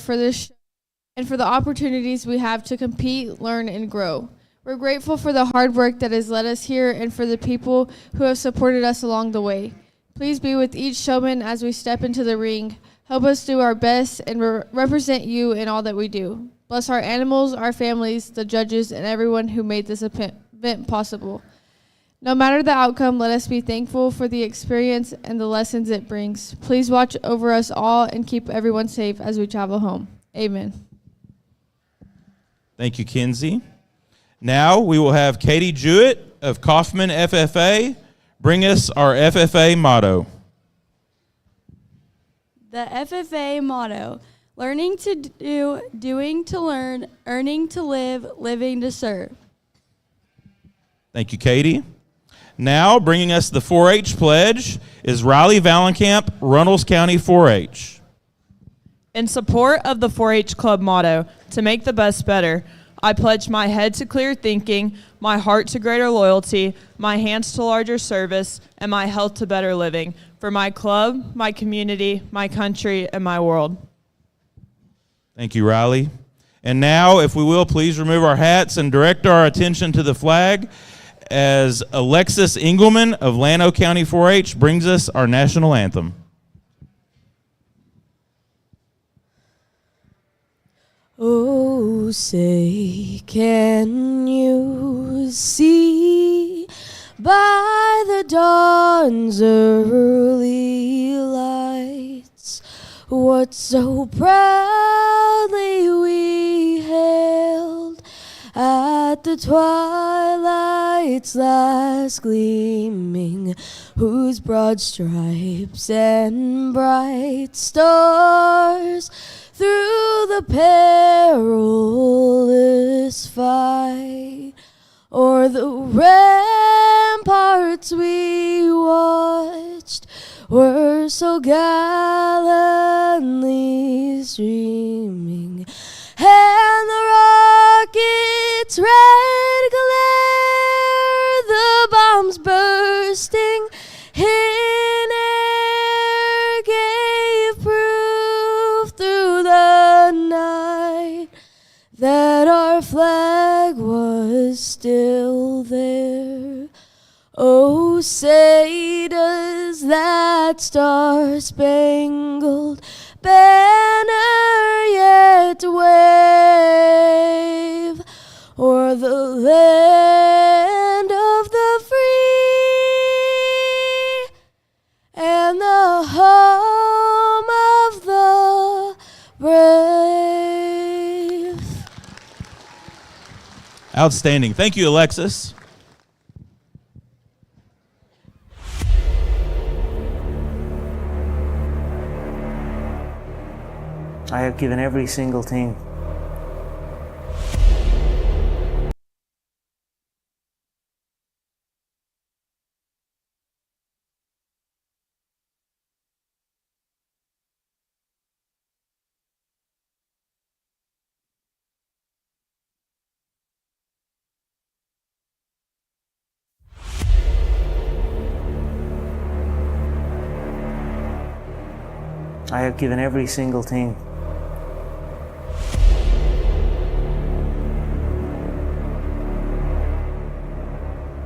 for this show and for the opportunities we have to compete, learn, and grow. We're grateful for the hard work that has led us here and for the people who have supported us along the way. Please be with each showman as we step into the ring. Help us do our best and represent you in all that we do. Bless our animals, our families, the judges, and everyone who made this event possible. No matter the outcome, let us be thankful for the experience and the lessons it brings. Please watch over us all and keep everyone safe as we travel home. Amen. Thank you, Kinsey. Now we will have Katie Jewett of Kaufman FFA bring us our FFA motto. The FFA motto: learning to do, doing to learn, earning to live, living to serve. Thank you, Katie. Now bringing us the 4-H pledge is Riley Valenkamp, Runnels County 4-H. In support of the 4-H Club motto, to make the best better, I pledge my head to clear thinking, my heart to greater loyalty, my hands to larger service, and my health to better living for my club, my community, my country, and my world. Thank you, Riley. And now, if we will, please remove our hats and direct our attention to the flag as Alexis Engelman of Llano County 4-H brings us our national anthem. Oh, say, can you see by the dawn's early lights what so proudly we hailed at the twilight's last gleaming, whose broad stripes and bright stars through the perilous fight o'er the ramparts we watched were so gallantly streaming, and the rocket's red glare, the bombs bursting in air, gave proof through the night that our flag was still there. Oh, say does that star-spangled banner yet wave o'er the land of the free and the home of the brave? Outstanding. Thank you, Alexis. I have given every single thing. I have given every single thing.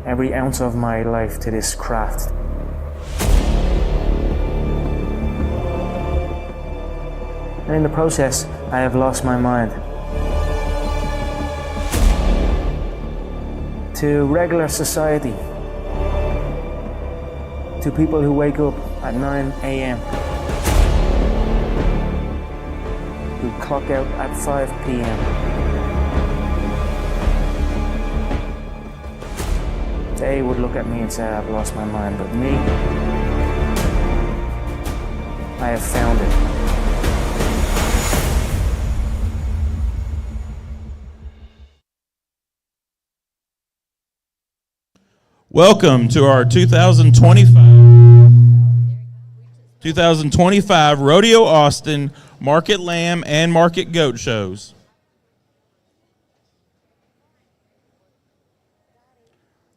Every ounce of my life to this craft. And in the process, I have lost my mind. To regular society. To people who wake up at 9 a.m. Who clock out at 5 p.m. They would look at me and say, I've lost my mind, but me, I have found it. Welcome to our 2025 Rodeo Austin Market Lamb and Market Goat shows.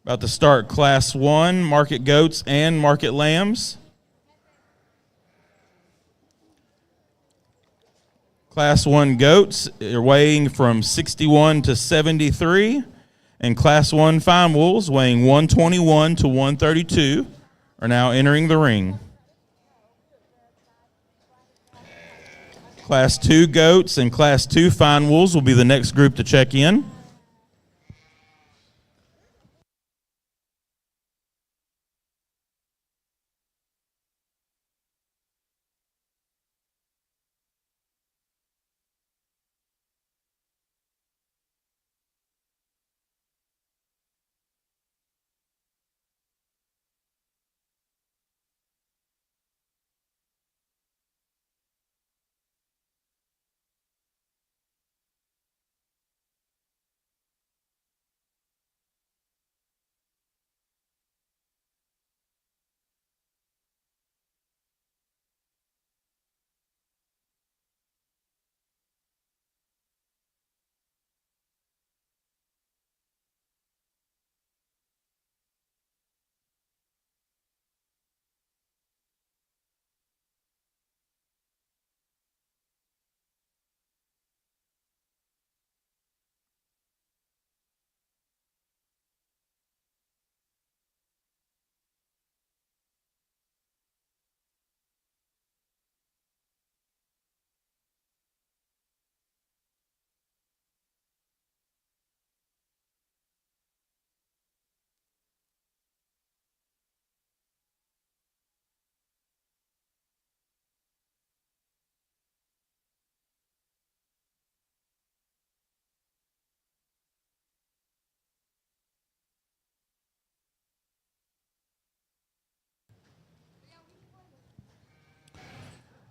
About to start Class 1 Market Goats and Market Lambs. Class 1 goats are weighing from 61 to 73, and Class 1 fine wolves weighing 121 to 132 are now entering the ring. Class 2 goats and Class 2 fine wolves will be the next group to check in.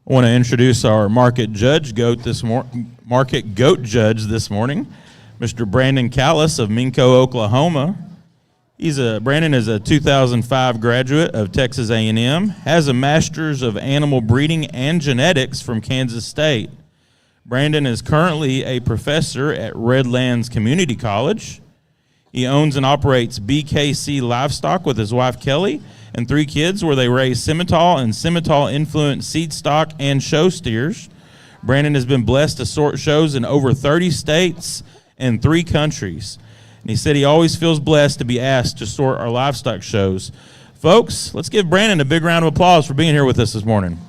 I want to introduce our market goat judge this morning, Mr. Brandon Callis of Minco, Oklahoma. Brandon is a 2005 graduate of Texas A&M, has a master's of animal breeding and genetics from Kansas State. Brandon is currently a professor at Redlands Community College. He owns and operates BKC Livestock with his wife Kelly and 3 kids, where they raise Simmental and Simmental-influenced seed stock and show steers. Brandon has been blessed to sort shows in over 30 states and 3 countries. And he said he always feels blessed to be asked to sort our livestock shows. Folks, let's give Brandon a big round of applause for being here with us this morning.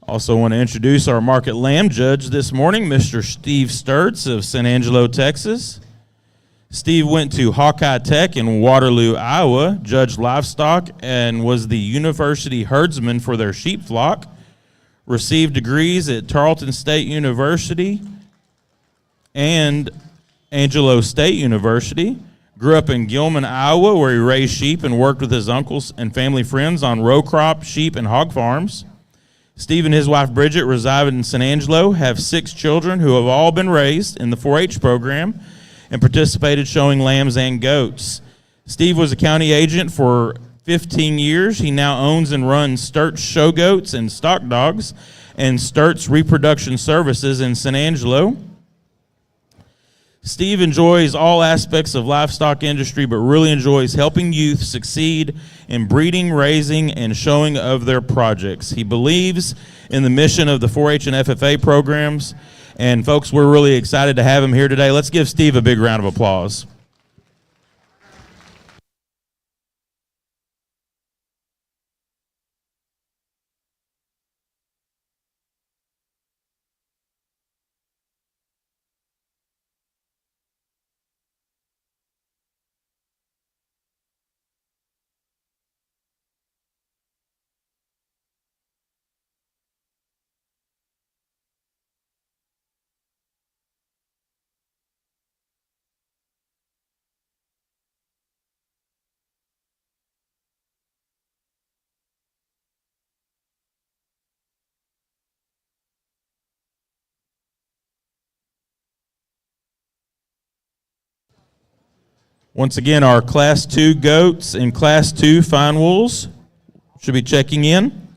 Also want to introduce our market lamb judge this morning, Mr. Steve Sturtz of San Angelo, Texas. Steve went to Hawkeye Tech in Waterloo, Iowa, judged livestock, and was the university herdsman for their sheep flock. Received degrees at Tarleton State University and Angelo State University. Grew up in Gilman, Iowa, where he raised sheep and worked with his uncles and family friends on row crop, sheep, and hog farms. Steve and his wife Bridget reside in San Angelo, have 6 children who have all been raised in the 4-H program and participated showing lambs and goats. Steve was a county agent for 15 years. He now owns and runs Sturtz Show Goats and Stock Dogs and Sturtz Reproduction Services in San Angelo. Steve enjoys all aspects of livestock industry, but really enjoys helping youth succeed in breeding, raising, and showing of their projects. He believes in the mission of the 4-H and FFA programs. And folks, we're really excited to have him here today. Let's give Steve a big round of applause. Once again, our Class 2 goats and Class 2 fine wolves should be checking in.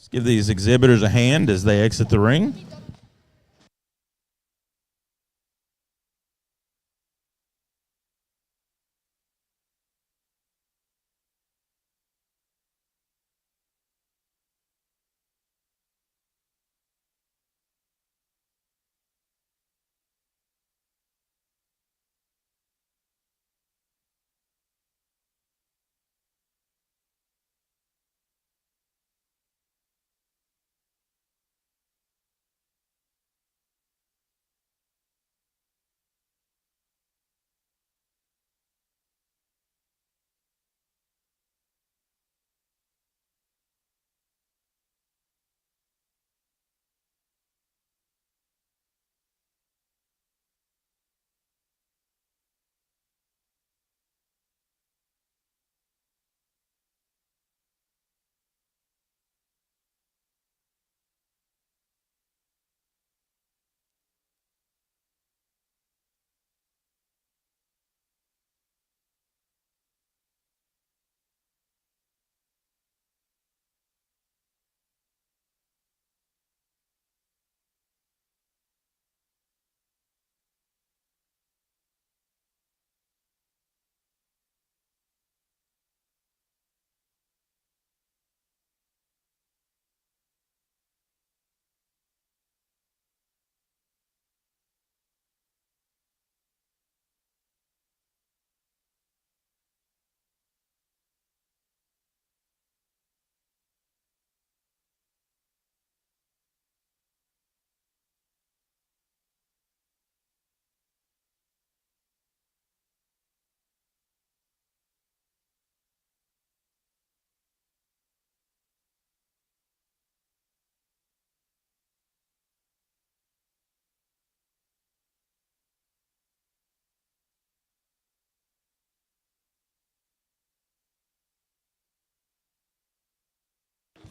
Let's give these exhibitors a hand as they exit the ring.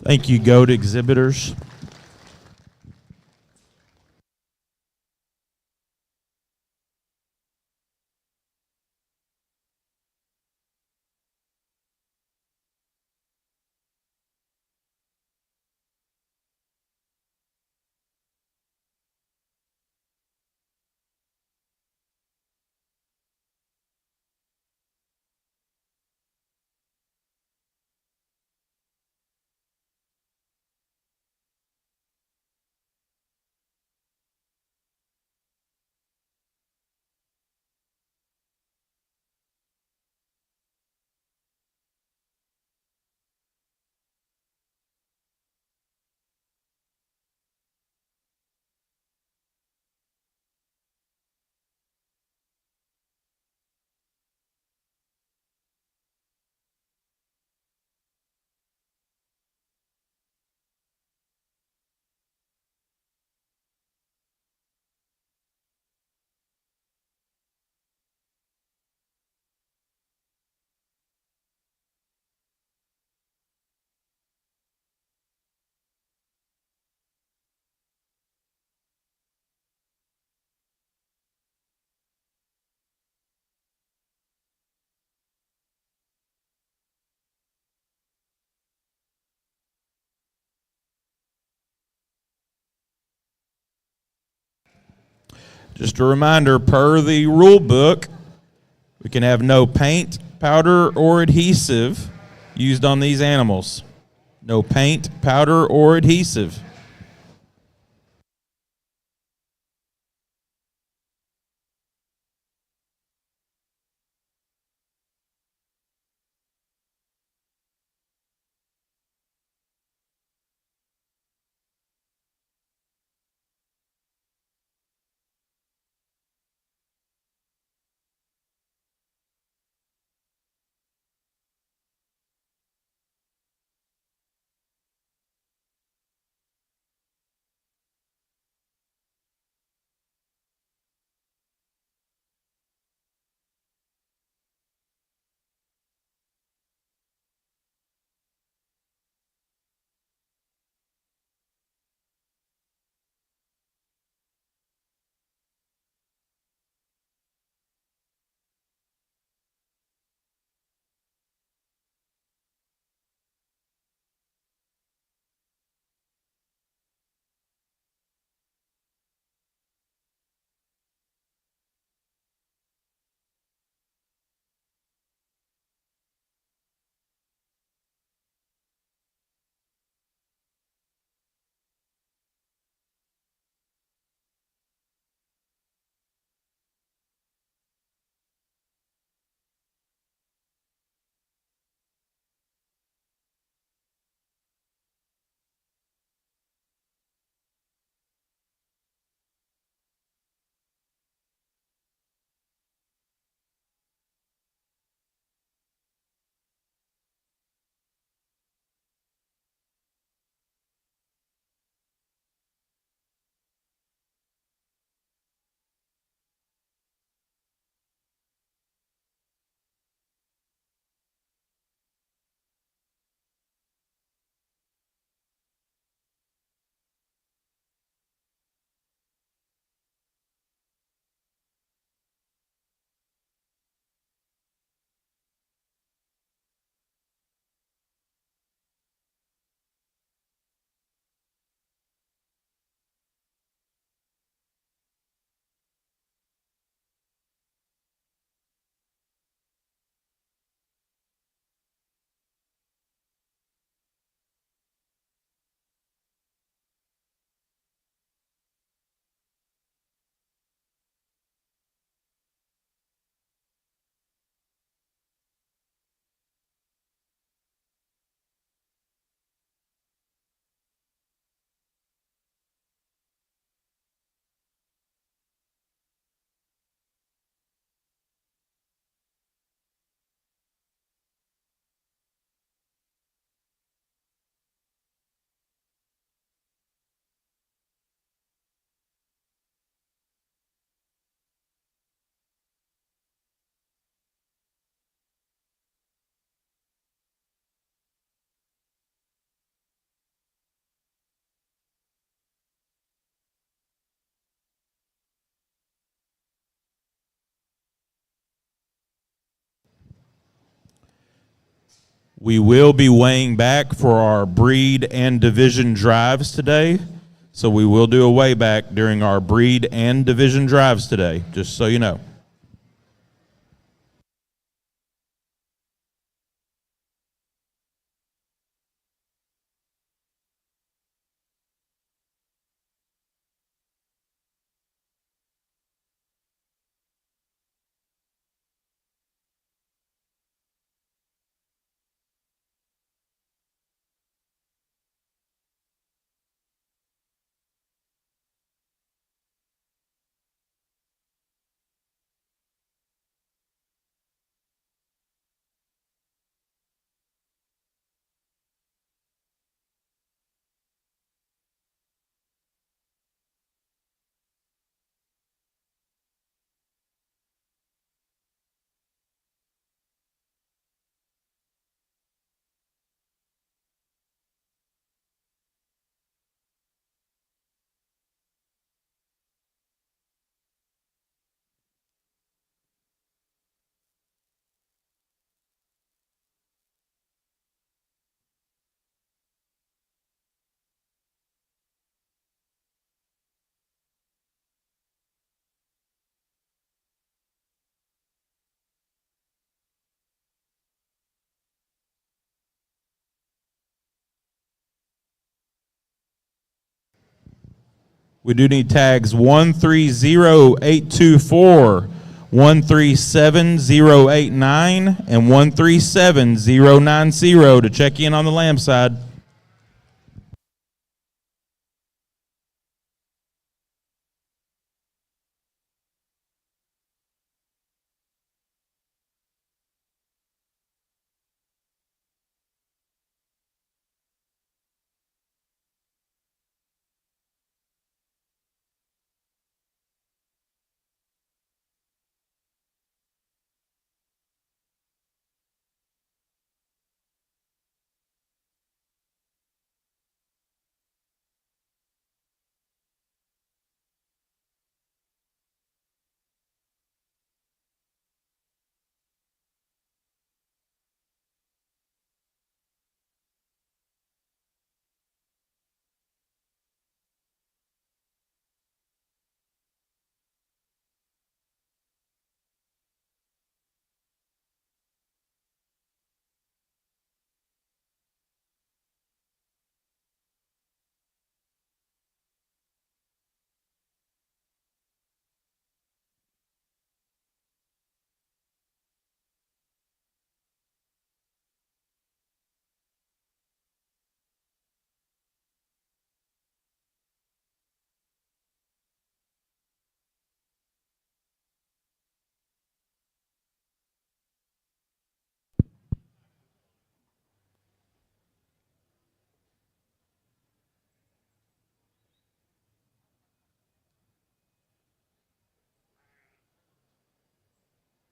Thank you, GOAT exhibitors. Just a reminder, per the rule book, we can have no paint, powder, or adhesive used on these animals. No paint, powder, or adhesive. We will be weighing back for our breed and division drives today. So we will do a weigh back during our breed and division drives today, just so you know. We do need tags 130824, 137089, and 137090 to check in on the lamb side.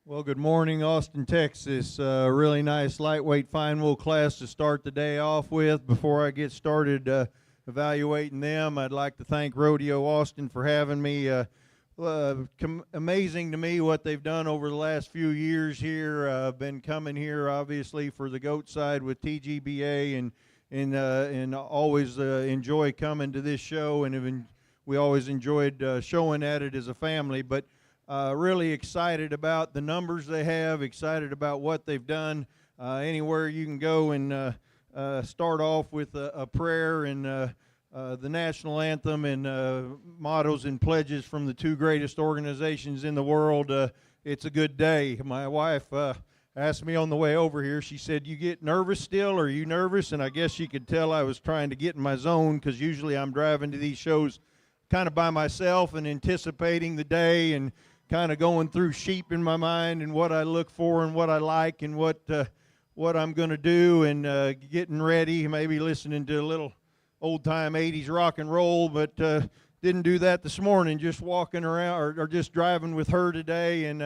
Well, good morning, Austin, Texas. Really nice lightweight fine wool class to start the day off with. Before I get started evaluating them, I'd like to thank Rodeo Austin for having me. Amazing to me what they've done over the last few years here. I've been coming here, obviously, for the goat side with TGBA, and always enjoy coming to this show, and we always enjoyed showing at it as a family. But really excited about the numbers they have, excited about what they've done. Anywhere you can go and start off with a prayer and the national anthem and mottos and pledges from the two greatest organizations in the world, it's a good day. My wife asked me on the way over here, she said, "You get nervous still? Are you nervous?" And I guess she could tell I was trying to get in my zone, because usually I'm driving to these shows kind of by myself and anticipating the day and kind of going through sheep in my mind and what I look for and what I like and what I'm going to do, and getting ready, maybe listening to a little old-time 80s rock and roll, but didn't do that this morning, just walking around or just driving with her today. And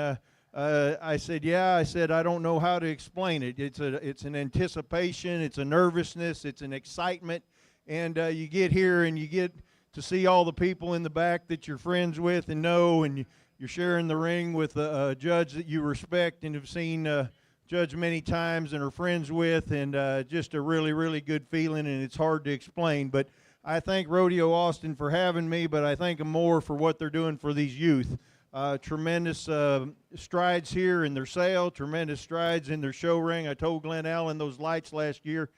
I said, I don't know how to explain it. It's an anticipation, it's a nervousness, it's an excitement, and you get here and you get to see all the people in the back that you're friends with and know, and you're sharing the ring with a judge that you respect and have seen judged many times and are friends with, and just a really, really good feeling, and it's hard to explain. But I thank Rodeo Austin for having me, but I thank them more for what they're doing for these youth. Tremendous strides here in their sale, tremendous strides in their show ring. I told Glenn Allen those lights last year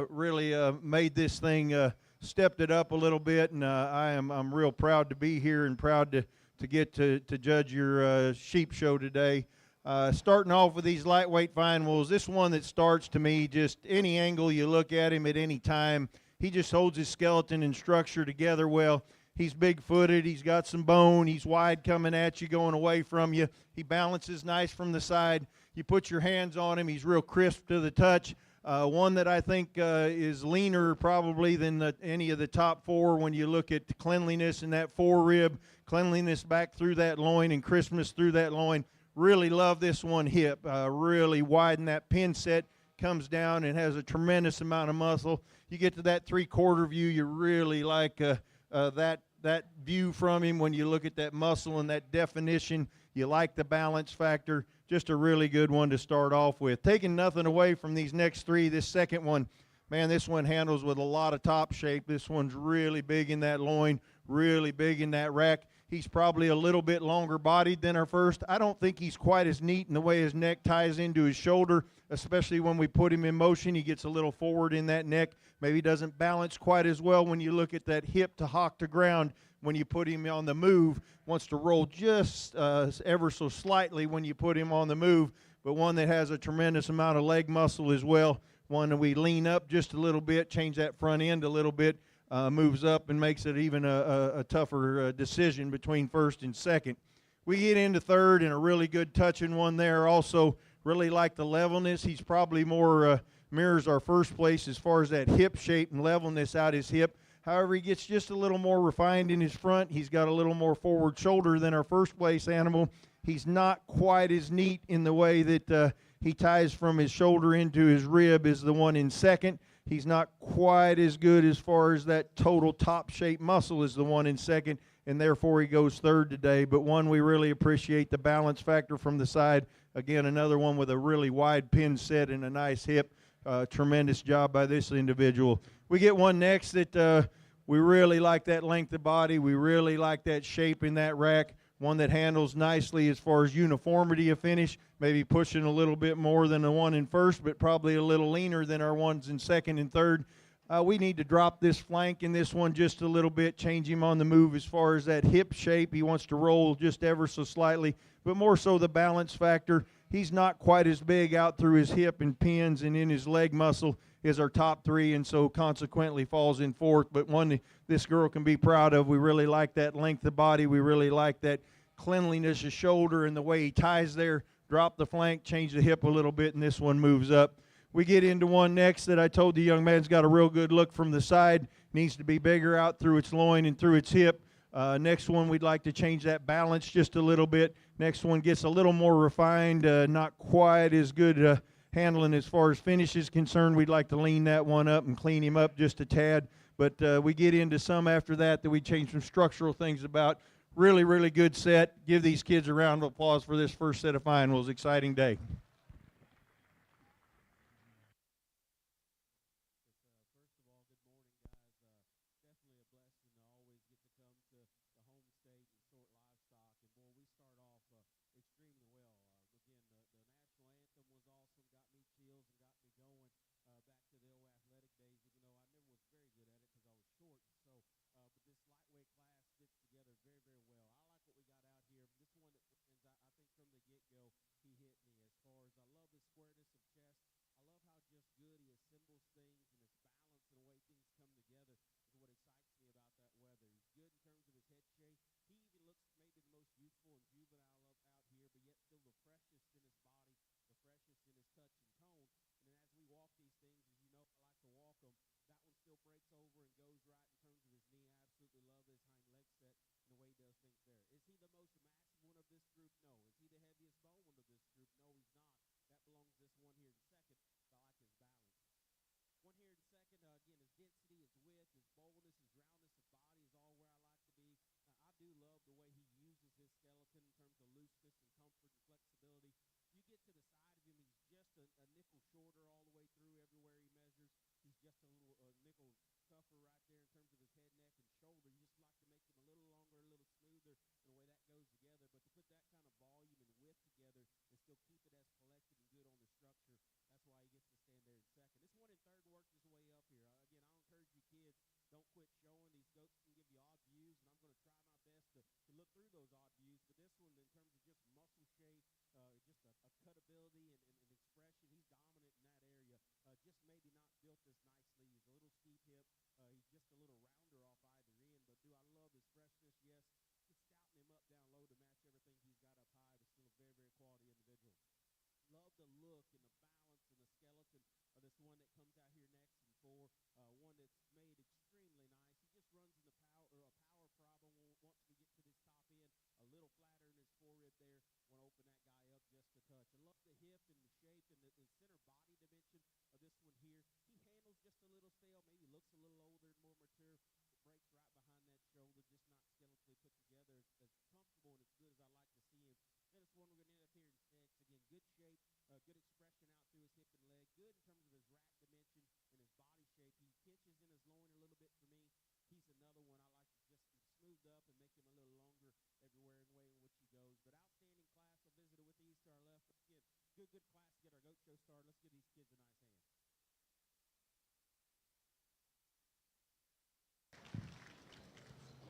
really made this thing, stepped it up a little bit, and I'm real proud to be here and proud to get to judge your sheep show today. Starting off with these lightweight fine wools, this one that starts to me, just any angle you look at him at any time, he just holds his skeleton and structure together well. He's big-footed. He's got some bone. He's wide coming at you, going away from you. He balances nice from the side. You put your hands on him. He's real crisp to the touch. One that I think is leaner probably than any of the top four when you look at the cleanliness in that four-rib, cleanliness back through that loin and crispness through that loin. Really love this one hip. Really widen that pin set. Comes down and has a tremendous amount of muscle. You get to that three-quarter view, you really like that view from him when you look at that muscle and that definition. You like the balance factor. Just a really good one to start off with. Taking nothing away from these next three, this second one, man, this one handles with a lot of top shape. This one's really big in that loin, really big in that rack. He's probably a little bit longer bodied than our first. I don't think he's quite as neat in the way his neck ties into his shoulder, especially when we put him in motion. He gets a little forward in that neck. Maybe doesn't balance quite as well when you look at that hip to hock to ground. When you put him on the move, wants to roll just ever so slightly when you put him on the move, but one that has a tremendous amount of leg muscle as well. One that we lean up just a little bit, change that front end a little bit, moves up and makes it even a tougher decision between first and second. We get into third and a really good touching one there. Also really like the levelness. He's probably more mirrors our first place as far as that hip shape and levelness out his hip. However, he gets just a little more refined in his front. He's got a little more forward shoulder than our first place animal. He's not quite as neat in the way that he ties from his shoulder into his rib as the one in second. He's not quite as good as far as that total top shape muscle as the one in second, and therefore he goes third today. But one we really appreciate the balance factor from the side. Again, another one with a really wide pin set and a nice hip. Tremendous job by this individual. We get one next that we really like that length of body. We really like that shape in that rack. One that handles nicely as far as uniformity of finish, maybe pushing a little bit more than the one in first, but probably a little leaner than our ones in second and third. We need to drop this flank in this one just a little bit, change him on the move as far as that hip shape. He wants to roll just ever so slightly, but more so the balance factor. He's not quite as big out through his hip and pins and in his leg muscle as our top three, and so consequently falls in fourth, but one this girl can be proud of. We really like that length of body. We really like that cleanliness of shoulder and the way he ties there. Drop the flank, change the hip a little bit, and this one moves up. We get into one next that I told the young man's got a real good look from the side. Needs to be bigger out through its loin and through its hip. Next one, we'd like to change that balance just a little bit. Next one gets a little more refined, not quite as good handling as far as finish is concerned. We'd like to lean that one up and clean him up just a tad. But we get into some after that we change some structural things about. Really, really good set. Give these kids a round of applause for this first set of finals. Exciting day. a nickel shorter all the way through everywhere he measures. He's just a little nickel tougher right there in terms of his head, neck, and shoulder. You just like to make him a little longer, a little smoother, and the way that goes together. But to put that kind of volume and width together and still keep it as collected and good on the structure, that's why he gets to stand there in second. This one in third worked his way up here. Again, I'll encourage you kids, don't quit showing. These goats can give you odd views, and I'm going to try my best to look through those odd views. But this one, in terms of just muscle shape, just a cut ability and expression, he's dominant in that area. Just maybe not built as nicely. He's a little steep hip. He's just a little rounder off either end. But do I love his freshness? Yes. Just scouting him up down low to match everything he's got up high, but still a very, very quality individual. Love the look and the balance and the skeleton of this one that comes out here next in four. One that's made extremely nice. He just runs in the power problem once we get to this top end. A little flatter in his forerib there. Want to open that guy up just a touch. I love the hip and the shape and the center body dimension of this one here. He handles just a little stale. Maybe looks a little older and more mature. It breaks right behind that shoulder, just not skeletally put together. As comfortable and as good as I like to see him. Then it's one we're going to end up here in six. Again, good shape, good expression out through his hip and leg. Good in terms of his rack dimension and his body shape. He pinches in his loin a little bit for me. He's another one I like to just smooth up and make him a little longer everywhere and way in which he goes. But outstanding class. I visited with these to our left. Again, good class to get our goat show started. Let's give these kids a nice hand.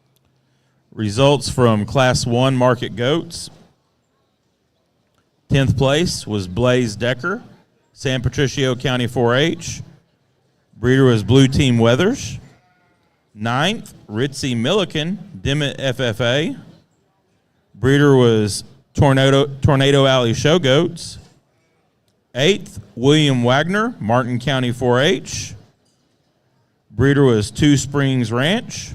Results from Class 1 Market Goats. 10th place was Blaze Decker, San Patricio County 4-H. Breeder was Blue Team Weathers. 9th, Ritzy Milliken, Dimmitt FFA. Breeder was Tornado Alley Show Goats. 8th, William Wagner, Martin County 4-H. Breeder was Two Springs Ranch.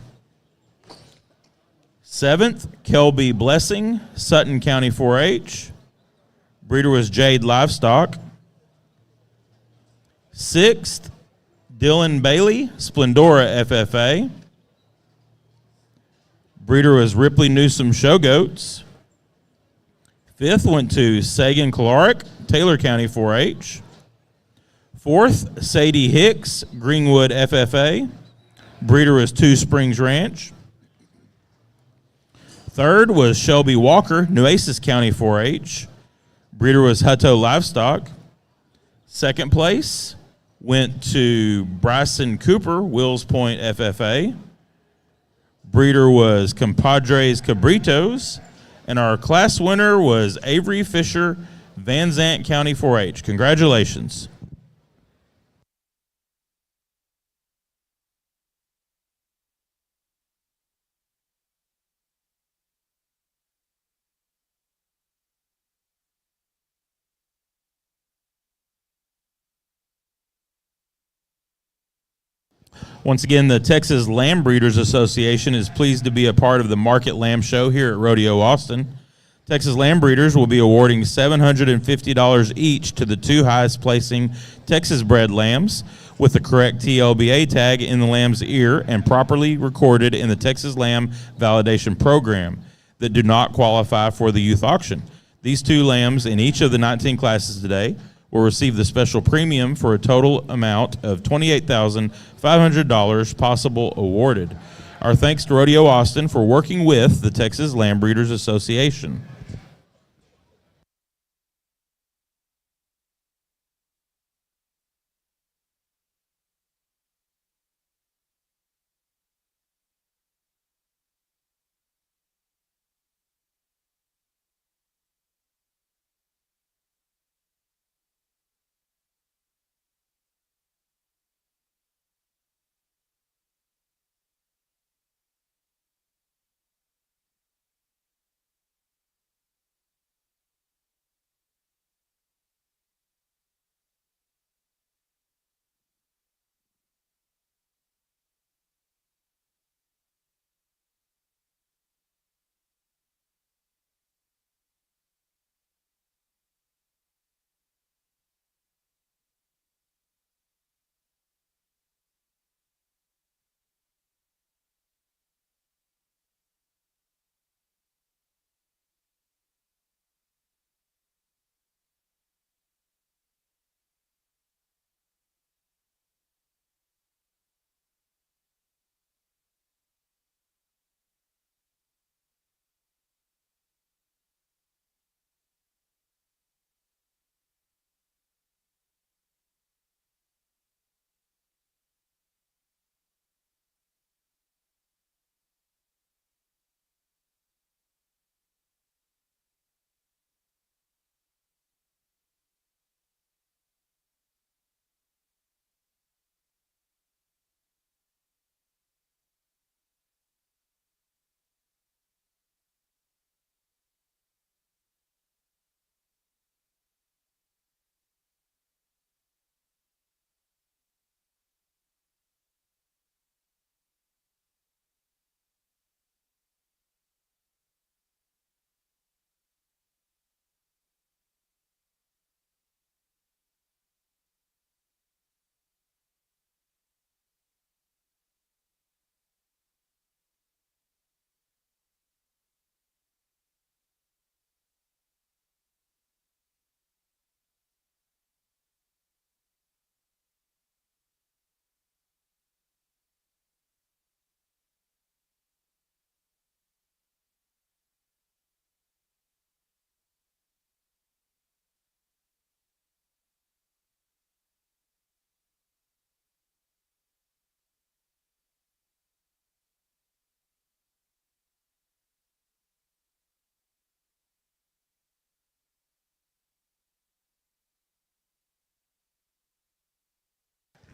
7th, Kelby Blessing, Sutton County 4-H. Breeder was Jade Livestock. 6th, Dylan Bailey, Splendora FFA. Breeder was Ripley Newsom Show Goats. 5th went to Sagan Kalarick, Taylor County 4-H. 4th, Sadie Hicks, Greenwood FFA. Breeder was Two Springs Ranch. 3rd was Shelby Walker, Nueces County 4-H. Breeder was Hutto Livestock. 2nd place went to Bryson Cooper, Wills Point FFA. Breeder was Compadres Cabritos. And our class winner was Avery Fisher, Van Zant County 4-H. Congratulations. Once again, the Texas Lamb Breeders Association is pleased to be a part of the Market Lamb Show here at Rodeo Austin. Texas Lamb Breeders will be awarding $750 each to the two highest placing Texas bred lambs with the correct TLBA tag in the lamb's ear and properly recorded in the Texas Lamb Validation Program that do not qualify for the youth auction. These two lambs in each of the 19 classes today will receive the special premium for a total amount of $28,500 possible awarded. Our thanks to Rodeo Austin for working with the Texas Lamb Breeders Association.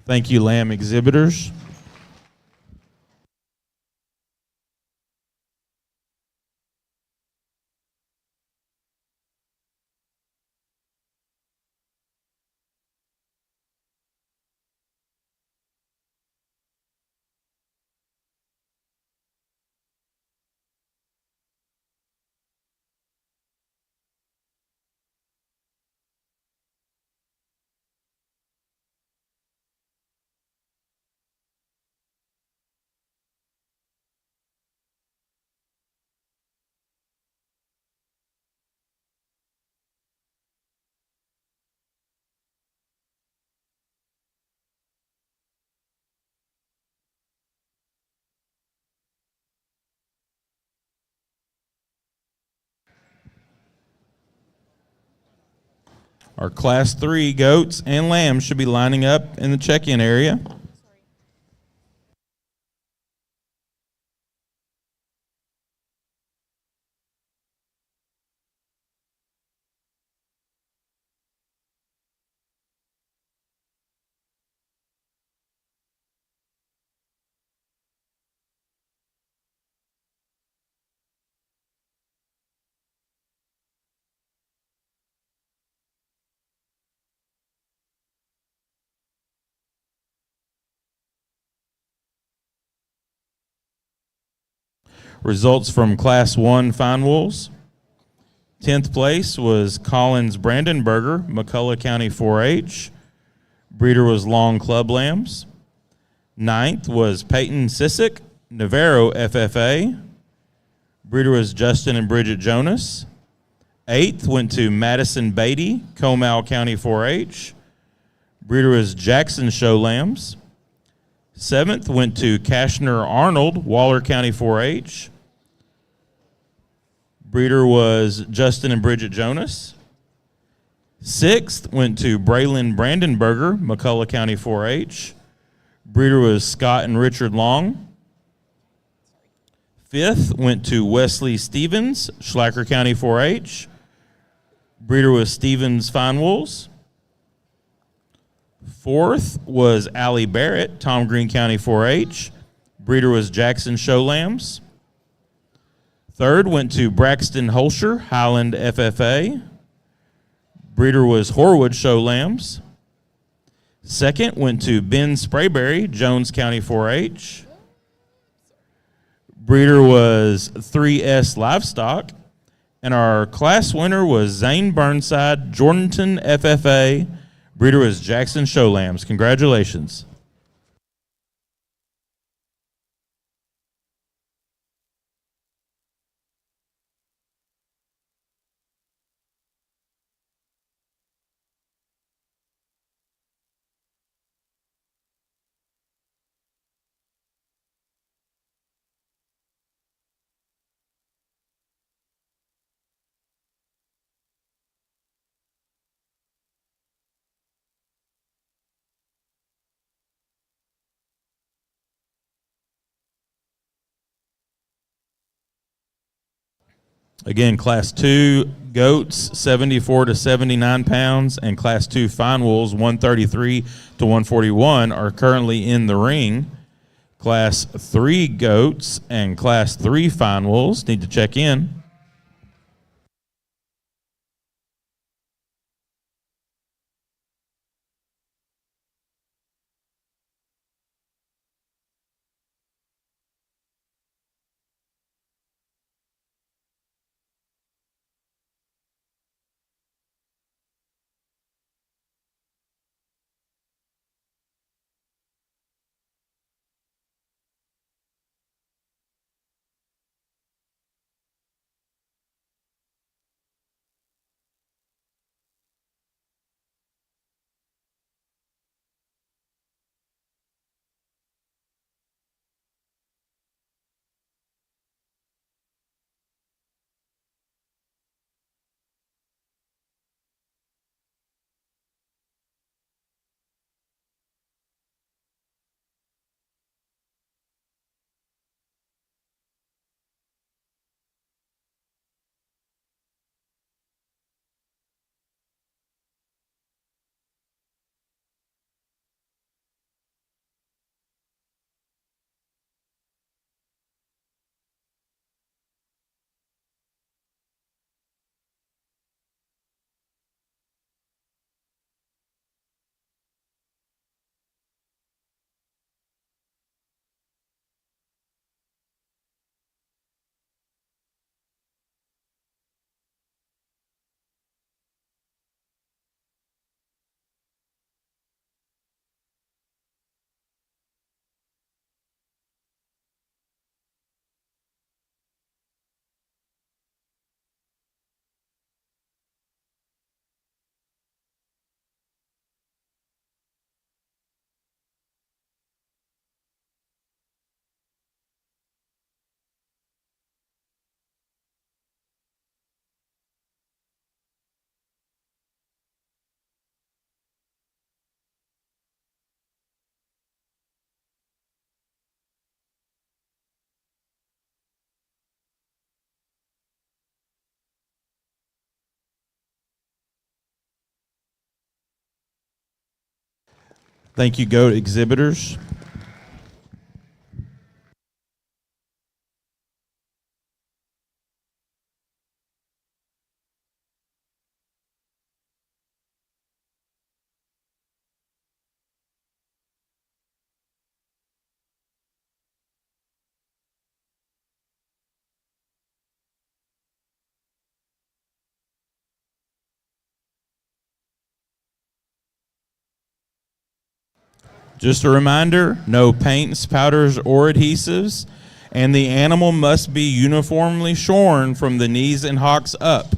Thank you, lamb exhibitors. Our Class 3 goats and lambs should be lining up in the check-in area. Results from Class 1 fine wools. 10th place was Collins Brandenberger, McCullough County 4-H. Breeder was Long Club Lambs. 9th was Peyton Sissick, Navarro FFA. Breeder was Justin and Bridget Jonas. 8th went to Madison Beatty, Comal County 4-H. Breeder was Jackson Show Lambs. 7th went to Kashner Arnold, Waller County 4-H. Breeder was Justin and Bridget Jonas. 6th went to Braylon Brandenberger, McCullough County 4-H. Breeder was Scott and Richard Long. 5th went to Wesley Stevens, Schlacker County 4-H. Breeder was Stevens Fine Wools. 4th was Allie Barrett, Tom Green County 4-H. Breeder was Jackson Show Lambs. 3rd went to Braxton Holscher, Highland FFA. Breeder was Horwood Show Lambs. 2nd went to Ben Sprayberry, Jones County 4-H. Breeder was 3S Livestock. And our class winner was Zane Burnside, Jordanton FFA. Breeder was Jackson Show Lambs. Congratulations. Again, Class 2 goats, 74 to 79 pounds, and Class 2 fine wools, 133 to 141, are currently in the ring. Class 3 goats and Class 3 fine wools need to check in. Thank you, goat exhibitors. Just a reminder, no paints, powders, or adhesives, and the animal must be uniformly shorn from the knees and hocks up.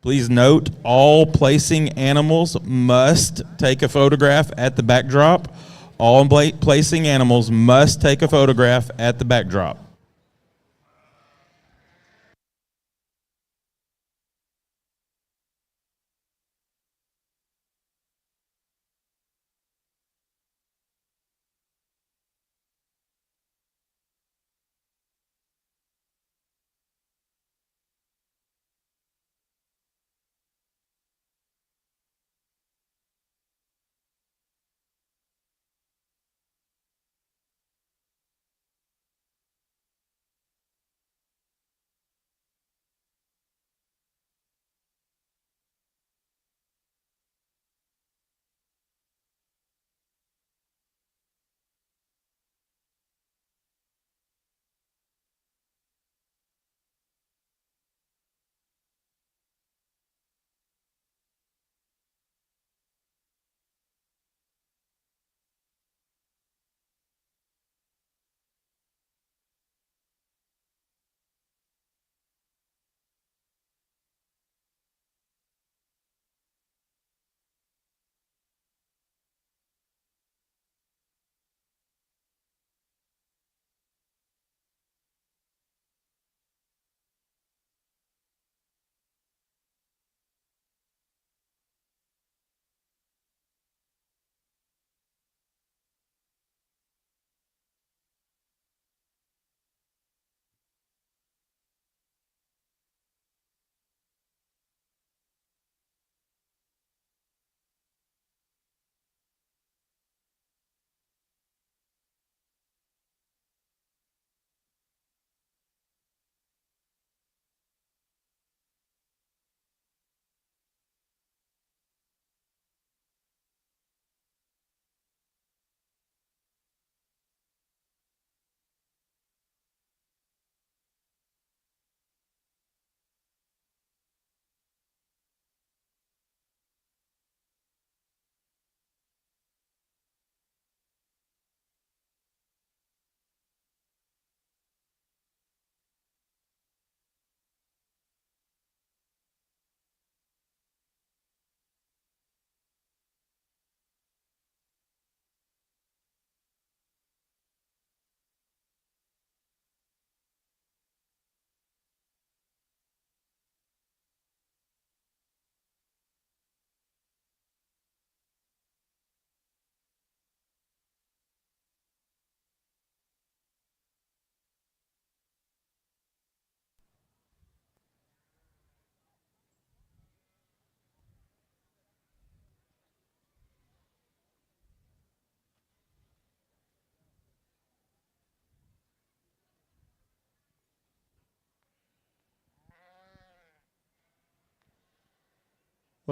Please note, all placing animals must take a photograph at the backdrop. All placing animals must take a photograph at the backdrop.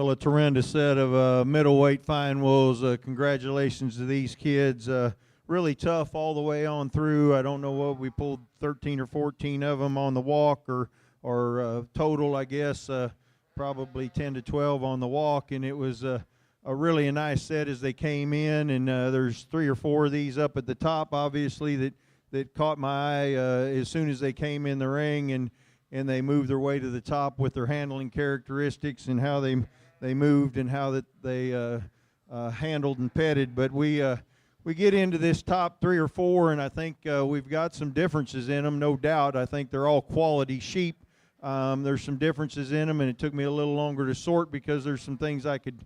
Well, a tremendous set of middleweight fine wolves. Congratulations to these kids. Really tough all the way on through. I don't know what we pulled, 13 or 14 of them on the walk, or total, I guess, probably 10 to 12 on the walk, and it was a really a nice set as they came in. And there's 3 or 4 of these up at the top, obviously, that caught my eye as soon as they came in the ring, and they moved their way to the top with their handling characteristics and how they moved and how that they handled and petted. But we get into this top 3 or 4, and I think we've got some differences in them, no doubt. I think they're all quality sheep. There's some differences in them, and it took me a little longer to sort because there's some things I could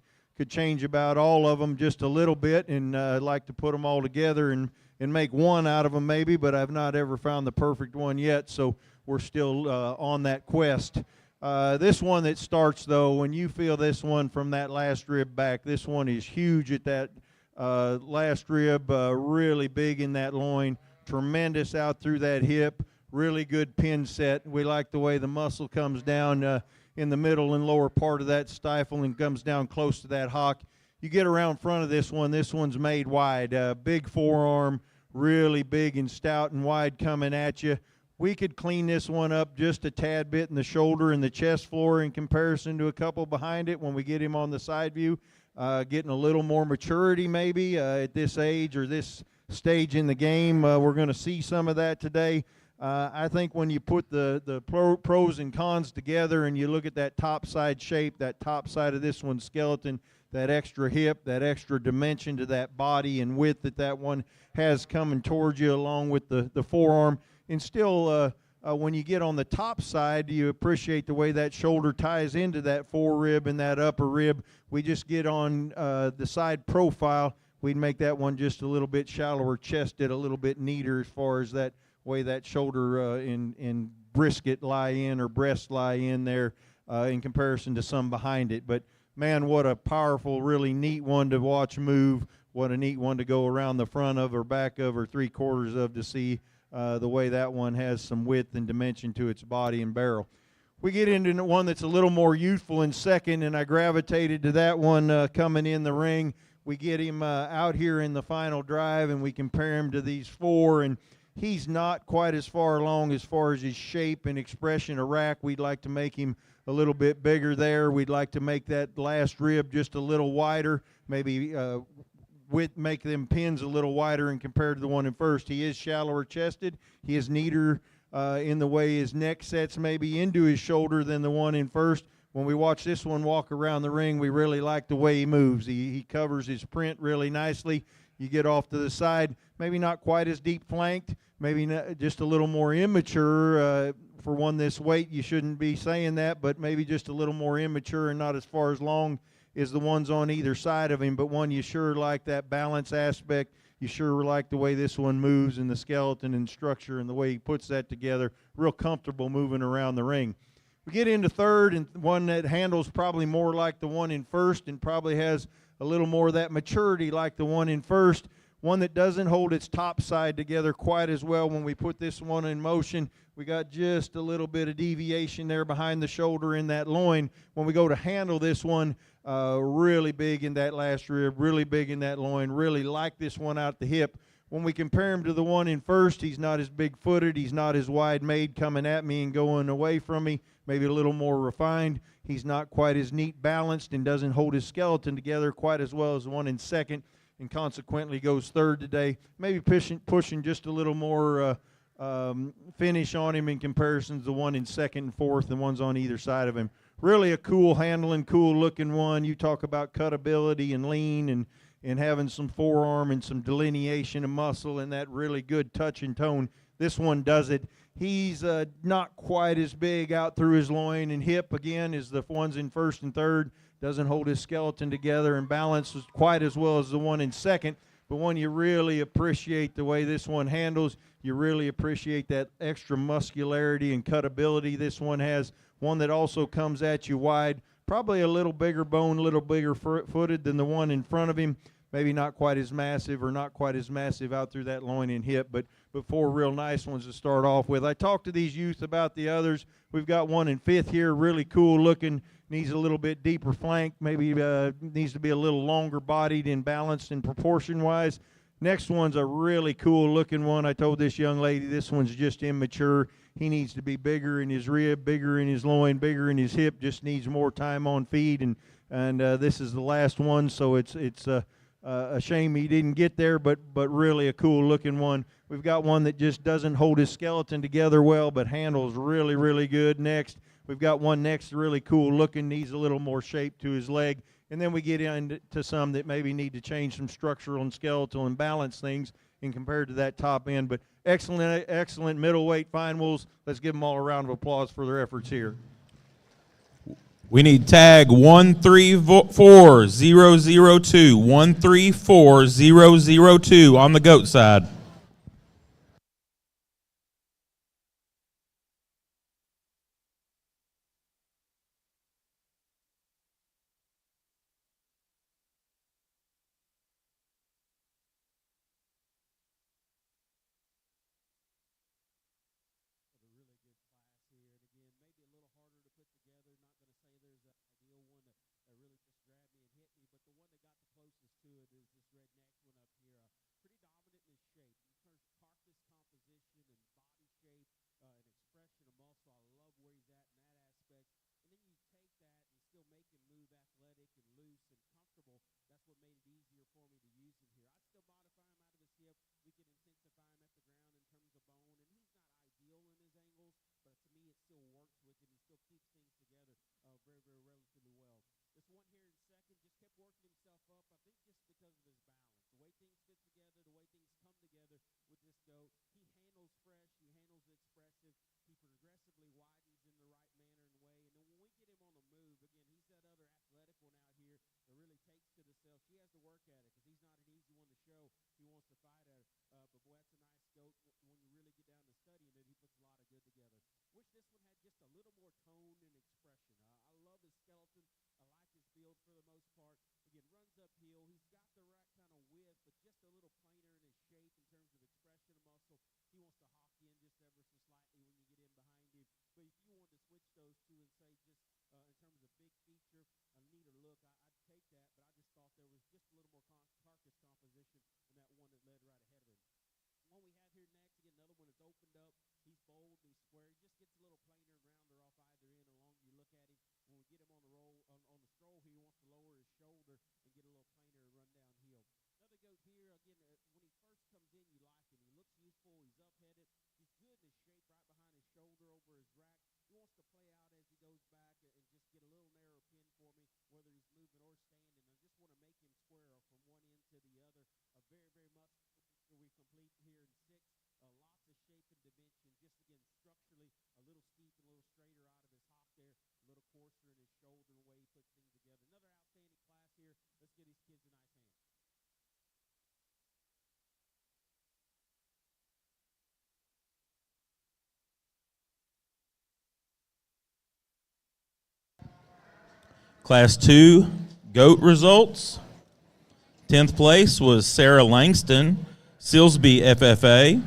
change about all of them just a little bit, and I'd like to put them all together and make one out of them maybe, but I've not ever found the perfect one yet, so we're still on that quest. This one that starts, though, when you feel this one from that last rib back, this one is huge at that last rib, really big in that loin, tremendous out through that hip, really good pin set. We like the way the muscle comes down in the middle and lower part of that stifle and comes down close to that hock. You get around front of this one's made wide, big forearm, really big and stout and wide coming at you. We could clean this one up just a tad bit in the shoulder and the chest floor in comparison to a couple behind it when we get him on the side view. Getting a little more maturity maybe at this age or this stage in the game. We're going to see some of that today. I think when you put the pros and cons together and you look at that top side shape, that top side of this one's skeleton, that extra hip, that extra dimension to that body and width that one has coming towards you along with the forearm, and still when you get on the top side, you appreciate the way that shoulder ties into that forerib and that upper rib. We just get on the side profile, we'd make that one just a little bit shallower chested, a little bit neater as far as that way that shoulder in brisket lie in or breast lie in there in comparison to some behind it. But man, what a powerful, really neat one to watch move. What a neat one to go around the front of or back of or 3/4 of to see the way that one has some width and dimension to its body and barrel. We get into one that's a little more youthful in second, and I gravitated to that one coming in the ring. We get him out here in the final drive, and we compare him to these 4, and he's not quite as far along as far as his shape and expression of rack. We'd like to make him a little bit bigger there. We'd like to make that last rib just a little wider, maybe make them pins a little wider and compared to the one in first. He is shallower chested. He is neater in the way his neck sets maybe into his shoulder than the one in first. When we watch this one walk around the ring, we really like the way he moves. He covers his print really nicely. You get off to the side, maybe not quite as deep flanked, maybe just a little more immature. For one this weight, you shouldn't be saying that, but maybe just a little more immature and not as far as long as the ones on either side of him, but one you sure like that balance aspect. You sure like the way this one moves and the skeleton and structure and the way he puts that together. Real comfortable moving around the ring. We get into third, and one that handles probably more like the one in first and probably has a little more of that maturity like the one in first. One that doesn't hold its top side together quite as well when we put this one in motion. We got just a little bit of deviation there behind the shoulder in that loin. When we go to handle this one, really big in that last rib, really big in that loin, really like this one out the hip. When we compare him to the one in first, he's not as big-footed, he's not as wide-made coming at me and going away from me, maybe a little more refined. He's not quite as neat balanced and doesn't hold his skeleton together quite as well as the one in second, and consequently goes third today. Maybe pushing just a little more finish on him in comparison to the one in second and fourth, the ones on either side of him. Really a cool handling, cool looking one. You talk about cutability and lean and having some forearm and some delineation of muscle and that really good touch and tone. This one does it. He's not quite as big out through his loin and hip, again, as the ones in first and third. Doesn't hold his skeleton together and balance quite as well as the one in second. But one you really appreciate the way this one handles. You really appreciate that extra muscularity and cutability this one has. One that also comes at you wide. Probably a little bigger bone, a little bigger footed than the one in front of him. maybe not quite as massive or not quite as massive out through that loin and hip, but four real nice ones to start off with. I talked to these youth about the others. We've got one in fifth here, really cool looking, needs a little bit deeper flank, maybe needs to be a little longer bodied and balanced in proportion wise. Next one's a really cool looking one. I told this young lady this one's just immature. He needs to be bigger in his rib, bigger in his loin, bigger in his hip, just needs more time on feed, and this is the last one, so it's a shame he didn't get there, but really a cool looking one. We've got one that just doesn't hold his skeleton together well, but handles really, really good. Next, we've got one next, really cool looking, needs a little more shape to his leg. And then we get into some that maybe need to change some structural and skeletal and balance things in compared to that top end. But excellent middleweight fine wools. Let's give them all a round of applause for their efforts here. We need tag 134002. 134002 on the goat side. Class 2 goat results. 10th place was Sarah Langston, Silsby FFA.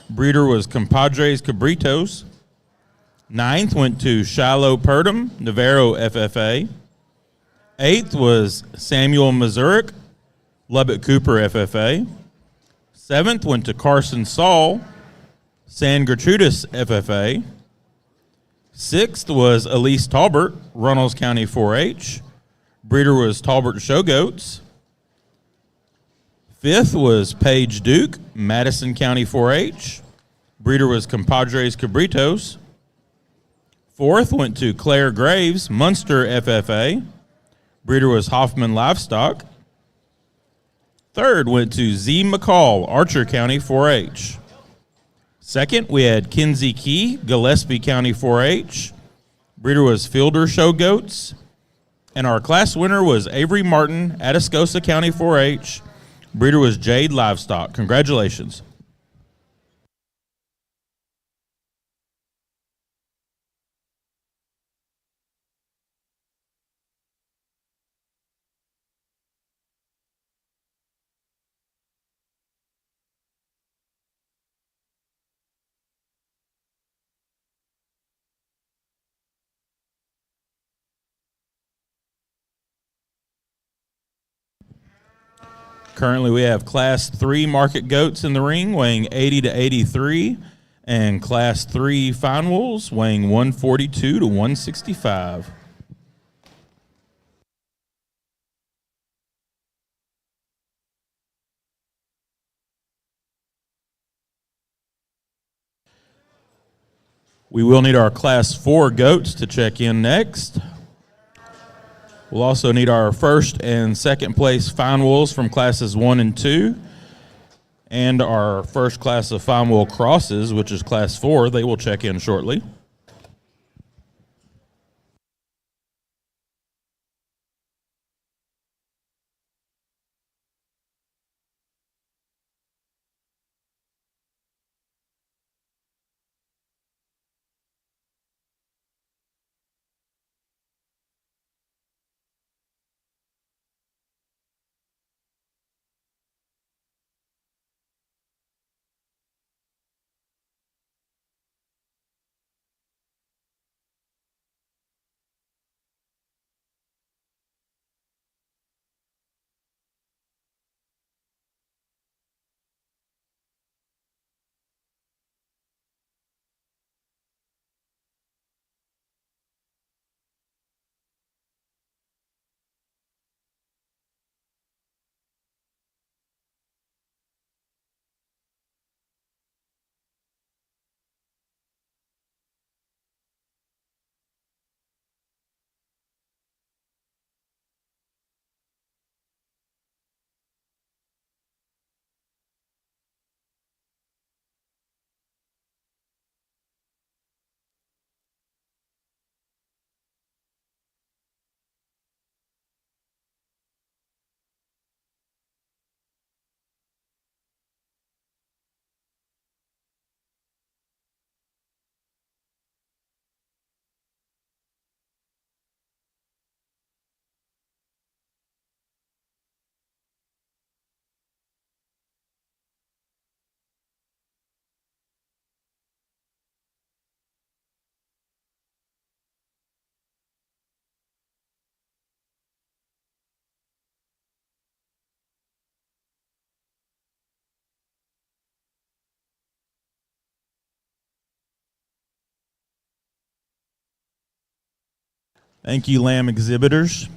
Breeder was Compadres Cabritos. 9th went to Shiloh Purdom, Navarro FFA. 8th was Samuel Mazurek, Lubbock Cooper FFA. 7th went to Carson Saul, San Gertrudis FFA. 6th was Elise Talbert, Runnels County 4-H. Breeder was Talbert Show Goats. 5th was Paige Duke, Madison County 4-H. Breeder was Compadres Cabritos. 4th went to Claire Graves, Munster FFA. Breeder was Hoffman Livestock. 3rd went to Z. McCall, Archer County 4-H. 2nd, we had Kinsey Key, Gillespie County 4-H. Breeder was Fielder Show Goats. And our class winner was Avery Martin, Atascosa County 4-H. Breeder was Jade Livestock. Congratulations. Currently, we have Class 3 market goats in the ring weighing 80 to 83, and Class 3 fine wools weighing 142 to 165. We will need our Class 4 goats to check in next. We'll also need our first and second place fine wools from Classes 1 and 2, and our first class of fine wool crosses, which is Class 4. They will check in shortly. Thank you, lamb exhibitors.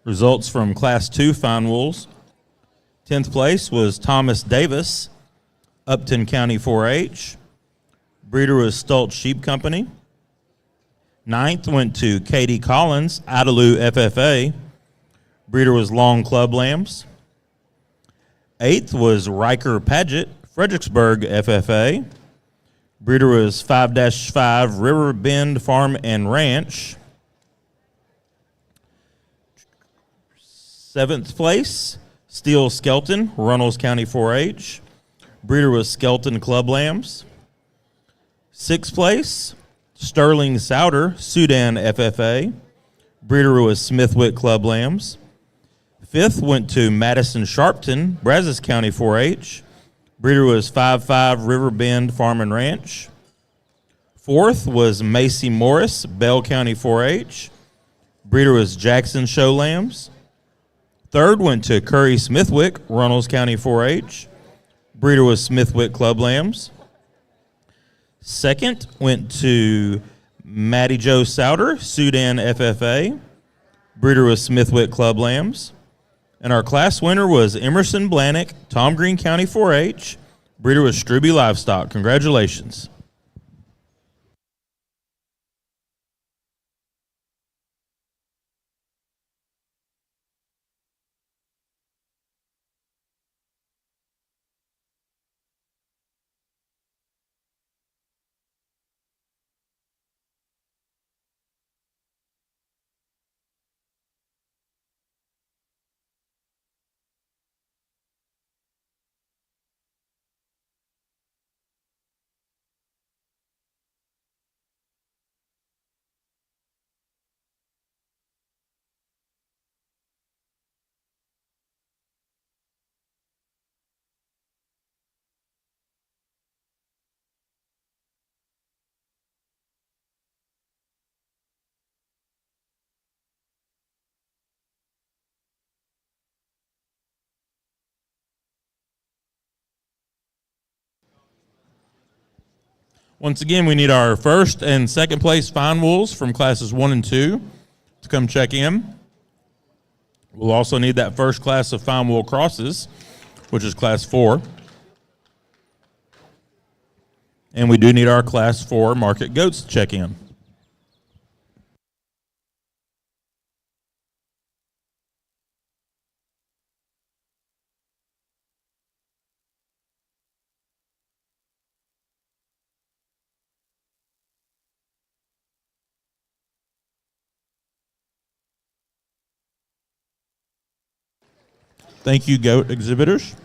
Results from Class 2 Fine Wools. 10th place was Thomas Davis, Upton County 4-H. Breeder was Stultz Sheep Company. 9th went to Katie Collins, Idalou FFA. Breeder was Long Club Lambs. 8th was Riker Paget, Fredericksburg FFA. Breeder was 5-5 River Bend Farm and Ranch. 7th place, Steel Skelton, Runnels County 4-H. Breeder was Skelton Club Lambs. 6th place, Sterling Souter, Sudan FFA. Breeder was Smithwick Club Lambs. 5th went to Madison Sharpton, Brazos County 4-H. Breeder was 5-5 River Bend Farm and Ranch. 4th was Macy Morris, Bell County 4-H. Breeder was Jackson Show Lambs. 3rd went to Curry Smithwick, Runnels County 4-H. Breeder was Smithwick Club Lambs. 2nd went to Matty Joe Souter, Sudan FFA. Breeder was Smithwick Club Lambs. And our class winner was Emerson Blanick, Tom Green County 4-H. Breeder was Struby Livestock. Congratulations. Once again, we need our first and second place fine wools from classes 1 and 2 to come check in. We'll also need that first class of fine wool crosses, which is class 4. And we do need our class 4 market goats to check in. Thank you, goat exhibitors.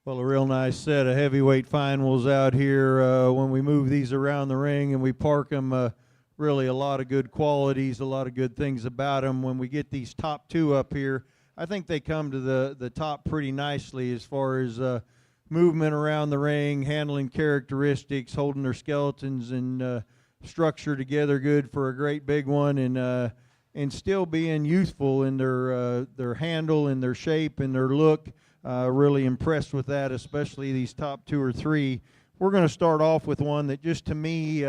Well, a real nice set of heavyweight finals out here. When we move these around the ring and we park them, really a lot of good qualities, a lot of good things about them. When we get these top two up here, I think they come to the top pretty nicely as far as movement around the ring, handling characteristics, holding their skeletons and structure together good for a great big one, and still being youthful in their handle and their shape and their look. Really impressed with that, especially these top two or three. We're going to start off with one that just to me,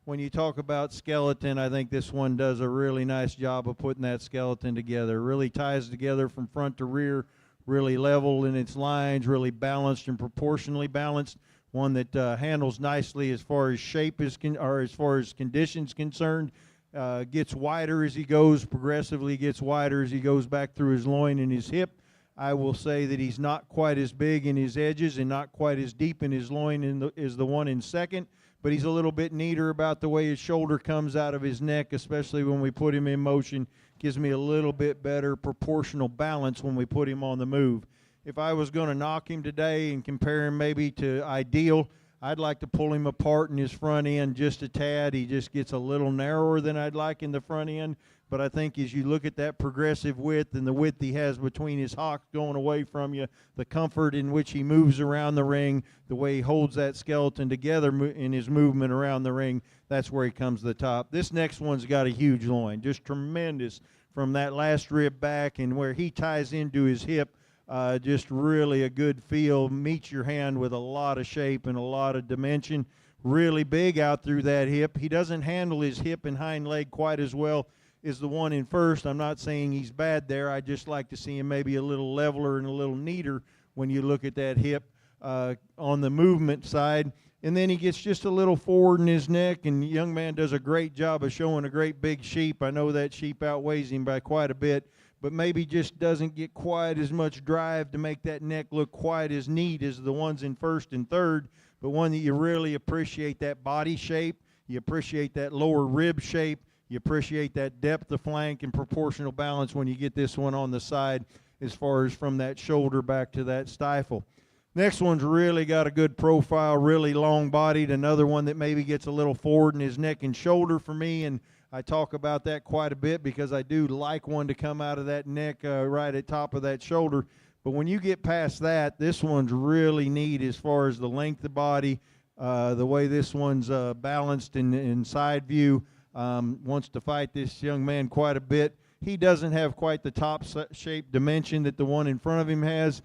when you talk about skeleton, I think this one does a really nice job of putting that skeleton together. Really ties together from front to rear, really level in its lines, really balanced and proportionally balanced. One that handles nicely as far as shape is or as far as conditions concerned. Gets wider as he goes, progressively gets wider as he goes back through his loin and his hip. I will say that he's not quite as big in his edges and not quite as deep in his loin as the one in second, but he's a little bit neater about the way his shoulder comes out of his neck, especially when we put him in motion. Gives me a little bit better proportional balance when we put him on the move. If I was going to knock him today and compare him maybe to Ideal, I'd like to pull him apart in his front end just a tad. He just gets a little narrower than I'd like in the front end. But I think as you look at that progressive width and the width he has between his hocks going away from you, the comfort in which he moves around the ring, the way he holds that skeleton together in his movement around the ring, that's where he comes to the top. This next one's got a huge loin, just tremendous from that last rib back and where he ties into his hip. Just really a good feel, meets your hand with a lot of shape and a lot of dimension. Really big out through that hip. He doesn't handle his hip and hind leg quite as well is the one in first. I'm not saying he's bad there. I just like to see him maybe a little leveler and a little neater when you look at that hip on the movement side. And then he gets just a little forward in his neck, and the young man does a great job of showing a great big sheep. I know that sheep outweighs him by quite a bit, but maybe just doesn't get quite as much drive to make that neck look quite as neat as the ones in first and third, but one that you really appreciate that body shape, you appreciate that lower rib shape, you appreciate that depth of flank and proportional balance when you get this one on the side as far as from that shoulder back to that stifle. Next one's really got a good profile, really long-bodied, another one that maybe gets a little forward in his neck and shoulder for me, and I talk about that quite a bit because I do like one to come out of that neck right at top of that shoulder. But when you get past that, this one's really neat as far as the length of body, the way this one's balanced in side view. Wants to fight this young man quite a bit. He doesn't have quite the top shape dimension that the one in front of him has.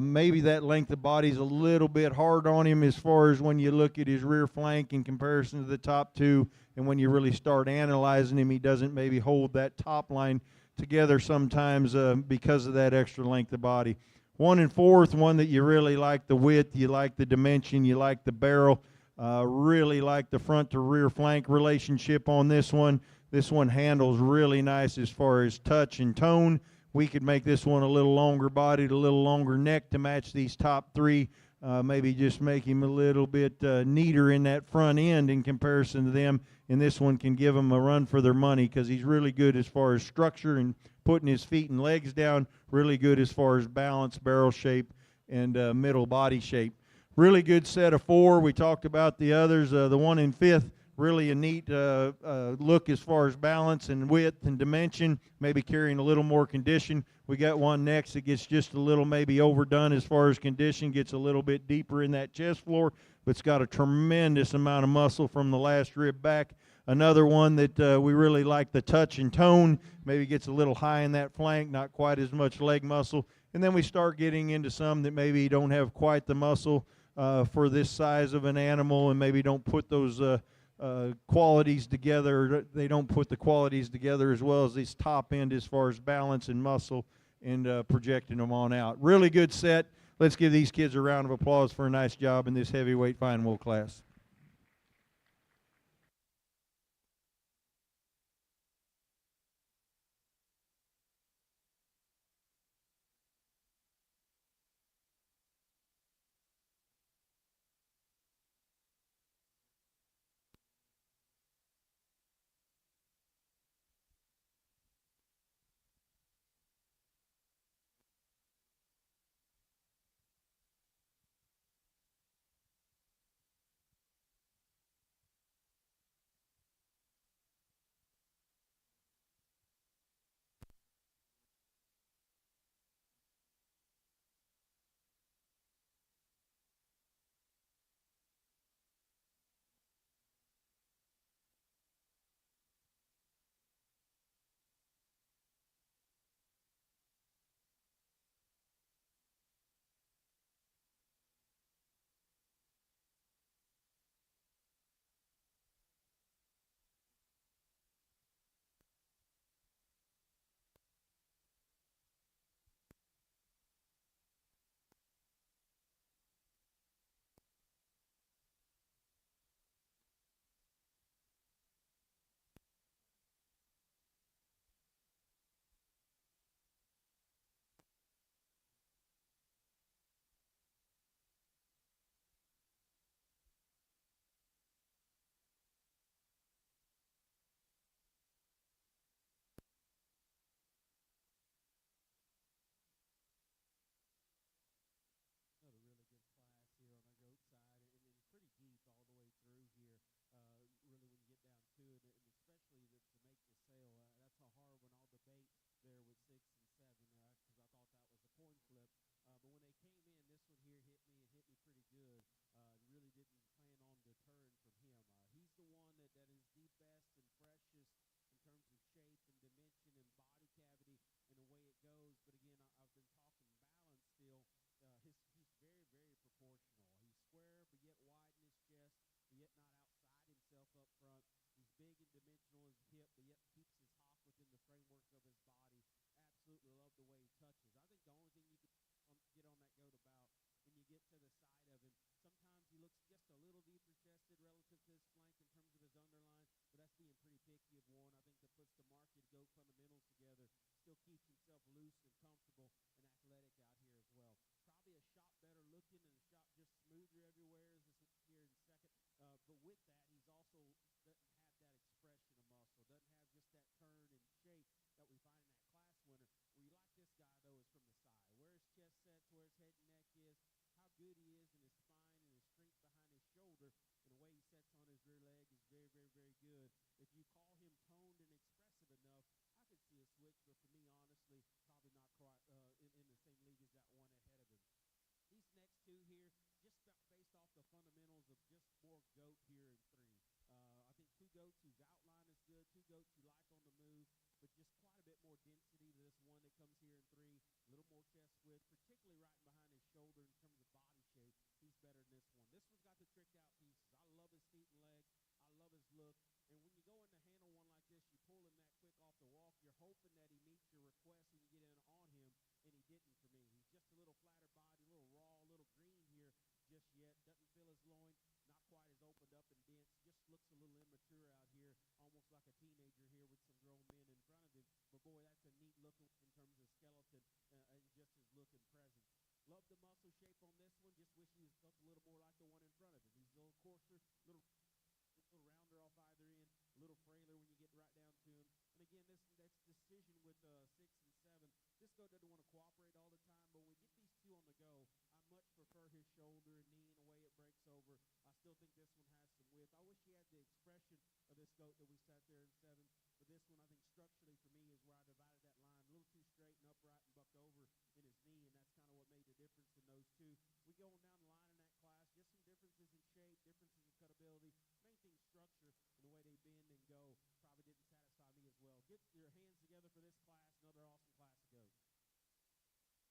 Maybe that length of body's a little bit hard on him as far as when you look at his rear flank in comparison to the top two, and when you really start analyzing him, he doesn't maybe hold that top line together sometimes because of that extra length of body. One in fourth, one that you really like the width, you like the dimension, you like the barrel. Really like the front to rear flank relationship on this one. This one handles really nice as far as touch and tone. We could make this one a little longer bodied, a little longer neck to match these top three. Maybe just make him a little bit neater in that front end in comparison to them. And this one can give him a run for their money because he's really good as far as structure and putting his feet and legs down. Really good as far as balance, barrel shape, and middle body shape. Really good set of four. We talked about the others. The one in fifth, really a neat look as far as balance and width and dimension, maybe carrying a little more condition. We got one next that gets just a little maybe overdone as far as condition, gets a little bit deeper in that chest floor, but it's got a tremendous amount of muscle from the last rib back. Another one that we really like the touch and tone, maybe gets a little high in that flank, not quite as much leg muscle. And then we start getting into some that maybe don't have quite the muscle for this size of an animal and maybe don't put those qualities together. They don't put the qualities together as well as this top end as far as balance and muscle and projecting them on out. Really good set. Let's give these kids a round of applause for a nice job in this heavyweight fine wool class. of his body. Absolutely love the way he touches. I think the only thing you could get on that goat about when you get to the side of him, sometimes he looks just a little deeper chested relative to his flank in terms of his underline, but that's being pretty picky of one. I think that puts the market goat fundamentals together, still keeps himself loose and comfortable and athletic out here as well. Probably a shot better looking and a shot just smoother everywhere as this one here in second. But with that, he's also doesn't have that expression of muscle, doesn't have just that turn and shape that we find in that class winner. Where you like this guy, though, is from the side. Where his chest sets, where his head and neck is, how good he is in his spine and his strength behind his shoulder, and the way he sets on his rear leg is very, very, very good. If you call him toned and expressive enough, I could see a switch, but for me, honestly, probably not quite in the same league as that one ahead of him. These next two here, just based off the fundamentals of just more goat here in three. I think two goats whose outline is good, two goats you like on the move, but just quite a bit more density to this one that comes here in three. A little more chest width, particularly right behind his shoulder in terms of body shape. He's better than this one. This one's got the tricked out pieces. I love his feet and legs. I love his look. And when you go in to handle one like this, you pull him that quick off the walk. You're hoping that he meets your request when you get in on him, and he didn't for me. He's just a little flatter body, a little raw, a little green here just yet. Doesn't feel his loin, not quite as opened up and dense. Just looks a little immature out here, almost like a teenager here with some grown men in front of him. But boy, that's a neat look in terms of skeleton and just his look and presence. Love the muscle shape on this one. Just wish he was built a little more like the one in front of him. He's a little coarser, a little rounder off either end, a little frailer when you get right down to him. And again, that's decision with 6 and 7. This goat doesn't want to cooperate all the time, but when we get these two on the go, I much prefer his shoulder and knee and the way it breaks over. I still think this one has some width. I wish he had the expression of this goat that we sat there in 7. But this one, I think structurally for me, is where I divided that line. A little too straight and upright and bucked over in his knee, and that's kind of what made the difference in those two. We go on down the line in that class, just some differences in shape, differences in cutability. Main thing, structure and the way they bend and go probably didn't satisfy me as well. Get your hands together for this class. Another awesome class of goats.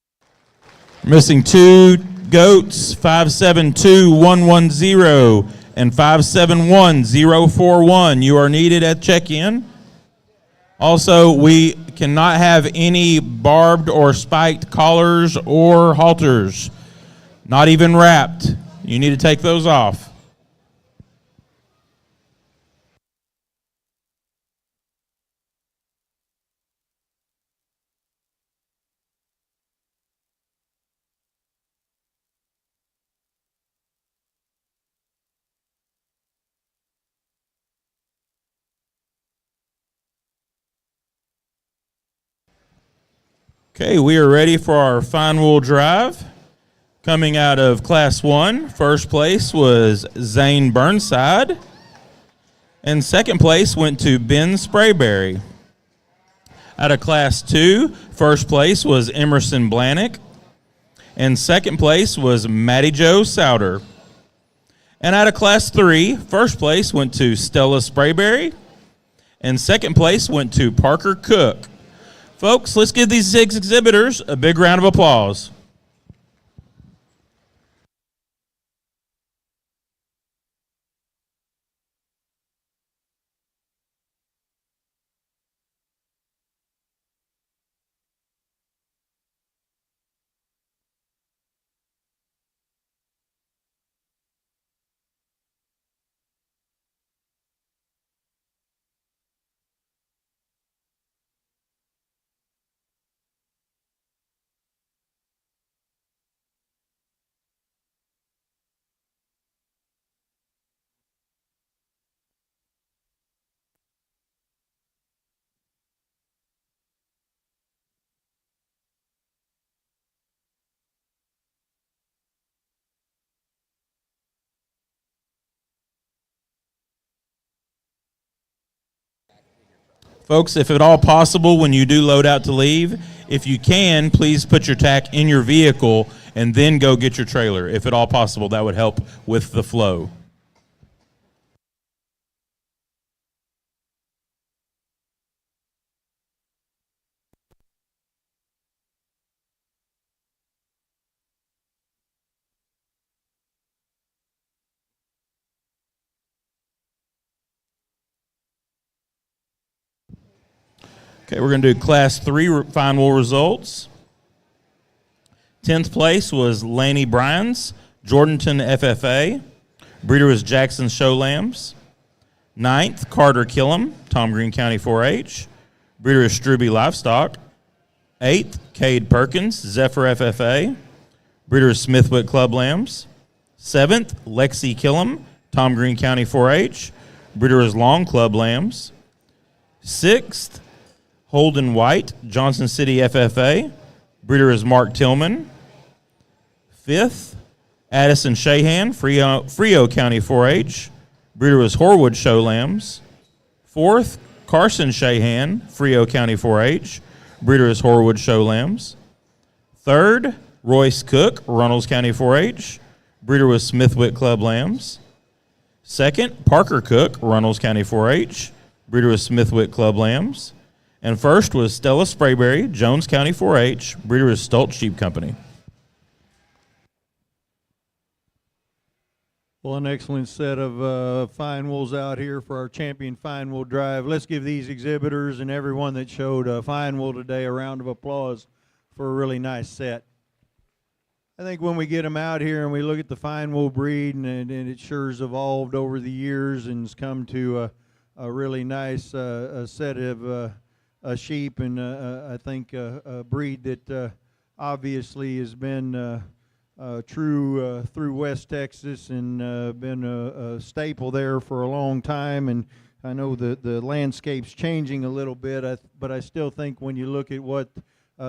Missing two goats, 572-110 and 571-041. You are needed at check-in. Also, we cannot have any barbed or spiked collars or halters, not even wrapped. You need to take those off. Okay, we are ready for our final drive. Coming out of Class 1, first place was Zane Burnside, and second place went to Ben Sprayberry. Out of Class 2, first place was Emerson Blanick, and second place was Matty Joe Souter. And out of Class 3, first place went to Stella Sprayberry, and second place went to Parker Cook. Folks, let's give these 6 exhibitors a big round of applause. Folks, if at all possible, when you do load out to leave, if you can, please put your tack in your vehicle and then go get your trailer. If at all possible, that would help with the flow. Okay, we're going to do Class 3 final results. 10th place was Laney Bryans, Jordanton FFA. Breeder was Jackson Show Lambs. 9th, Carter Killam, Tom Green County 4-H. Breeder is Struby Livestock. 8th, Cade Perkins, Zephyr FFA. Breeder is Smithwick Club Lambs. 7th, Lexi Killam, Tom Green County 4-H. Breeder is Long Club Lambs. 6th, Holden White, Johnson City FFA. Breeder is Mark Tillman. 5th, Addison Shahan, Frio County 4-H. Breeder was Horwood Show Lambs. 4th, Carson Shahan, Frio County 4-H. Breeder is Horwood Show Lambs. 3rd, Royce Cook, Runnels County 4-H. Breeder was Smithwick Club Lambs. 2nd, Parker Cook, Runnels County 4-H. Breeder was Smithwick Club Lambs. And 1st was Stella Sprayberry, Jones County 4-H. Breeder was Stoltz Sheep Company. Well, an excellent set of fine wools out here for our champion fine wool drive. Let's give these exhibitors and everyone that showed fine wool today a round of applause for a really nice set. I think when we get them out here and we look at the fine wool breed, and it sure has evolved over the years and has come to a really nice set of sheep, and I think a breed that obviously has been true through West Texas and been a staple there for a long time. And I know the landscape's changing a little bit, but I still think when you look at what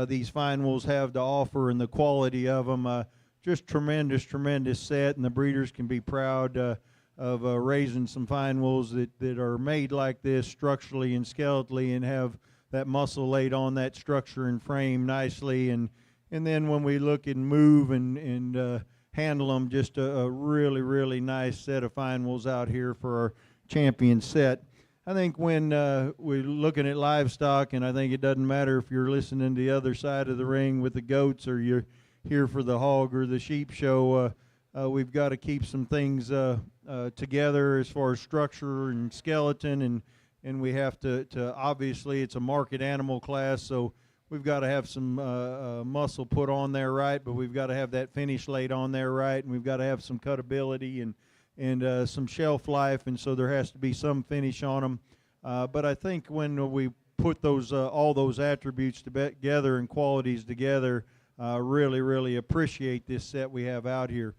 these fine wools have to offer and the quality of them, just tremendous set, and the breeders can be proud of raising some fine wools that are made like this structurally and skeletally and have that muscle laid on that structure and frame nicely. And then when we look and move and handle them, just a really nice set of fine wools out here for our champion set. I think when we're looking at livestock, and I think it doesn't matter if you're listening to the other side of the ring with the goats or you're here for the hog or the sheep show, we've got to keep some things together as far as structure and skeleton, and we have to obviously it's a market animal class, so we've got to have some muscle put on there right, but we've got to have that finish laid on there right, and we've got to have some cutability and some shelf life, and so there has to be some finish on them. But I think when we put those all those attributes together and qualities together, really appreciate this set we have out here.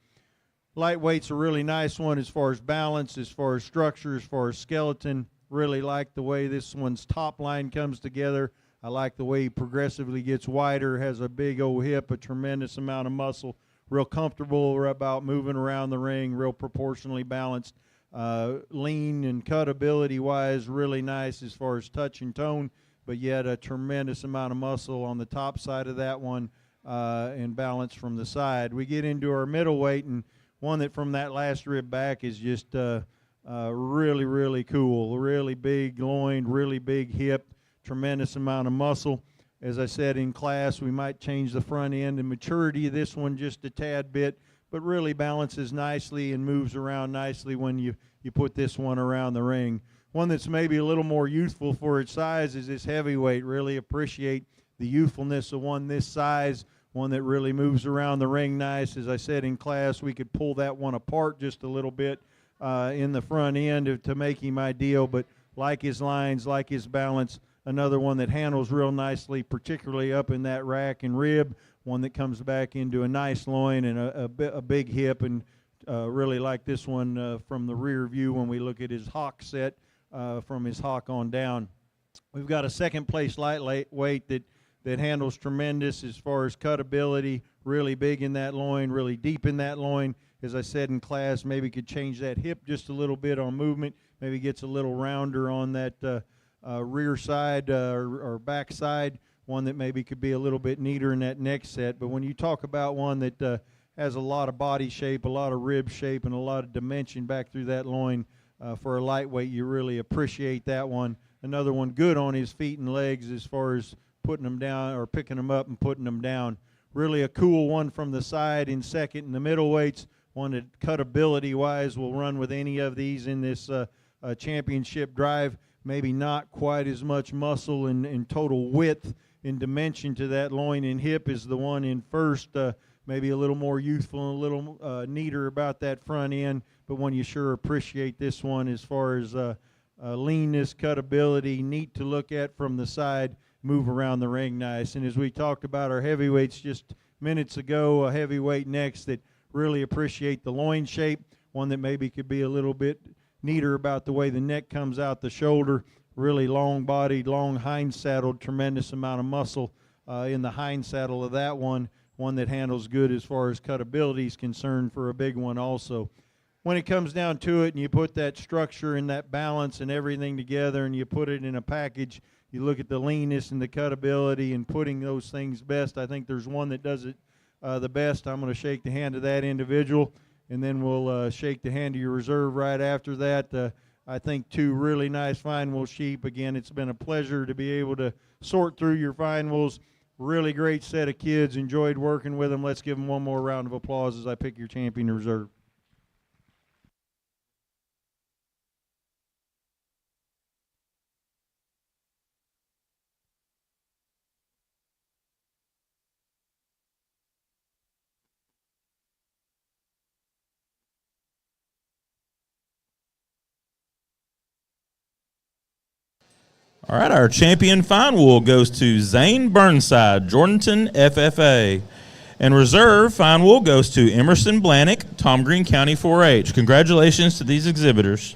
Lightweight's a really nice one as far as balance, as far as structure, as far as skeleton. Really like the way this one's top line comes together. I like the way he progressively gets wider, has a big old hip, a tremendous amount of muscle, real comfortable about moving around the ring, real proportionally balanced, lean and cutability-wise, really nice as far as touch and tone, but yet a tremendous amount of muscle on the top side of that one and balance from the side. We get into our middleweight, and one that from that last rib back is just really cool, really big loin, really big hip, tremendous amount of muscle. As I said in class, we might change the front end and maturity of this one just a tad bit, but really balances nicely and moves around nicely when you put this one around the ring. One that's maybe a little more youthful for its size is this heavyweight. Really appreciate the youthfulness of one this size, one that really moves around the ring nice. As I said in class, we could pull that one apart just a little bit in the front end to make him ideal, but like his lines, like his balance, another one that handles real nicely, particularly up in that rack and rib, one that comes back into a nice loin and a big hip, and really like this one from the rear view when we look at his hock set from his hock on down. We've got a second place lightweight that handles tremendous as far as cutability, really big in that loin, really deep in that loin. As I said in class, maybe could change that hip just a little bit on movement, maybe gets a little rounder on that rear side or back side, one that maybe could be a little bit neater in that next set. But when you talk about one that has a lot of body shape, a lot of rib shape, and a lot of dimension back through that loin for a lightweight, you really appreciate that one. Another one good on his feet and legs as far as putting them down or picking them up and putting them down. Really a cool one from the side in second. In the middleweights, one that cutability-wise will run with any of these in this championship drive. maybe not quite as much muscle and total width and dimension to that loin and hip as the one in first. Maybe a little more youthful and a little neater about that front end, but one you sure appreciate this one as far as leanness, cutability, neat to look at from the side, move around the ring nice. And as we talked about our heavyweights just minutes ago, a heavyweight next that really appreciate the loin shape, one that maybe could be a little bit neater about the way the neck comes out the shoulder, really long-bodied, long hind-saddled, tremendous amount of muscle in the hind saddle of that one that handles good as far as cutability is concerned for a big one also. When it comes down to it and you put that structure and that balance and everything together and you put it in a package, you look at the leanness and the cutability and putting those things best, I think there's one that does it the best. I'm going to shake the hand of that individual, and then we'll shake the hand of your reserve right after that. I think two really nice fine wool sheep. Again, it's been a pleasure to be able to sort through your fine wools. Really great set of kids. Enjoyed working with them. Let's give them one more round of applause as I pick your champion reserve. All right, our champion fine wool goes to Zane Burnside, Jordanton FFA. And reserve fine wool goes to Emerson Blanick, Tom Green County 4-H. Congratulations to these exhibitors.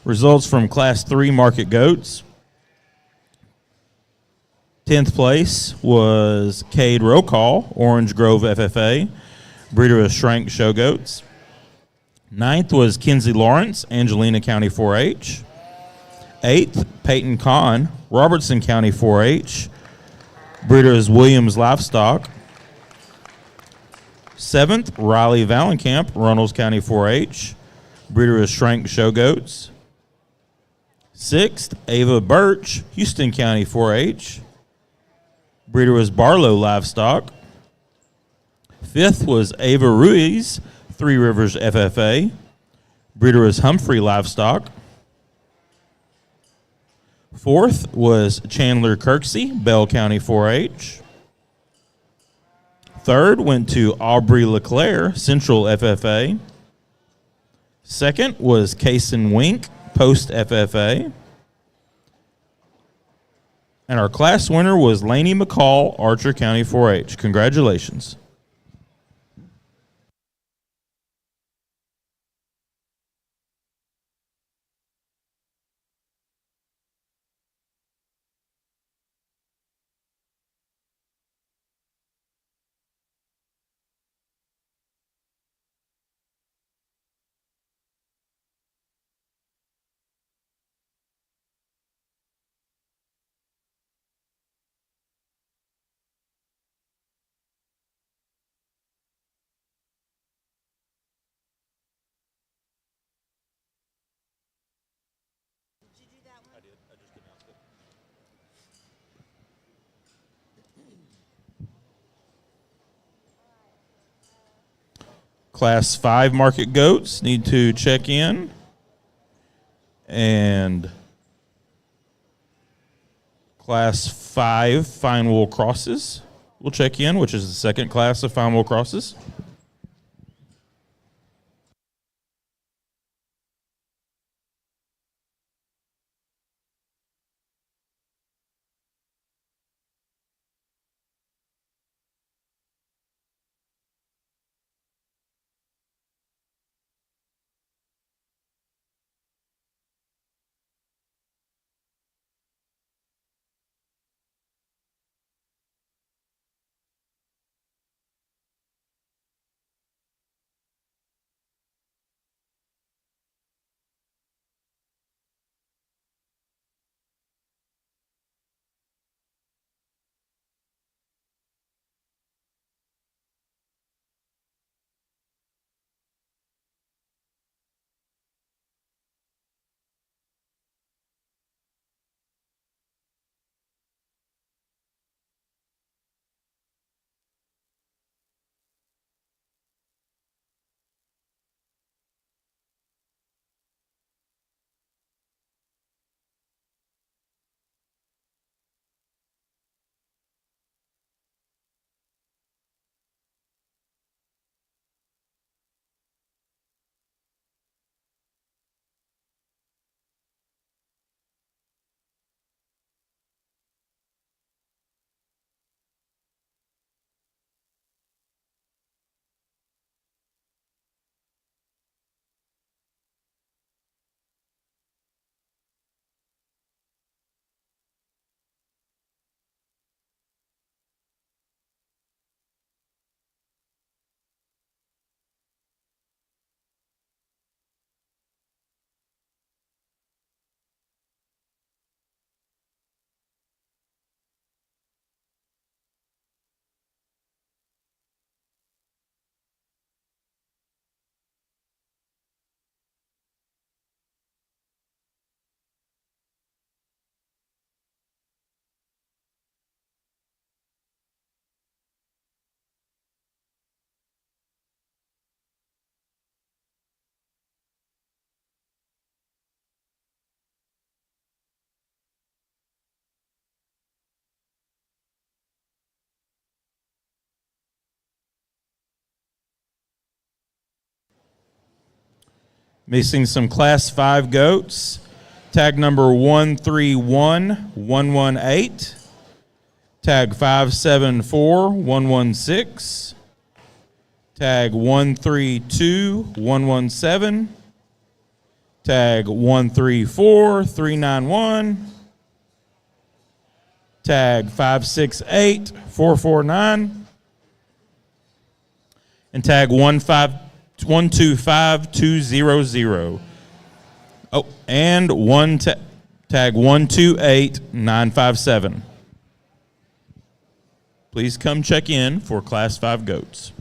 Results from Class 3 Market Goats. 10th place was Cade Rocall, Orange Grove FFA, breeder of Shrank Show Goats. 9th was Kinsey Lawrence, Angelina County 4-H. 8th, Peyton Kahn, Robertson County 4-H, breeder is Williams Livestock. 7th, Riley Valenkamp, Runnels County 4-H, breeder is Shrank Show Goats. 6th, Ava Birch, Houston County 4-H. Breeder was Barlow Livestock. 5th was Ava Ruiz, Three Rivers FFA. Breeder was Humphrey Livestock. 4th was Chandler Kirksey, Bell County 4-H. 3rd went to Aubrey LeClaire, Central FFA. 2nd was Kaysen Wink, Post FFA. And our class winner was Laney McCall, Archer County 4-H. Congratulations. Class 5 market goats need to check in. And Class 5 fine wool crosses will check in, which is the second class of fine wool crosses. Missing some Class 5 goats. Tag number 131118. Tag 574116. Tag 132117. Tag 134391. Tag 568449. And tag 125200. Oh, and tag 128957. Please come check in for Class 5 goats.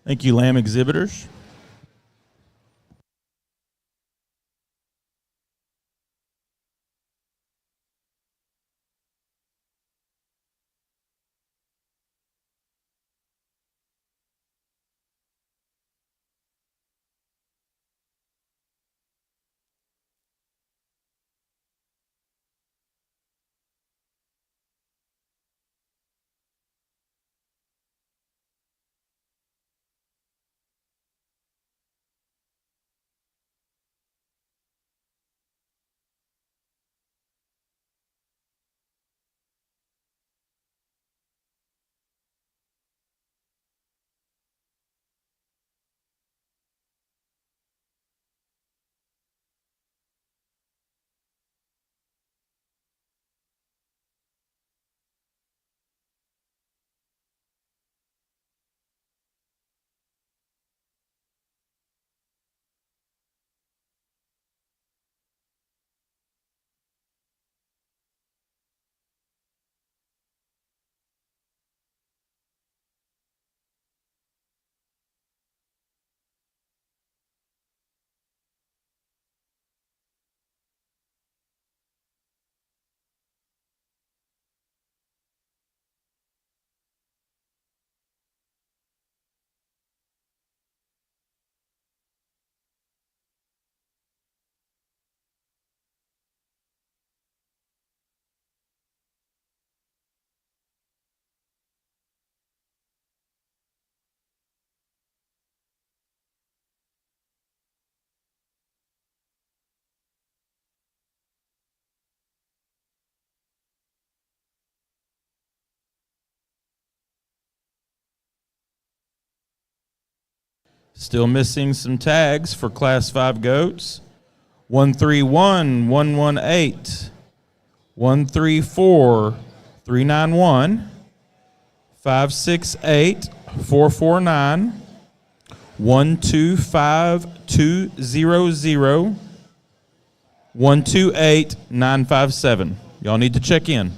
Thank you, lamb exhibitors. Still missing some tags for Class 5 goats. 131118, 134391, 568449, 125200, 128957. Y'all need to check in.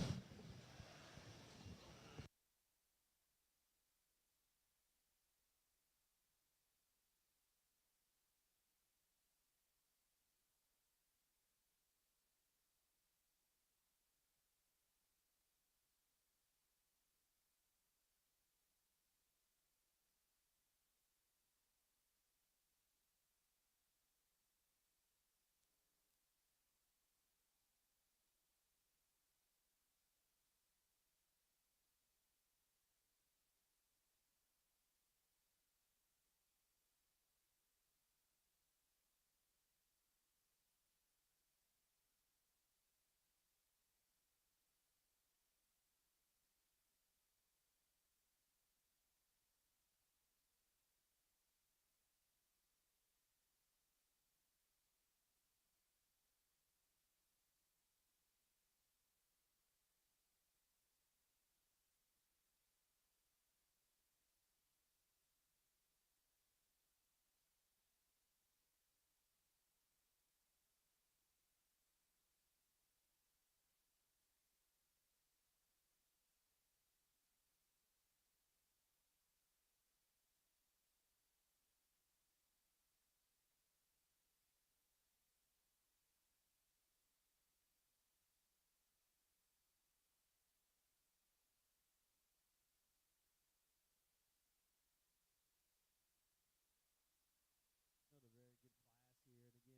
Another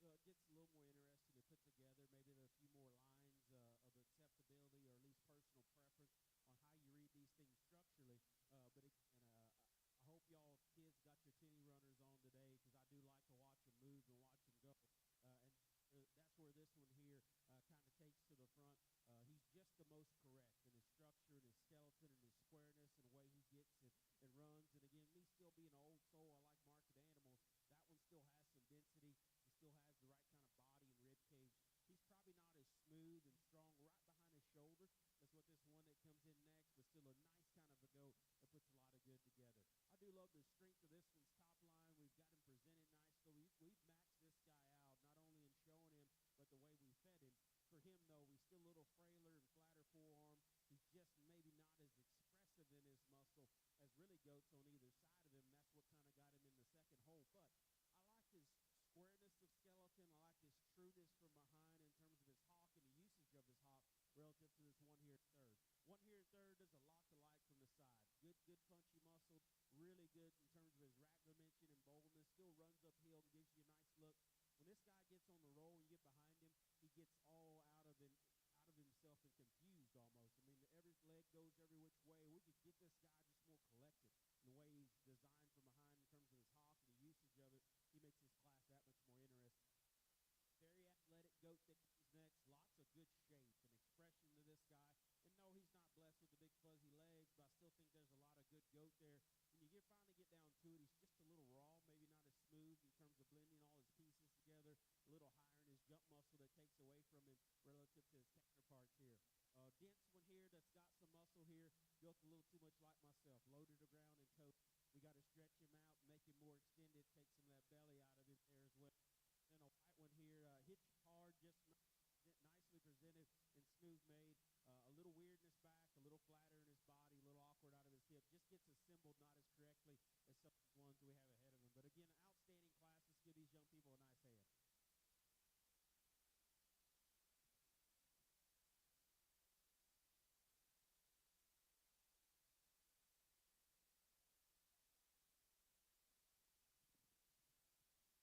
very good class here, and again, it gets a little more interesting to put together. Maybe there are a few more lines of acceptability or at least personal preference on how you read these things structurally. I hope y'all kids got your tinny runners on today because I do like to watch them move and watch them go. That's where this one here kind of takes to the front. He's just the most correct in his structure and his skeleton and his squareness and the way he gets it and runs. And again, me still being an old soul, I like market animals. That one still has some density. He still has the right kind of body and rib cage. He's probably not as smooth and strong right behind his shoulder as what this one that comes in next, but still a nice kind of a goat that puts a lot of good together. I do love the strength of this one's top line. We've got him presented nicely. We've maxed this guy out, not only in showing him, but the way we fed him. For him, though, he's still a little frailer and flatter forearm. He's just maybe not as expressive in his muscle as really goats on either side of him. weirdness from behind in terms of his hawk and the usage of his hawk relative to this one here at third. One here at third does a lot to like from the side. Good punchy muscle, really good in terms of his rack dimension and boldness. Still runs uphill and gives you a nice look. When this guy gets on the roll and you get behind him, he gets all out of himself and confused almost. I mean, every leg goes every which way. We could get this guy just more collected in the way he's designed from behind in terms of his hawk and the usage of it. He makes this class that much more interesting. Very athletic goat that comes next. Lots of good shape and expression to this guy. And no, he's not blessed with the big fuzzy legs, but I still think there's a lot of good goat there. When you finally get down to it, he's just a little raw, maybe not as smooth in terms of blending all his pieces together. A little higher in his jump muscle that takes away from him relative to his counterparts here. Dense one here that's got some muscle here. Built a little too much like myself. Low to the ground and toe. We got to stretch him out, make him more extended, take some of that belly out of him there as well. Then a white one here, hits you hard, just nicely presented and smooth made. A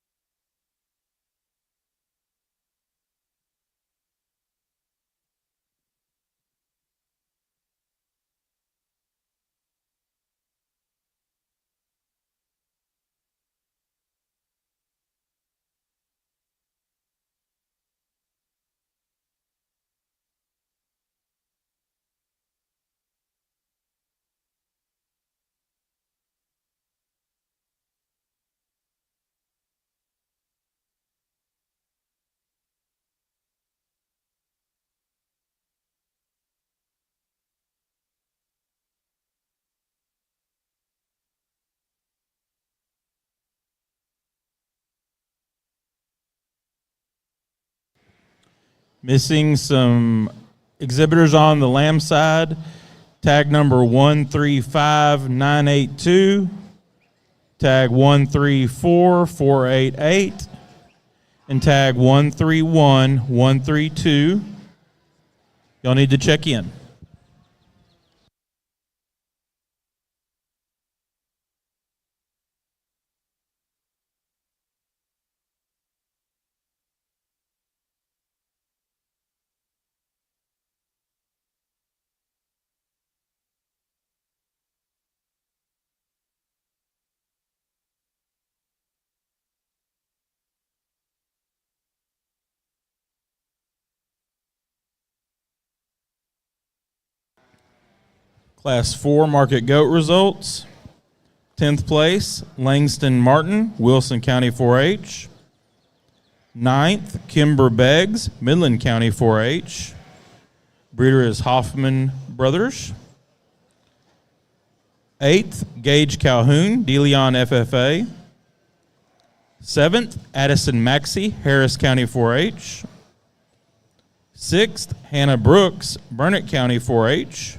little weirdness back, a little flatter in his body, a little awkward out of his hip. Just gets assembled not as correctly as some of the ones we have ahead of him. But again, an outstanding class. Let's give these young people a nice hand. Missing some exhibitors on the lamb side. Tag number 135982. Tag 134488. And tag 131132. Y'all need to check in. Class 4 market goat results. 10th place, Langston Martin, Wilson County 4-H. 9th, Kimber Beggs, Midland County 4-H. Breeder is Hoffman Brothers. 8th, Gage Calhoun, DeLeon FFA. 7th, Addison Maxey, Harris County 4-H. 6th, Hannah Brooks, Burnett County 4-H.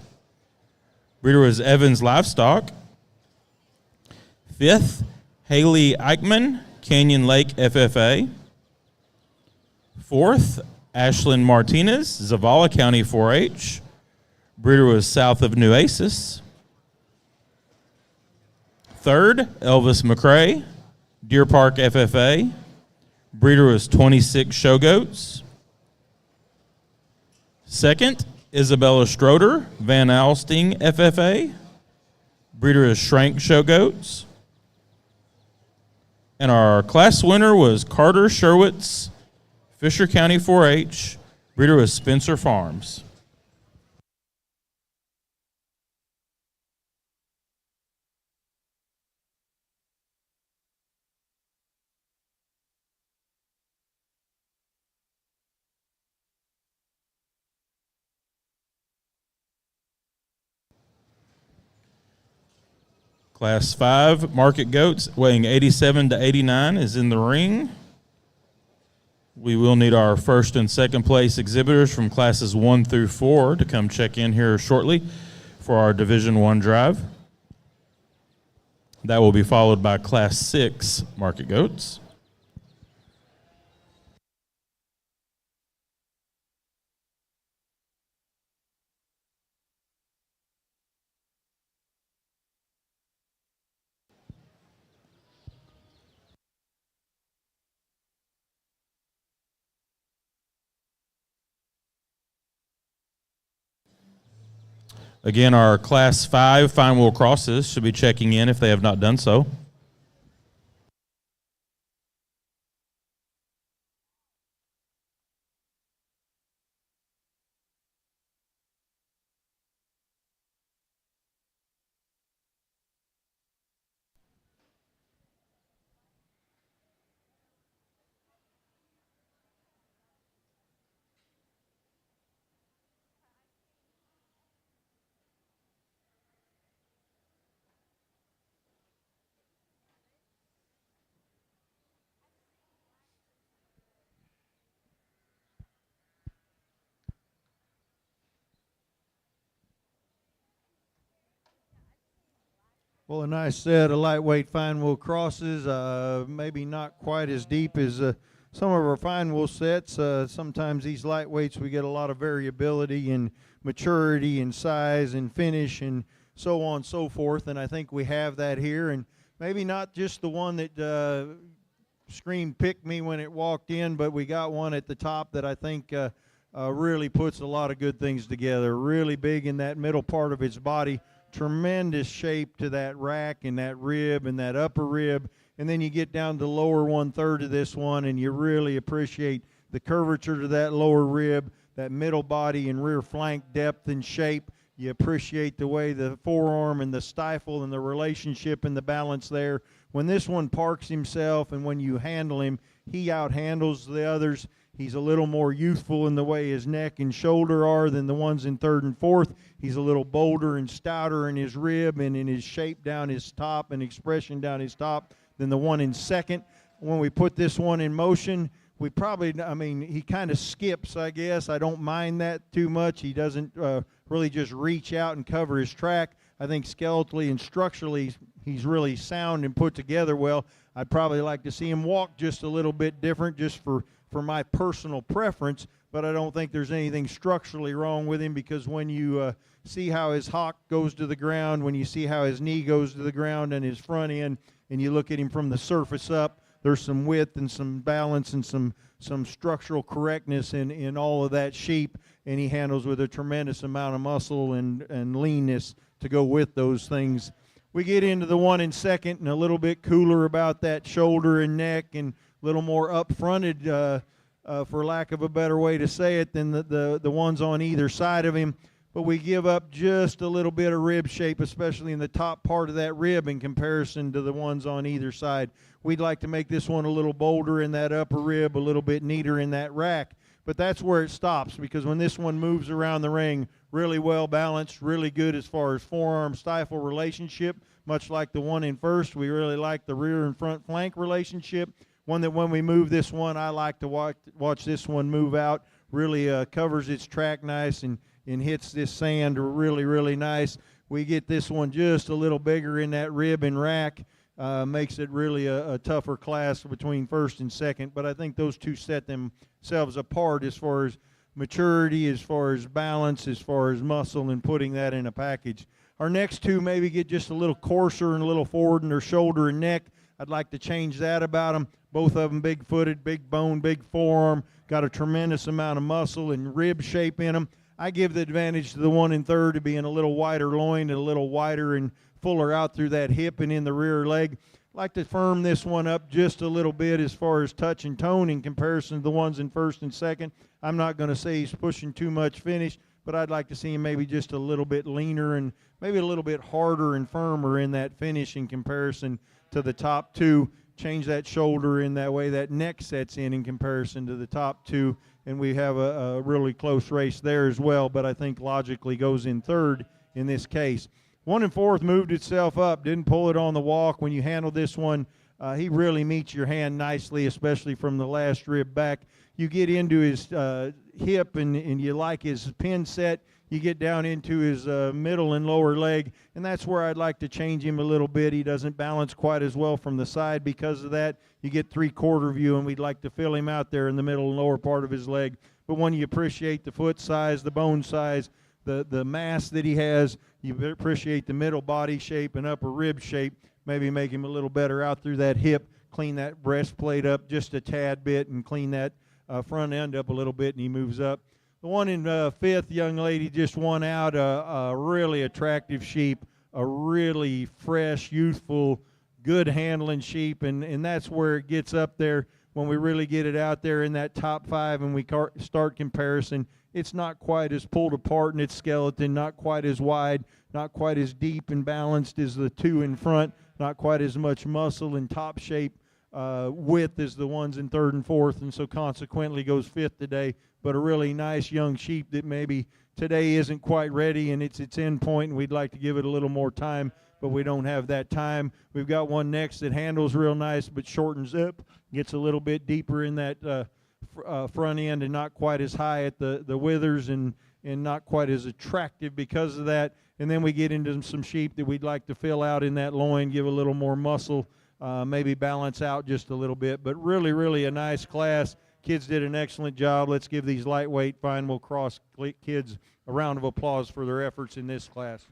Breeder was Evans Livestock. 5th, Haley Eichman, Canyon Lake FFA. 4th, Ashlyn Martinez, Zavala County 4-H. Breeder was south of Nueces. 3rd, Elvis McCrae, Deer Park FFA. Breeder was 26 show goats. 2nd, Isabella Stroder, Van Alsting FFA. Breeder is Shrank show goats. And our class winner was Carter Sherwitz, Fisher County 4-H. Breeder was Spencer Farms. Class 5 market goats weighing 87 to 89 is in the ring. We will need our first and second place exhibitors from classes 1 through 4 to come check in here shortly for our Division 1 drive. That will be followed by Class 6 market goats. Again, our Class 5 fine wheel crosses should be checking in if they have not done so. Well, a nice set of lightweight fine wool crosses, maybe not quite as deep as some of our fine wool sets. Sometimes these lightweights, we get a lot of variability in maturity and size and finish and so on and so forth, and I think we have that here. And maybe not just the one that screamed pick me when it walked in, but we got one at the top that I think really puts a lot of good things together. Really big in that middle part of its body. Tremendous shape to that rack and that rib and that upper rib, and then you get down to the lower 1/3 of this one and you really appreciate the curvature to that lower rib, that middle body and rear flank depth and shape. You appreciate the way the forearm and the stifle and the relationship and the balance there. When this one parks himself and when you handle him, he outhandles the others. He's a little more youthful in the way his neck and shoulder are than the ones in 3rd and 4th. He's a little bolder and stouter in his rib and in his shape down his top and expression down his top than the one in 2nd. When we put this one in motion, we probably, he kind of skips, I guess. I don't mind that too much. He doesn't really just reach out and cover his track. I think skeletally and structurally he's really sound and put together well. I'd probably like to see him walk just a little bit different just for my personal preference, but I don't think there's anything structurally wrong with him, because when you see how his hock goes to the ground, when you see how his knee goes to the ground and his front end, and you look at him from the surface up, there's some width and some balance and some structural correctness in all of that sheep, and he handles with a tremendous amount of muscle and leanness to go with those things. We get into the one in 2nd and a little bit cooler about that shoulder and neck and a little more up-fronted, for lack of a better way to say it, than the ones on either side of him. But we give up just a little bit of rib shape, especially in the top part of that rib in comparison to the ones on either side. We'd like to make this one a little bolder in that upper rib, a little bit neater in that rack. But that's where it stops, because when this one moves around the ring, really well balanced, really good as far as forearm stifle relationship, much like the one in 1st. We really like the rear and front flank relationship. One that when we move this one, I like to watch this one move out, really covers its track nice and hits this sand really, really nice. We get this one just a little bigger in that rib and rack, makes it really a tougher class between 1st and 2nd, but I think those two set themselves apart as far as maturity, as far as balance, as far as muscle, and putting that in a package. Our next two maybe get just a little coarser and a little forward in their shoulder and neck. I'd like to change that about them. Both of them big-footed, big bone, big forearm, got a tremendous amount of muscle and rib shape in them. I give the advantage to the one in 3rd to being a little wider loin and a little wider and fuller out through that hip and in the rear leg. I'd like to firm this one up just a little bit as far as touch and tone in comparison to the ones in 1st and 2nd. I'm not going to say he's pushing too much finish, but I'd like to see him maybe just a little bit leaner and maybe a little bit harder and firmer in that finish in comparison to the top two. Change that shoulder in that way that neck sets in comparison to the top two, and we have a really close race there as well, but I think logically goes in 3rd in this case. 1 and 4th moved itself up, didn't pull it on the walk. When you handle this one, he really meets your hand nicely, especially from the last rib back. You get into his hip and you like his pin set. You get down into his middle and lower leg, and that's where I'd like to change him a little bit. He doesn't balance quite as well from the side because of that. You get 3/4 view, and we'd like to fill him out there in the middle and lower part of his leg. But when you appreciate the foot size, the bone size, the mass that he has, you appreciate the middle body shape and upper rib shape, maybe make him a little better out through that hip, clean that breastplate up just a tad bit and clean that front end up a little bit, and he moves up. The one in fifth, young lady, just won out a really attractive sheep, a really fresh, youthful, good handling sheep, and that's where it gets up there when we really get it out there in that top 5 and we start comparison. It's not quite as pulled apart in its skeleton, not quite as wide, not quite as deep and balanced as the 2 in front, not quite as much muscle and top shape width as the ones in third and fourth, and so consequently goes fifth today. But a really nice young sheep that maybe today isn't quite ready and it's its end point, and we'd like to give it a little more time, but we don't have that time. We've got one next that handles real nice but shortens up, gets a little bit deeper in that front end and not quite as high at the withers and not quite as attractive because of that. And then we get into some sheep that we'd like to fill out in that loin, give a little more muscle, maybe balance out just a little bit. But really, really a nice class. Kids did an excellent job. Let's give these lightweight fine wheel cross kids a round of applause for their efforts in this class.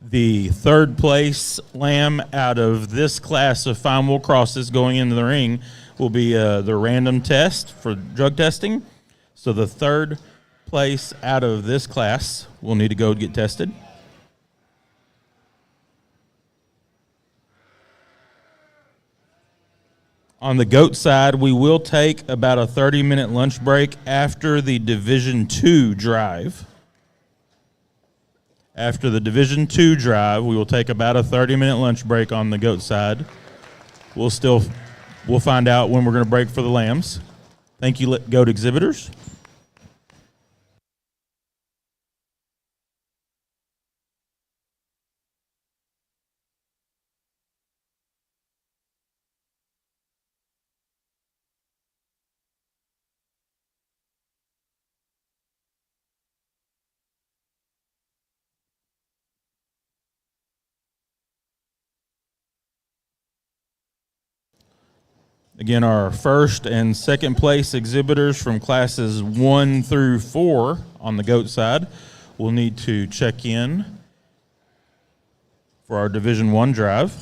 The third place lamb out of this class of fine wool crosses going into the ring will be the random test for drug testing. So the third place out of this class will need to go get tested. On the goat side, we will take about a 30-minute lunch break after the Division II drive. After the Division II drive, we will take about a 30-minute lunch break on the goat side. We'll find out when we're going to break for the lambs. Thank you, goat exhibitors. Again, our first and second place exhibitors from classes 1 through 4 on the goat side will need to check in for our Division I drive.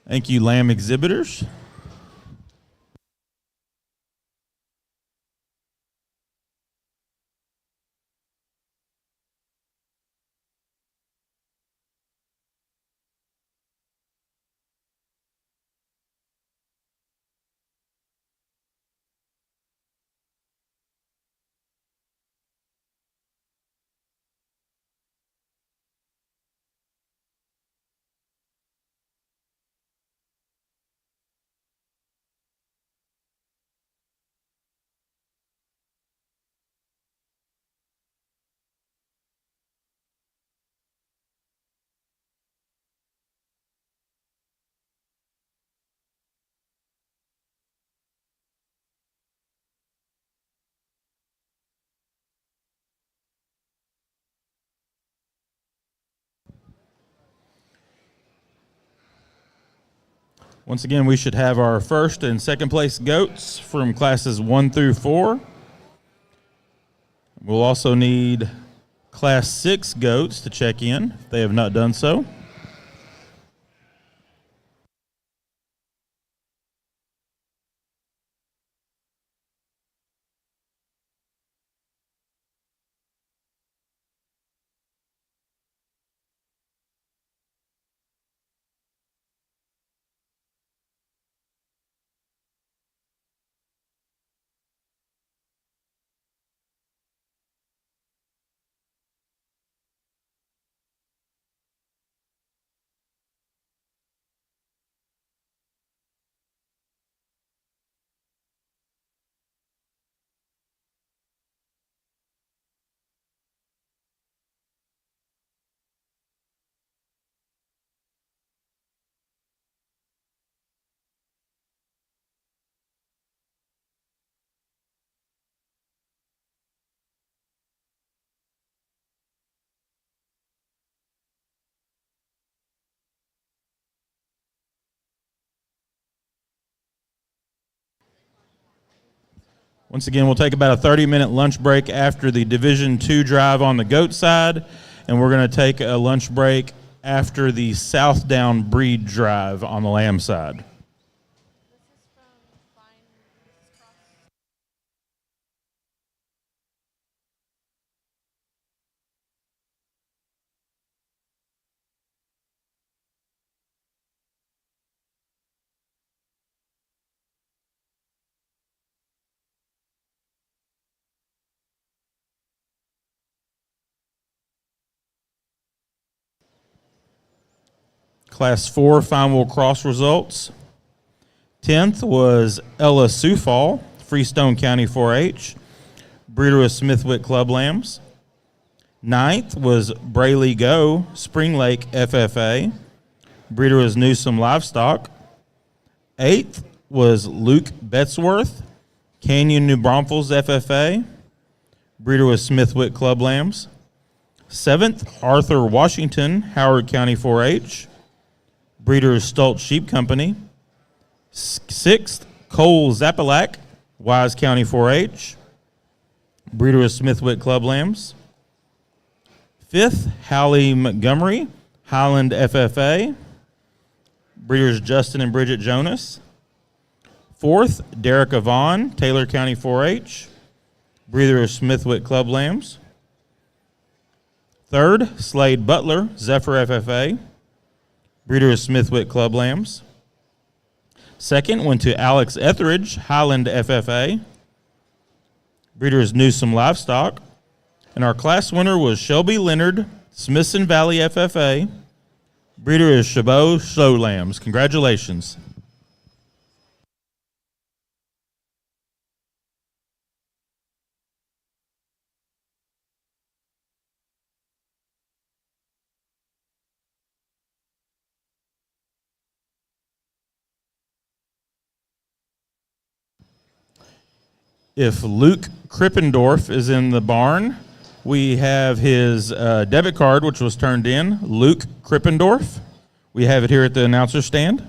Thank you, lamb exhibitors. Once again, we should have our first and second place goats from classes 1 through 4. We'll also need class 6 goats to check in if they have not done so. Once again, we'll take about a 30-minute lunch break after the Division II drive on the goat side, and we're going to take a lunch break after the Southdown breed drive on the lamb side. Class 4 final cross results. 10th was Ella Sufall, Freestone County 4-H, breeder of Smithwick Club Lambs. 9th was Brayley Go, Spring Lake FFA, breeder was Newsom Livestock. 8th was Luke Betsworth, Canyon New Braunfels FFA, breeder was Smithwick Club Lambs. 7th, Arthur Washington, Howard County 4-H, breeder is Stoltz Sheep Company. 6th, Cole Zapalak, Wise County 4-H, breeder is Smithwick Club Lambs. 5th, Hallie Montgomery, Highland FFA, breeders Justin and Bridget Jonas. 4th, Derek Vaughn, Taylor County 4-H, breeder is Smithwick Club Lambs. 3rd, Slade Butler, Zephyr FFA, breeder is Smithwick Club Lambs. 2nd went to Alex Etheridge, Highland FFA, breeder is Newsom Livestock. And our class winner was Shelby Leonard, Smithson Valley FFA, breeder is Chabot Show Lambs. Congratulations. If Luke Krippendorf is in the barn, we have his debit card, which was turned in. Luke Krippendorf. We have it here at the announcer stand.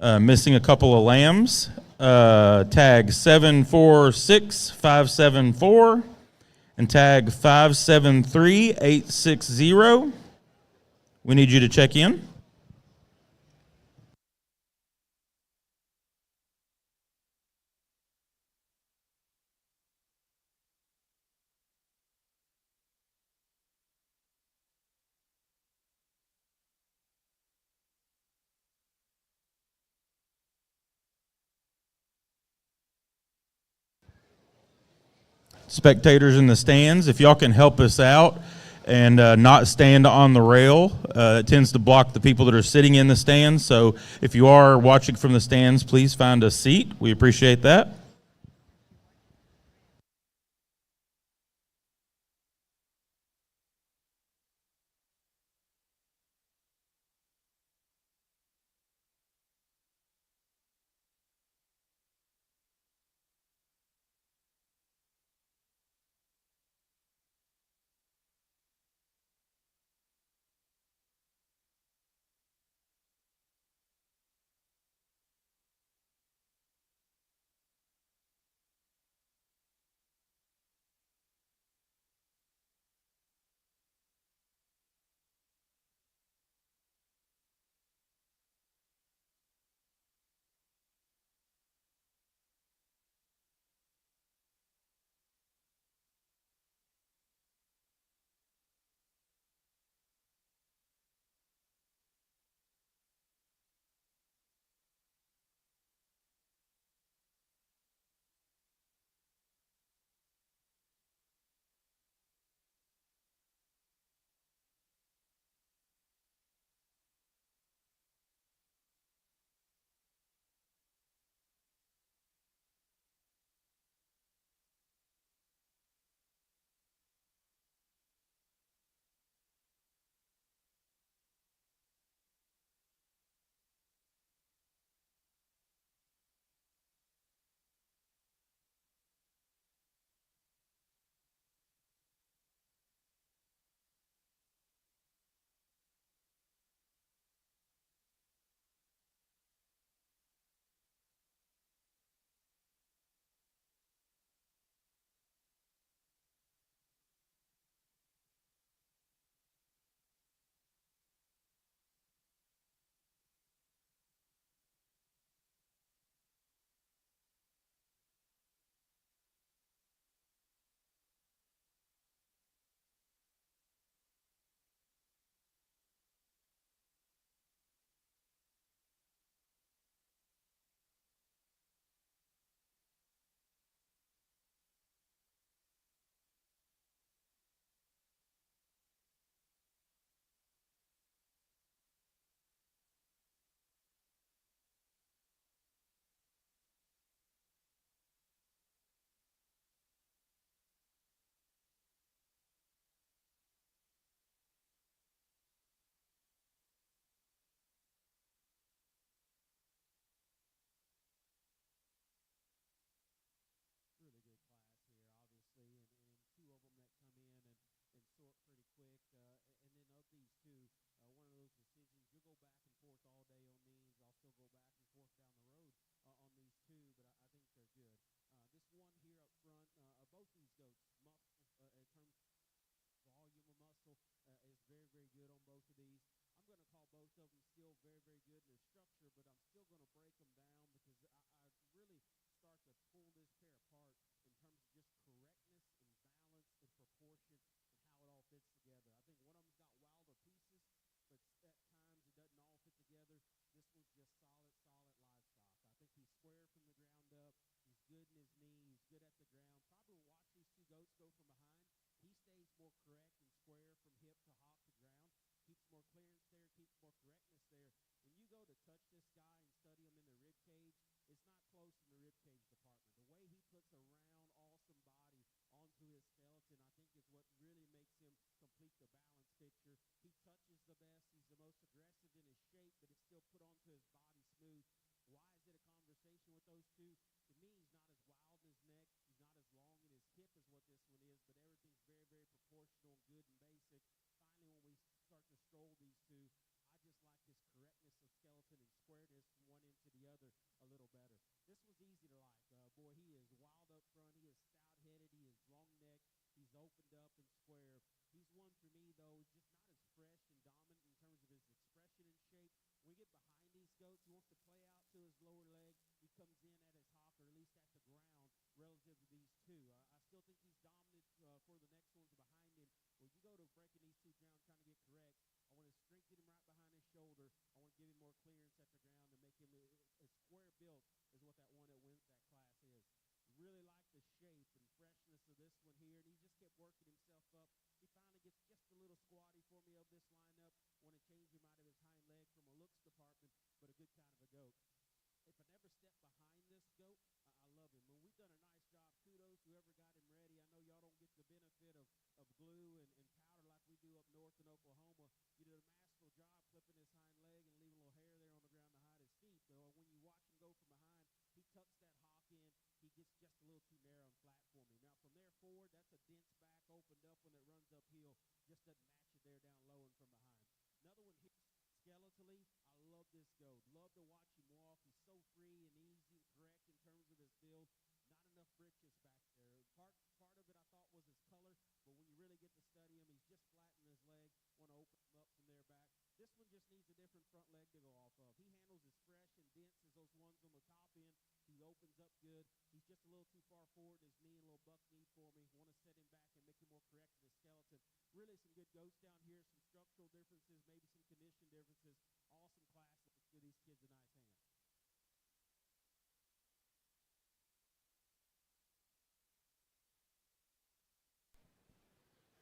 Missing a couple of lambs. Tag 746574 and tag 573860. We need you to check in. Spectators in the stands, if y'all can help us out and not stand on the rail. It tends to block the people that are sitting in the stands. So if you are watching from the stands, please find a seat. We appreciate that. Really good class here, obviously, and two of them that come in and sort pretty quick. And then of these two, one of those decisions, you'll go back and forth all day on these. I'll still go back and forth down the road on these two, but I think they're good. This one here up front, both these goats, muscle in terms volume of muscle is very, very good on both of these. I'm going to call both of them still very, very good in their structure, but I'm still going to break them down because I really start to pull this pair apart in terms of just correctness and balance and proportion and how it all fits together. I think one of them's got wilder pieces, but at times it doesn't all fit together. This one's just solid, solid livestock. I think he's square from the ground up. He's good in his knee. He's good at the ground. Probably watch these two goats go from behind. He stays more correct and square from hip to hop to ground, keeps more clearance there, keeps more correctness there. When you go to touch this guy and study him in the rib cage, it's not close in the rib cage department. The way he puts a round, awesome body onto his skeleton, I think is what really makes him complete the balance picture. He touches the best. He's the most aggressive in his shape, but it's still put onto his body smooth. Why is it a conversation with those two? To me, he's not as wild in his neck. He's not as long in his hip as what this one is, but everything's very, very proportional and good and basic. Finally, when we start to stroll these two, I just like his correctness of skeleton and squareness from one end to the this one's easy to like. Boy, he is wild up front. He is stout-headed. He is long-necked. He's opened up and square. He's one for me, though, just not as fresh and dominant in terms of his expression and shape. When we get behind these goats, he wants to play out to his lower leg. He comes in at his hock, or at least at the ground, relative to these two. I still think he's dominant for the next ones behind him. When you go to breaking these two down, trying to get correct, I want to strengthen him right behind his shoulder. I want to give him more clearance at the ground and make him as square built as what that one that wins that class is. Really like the shape and freshness of this one here, and he just kept working himself up. He finally gets just a little squatty for me of this lineup. Want to change him out of his hind leg from a looks department, but a good kind of a goat. If I never step behind this goat, I love him. When we've done a nice job, kudos whoever got him ready. I know y'all don't get the benefit of glue and powder like we do up north in Oklahoma. You did a masterful job clipping his hind leg and leaving a little hair there on the ground to hide his feet. Though when you watch him go from behind, he tucks that hock in. He gets just a little too narrow and flat for me. Now from there forward, that's a dense back opened up when it runs uphill. Just doesn't match it there down low and from behind. Another one here, skeletally, I love this goat. Love to watch him walk. He's so free and easy and correct in terms of his build. Not enough britches back there. Part of it I thought was his color, but when you really get to study him, he's just flattening his leg. Want to open him up from there back. This one just needs a different front leg to go off of. He handles as fresh and dense as those ones on the top end. He opens up good. He's just a little too far forward in his knee, a little buck knee for me. Want to set him back and make him more correct in his skeleton. Really some good goats down here, some structural differences, maybe some condition differences. Awesome class. Let's give these kids a nice hand.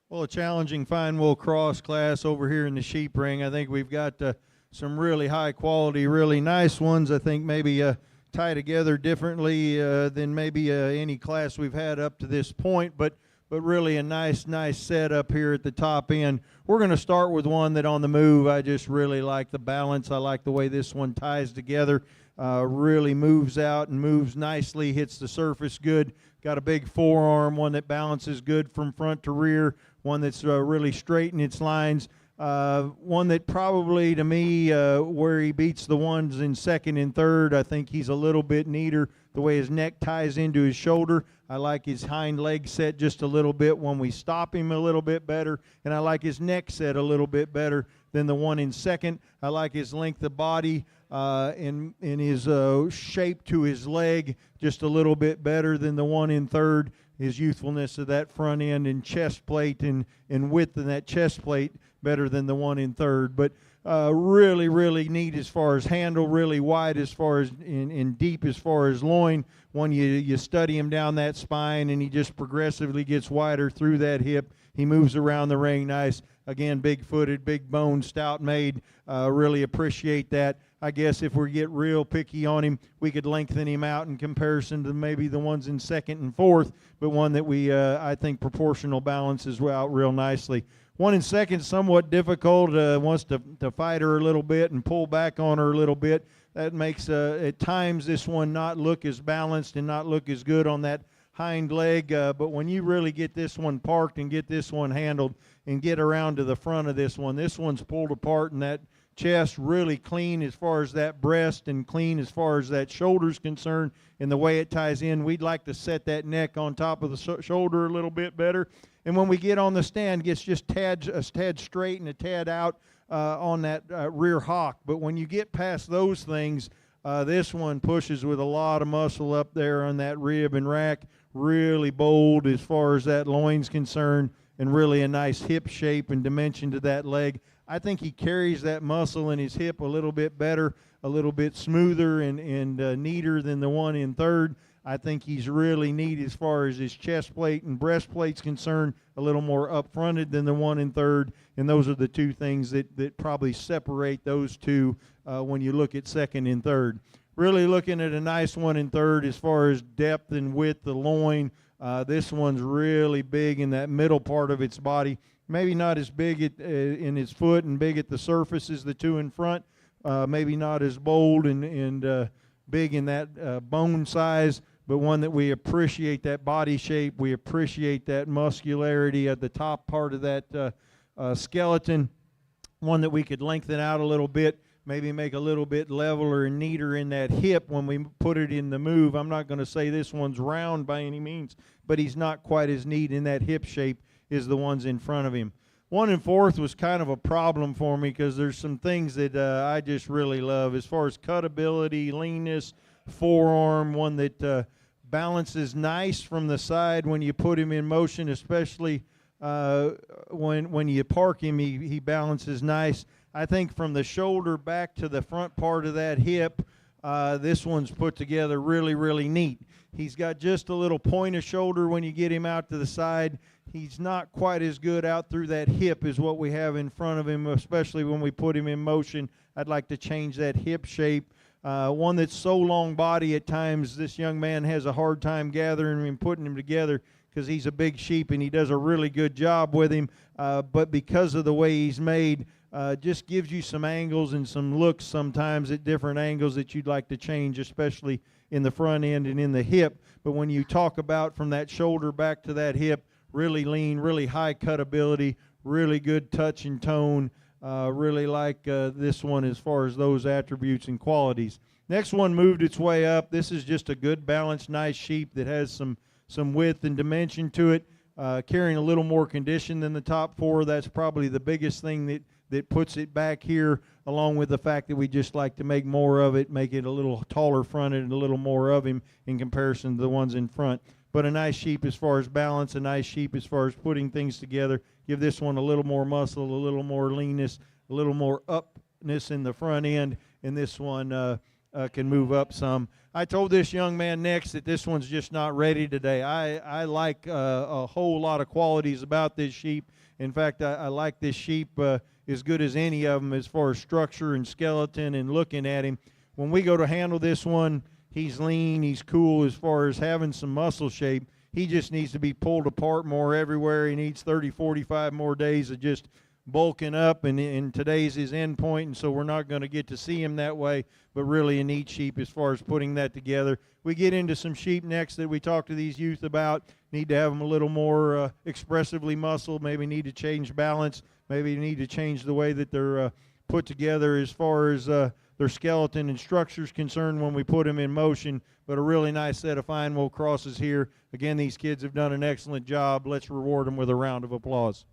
Well, a challenging fine wool cross class over here in the sheep ring. I think we've got some really high quality, really nice ones. I think maybe tie together differently than maybe any class we've had up to this point, but really a nice setup here at the top end. We're going to start with one that on the move, I just really like the balance. I like the way this one ties together. Really moves out and moves nicely, hits the surface good. Got a big forearm, one that balances good from front to rear, one that's really straight in its lines. One that probably, to me, where he beats the ones in second and third, I think he's a little bit neater. The way his neck ties into his shoulder, I like his hind leg set just a little bit when we stop him a little bit better, and I like his neck set a little bit better than the one in second. I like his length of body and his shape to his leg just a little bit better than the one in third. His youthfulness of that front end and chest plate and width of that chest plate better than the one in third. But really neat as far as handle, really wide as far as and deep as far as loin. When you study him down that spine and he just progressively gets wider through that hip. He moves around the ring nice. Again, big-footed, big-boned, stout-made. Really appreciate that. I guess if we get real picky on him, we could lengthen him out in comparison to maybe the ones in second and fourth, but one that we, I think, proportional balances out real nicely. One in second, somewhat difficult, wants to fight her a little bit and pull back on her a little bit. That makes, at times, this one not look as balanced and not look as good on that hind leg, but when you really get this one parked and get this one handled and get around to the front of this one's pulled apart and that chest really clean as far as that breast and clean as far as that shoulder's concerned and the way it ties in. We'd like to set that neck on top of the shoulder a little bit better. And when we get on the stand, gets just a tad straight and a tad out on that rear hock. But when you get past those things, this one pushes with a lot of muscle up there on that rib and rack. Really bold as far as that loin's concerned, and really a nice hip shape and dimension to that leg. I think he carries that muscle in his hip a little bit better, a little bit smoother and neater than the one in third. I think he's really neat as far as his chest plate and breastplate's concerned, a little more up-fronted than the one in third, and those are the two things that probably separate those two when you look at second and third. Really looking at a nice one in third as far as depth and width, the loin. This one's really big in that middle part of its body. Maybe not as big in its foot and big at the surface as the two in front. Maybe not as bold and big in that bone size, but one that we appreciate that body shape. We appreciate that muscularity at the top part of that skeleton. One that we could lengthen out a little bit, maybe make a little bit leveler and neater in that hip when we put it in the move. I'm not going to say this one's round by any means, but he's not quite as neat in that hip shape as the ones in front of him. 1 and 4th was kind of a problem for me because there's some things that I just really love as far as cutability, leanness, forearm, one that balances nice from the side when you put him in motion, especially when you park him, he balances nice. I think from the shoulder back to the front part of that hip, this one's put together really, really neat. He's got just a little point of shoulder when you get him out to the side. He's not quite as good out through that hip as what we have in front of him, especially when we put him in motion. I'd like to change that hip shape. One that's so long body at times, this young man has a hard time gathering him and putting him together because he's a big sheep and he does a really good job with him. But because of the way he's made, just gives you some angles and some looks sometimes at different angles that you'd like to change, especially in the front end and in the hip. But when you talk about from that shoulder back to that hip, really lean, really high cutability, really good touch and tone. Really like this one as far as those attributes and qualities. Next one moved its way up. This is just a good, balanced, nice sheep that has some width and dimension to it, carrying a little more condition than the top 4. That's probably the biggest thing that puts it back here, along with the fact that we just like to make more of it, make it a little taller fronted and a little more of him in comparison to the ones in front. But a nice sheep as far as balance, a nice sheep as far as putting things together. Give this one a little more muscle, a little more leanness, a little more upness in the front end, and this one can move up some. I told this young man next that this one's just not ready today. I like a whole lot of qualities about this sheep. In fact, I like this sheep as good as any of them as far as structure and skeleton and looking at him. When we go to handle this one, he's lean, he's cool as far as having some muscle shape. He just needs to be pulled apart more everywhere. He needs 30, 45 more days of just bulking up, and today's his end point, and so we're not going to get to see him that way, but really a neat sheep as far as putting that together. We get into some sheep next that we talk to these youth about. Need to have them a little more expressively muscled, maybe need to change balance, maybe need to change the way that they're put together as far as their skeleton and structure is concerned when we put them in motion. But a really nice set of fine wool crosses here. Again, these kids have done an excellent job. Let's reward them with a round of applause.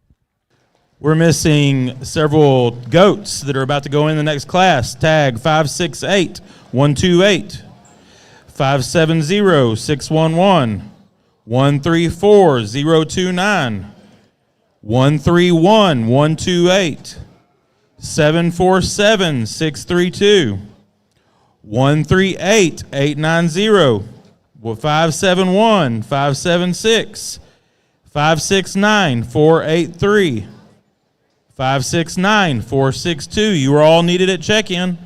We're missing several goats that are about to go in the next class. Tag 568-128, 570-611, 134-029, 131-128, 747-632, 138-890, 571-576, 569-483, 569-462. You are all needed at check-in.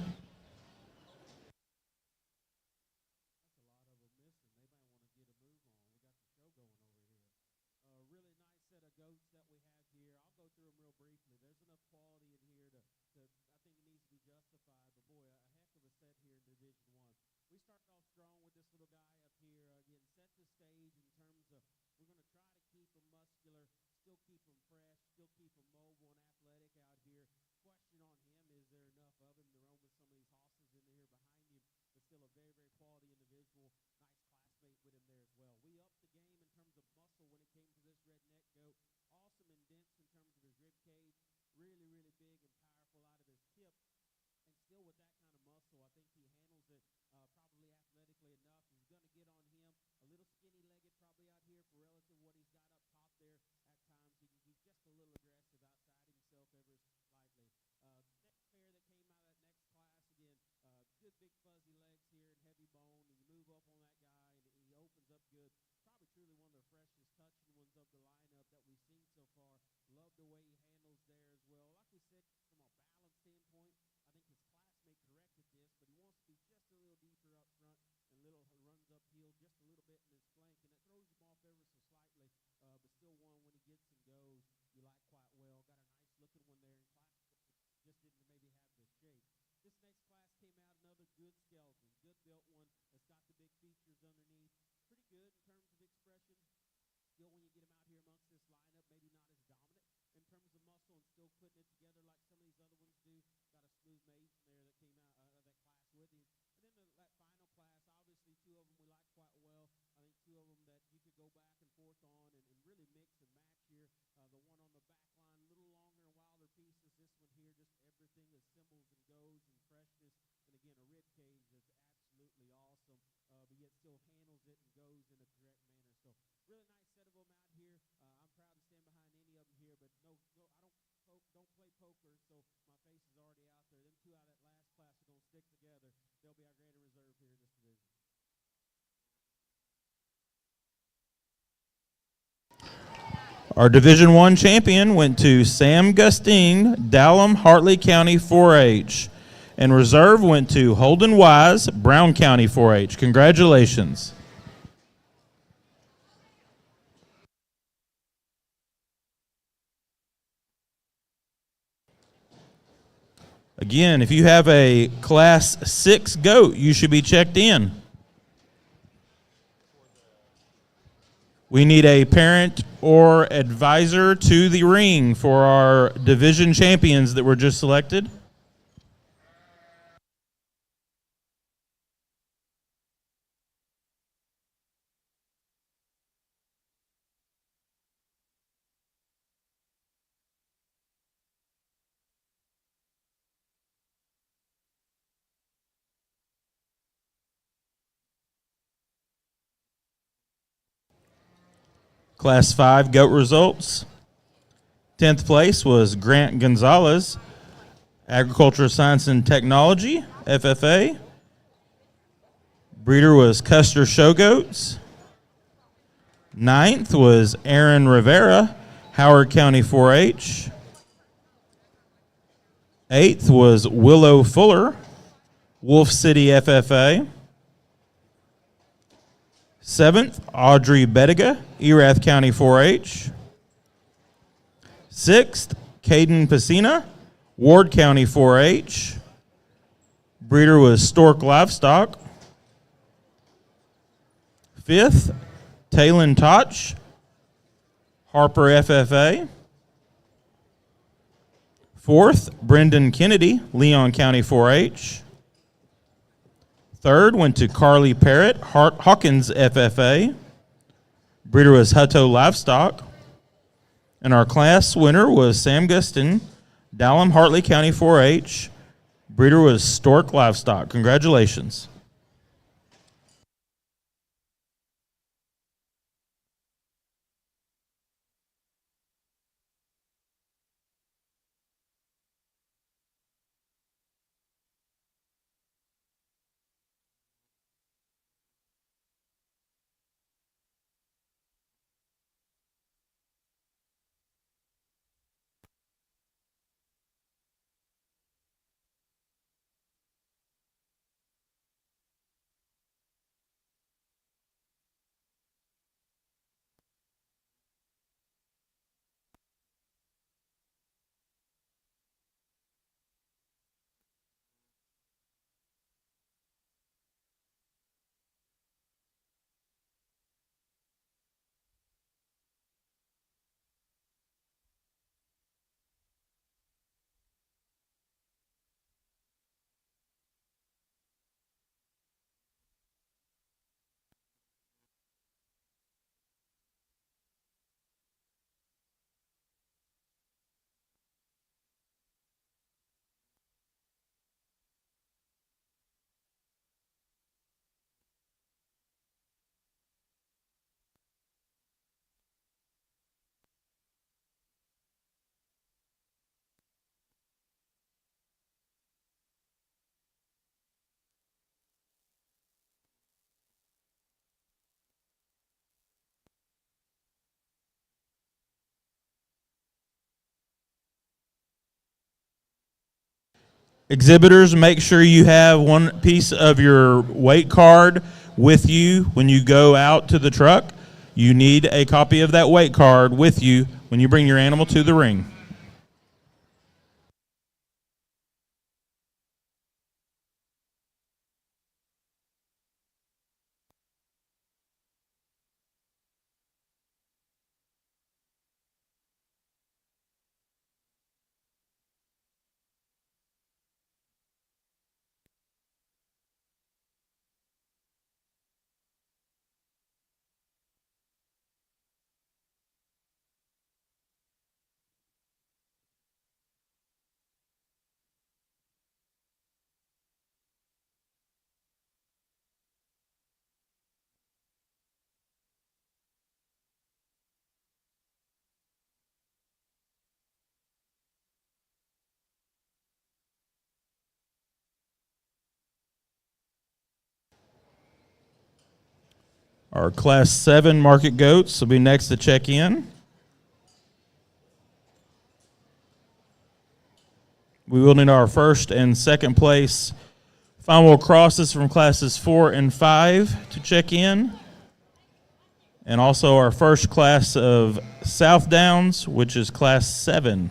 Still putting it together like some of these other ones do. Got a smooth maiden there that came with him. And then that final class, obviously 2 of them we like quite well. I think 2 of them that you could go back and forth on and really mix and match here. The one on the back line, a little longer and wilder pieces. This one here, just everything assembles and goes and freshness. And again, a rib cage that's absolutely awesome, but yet still handles it and goes in a correct manner. So really nice set of them out here. I'm proud to stand behind any of them here, but no, I don't play poker, so my face is already out there. Them 2 out of that last class are going to stick together. They'll be our greater reserve here in this division. Our Division I champion went to Sam Gustine, Dallam, Hartley County 4-H. And reserve went to Holden Wise, Brown County 4-H. Congratulations. Again, if you have a Class 6 goat, you should be checked in. We need a parent or advisor to the ring for our division champions that were just selected. Class 5 goat results. 10th place was Grant Gonzalez, Agriculture, Science, and Technology, FFA. Breeder was Custer Show Goats. 9th was Aaron Rivera, Howard County 4-H. 8th was Willow Fuller, Wolf City FFA. 7th, Audrey Bettiga, Erath County 4-H. 6th, Caden Pacina, Ward County 4-H. Breeder was Stork Livestock. 5th, Talon Toch, Harper FFA. 4th, Brendan Kennedy, Leon County 4-H. 3rd went to Carly Parrott, Hawkins FFA. Breeder was Hutto Livestock. And our class winner was Sam Gustin, Dallam, Hartley County 4-H. Breeder was Stork Livestock. Congratulations. Exhibitors, make sure you have one piece of your weight card with you when you go out to the truck. You need a copy of that weight card with you when you bring your animal to the ring. Our Class 7 market goats will be next to check in. We will need our first and second place fine wheel crosses from classes 4 and 5 to check in. And also our first class of South Downs, which is Class 7.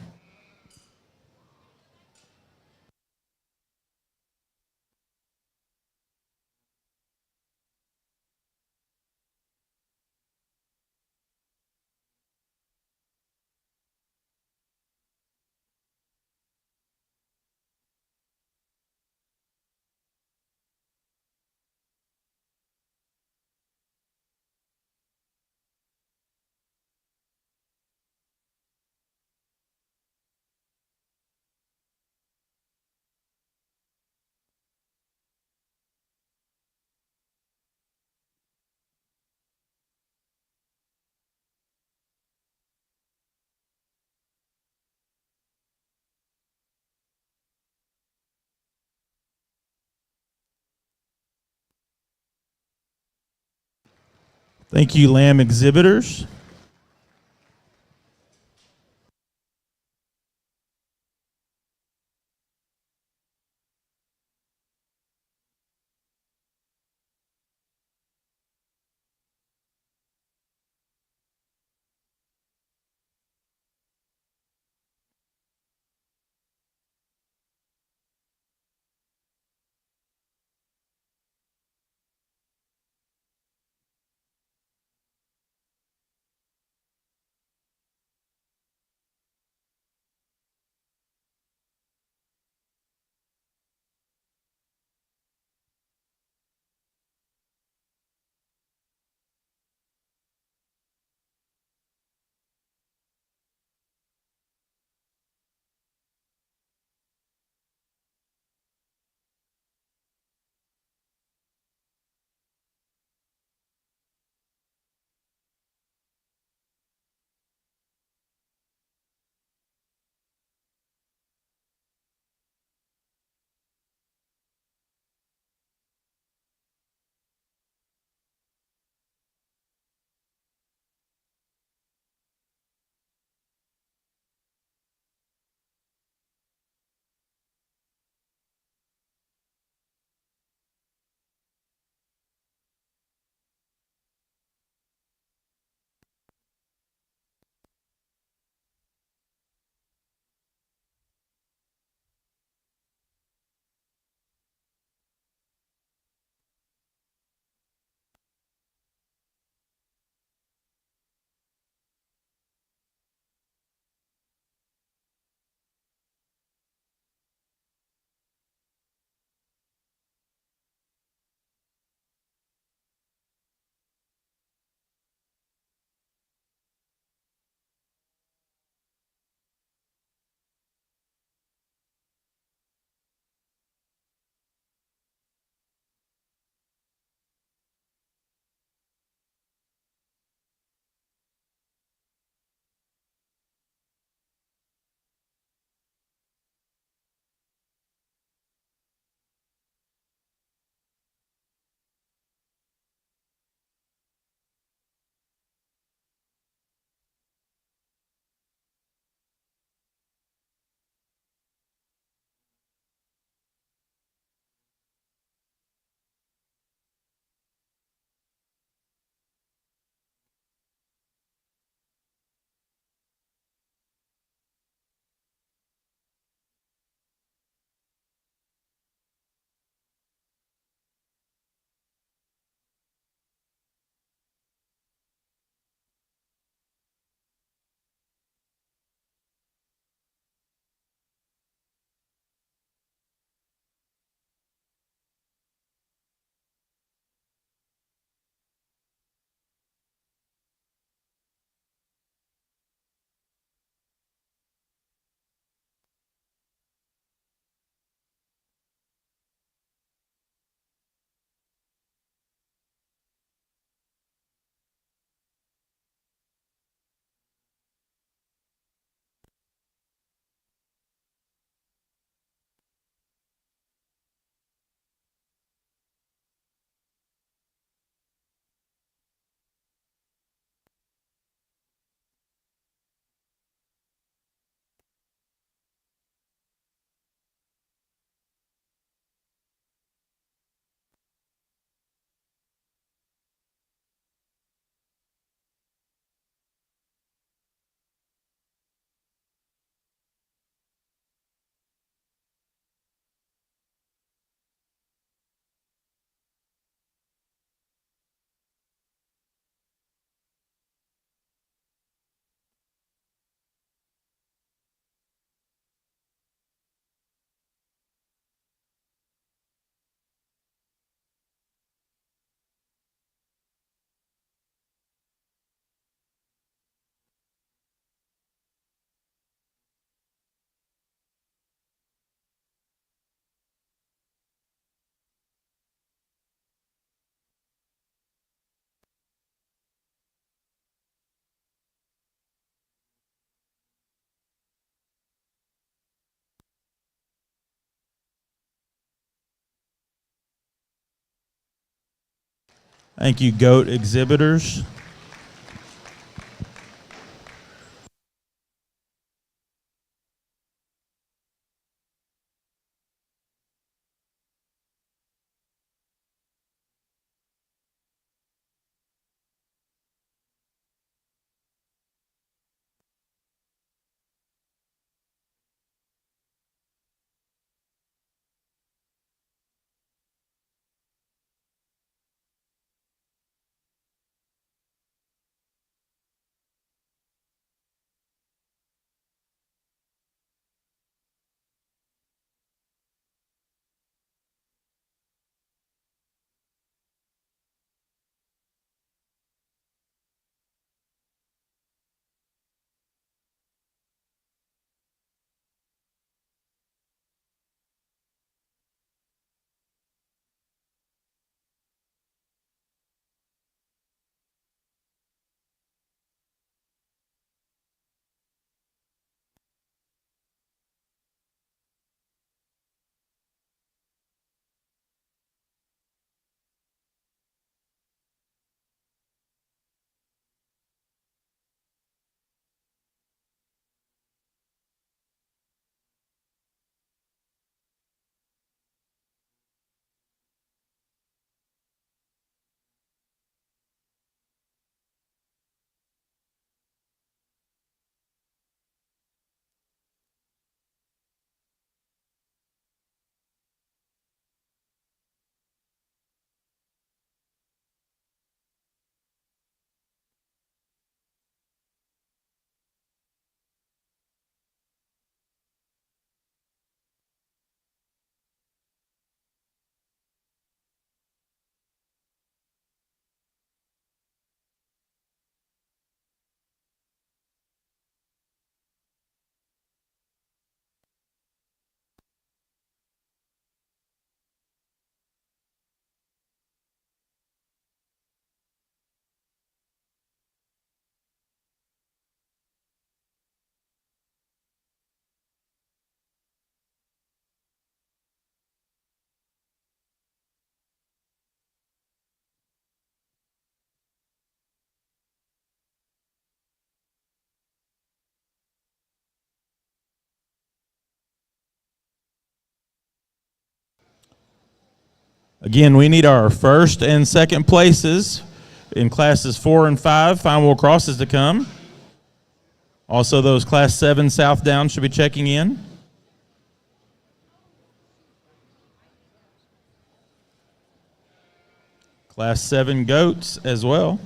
Thank you, Lamb exhibitors. Thank you, goat exhibitors. Again, we need our first and second places in classes 4 and 5, fine wheel crosses to come. Also, those class 7 South Downs should be checking in. Class 7 goats as well.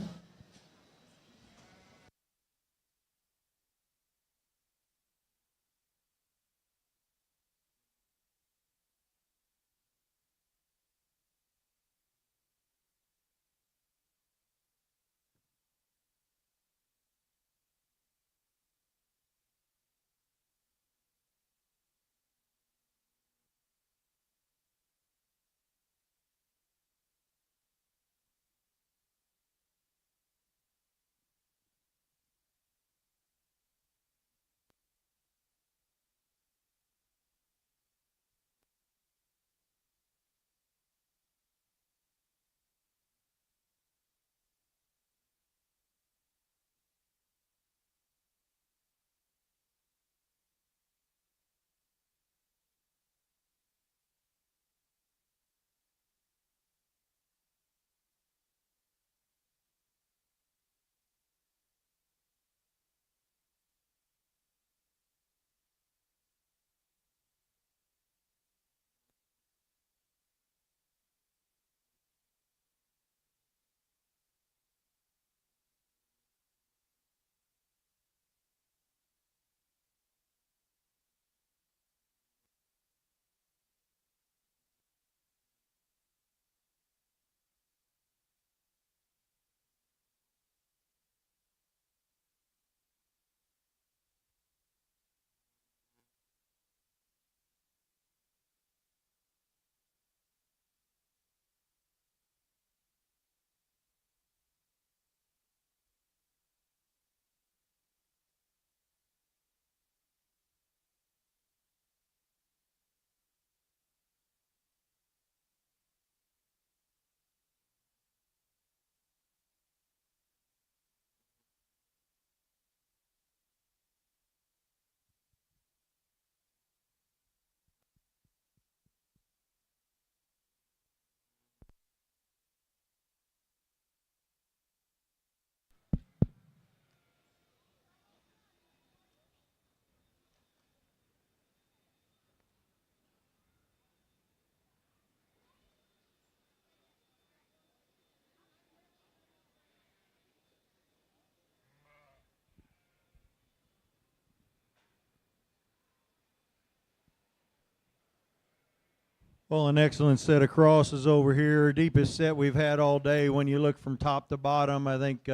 Well, an excellent set of crosses over here. Deepest set we've had all day. When you look from top to bottom, I think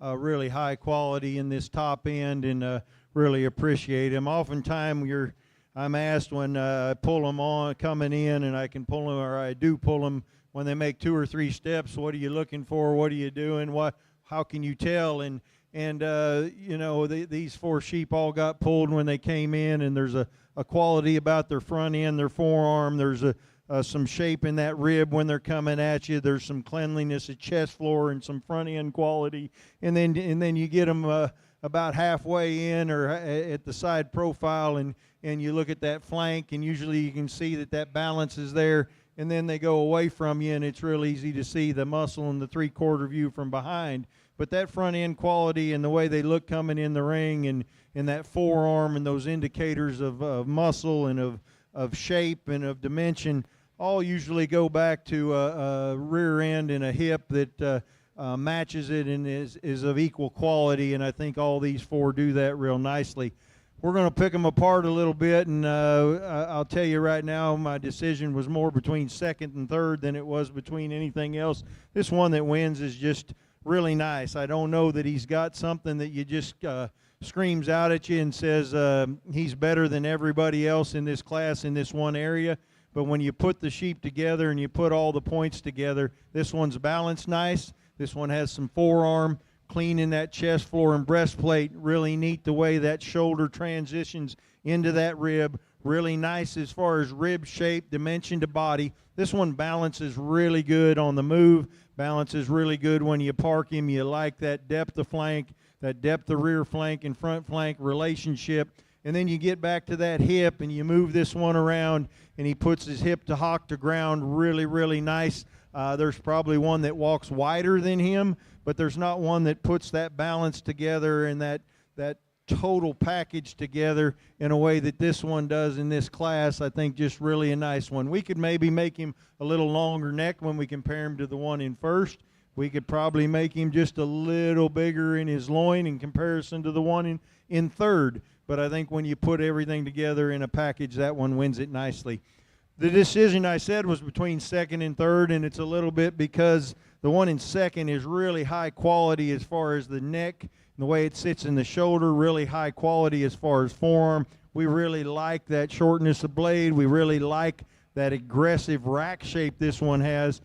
really high quality in this top end, and really appreciate him. Oftentimes, I'm asked when I pull them on coming in, and I can pull them, or I do pull them when they make 2 or 3 steps. What are you looking for? What are you doing? How can you tell? And you know, these 4 sheep all got pulled when they came in, and there's a quality about their front end, their forearm. There's some shape in that rib when they're coming at you. There's some cleanliness at chest floor and some front end quality. And then you get them about halfway in or at the side profile, and you look at that flank, and usually you can see that balance is there. And then they go away from you, and it's real easy to see the muscle and the 3/4 view from behind. But that front end quality and the way they look coming in the ring, and that forearm and those indicators of muscle and of shape and of dimension, all usually go back to a rear end and a hip that matches it and is of equal quality. And I think all these 4 do that real nicely. We're going to pick them apart a little bit, and I'll tell you right now, my decision was more between second and third than it was between anything else. This one that wins is just really nice. I don't know that he's got something that you just screams out at you and says he's better than everybody else in this class in this one area. But when you put the sheep together and you put all the points together, this one's balanced nice. This one has some forearm, clean in that chest floor and breastplate. Really neat the way that shoulder transitions into that rib. Really nice as far as rib shape, dimension to body. This one balances really good on the move. Balances really good when you park him. You like that depth of flank, that depth of rear flank and front flank relationship. And then you get back to that hip and you move this one around, and he puts his hip to hock to ground really, really nice. There's probably one that walks wider than him, but there's not one that puts that balance together and that total package together in a way that this one does in this class. I think just really a nice one. We could maybe make him a little longer neck when we compare him to the one in first. We could probably make him just a little bigger in his loin in comparison to the one in third. But I think when you put everything together in a package, that one wins it nicely. The decision I said was between second and third, and it's a little bit because the one in second is really high quality as far as the neck and the way it sits in the shoulder, really high quality as far as forearm. We really like that shortness of blade. We really like that aggressive rack shape this one has.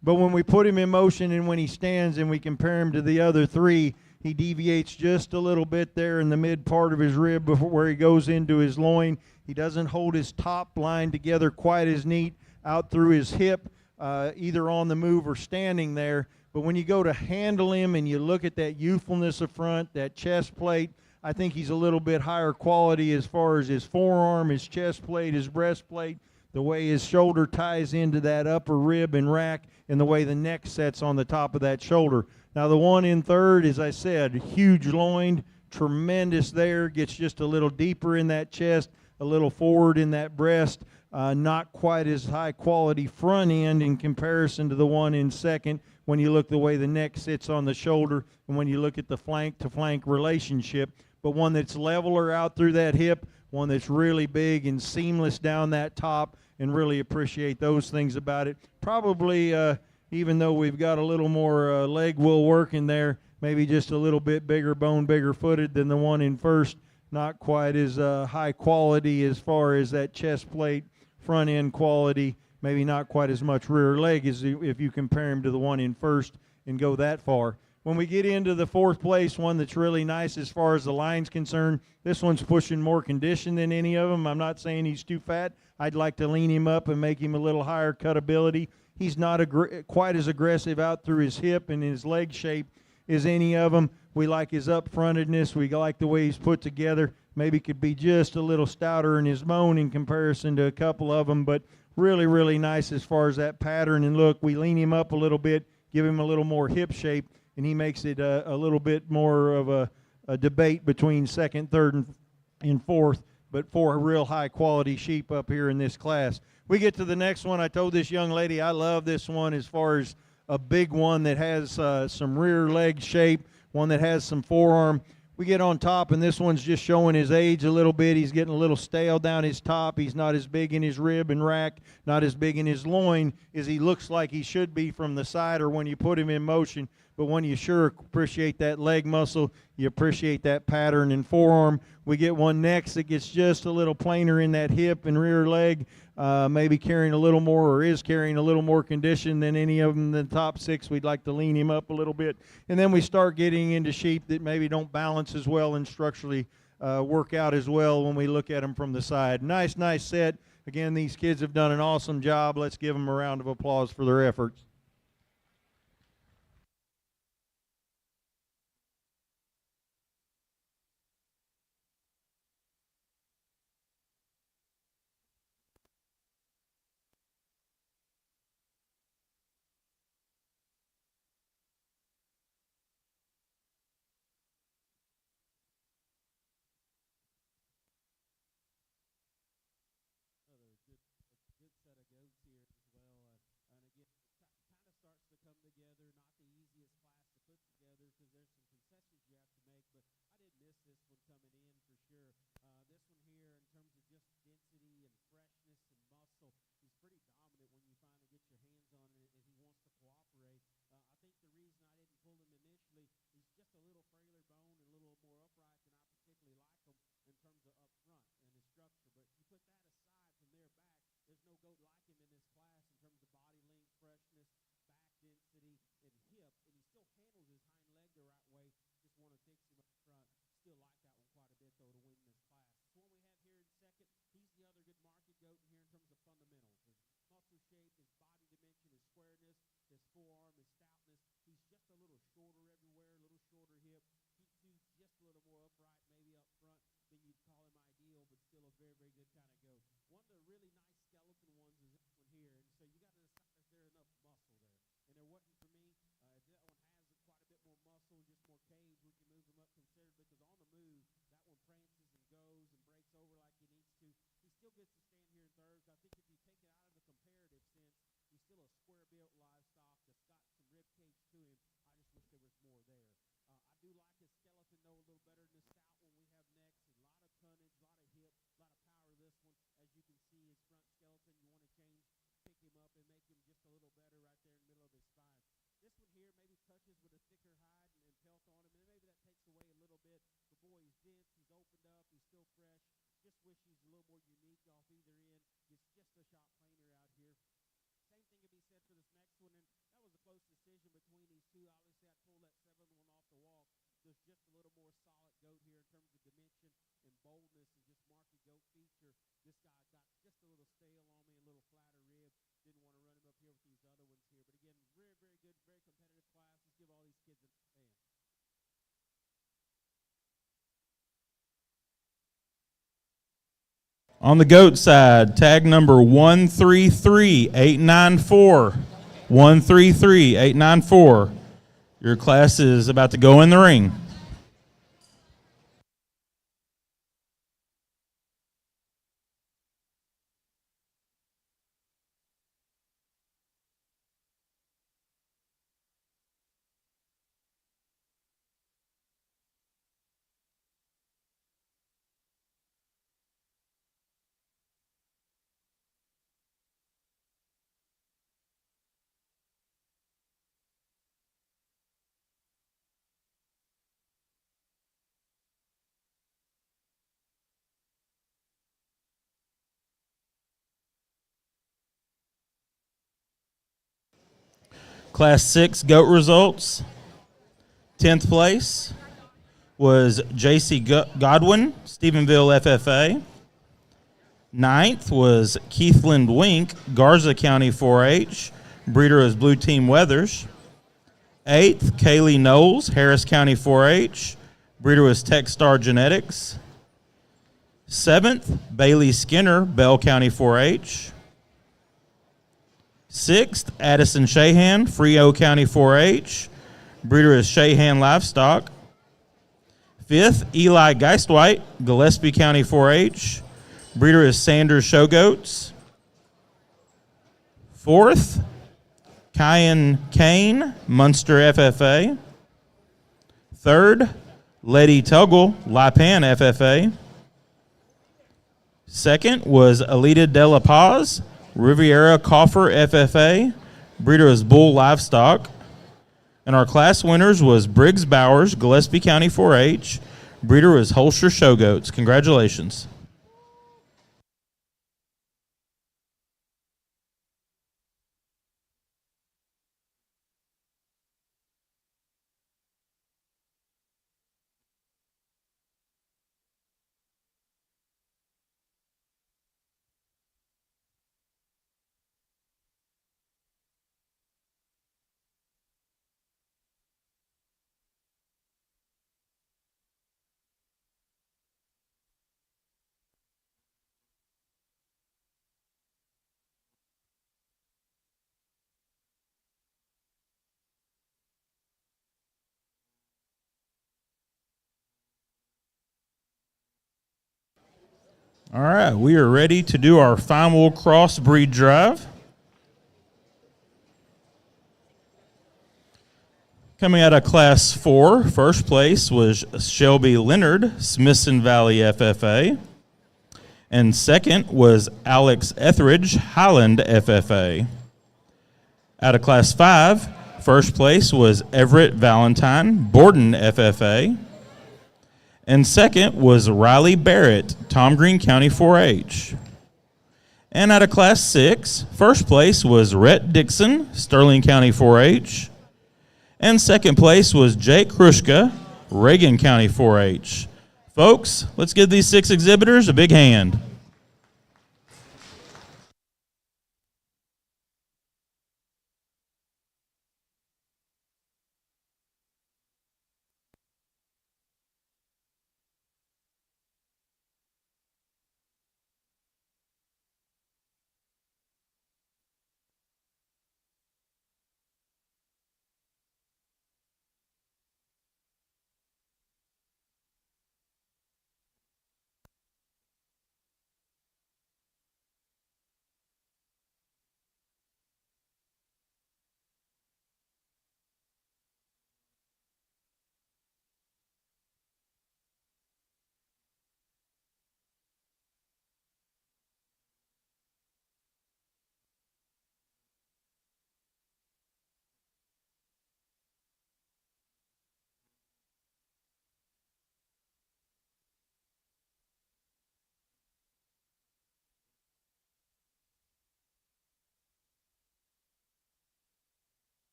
But when we put him in motion and when he stands and we compare him to the other 3, he deviates just a little bit there in the mid part of his rib before where he goes into his loin. He doesn't hold his top line together quite as neat out through his hip, either on the move or standing there. But when you go to handle him and you look at that youthfulness of front, that chest plate, I think he's a little bit higher quality as far as his forearm, his chest plate, his breastplate, the way his shoulder ties into that upper rib and rack, and the way the neck sets on the top of that shoulder. Now the one in third, as I said, huge loined, tremendous there, gets just a little deeper in that chest, a little forward in that breast, not quite as high quality front end in comparison to the one in second when you look the way the neck sits on the shoulder and when you look at the flank to flank relationship, but one that's leveler out through that hip, one that's really big and seamless down that top, and really appreciate those things about it. Probably, even though we've got a little more leg wool work in there, maybe just a little bit bigger bone, bigger footed than the one in first. Not quite as high quality as far as that chest plate, front end quality, maybe not quite as much rear leg as if you compare him to the one in first and go that far. When we get into the fourth place, one that's really nice as far as the line's concerned, this one's pushing more condition than any of them. I'm not saying he's too fat. I'd like to lean him up and make him a little higher cutability. He's not quite as aggressive out through his hip and his leg shape as any of them. We like his up-frontedness. We like the way he's put together. Maybe could be just a little stouter in his bone in comparison to a couple of them, but really, really nice as far as that pattern and look. We lean him up a little bit, give him a little more hip shape, and he makes it a little bit more of a debate between second, third, and fourth, but 4 real high-quality sheep up here in this class. We get to the next one. I told this young lady I love this one as far as a big one that has some rear leg shape, one that has some forearm. We get on top, and this one's just showing his age a little bit. He's getting a little stale down his top. He's not as big in his rib and rack, not as big in his loin as he looks like he should be from the side or when you put him in motion. But when you sure appreciate that leg muscle, you appreciate that pattern and forearm. We get one next that gets just a little plainer in that hip and rear leg, maybe carrying a little more or is carrying a little more condition than any of them in the top 6. We'd like to lean him up a little bit. And then we start getting into sheep that maybe don't balance as well and structurally work out as well when we look at them from the side. Nice set. Again, these kids have done an awesome job. Let's give them a round of applause for their efforts. Good set of goats here as well. And again, kind of starts to come together. Not the easiest class to put together because there's some concessions you have to make. But I didn't miss this one coming in for sure. This one here, in terms of just density and freshness and muscle, he's pretty dominant when you finally get your hands on it and he wants to cooperate. I think the reason I didn't pull him initially, he's just a little frailer bone and a little more upright than I particularly like him in terms of up front and his structure. But you put that aside, from there back, there's no goat like him in this class in terms of body length, freshness, back density, and hip. And he still handles his hind leg the right way. Just want to fix him up front. Still like that one quite a bit, though, to win this class. The one we have here in second, he's the other good market goat in here in terms of fundamentals. His muscle shape, his body dimension, his squareness, his forearm, his stoutness. He's just a little shorter everywhere, a little shorter hip. He's just a little more upright, maybe up front than you'd call him ideal, but still a very, very good kind of goat. One of the really nice skeleton ones is this one here, and so you got to decide if there's enough muscle there. And there wasn't for me. If that one has quite a bit more muscle and just more cage, we can move him up considerably because on the move, that one prances and goes and breaks over like he needs to. He still gets to stand here in thirds. I think if you take it out of the comparative sense, he's still a square-built livestock that's got some rib cage to him. I just wish there was more there. I do like his skeleton, though, a little better than the stout one we have next. A lot of tonnage, a lot of hip, a lot of power this one. As you can see, his front skeleton, you want to change, pick him up, and make him just a little better right there in the middle of his spine. This one here maybe touches with a thicker hide and pelt on him, and maybe that takes away a little bit. But, boy, he's dense, he's opened up, he's still fresh. Just wish he's a little more unique off either end. It's just a shot plainer out here. Same thing can be said for this next one, and that was a close decision between these two. Obviously, I'd pull that 7th one off the walk. There's just a little more solid goat here in terms of dimension and boldness and just market goat feature. This guy got just a little stale on me, a little flatter rib. Didn't want to run him up here with these other ones here. But again, very, very good, very competitive class. Let's give all these kids a hand. On the goat side, tag number 133894. 133894. Your class is about to go in the ring. Class 6 goat results. 10th place was J.C. Godwin, Stephenville FFA. 9th was Keithland Wink, Garza County 4-H. Breeder is Blue Team Weathers. 8th, Kaylee Knowles, Harris County 4-H. Breeder was Techstar Genetics. 7th, Bailey Skinner, Bell County 4-H. 6th, Addison Shahan, Frio County 4-H. Breeder is Shahan Livestock. 5th, Eli Geistwhite, Gillespie County 4-H. Breeder is Sanders Showgoats. 4th, Kyan Kane, Munster FFA. 3rd, Letty Tuggle, Lipan FFA. Second was Alita De La Paz, Riviera Coffer FFA. Breeder is Bull Livestock. And our class winners was Briggs Bowers, Gillespie County 4-H. Breeder was Holster Showgoats. Congratulations. All right, we are ready to do our final crossbreed drive. Coming out of Class 4, first place was Shelby Leonard, Smithson Valley FFA. And second was Alex Etheridge, Highland FFA. Out of Class 5, first place was Everett Valentine, Borden FFA. And second was Riley Barrett, Tom Green County 4-H. And out of Class 6, first place was Rhett Dixon, Sterling County 4-H. And second place was Jake Krushka, Reagan County 4-H. Folks, let's give these 6 exhibitors a big hand.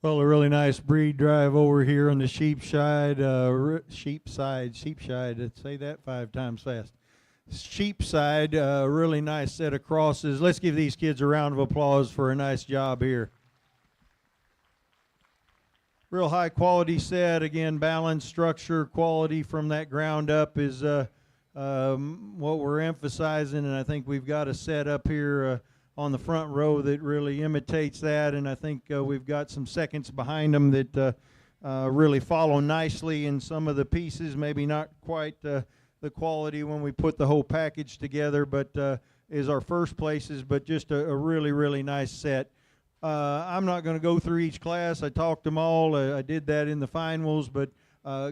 Well, a really nice breed drive over here on the sheepside. Let's say that 5 times fast. Sheepside, really nice set of crosses. Let's give these kids a round of applause for a nice job here. Real high quality set. Again, balance, structure, quality from that ground up is what we're emphasizing, and I think we've got a set up here on the front row that really imitates that, and I think we've got some seconds behind them that really follow nicely in some of the pieces, maybe not quite the quality when we put the whole package together, but is our first places, but just a really, really nice set. I'm not going to go through each class. I talked them all. I did that in the finals, but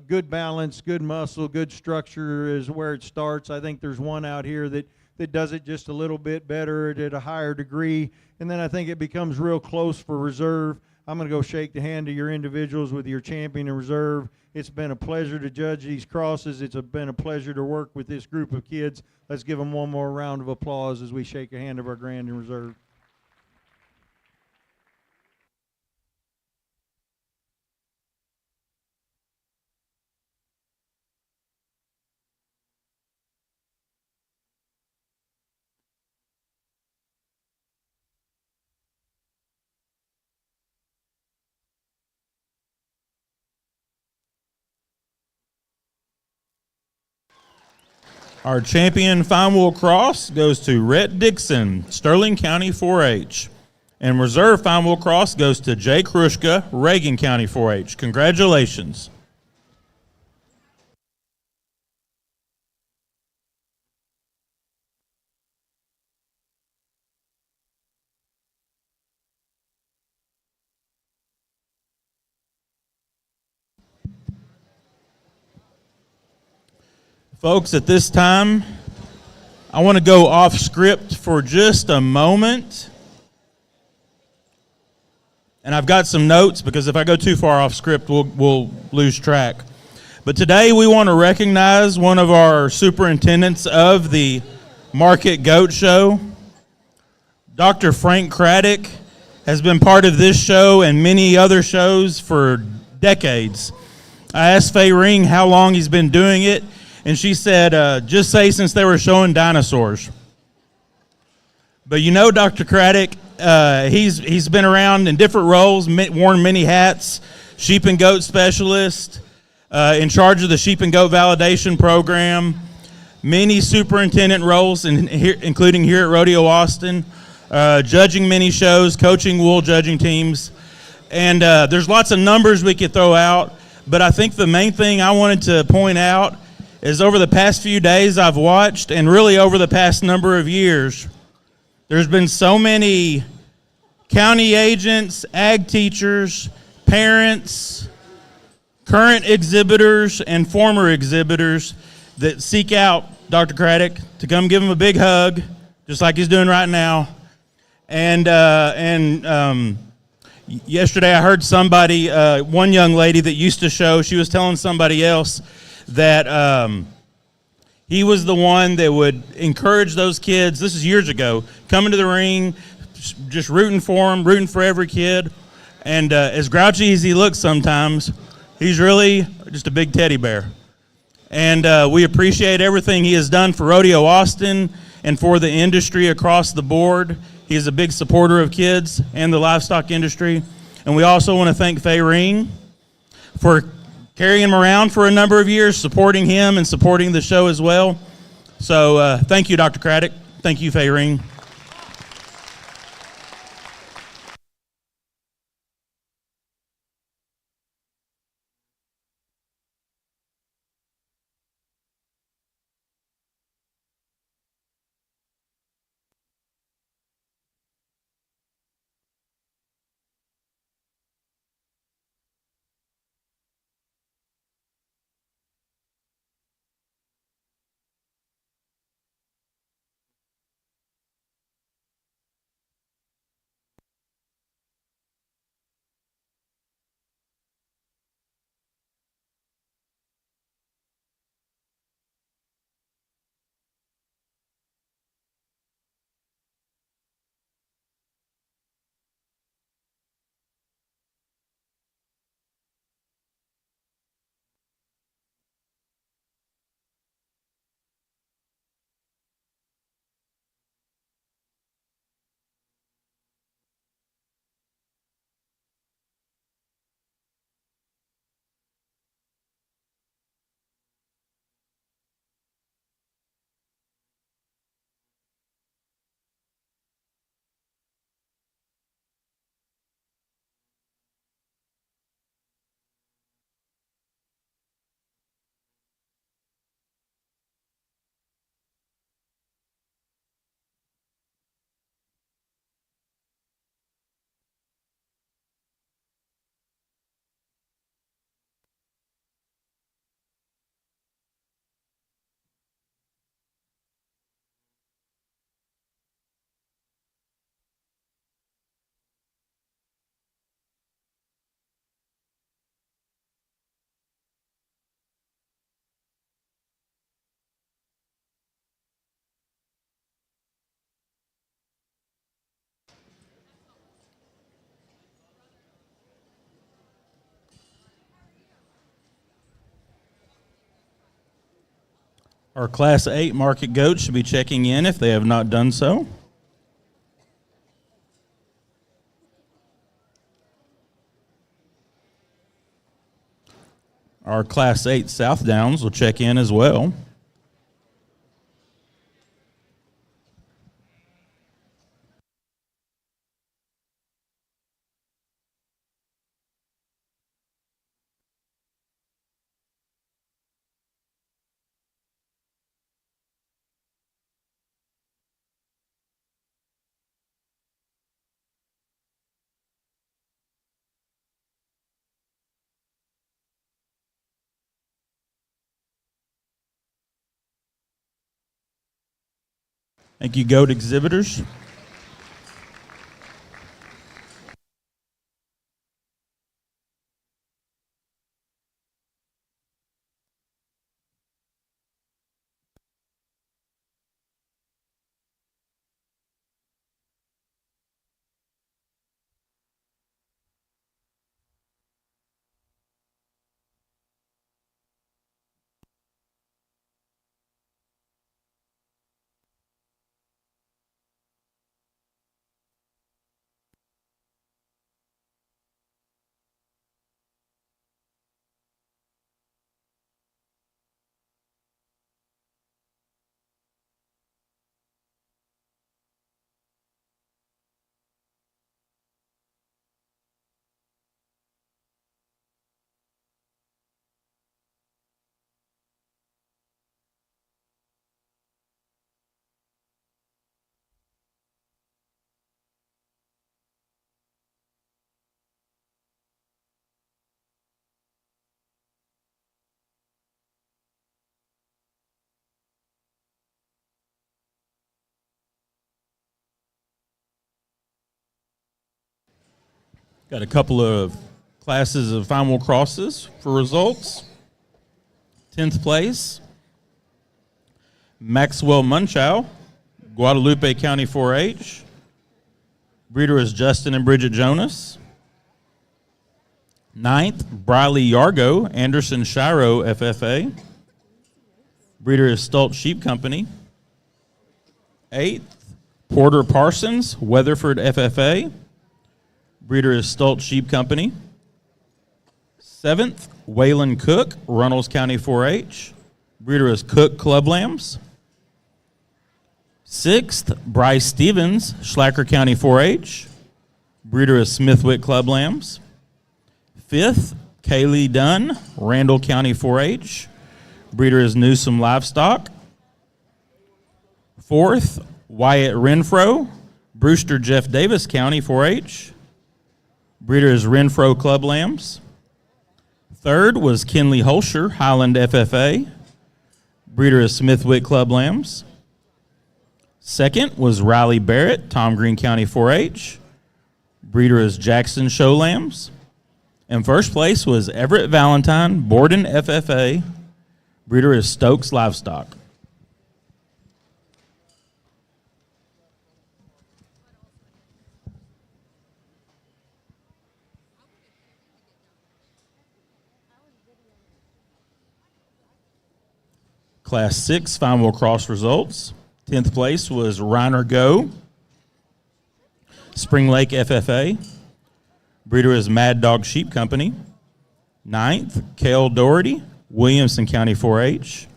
good balance, good muscle, good structure is where it starts. I think there's one out here that does it just a little bit better at a higher degree, and then I think it becomes real close for reserve. I'm going to go shake the hand of your individuals with your champion in reserve. It's been a pleasure to judge these crosses. It's been a pleasure to work with this group of kids. Let's give them one more round of applause as we shake a hand of our grand in reserve. Our champion fine wheel cross goes to Rhett Dixon, Sterling County 4-H. And reserve fine wheel cross goes to Jay Krushka, Reagan County 4-H. Congratulations. Folks, at this time, I want to go off script for just a moment. And I've got some notes because if I go too far off script, we'll lose track. But today we want to recognize one of our superintendents of the Market Goat Show. Dr. Frank Craddock has been part of this show and many other shows for decades. I asked Faye Ring how long he's been doing it, and she said, just say since they were showing dinosaurs. But you know Dr. Craddock, he's been around in different roles, worn many hats, sheep and goat specialist, in charge of the sheep and goat validation program, many superintendent roles, including here at Rodeo Austin, judging many shows, coaching wool judging teams. And there's lots of numbers we could throw out, but I think the main thing I wanted to point out is over the past few days I've watched, and really over the past number of years, there's been so many county agents, ag teachers, parents, current exhibitors, and former exhibitors that seek out Dr. Craddock to come give him a big hug, just like he's doing right now. And yesterday I heard somebody, one young lady that used to show, she was telling somebody else that he was the one that would encourage those kids, this is years ago, coming to the ring, just rooting for them, rooting for every kid. And as grouchy as he looks sometimes, he's really just a big teddy bear. And we appreciate everything he has done for Rodeo Austin and for the industry across the board. He is a big supporter of kids and the livestock industry. And we also want to thank Faye Ring for carrying him around for a number of years, supporting him and supporting the show as well. So thank you, Dr. Craddock. Thank you, Faye Ring. Our Class 8 market goats should be checking in if they have not done so. Our Class 8 South Downs will check in as well. Thank you, GOAT exhibitors. Got a couple of classes of final crosses for results. 10th place, Maxwell Munchow, Guadalupe County 4-H. Breeder is Justin and Bridget Jonas. 9th, Briley Yargo, Anderson Shiro FFA. Breeder is Stoltz Sheep Company. 8th, Porter Parsons, Weatherford FFA. Breeder is Stoltz Sheep Company. 7th, Waylon Cook, Runnels County 4-H. Breeder is Cook Club Lambs. 6th, Bryce Stevens, Schlacker County 4-H. Breeder is Smithwick Club Lambs. 5th, Kaylee Dunn, Randall County 4-H. Breeder is Newsom Livestock. 4th, Wyatt Renfro, Brewster Jeff Davis County 4-H. Breeder is Renfro Club Lambs. 3rd was Kenley Holscher, Highland FFA. Breeder is Smithwick Club Lambs. 2nd was Riley Barrett, Tom Green County 4-H. Breeder is Jackson Show Lambs. And 1st place was Everett Valentine, Borden FFA. Breeder is Stokes Livestock. Class 6 final cross results. 10th place was Reiner Go, Spring Lake FFA. Breeder is Mad Dog Sheep Company. 9th, Cale Doherty, Williamson County 4-H.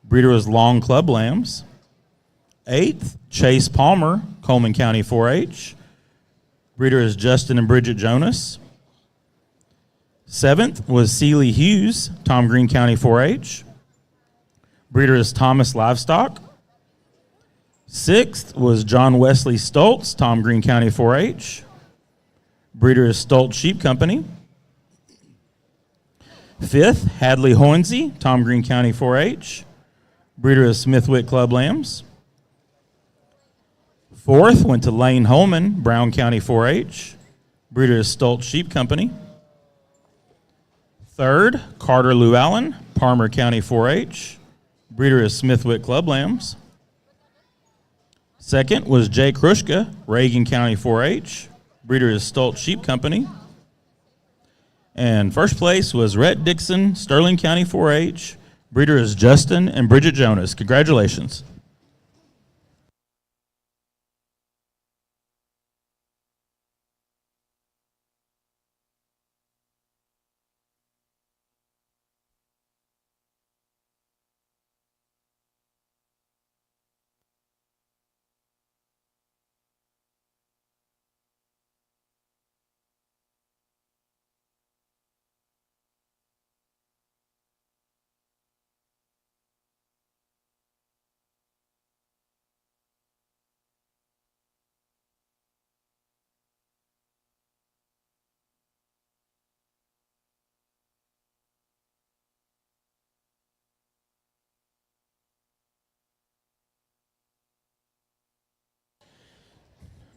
Breeder is Long Club Lambs. 8th, Chase Palmer, Coleman County 4-H. Breeder is Justin and Bridget Jonas. 7th was Sealy Hughes, Tom Green County 4-H. Breeder is Thomas Livestock. 6th was John Wesley Stoltz, Tom Green County 4-H. Breeder is Stoltz Sheep Company. 5th, Hadley Hoinsey, Tom Green County 4-H. Breeder is Smithwick Club Lambs. 4th went to Lane Holman, Brown County 4-H. Breeder is Stoltz Sheep Company. 3rd, Carter Llewellyn, Palmer County 4-H. Breeder is Smithwick Club Lambs. 2nd was Jay Krushka, Reagan County 4-H. Breeder is Stoltz Sheep Company. And 1st place was Rhett Dixon, Sterling County 4-H. Breeder is Justin and Bridget Jonas. Congratulations.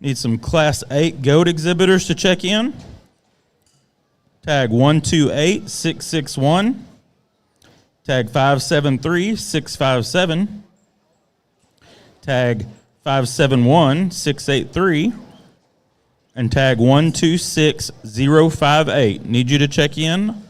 Need some Class 8 goat exhibitors to check in. Tag 128661. Tag 573657. Tag 571683. And tag 126058. Need you to check in.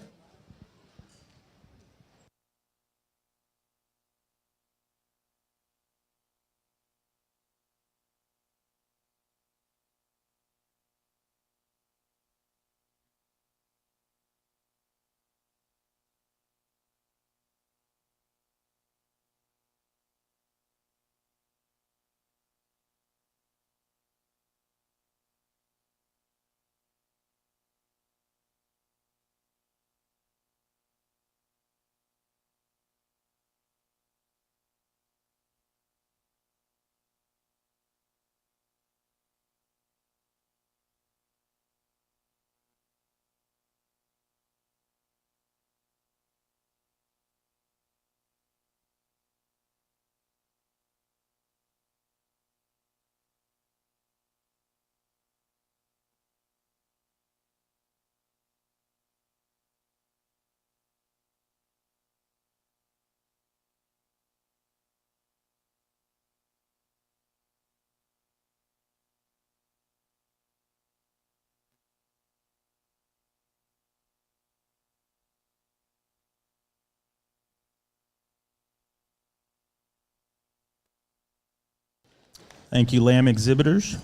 Thank you, lamb exhibitors.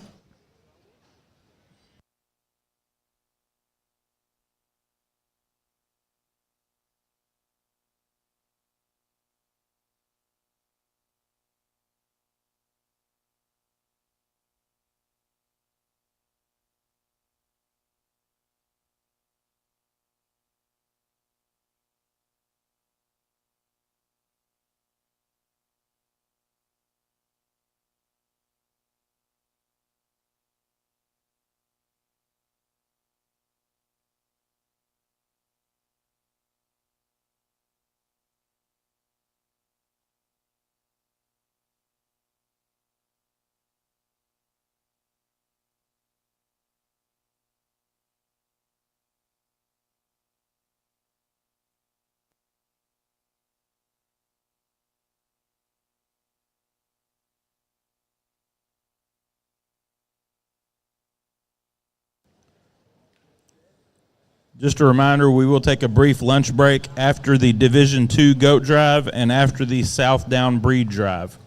Just a reminder, we will take a brief lunch break after the Division II goat drive and after the South Down breed drive.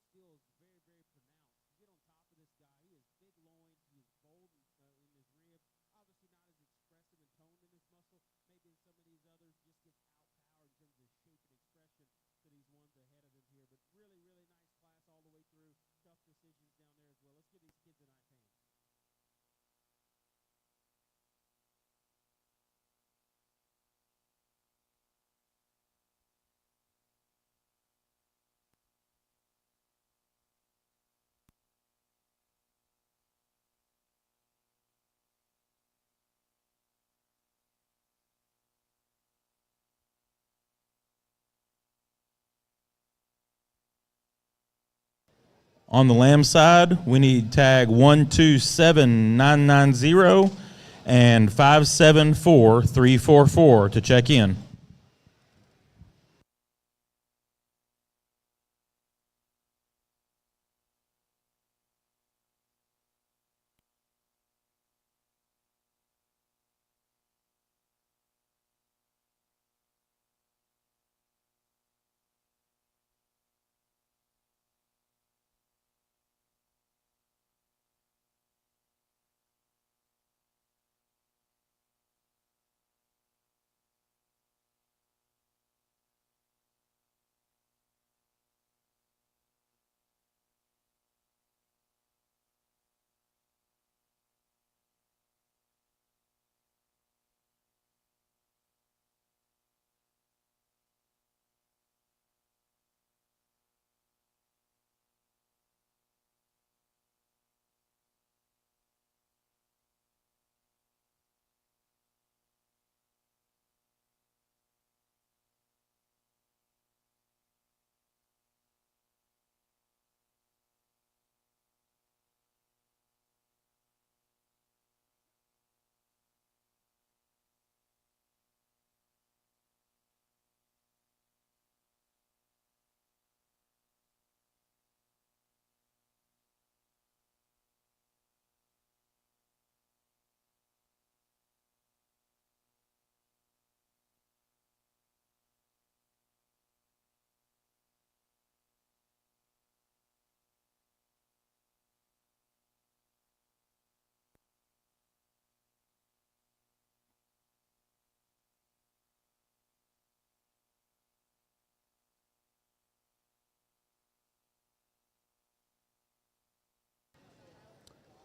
steel is very, very pronounced. You get on top of this guy, he is big loined, he is bold in his rib. Obviously not as expressive and toned in his muscle, maybe in some of these others, just gets outpowered in terms of shape and expression to these ones ahead of him here. But really, really nice class all the way through. Tough decisions down there as well. Let's give these kids a nice hand. On the lamb side, we need tag 127990 and 574344 to check in.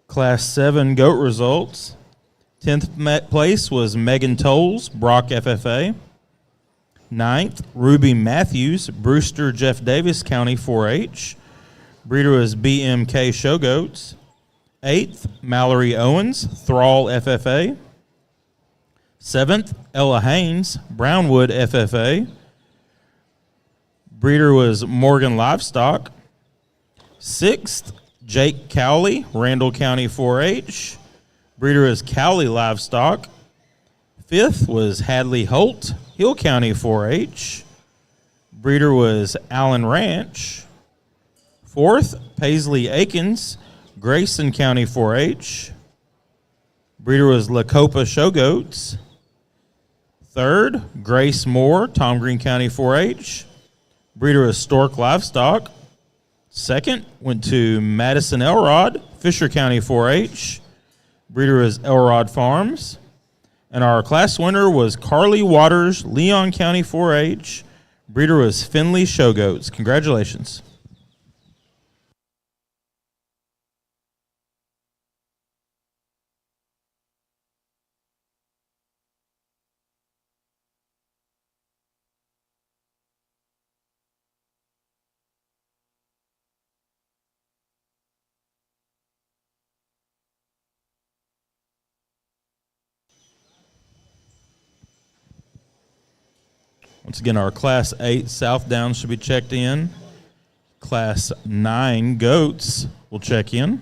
Class 7 GOAT results. 10th place was Megan Tolles, Brock FFA. 9th, Ruby Matthews, Brewster Jeff Davis County 4-H. Breeder was BMK Showgoats. 8th, Mallory Owens, Thrall FFA. 7th, Ella Haynes, Brownwood FFA. Breeder was Morgan Livestock. 6th, Jake Cowley, Randall County 4-H. Breeder is Cowley Livestock. 5th was Hadley Holt, Hill County 4-H. Breeder was Allen Ranch. 4th, Paisley Akins, Grayson County 4-H. Breeder was Lacopa Showgoats. 3rd, Grace Moore, Tom Green County 4-H. Breeder was Stork Livestock. 2nd went to Madison Elrod, Fisher County 4-H. Breeder was Elrod Farms. And our class winner was Carly Waters, Leon County 4-H. Breeder was Finley Showgoats. Congratulations. Once again, our Class 8 South Downs should be checked in. Class 9 Goats will check in.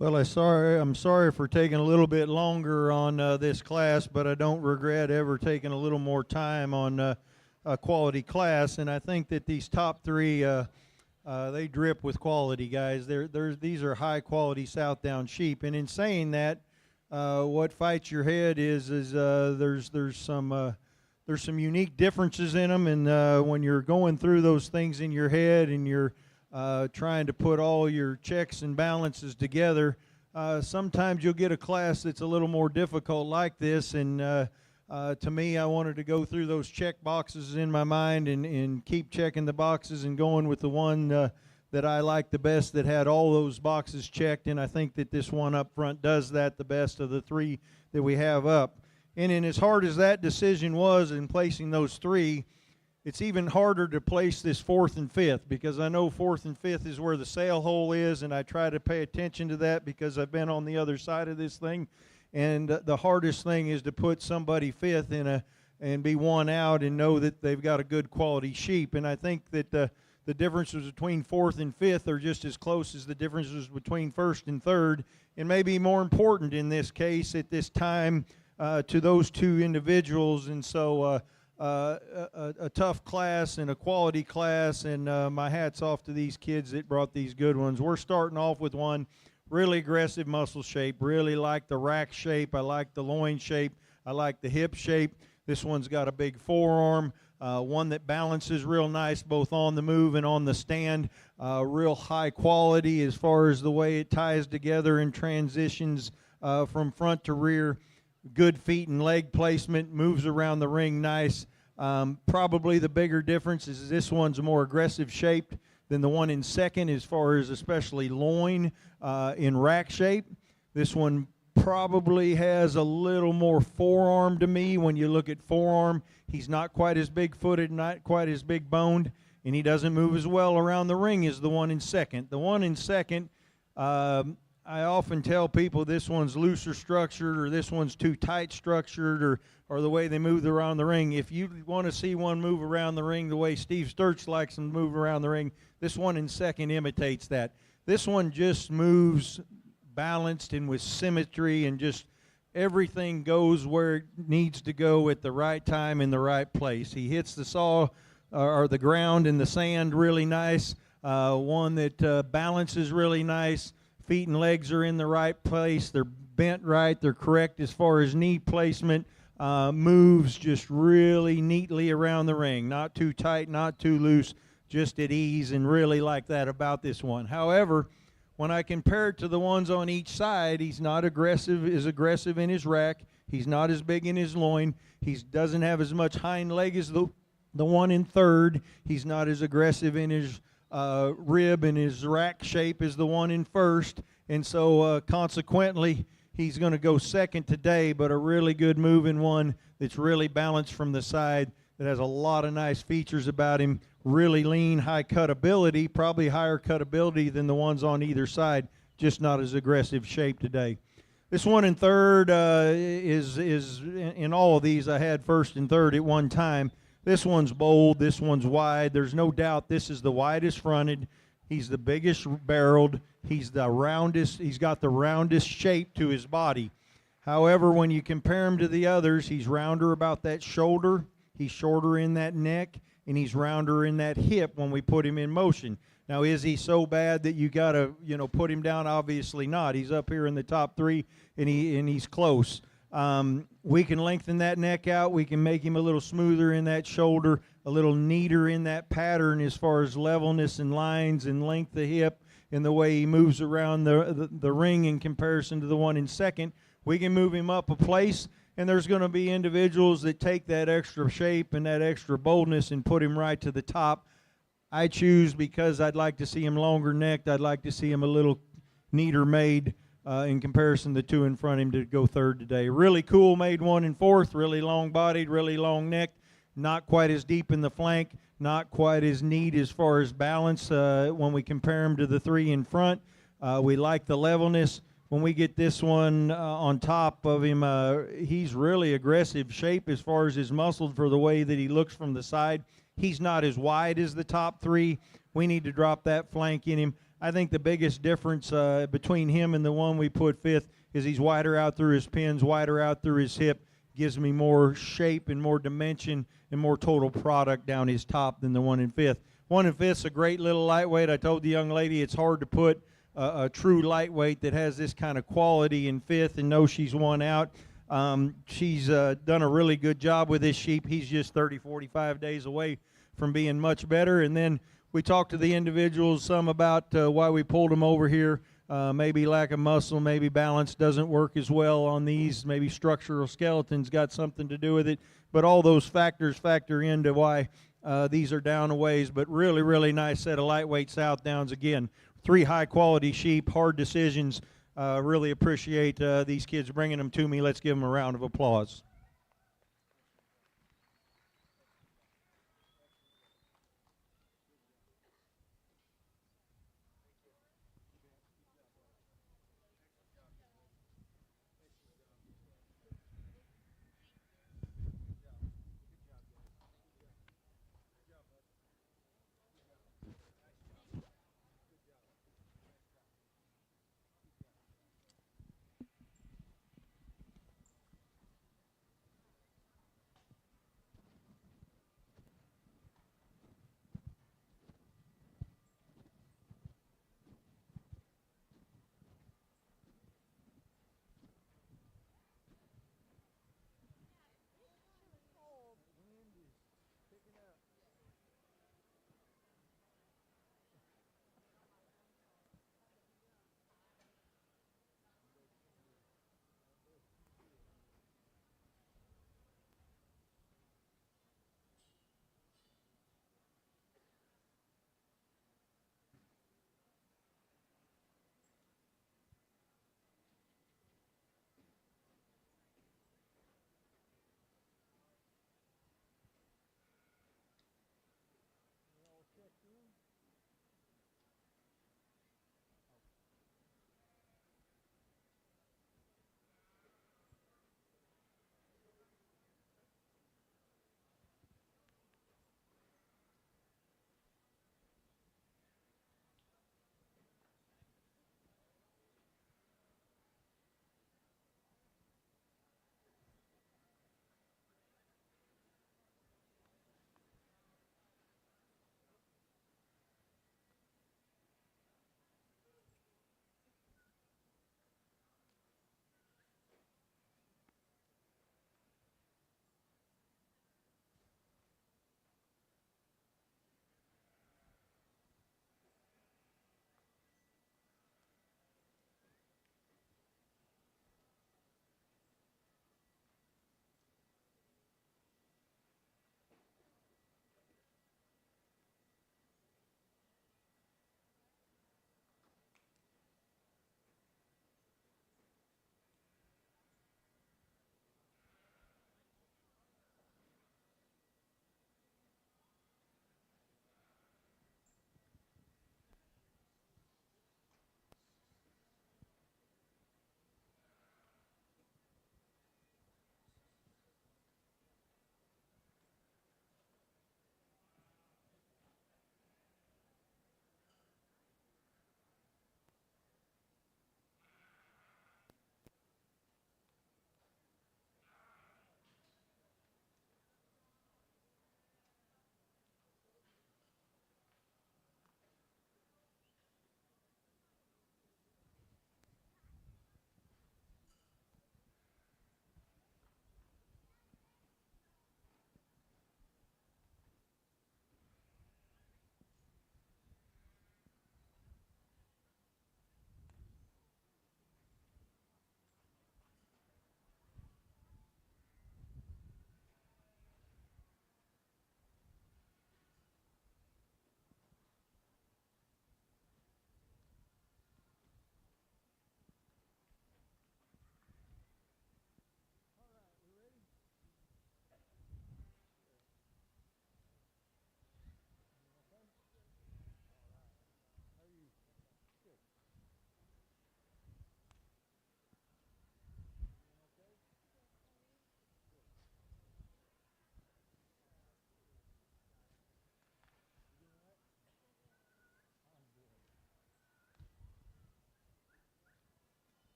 Well, I'm sorry for taking a little bit longer on this class, but I don't regret ever taking a little more time on a quality class. And I think that these top three, they drip with quality, guys. These are high quality Southdown sheep. And in saying that, what fights your head is there's some unique differences in them, and when you're going through those things in your head and you're trying to put all your checks and balances together, sometimes you'll get a class that's a little more difficult like this. And to me, I wanted to go through those check boxes in my mind and keep checking the boxes and going with the one that I liked the best that had all those boxes checked. And I think that this one up front does that the best of the three that we have up. And in as hard as that decision was in placing those three, it's even harder to place this fourth and fifth, because I know fourth and fifth is where the sail hole is, and I try to pay attention to that because I've been on the other side of this thing. And the hardest thing is to put somebody fifth and be one out and know that they've got a good quality sheep. And I think that the differences between fourth and fifth are just as close as the differences between first and third, and maybe more important in this case at this time to those two individuals. And so a tough class and a quality class, and my hat's off to these kids that brought these good ones. We're starting off with one really aggressive muscle shape. Really like the rack shape. I like the loin shape. I like the hip shape. This one's got a big forearm, one that balances real nice both on the move and on the stand. Real high quality as far as the way it ties together and transitions from front to rear. Good feet and leg placement, moves around the ring nice. Probably the bigger difference is this one's more aggressive shaped than the one in second as far as especially loin in rack shape. This one probably has a little more forearm to me. When you look at forearm, he's not quite as big-footed, not quite as big-boned, and he doesn't move as well around the ring as the one in second. The one in second, I often tell people this one's looser structured, or this one's too tight structured, or the way they move around the ring. If you want to see one move around the ring the way Steve Sturch likes them to move around the ring, this one in second imitates that. This one just moves balanced and with symmetry, and just everything goes where it needs to go at the right time in the right place. He hits the saw or the ground and the sand really nice. One that balances really nice. Feet and legs are in the right place. They're bent right. They're correct as far as knee placement. Moves just really neatly around the ring. Not too tight, not too loose, just at ease, and really like that about this one. However, when I compare it to the ones on each side, he's not aggressive in his rack. He's not as big in his loin. He doesn't have as much hind leg as the one in third. He's not as aggressive in his rib and his rack shape as the one in first, and so consequently he's going to go second today, but a really good moving one that's really balanced from the side, that has a lot of nice features about him. Really lean, high cut-ability, probably higher cut-ability than the ones on either side, just not as aggressive shape today. This one in third is in all of these I had first and third at one time. This one's bold, this one's wide. There's no doubt this is the widest fronted. He's the biggest barreled. He's got the roundest shape to his body. However, when you compare him to the others, he's rounder about that shoulder, he's shorter in that neck, and he's rounder in that hip when we put him in motion. Now, is he so bad that you got to, put him down? Obviously not. He's up here in the top three, and he's close. We can lengthen that neck out. We can make him a little smoother in that shoulder, a little neater in that pattern as far as levelness and lines and length of hip, and the way he moves around the ring in comparison to the one in second. We can move him up a place, and there's going to be individuals that take that extra shape and that extra boldness and put him right to the top. I choose, because I'd like to see him longer necked. I'd like to see him a little neater made in comparison to the two in front of him, to go third today. Really cool made one in fourth, really long bodied, really long necked, not quite as deep in the flank, not quite as neat as far as balance when we compare him to the three in front. We like the levelness. When we get this one on top of him, he's really aggressive shape as far as his muscle for the way that he looks from the side. He's not as wide as the top three. We need to drop that flank in him. I think the biggest difference between him and the one we put fifth is he's wider out through his pins, wider out through his hip, gives me more shape and more dimension and more total product down his top than the one in fifth. One in fifth's a great little lightweight. I told the young lady it's hard to put a true lightweight that has this kind of quality in fifth and know she's won out. She's done a really good job with this sheep. He's just 30, 45 days away from being much better. And then we talked to the individuals some about why we pulled them over here. Maybe lack of muscle, maybe balance doesn't work as well on these. Maybe structural skeletons got something to do with it. But all those factors factor into why these are down a ways. But really, really nice set of lightweight South Downs. Again, 3 high-quality sheep, hard decisions. Really appreciate these kids bringing them to me. Let's give them a round of applause.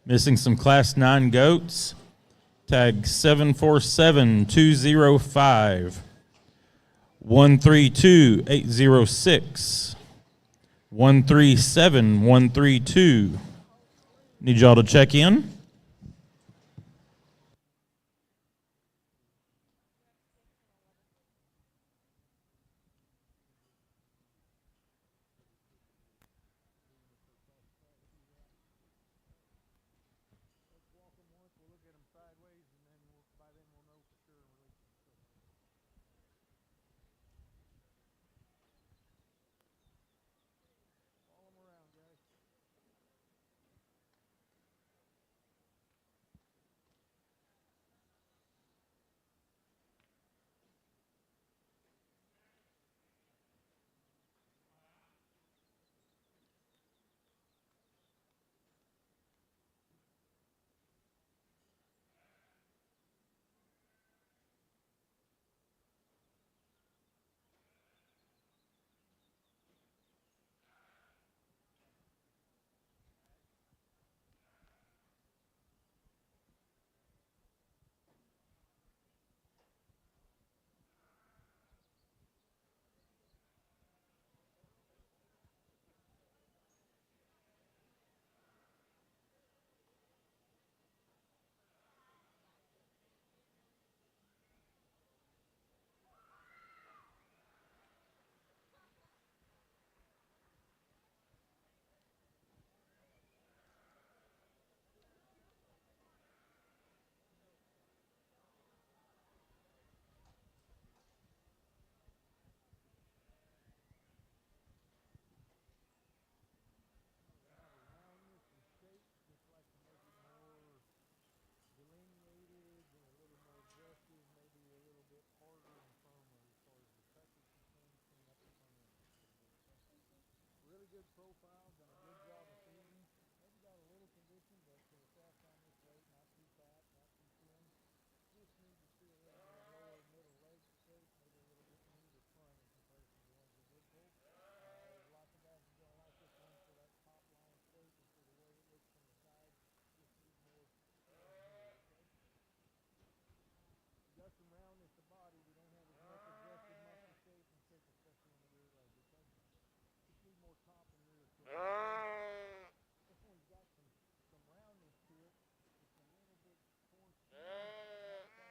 Missing some Class 9 goats. Tag 747205. 132806. 137132. Need y'all to check in.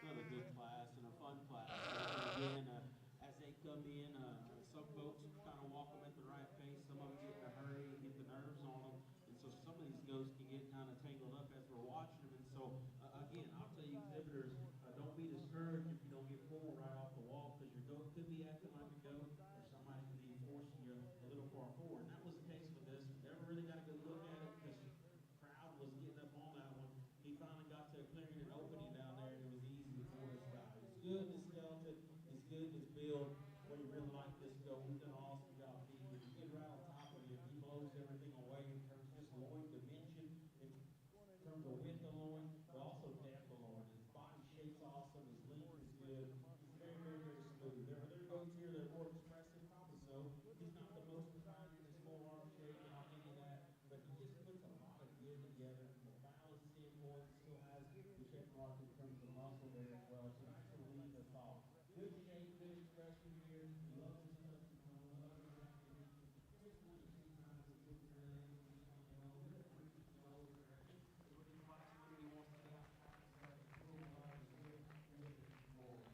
Another good class and a fun class. And again, as they come in, some folks kind of walk them at the right pace. Some of them get in a hurry and get the nerves on them. And so some of these goats can get kind of tangled up as we're watching them. And so, again, I'll tell you exhibitors, don't be discouraged if you don't get pulled right off the wall because your goat could be acting like a goat or somebody could be forcing you a little far forward. And that was the case with this. We never really got a good look at it because crowd was getting up on that one. He finally got to clearing an opening down there, and it was easy for this guy. He's good in his skeleton. He's good in his build. What he really like this goat. We've done an awesome job feeding him. You get right on top of him, he blows everything away in terms of just loin dimension, in terms of width of loin, but also depth of loin. His body shape's awesome. His length is good. He's very, very, very smooth. There are goats here that are more expressive, probably so. He's not the most refined in his forearm shape, and I'll give you that. But he just puts a lot of gear together from a balance standpoint. He still has the check mark in terms of muscle there as well. So nice to relieve the thought. Good shape, good expression here. He loves his country home, loves his activity. Just one or two times he gets their legs loose on the elbow. Bit of freaky flow there. I think the rookie class maybe wants to get out and practice that control line as well. We'll get the control.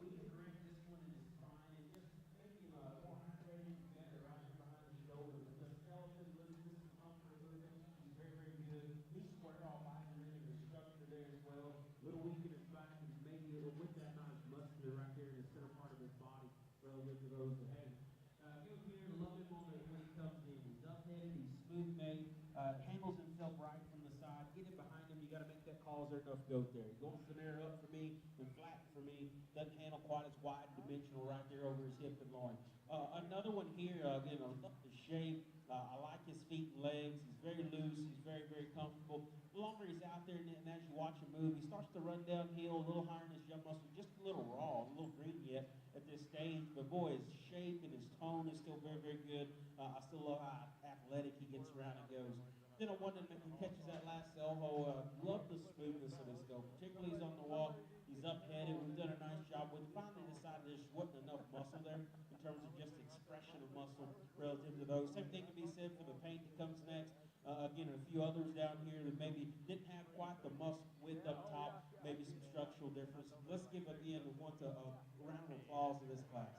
We can correct this one in his spine and just make him more hydrated and better right here behind the shoulder. But the skeleton, listen, this is comfort movement. He's very, very good. He's square off either end of his structure there as well. Little weak in his back and maybe with that not as muscular right there in the center part of his body relative to those ahead. Goat here, love him on the when he comes in. He's up-headed, he's smooth-made, handles himself right from the side. Get in behind him. You got to make that call. Is there enough goat there? He wants the narrow up for me and flatten for me. Doesn't handle quite as wide and dimensional right there over his hip and loin. Another one here, again, I love the shape. I like his feet and legs. He's very loose. He's very, very comfortable. The longer he's out there, and as you watch him move, he starts to run downhill a little higher in his jump muscle, just a little raw, a little green yet at this stage. But boy, his shape and his tone is still very, very good. I still love how athletic he gets around and goes. Then a one that catches that last Elho. Love the smoothness of his go, particularly he's on the walk. He's up-headed. We've done a nice job with. Finally decided there just wasn't enough muscle there in terms of just expression of muscle relative to those. Same thing can be said for the paint that comes next. Again, a few others down here that maybe didn't have quite the muscle width up top, maybe some structural differences. Let's give again a round of applause to this class.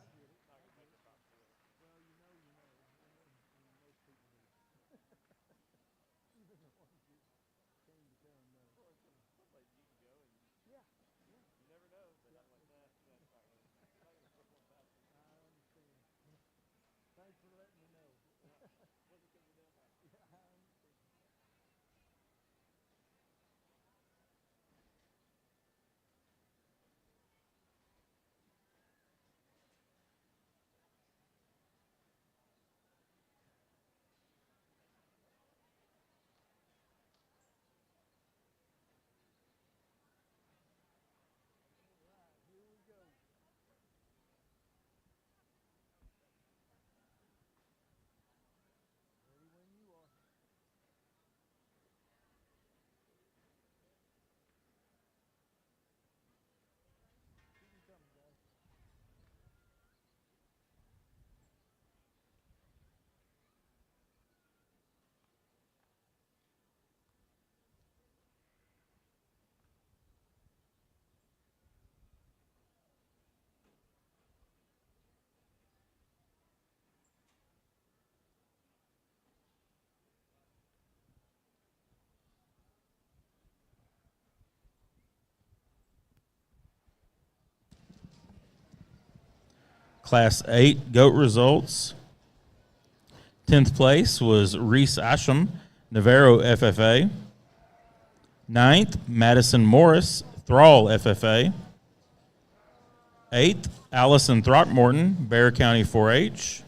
Class 8 GOAT results. 10th place was Reese Asham, Navarro FFA. 9th, Madison Morris, Thrall FFA. 8th, Allison Throckmorton, Bexar County 4-H.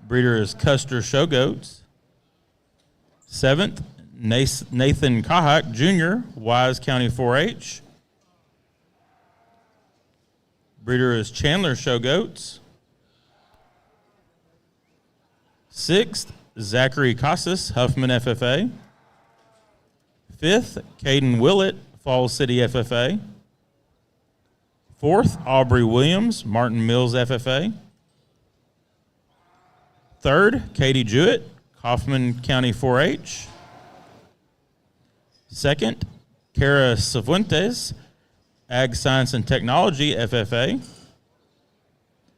Breeder is Custer Showgoats. 7th, Nathan Kahak Jr., Wise County 4-H. Breeder is Chandler Showgoats. 6th, Zachary Casas, Huffman FFA. 5th, Caden Willett, Falls City FFA. 4th, Aubrey Williams, Martin Mills FFA. 3rd, Katie Jewett, Kaufman County 4-H. 2nd, Kara Cifuentes, Ag Science and Technology FFA.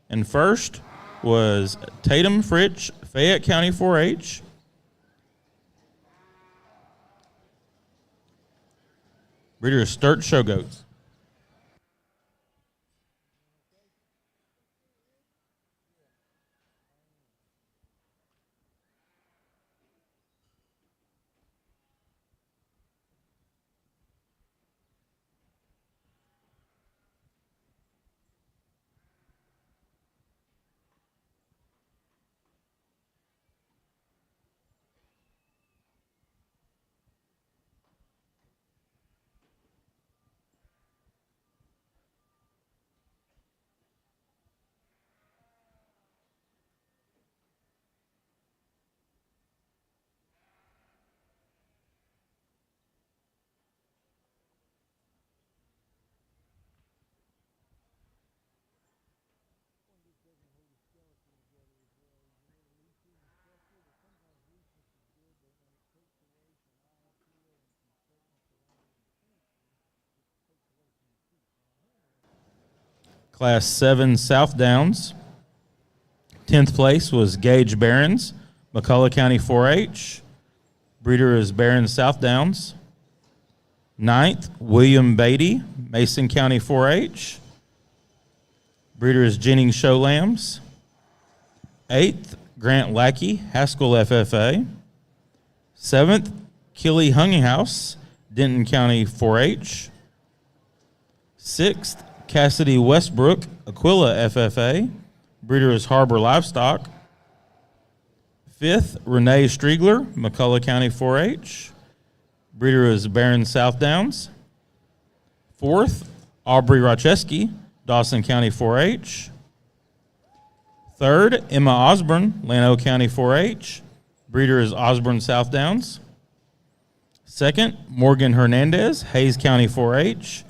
And first was Tatum Fritsch, Fayette County 4-H. Breeder is Sturt Showgoats. Class 7 South Downs. 10th place was Gage Barons, McCullough County 4-H. Breeder is Barons South Downs. 9th, William Beatty, Mason County 4-H. Breeder is Jennings Show Lambs. 8th, Grant Lackey, Haskell FFA. 7th, Killy Hunginghouse, Denton County 4-H. 6th, Cassidy Westbrook, Aquila FFA. Breeder is Harbor Livestock. 5th, Renee Striegler, McCullough County 4-H. Breeder is Barron South Downs. 4th, Aubrey Rocheski, Dawson County 4-H. 3rd, Emma Osborne, Llano County 4-H. Breeder is Osborne South Downs. Second, Morgan Hernandez, Hayes County 4-H.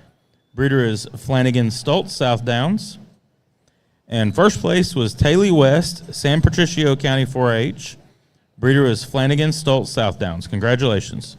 Breeder is Flanagan Stoltz South Downs. And first place was Taylor West, San Patricio County 4-H. Breeder is Flanagan Stoltz South Downs. Congratulations.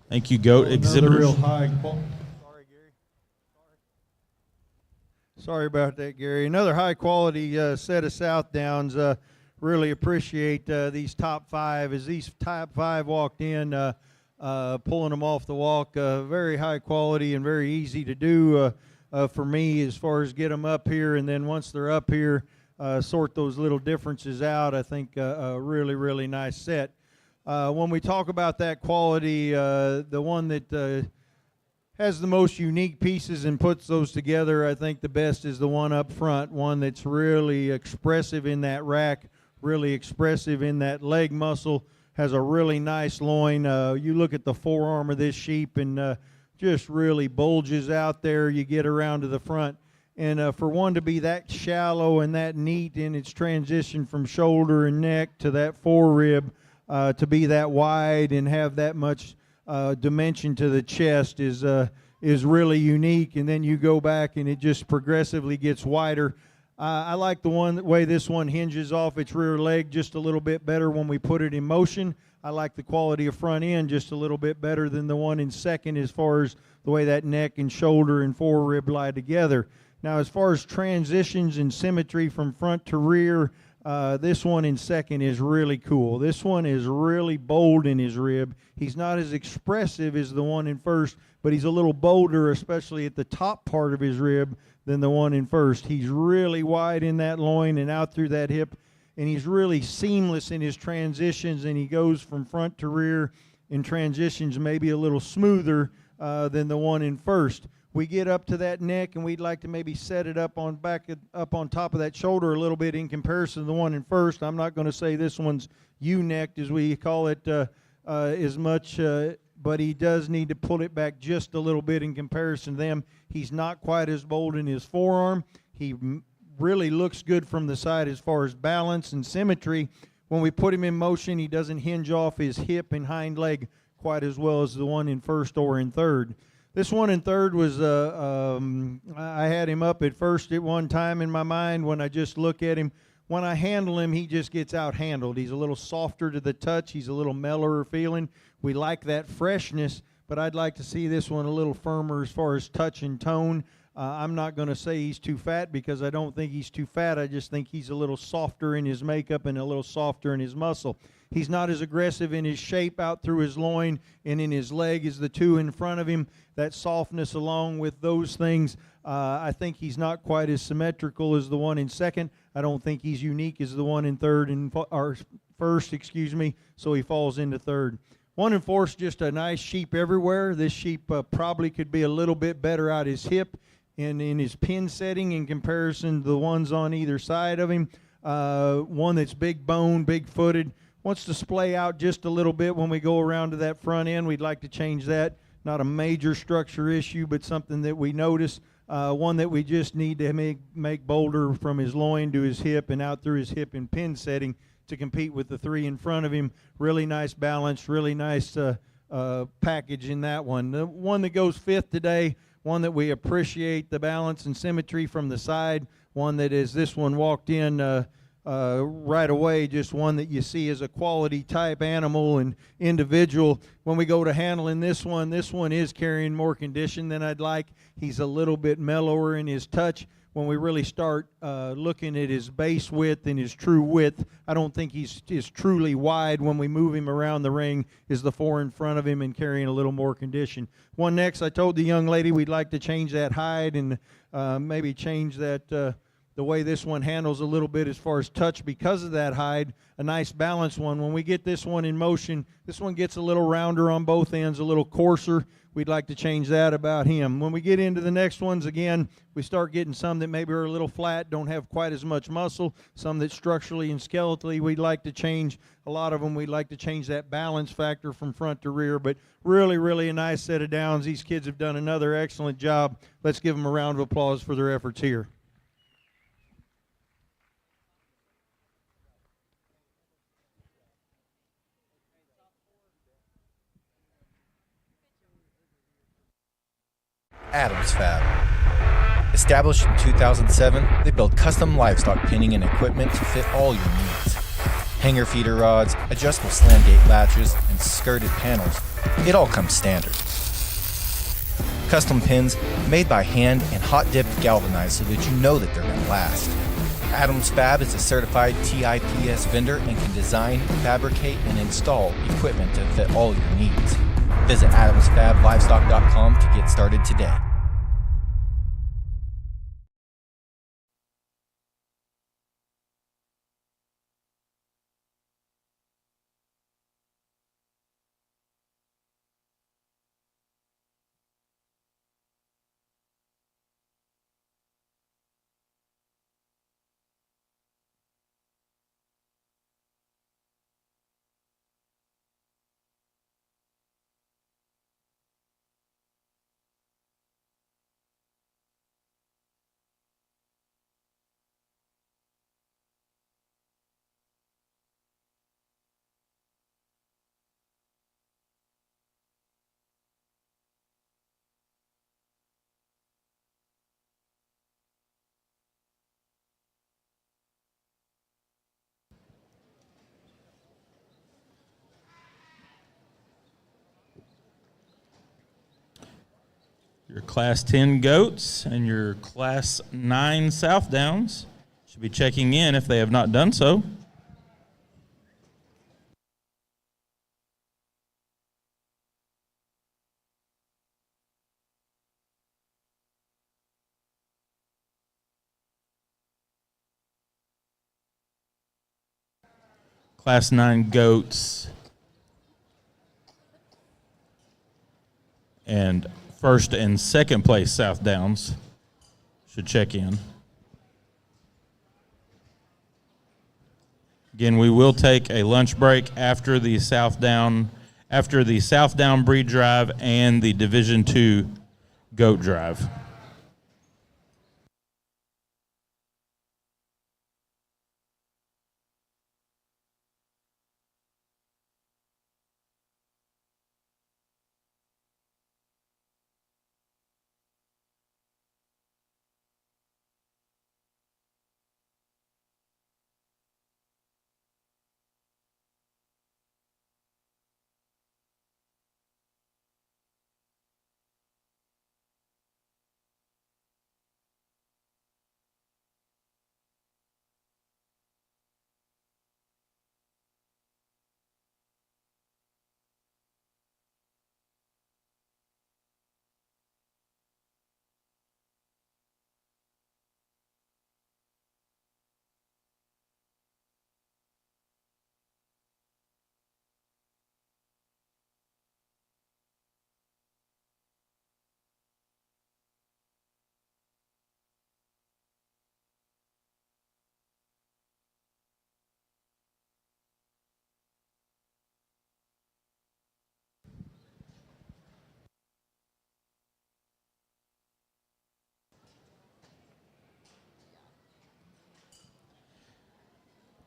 Thank you, goat Another exhibitors. real high Sorry, Gary. Sorry about that, Gary. Another high quality set of South Downs. Really appreciate these top five. As these top five walked in, pulling them off the walk, very high quality and very easy to do for me as far as get them up here. And then once they're up here, sort those little differences out. I think a really, really nice set. When we talk about that quality, the one that has the most unique pieces and puts those together, I think the best is the one up front, one that's really expressive in that rack, really expressive in that leg muscle, has a really nice loin. You look at the forearm of this sheep and just really bulges out there. You get around to the front. And for one to be that shallow and that neat in its transition from shoulder and neck to that forerib, to be that wide and have that much dimension to the chest is really unique. And then you go back and it just progressively gets wider. I like the way this one hinges off its rear leg just a little bit better when we put it in motion. I like the quality of front end just a little bit better than the one in second as far as the way that neck and shoulder and forerib lie together. Now, as far as transitions and symmetry from front to rear, this one in second is really cool. This one is really bold in his rib. He's not as expressive as the one in first, but he's a little bolder, especially at the top part of his rib, than the one in first. He's really wide in that loin and out through that hip, and he's really seamless in his transitions, and he goes from front to rear in transitions maybe a little smoother than the one in first. We get up to that neck, and we'd like to maybe set it up on top of that shoulder a little bit in comparison to the one in first. I'm not going to say this one's U-necked, as we call it, as much, but he does need to pull it back just a little bit in comparison to them. He's not quite as bold in his forearm. He really looks good from the side as far as balance and symmetry. When we put him in motion, he doesn't hinge off his hip and hind leg quite as well as the one in first or in third. This one in third was, I had him up at first at one time in my mind when I just look at him. When I handle him, he just gets out-handled. He's a little softer to the touch. He's a little mellower feeling. We like that freshness, but I'd like to see this one a little firmer as far as touch and tone. I'm not going to say he's too fat because I don't think he's too fat. I just think he's a little softer in his makeup and a little softer in his muscle. He's not as aggressive in his shape out through his loin and in his leg as the two in front of him. That softness along with those things, I think he's not quite as symmetrical as the one in second. I don't think he's unique as the one in third or first, so he falls into third. One in fourth's just a nice sheep everywhere. This sheep probably could be a little bit better out his hip and in his pin setting in comparison to the ones on either side of him. One that's big bone, big footed, wants to splay out just a little bit when we go around to that front end. We'd like to change that. Not a major structure issue, but something that we notice. One that we just need to make bolder from his loin to his hip and out through his hip and pin setting to compete with the three in front of him. Really nice balance, really nice package in that one. The one that goes fifth today, one that we appreciate the balance and symmetry from the side, one that as this one walked in right away, just one that you see as a quality type animal and individual. When we go to handling this one is carrying more condition than I'd like. He's a little bit mellower in his touch. When we really start looking at his base width and his true width, I don't think he's truly wide. When we move him around the ring, is the four in front of him and carrying a little more condition. One next, I told the young lady we'd like to change that hide and maybe change that the way this one handles a little bit as far as touch because of that hide. A nice balanced one. When we get this one in motion, this one gets a little rounder on both ends, a little coarser. We'd like to change that about him. When we get into the next ones, again, we start getting some that maybe are a little flat, don't have quite as much muscle, some that structurally and skeletally we'd like to change. A lot of them we'd like to change that balance factor from front to rear, but really, really a nice set of downs. These kids have done another excellent job. Let's give them a round of applause for their efforts here. Adams Fab. Established in 2007, they build custom livestock pinning and equipment to fit all your needs. hanger feeder rods, adjustable slam gate latches, and skirted panels, it all comes standard. Custom pins made by hand and hot dipped galvanized so that you know that they're going to last. Adams Fab is a certified TIPS vendor and can design, fabricate, and install equipment to fit all your needs. Visit adamsfablivestock.com to get started today. Your Class 10 goats and your Class 9 South Downs should be checking in if they have not done so. Class 9 goats and first and second place South Downs should check in. Again, we will take a lunch break after the South Down breed drive and the Division II goat drive.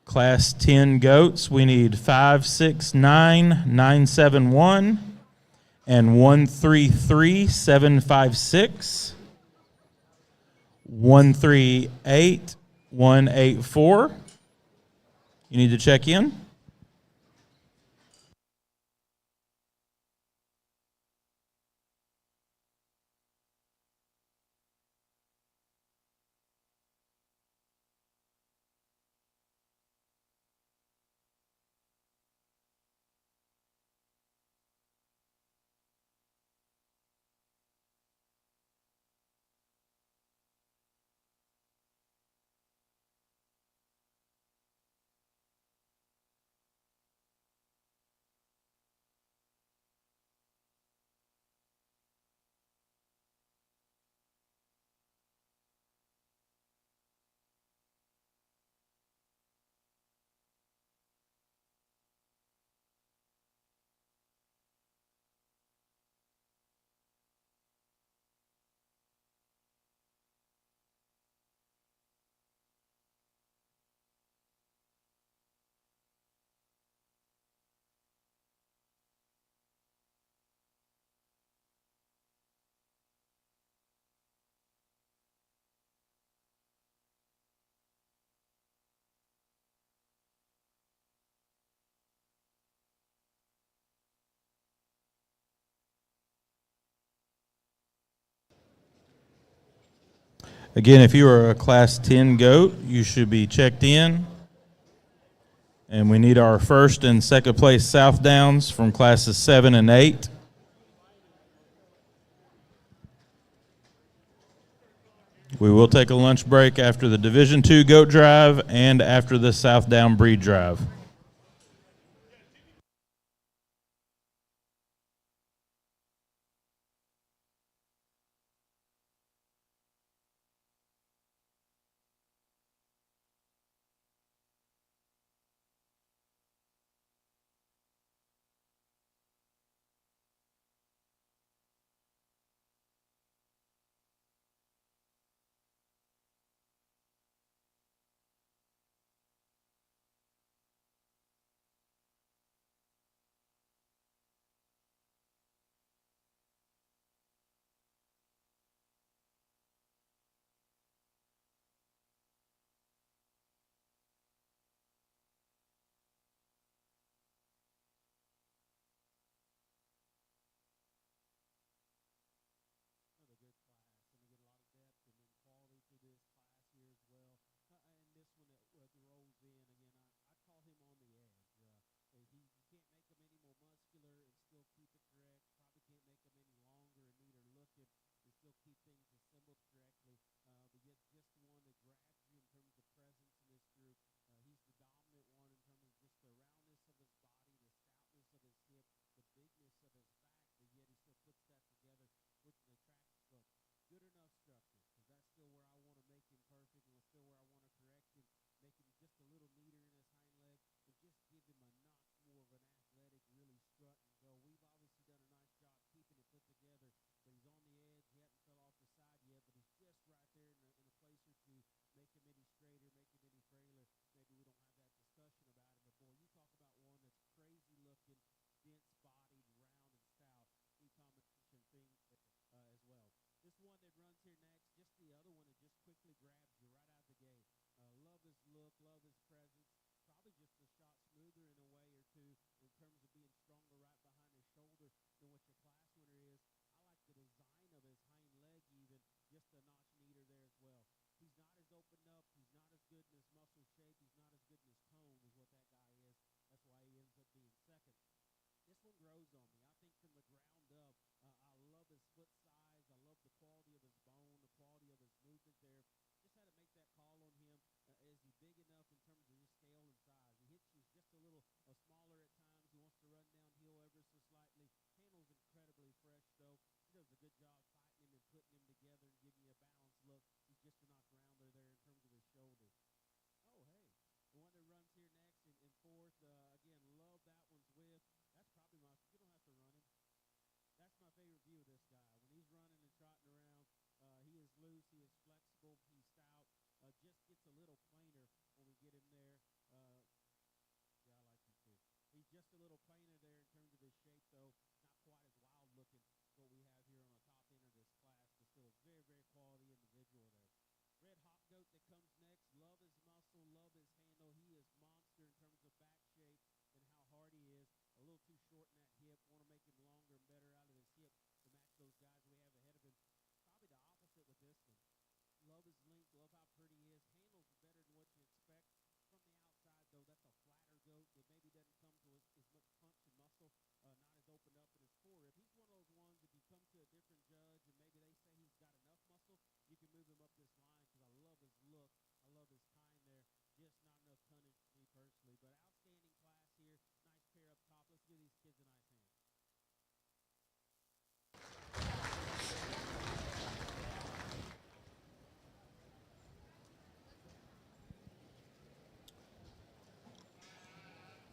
Class 10 goats, we need 569-971 and 133-756, 138-184. You need to check in. Again, if you are a Class 10 goat, you should be checked in. And we need our first and second place South Downs from Classes 7 and 8. We will take a lunch break after the Division II goat drive and after the South Down breed drive.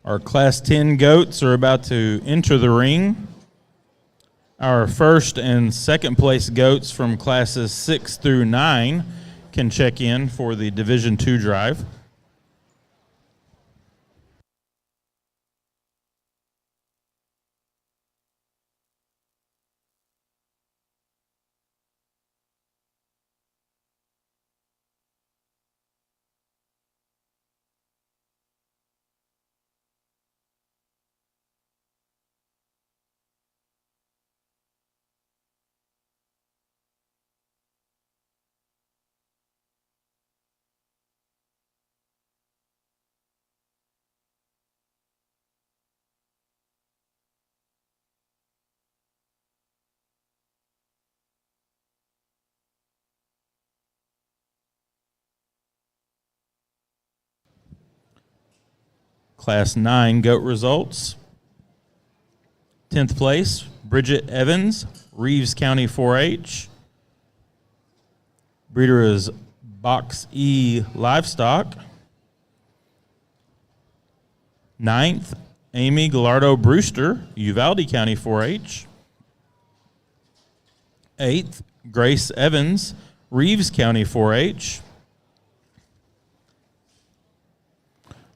Our Class 10 goats are about to enter the ring. Our first and second place goats from Classes 6 through 9 can check in for the Division II drive. Class 9 goat results. 10th place, Bridget Evans, Reeves County 4-H. Breeder is Box E Livestock. 9th, Amy Gallardo Brewster, Uvalde County 4-H. 8th, Grace Evans, Reeves County 4-H.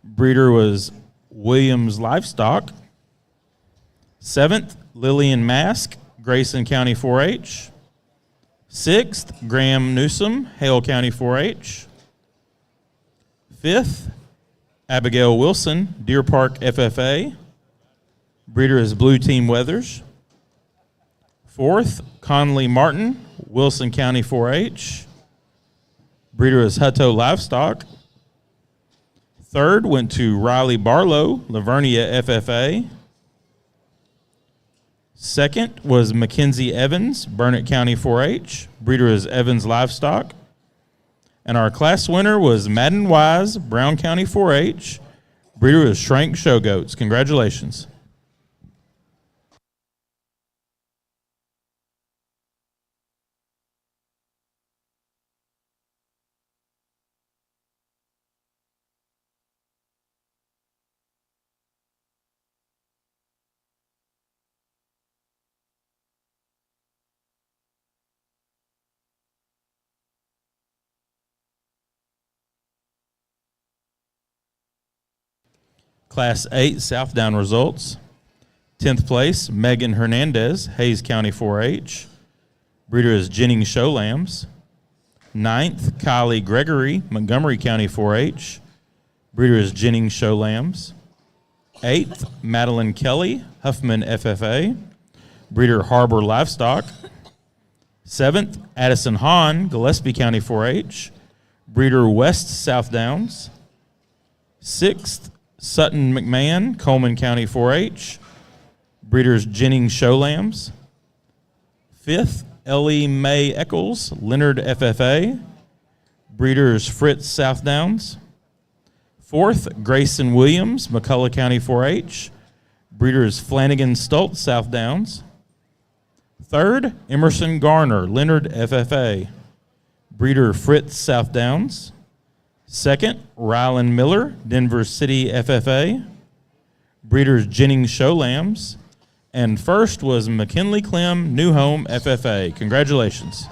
Breeder was Williams Livestock. 7th, Lillian Mask, Grayson County 4-H. 6th, Graham Newsom, Hale County 4-H. 5th, Abigail Wilson, Deer Park FFA. Breeder is Blue Team Weathers. 4th, Conley Martin, Wilson County 4-H. Breeder is Hutto Livestock. 3rd went to Riley Barlow, Lavernia FFA. 2nd was Mackenzie Evans, Burnett County 4-H. Breeder is Evans Livestock. And our class winner was Madden Wise, Brown County 4-H. Breeder is Shrank Show Goats. Congratulations. Class 8 Southdown results. 10th place, Megan Hernandez, Hayes County 4-H. Breeder is Jennings Show Lambs. 9th, Kylie Gregory, Montgomery County 4-H. Breeder is Jennings Show Lambs. 8th, Madeline Kelly, Huffman FFA. Breeder Harbor Livestock. 7th, Addison Hahn, Gillespie County 4-H. Breeder West South Downs. 6th, Sutton McMahon, Coleman County 4-H. Breeders Jennings Show Lambs. 5th, Ellie Mae Eccles, Leonard FFA. Breeders Fritz South Downs. 4th, Grayson Williams, McCullough County 4-H. Breeders Flanagan Stoltz South Downs. 3rd, Emerson Garner, Leonard FFA. Breeder Fritz South Downs. 2nd, Rylan Miller, Denver City FFA. Breeders Jennings Show Lambs. And 1st was McKinley Clem, New Home FFA. Congratulations.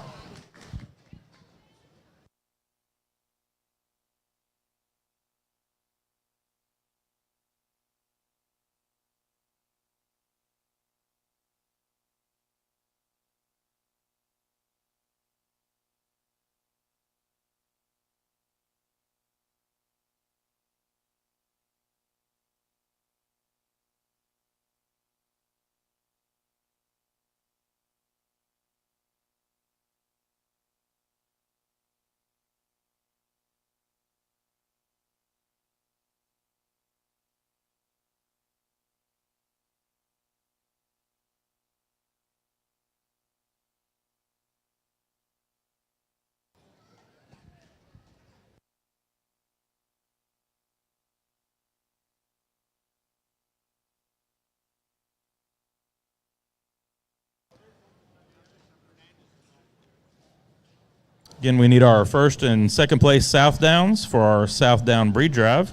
Again, we need our 1st and 2nd place South Downs for our South Down Breed Drive.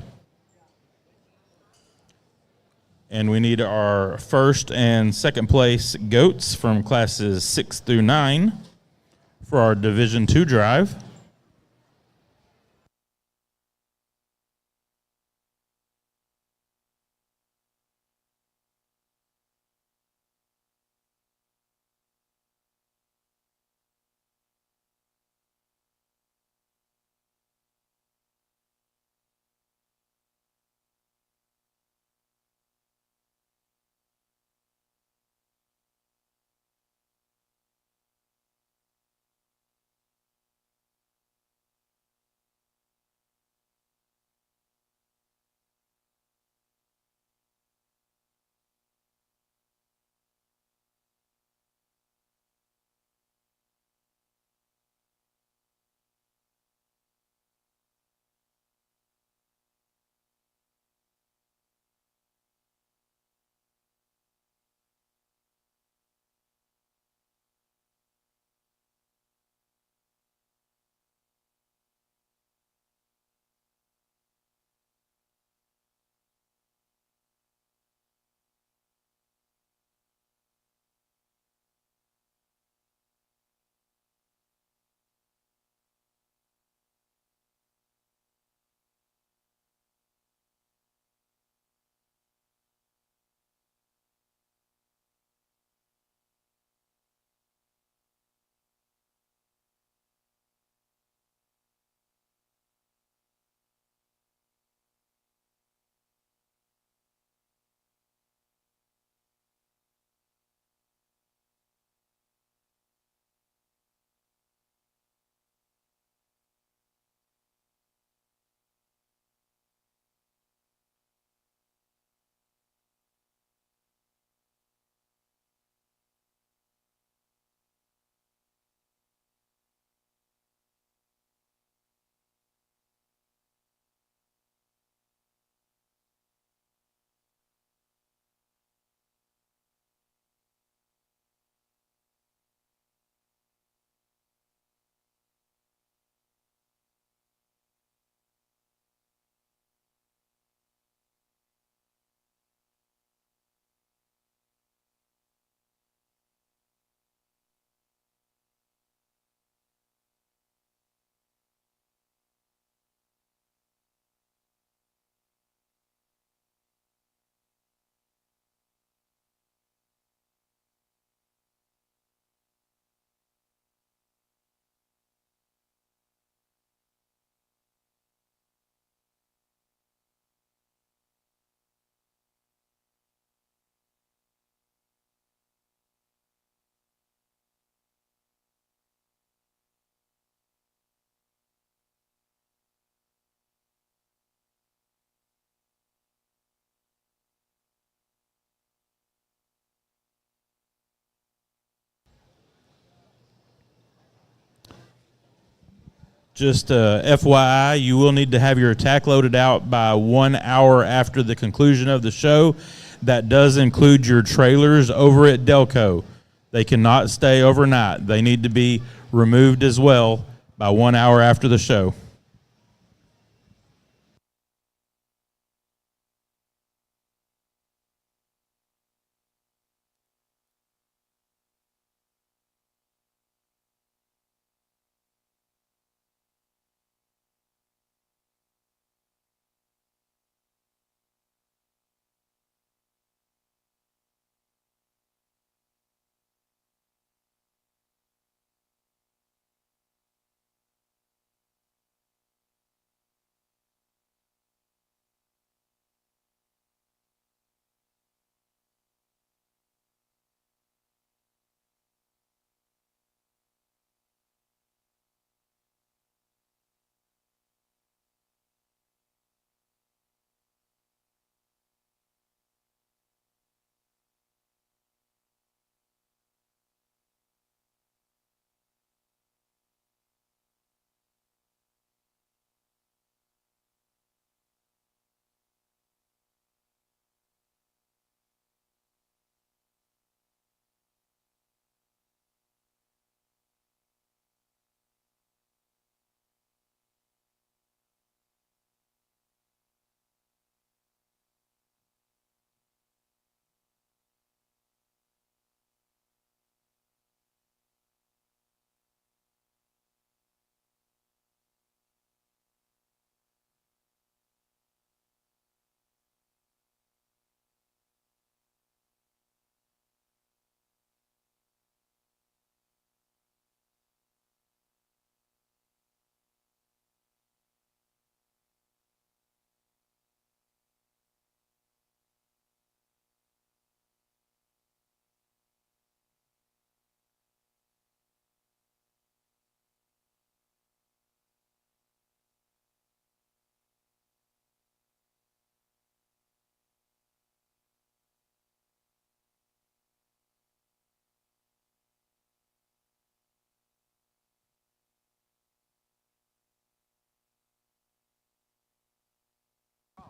And we need our 1st and 2nd place goats from classes 6 through 9 for our Division II drive. Just FYI, you will need to have your attack loaded out by 1 hour after the conclusion of the show. That does include your trailers over at Delco. They cannot stay overnight. They need to be removed as well by 1 hour after the show.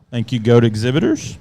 Thank you, GOAT exhibitors.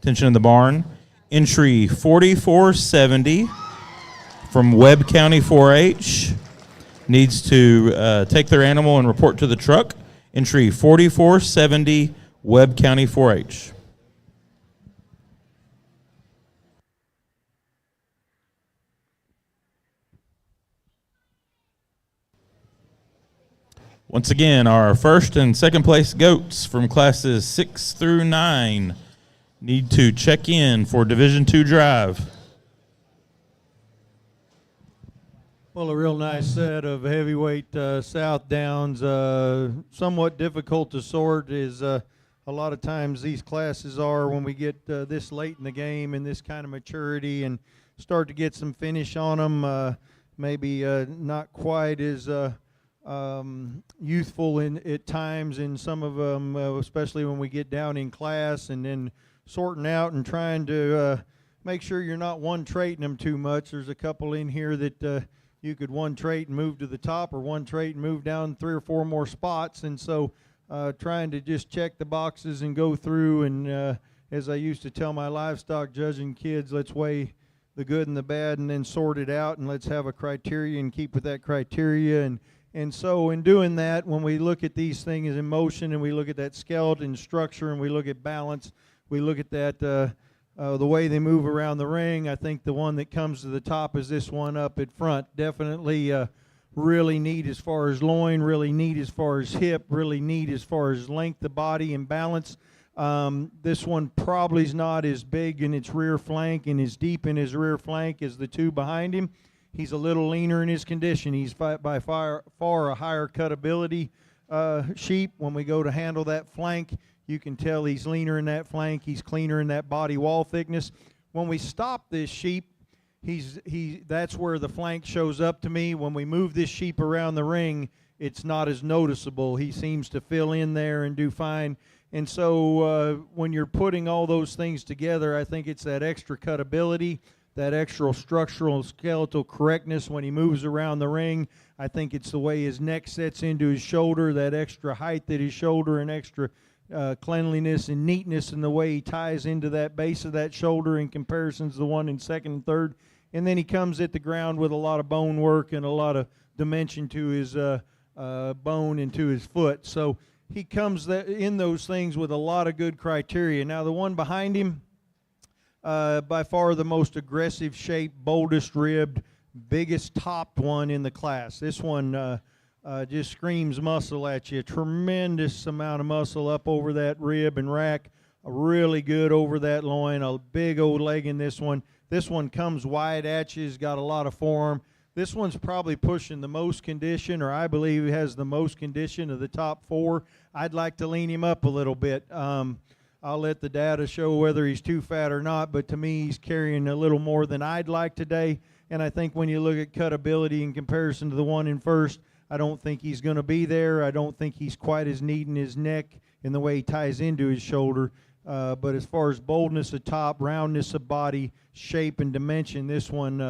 Attention in the barn. Entry 4470 from Webb County 4-H needs to take their animal and report to the truck. Entry 4470, Webb County 4-H. Once again, our first and second place goats from classes 6 through 9 need to check in for Division II drive. Well, a real nice set of heavyweight South Downs. Somewhat difficult to sort is a lot of times these classes are when we get this late in the game and this kind of maturity and start to get some finish on them. Maybe not quite as youthful at times in some of them, especially when we get down in class, and then sorting out and trying to make sure you're not one-traiting them too much. There's a couple in here that you could one-trait and move to the top, or one-trait and move down 3 or 4 more spots, and so trying to just check the boxes and go through, and as I used to tell my livestock judging kids, let's weigh the good and the bad and then sort it out, and let's have a criteria and keep with that criteria. And so in doing that, when we look at these things in motion and we look at that skeleton structure and we look at balance, we look at that the way they move around the ring, I think the one that comes to the top is this one up at front. Definitely really neat as far as loin, really neat as far as hip, really neat as far as length of body and balance. This one probably is not as big in its rear flank and as deep in his rear flank as the two behind him. He's a little leaner in his condition. He's by far a higher cutability sheep. When we go to handle that flank, you can tell he's leaner in that flank. He's cleaner in that body wall thickness. When we stop this sheep, that's where the flank shows up to me. When we move this sheep around the ring, it's not as noticeable. He seems to fill in there and do fine. And so when you're putting all those things together, I think it's that extra cutability, that extra structural skeletal correctness when he moves around the ring. I think it's the way his neck sets into his shoulder, that extra height at his shoulder, and extra cleanliness and neatness in the way he ties into that base of that shoulder in comparison to the one in second and third. And then he comes at the ground with a lot of bone work and a lot of dimension to his bone and to his foot. So he comes in those things with a lot of good criteria. Now the one behind him, by far the most aggressive shaped, boldest ribbed, biggest topped one in the class. This one just screams muscle at you. Tremendous amount of muscle up over that rib and rack. Really good over that loin. A big old leg in this one. This one comes wide at you. He's got a lot of forearm. This one's probably pushing the most condition, or I believe he has the most condition of the top 4. I'd like to lean him up a little bit. I'll let the data show whether he's too fat or not, but to me he's carrying a little more than I'd like today. And I think when you look at cutability in comparison to the one in first, I don't think he's going to be there. I don't think he's quite as neat in his neck in the way he ties into his shoulder. But as far as boldness of top, roundness of body, shape, and dimension, this one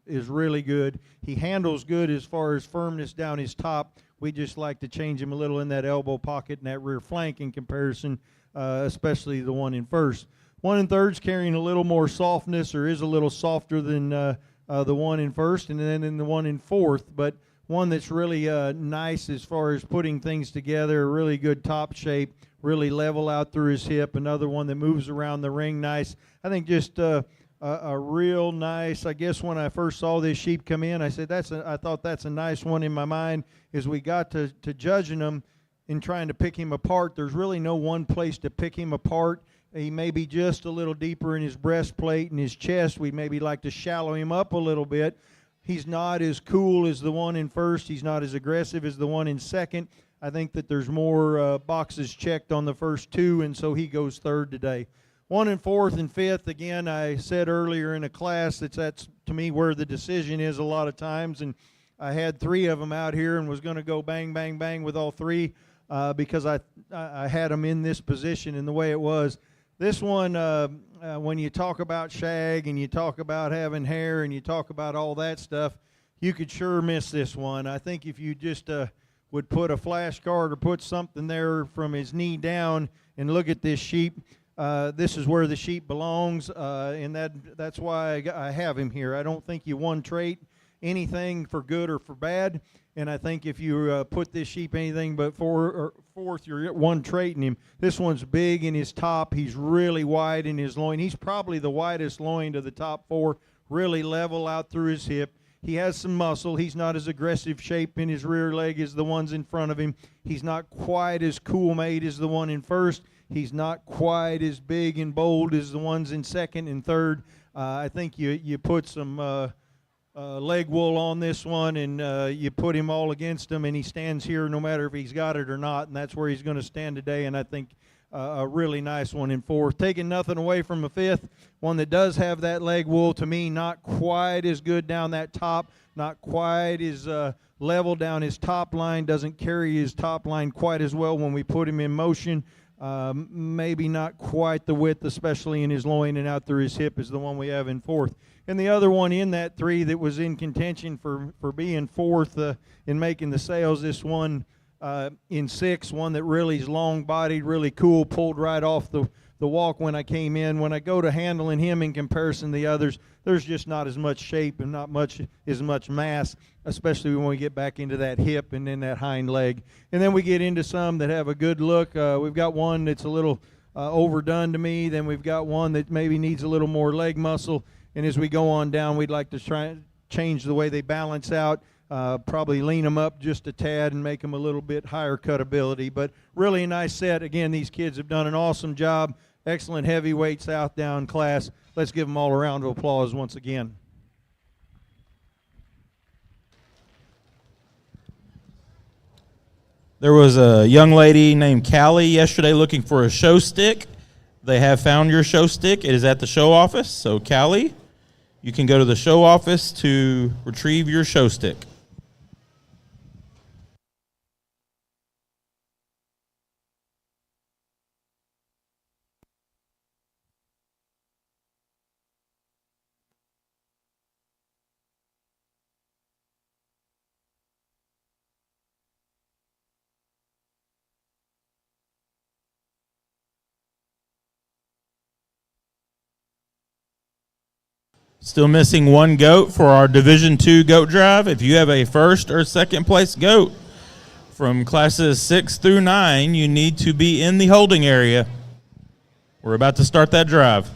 is really good. He handles good as far as firmness down his top. We just like to change him a little in that elbow pocket and that rear flank in comparison, especially the one in first. One in third's carrying a little more softness, or is a little softer than the one in first, and then in the one in fourth. But one that's really nice as far as putting things together, a really good top shape, really level out through his hip. Another one that moves around the ring nice. I think just a real nice, I guess when I first saw this sheep come in, I said, I thought that's a nice one in my mind. As we got to judging him and trying to pick him apart, there's really no one place to pick him apart. He may be just a little deeper in his breastplate and his chest. We'd maybe like to shallow him up a little bit. He's not as cool as the one in first. He's not as aggressive as the one in second. I think that there's more boxes checked on the first two, and so he goes third today. One in fourth and fifth, again, I said earlier in a class that's to me where the decision is a lot of times, and I had 3 of them out here and was going to go bang, bang, bang with all 3 because I had them in this position and the way it was. This one, when you talk about shag and you talk about having hair and you talk about all that stuff, you could sure miss this one. I think if you just would put a flashcard or put something there from his knee down and look at this sheep, This is where the sheep belongs, and that's why I have him here. I don't think you one trait anything for good or for bad, and I think if you put this sheep anything but fourth, you're one trait in him. This one's big in his top. He's really wide in his loin. He's probably the widest loin of the top four, really level out through his hip. He has some muscle. He's not as aggressive shape in his rear leg as the ones in front of him. He's not quite as cool made as the one in first. He's not quite as big and bold as the ones in second and third. I think you put some leg wool on this one, and you put him all against him, and he stands here no matter if he's got it or not, and that's where he's going to stand today. And I think a really nice one in fourth. Taking nothing away from a fifth, one that does have that leg wool, to me, not quite as good down that top, not quite as level down his top line, doesn't carry his top line quite as well when we put him in motion. Maybe not quite the width, especially in his loin and out through his hip, is the one we have in fourth. And the other one in that three that was in contention for being fourth in making the sales, this one in six, one that really is long-bodied, really cool, pulled right off the walk when I came in. When I go to handling him in comparison to the others, there's just not as much shape and not as much mass, especially when we get back into that hip and then that hind leg. And then we get into some that have a good look. We've got one that's a little overdone to me. Then we've got one that maybe needs a little more leg muscle. And as we go on down, we'd like to try and change the way they balance out, probably lean them up just a tad and make them a little bit higher cutability. But really a nice set. Again, these kids have done an awesome job. Excellent heavyweight South Down class. Let's give them all a round of applause once again. There was a young lady named Callie yesterday looking for a show stick. They have found your show stick. It is at the show office. So, Callie, you can go to the show office to retrieve your show stick. Still missing one goat for our Division II goat drive. If you have a first or second place goat from classes 6 through 9, you need to be in the holding area. We're about to start that drive.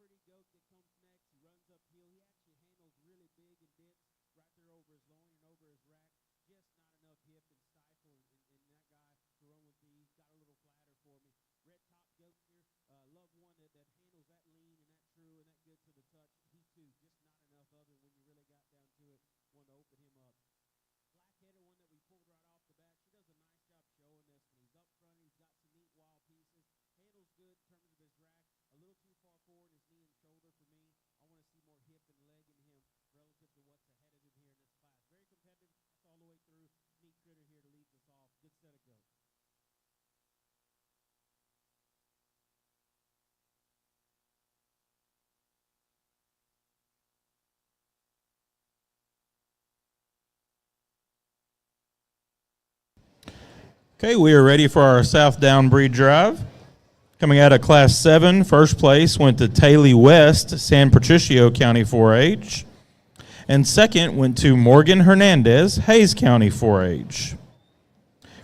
pretty goat that comes next. He runs uphill. He actually handles really big and dense right there over his loin and over his rack. Just not enough hip and stifle, and that guy to run with me got a little flatter for me. Red top goat here. Love one that handles that lean and that true and that good to the touch. He too, just not enough of it when you really got down to it. One to open him up. Black header, one that we pulled right off the bat. She does a nice job showing this when he's up front. He's got some neat wild pieces. Handles good in terms of his rack. A little too far forward in his knee and shoulder for me. I want to see more hip and leg in him relative to what's ahead of him here in this class. Very competitive. That's all the way through. Neat critter here to lead us off. Good set of goats. Okay, we are ready for our South Down Breed Drive. Coming out of Class 7, first place went to Taylor West, San Patricio County 4-H. And second went to Morgan Hernandez, Hayes County 4-H.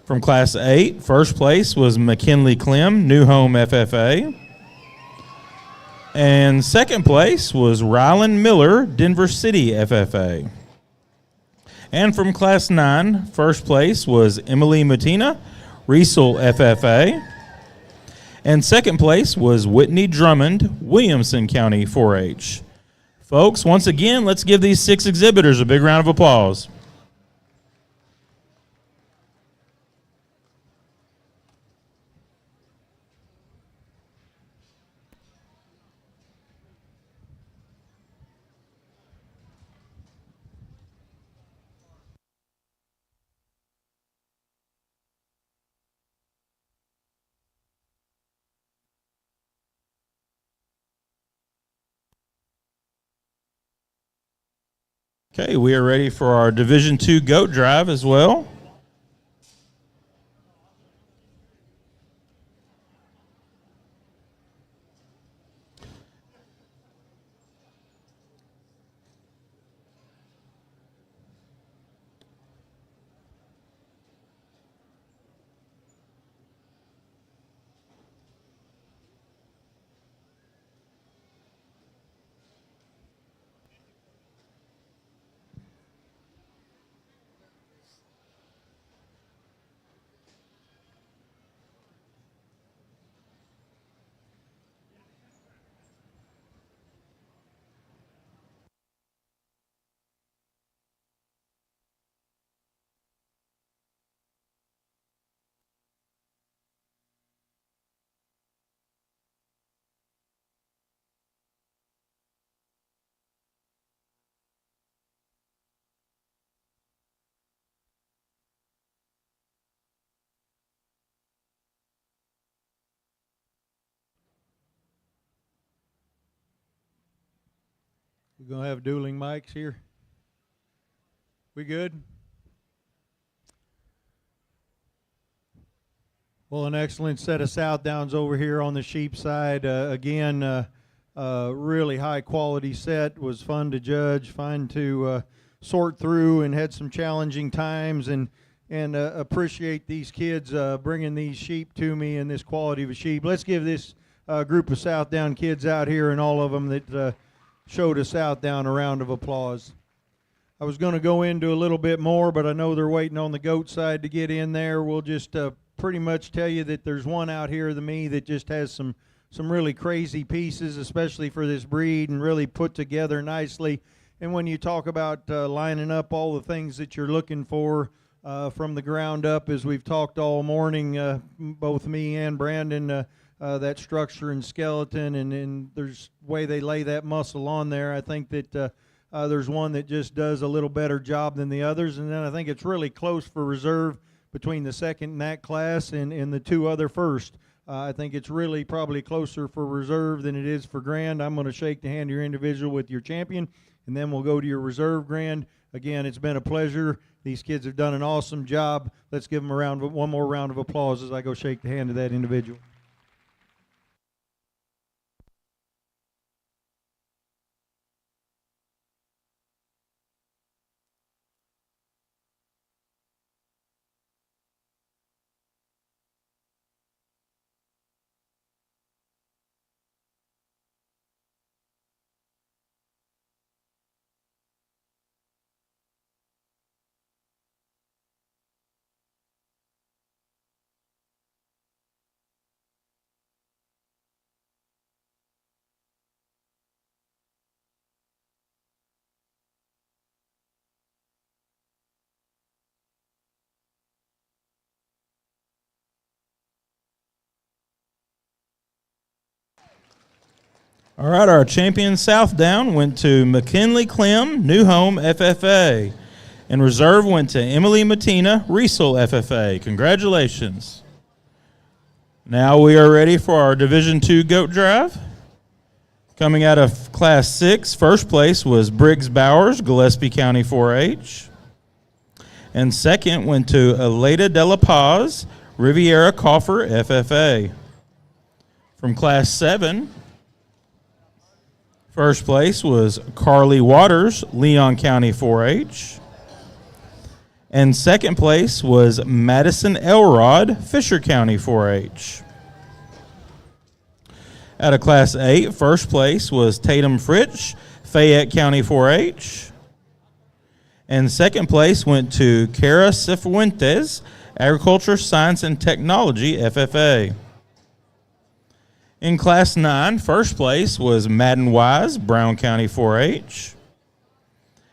From Class 8, first place was McKinley Clem, New Home FFA. And second place was Rylan Miller, Denver City FFA. And from Class 9, first place was Emily Matina, Riesel FFA. And second place was Whitney Drummond, Williamson County 4-H. Folks, once again, let's give these 6 exhibitors a big round of applause. Okay, we are ready for our Division II Goat Drive as well. We're going to have dueling mics here. We good? Well, an excellent set of South Downs over here on the sheep side. Again, really high quality set. Was fun to judge, fun to sort through, and had some challenging times. And appreciate these kids bringing these sheep to me and this quality of a sheep. Let's give this group of South Down kids out here and all of them that showed us South Down a round of applause. I was going to go into a little bit more, but I know they're waiting on the goat side to get in there. We'll just pretty much tell you that there's one out here to me that just has some really crazy pieces, especially for this breed, and really put together nicely. And when you talk about lining up all the things that you're looking for from the ground up, as we've talked all morning, both me and Brandon, that structure and skeleton, and there's way they lay that muscle on there. I think that there's one that just does a little better job than the others, and then I think it's really close for reserve between the second in that class and the 2 other first. I think it's really probably closer for reserve than it is for grand. I'm going to shake the hand of your individual with your champion, and then we'll go to your reserve grand. Again, it's been a pleasure. These kids have done an awesome job. Let's give them one more round of applause as I go shake the hand of that individual. All right, our champion South Down went to McKinley Clem, New Home FFA. And reserve went to Emily Matina, Riesel FFA. Congratulations. Now we are ready for our Division II Goat Drive. Coming out of Class 6, first place was Briggs Bowers, Gillespie County 4-H. And second went to Aleda de la Paz, Riviera Coffer FFA. From Class 7, first place was Carly Waters, Leon County 4-H. And second place was Madison Elrod, Fisher County 4-H. Out of Class 8, first place was Tatum Fritsch, Fayette County 4-H. And second place went to Cara Cifuentes, Agriculture, Science, and Technology, FFA. In Class 9, first place was Madden Wise, Brown County 4-H.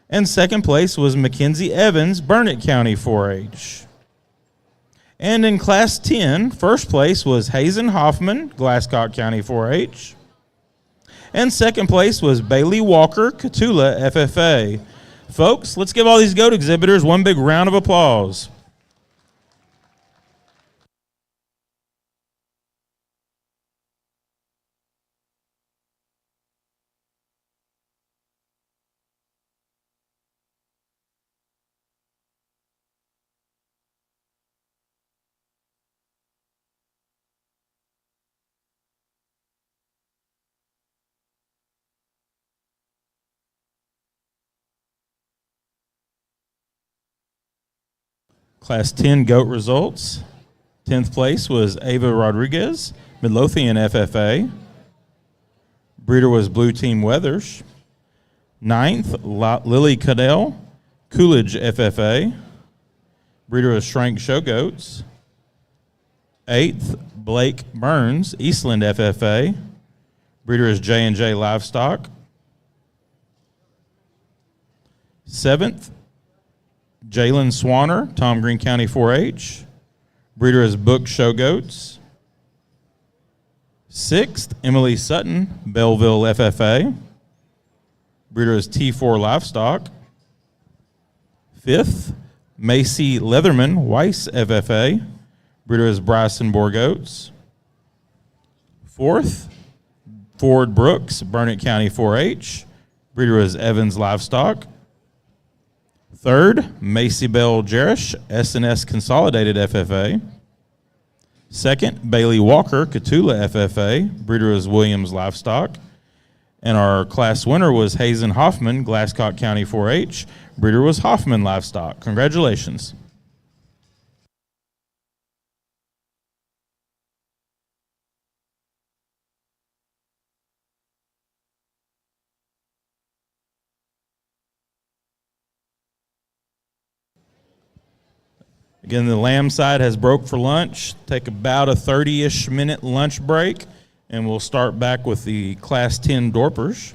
And second place was Mackenzie Evans, Burnett County 4-H. And in Class 10, first place was Hazen Hoffman, Glasscock County 4-H. And second place was Bailey Walker, Cotulla FFA. Folks, let's give all these goat exhibitors one big round of applause. Class 10 goat results. 10th place was Ava Rodriguez, Midlothian FFA. Breeder was Blue Team Weathers. 9th, Lily Cadell, Coolidge FFA. Breeder was Shrank Show Goats. 8th, Blake Burns, Eastland FFA. Breeder is J&J Livestock. 7th, Jalen Swanner, Tom Green County 4-H. Breeder is Book Show Goats. 6th, Emily Sutton, Belleville FFA. Breeder is T4 Livestock. 5th, Macy Leatherman, Weiss FFA. Breeder is Bryson Boar Goats. 4th, Ford Brooks, Burnett County 4-H. Breeder is Evans Livestock. 3rd, Macy Bell Jerish, S&S Consolidated FFA. 2nd, Bailey Walker, Cotulla FFA. Breeder is Williams Livestock. And our class winner was Hazen Hoffman, Glasscock County 4-H. Breeder was Hoffman Livestock. Congratulations. Again, the lamb side has broke for lunch. Take about a 30-ish minute lunch break, and we'll start back with the Class 10 Dorpers.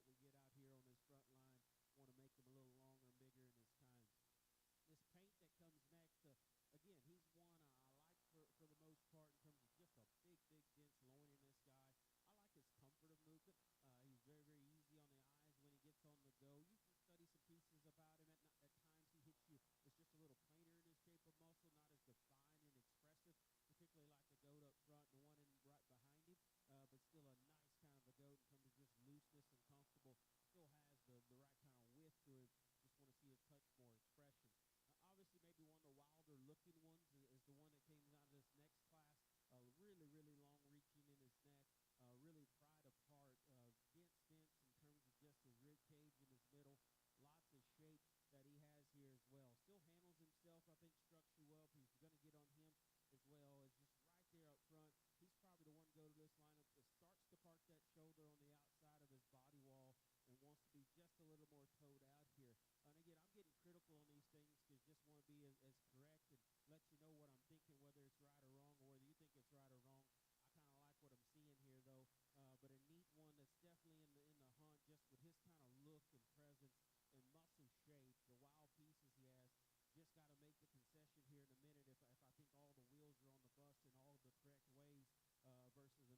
what we get out here on this front line. Want to make him a little longer and bigger in his tines. This paint that comes next, again, he's one I like for the most part in terms of just a big, dense loin in this guy. I like his comfort of movement. He's very, very easy on the eyes when he gets on the go. You can study some pieces about him. At times he hits you. It's just a little plainer in his shape of muscle, not as defined and expressive, particularly like the goat up front and the one in right behind him. But still a nice kind of a goat in terms of just looseness and comfortable. Still has the right kind of width to him. Just want to see a touch more expression. Obviously, maybe one of the wilder looking ones is the one that came out of this next class. Really, really long reaching in his neck. Really pried apart. Dense in terms of just his rib cage in his middle. Lots of shape that he has here as well. Still handles himself, I think, structurally well. He's going to get on him as well. It's just right there up front. He's probably the one to go to this lineup that starts to park that shoulder on the outside of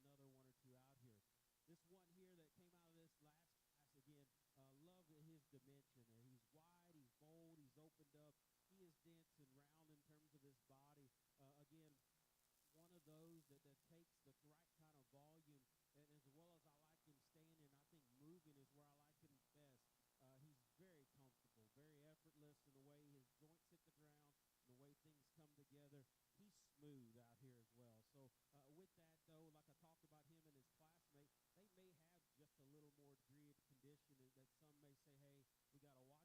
his body wall and wants to be just a little more toed out here. And again, I'm getting critical on these things because just want to be as correct and let you know what I'm thinking, whether it's right or wrong, or whether you think it's right or wrong. I kind of like what I'm seeing here, though. But a neat one that's definitely in the hunt, just with his kind of look and presence and muscle shape, the wild pieces he has. Just got to make the concession here in a minute if I think all the wheels are on the bus in all the correct ways versus another one or two out here. This one here that came out of this last class, again, love his dimension. He's wide, he's bold, he's opened up. He is dense and round in terms of his body. Again, one of those that takes the right kind of volume, and as well as I like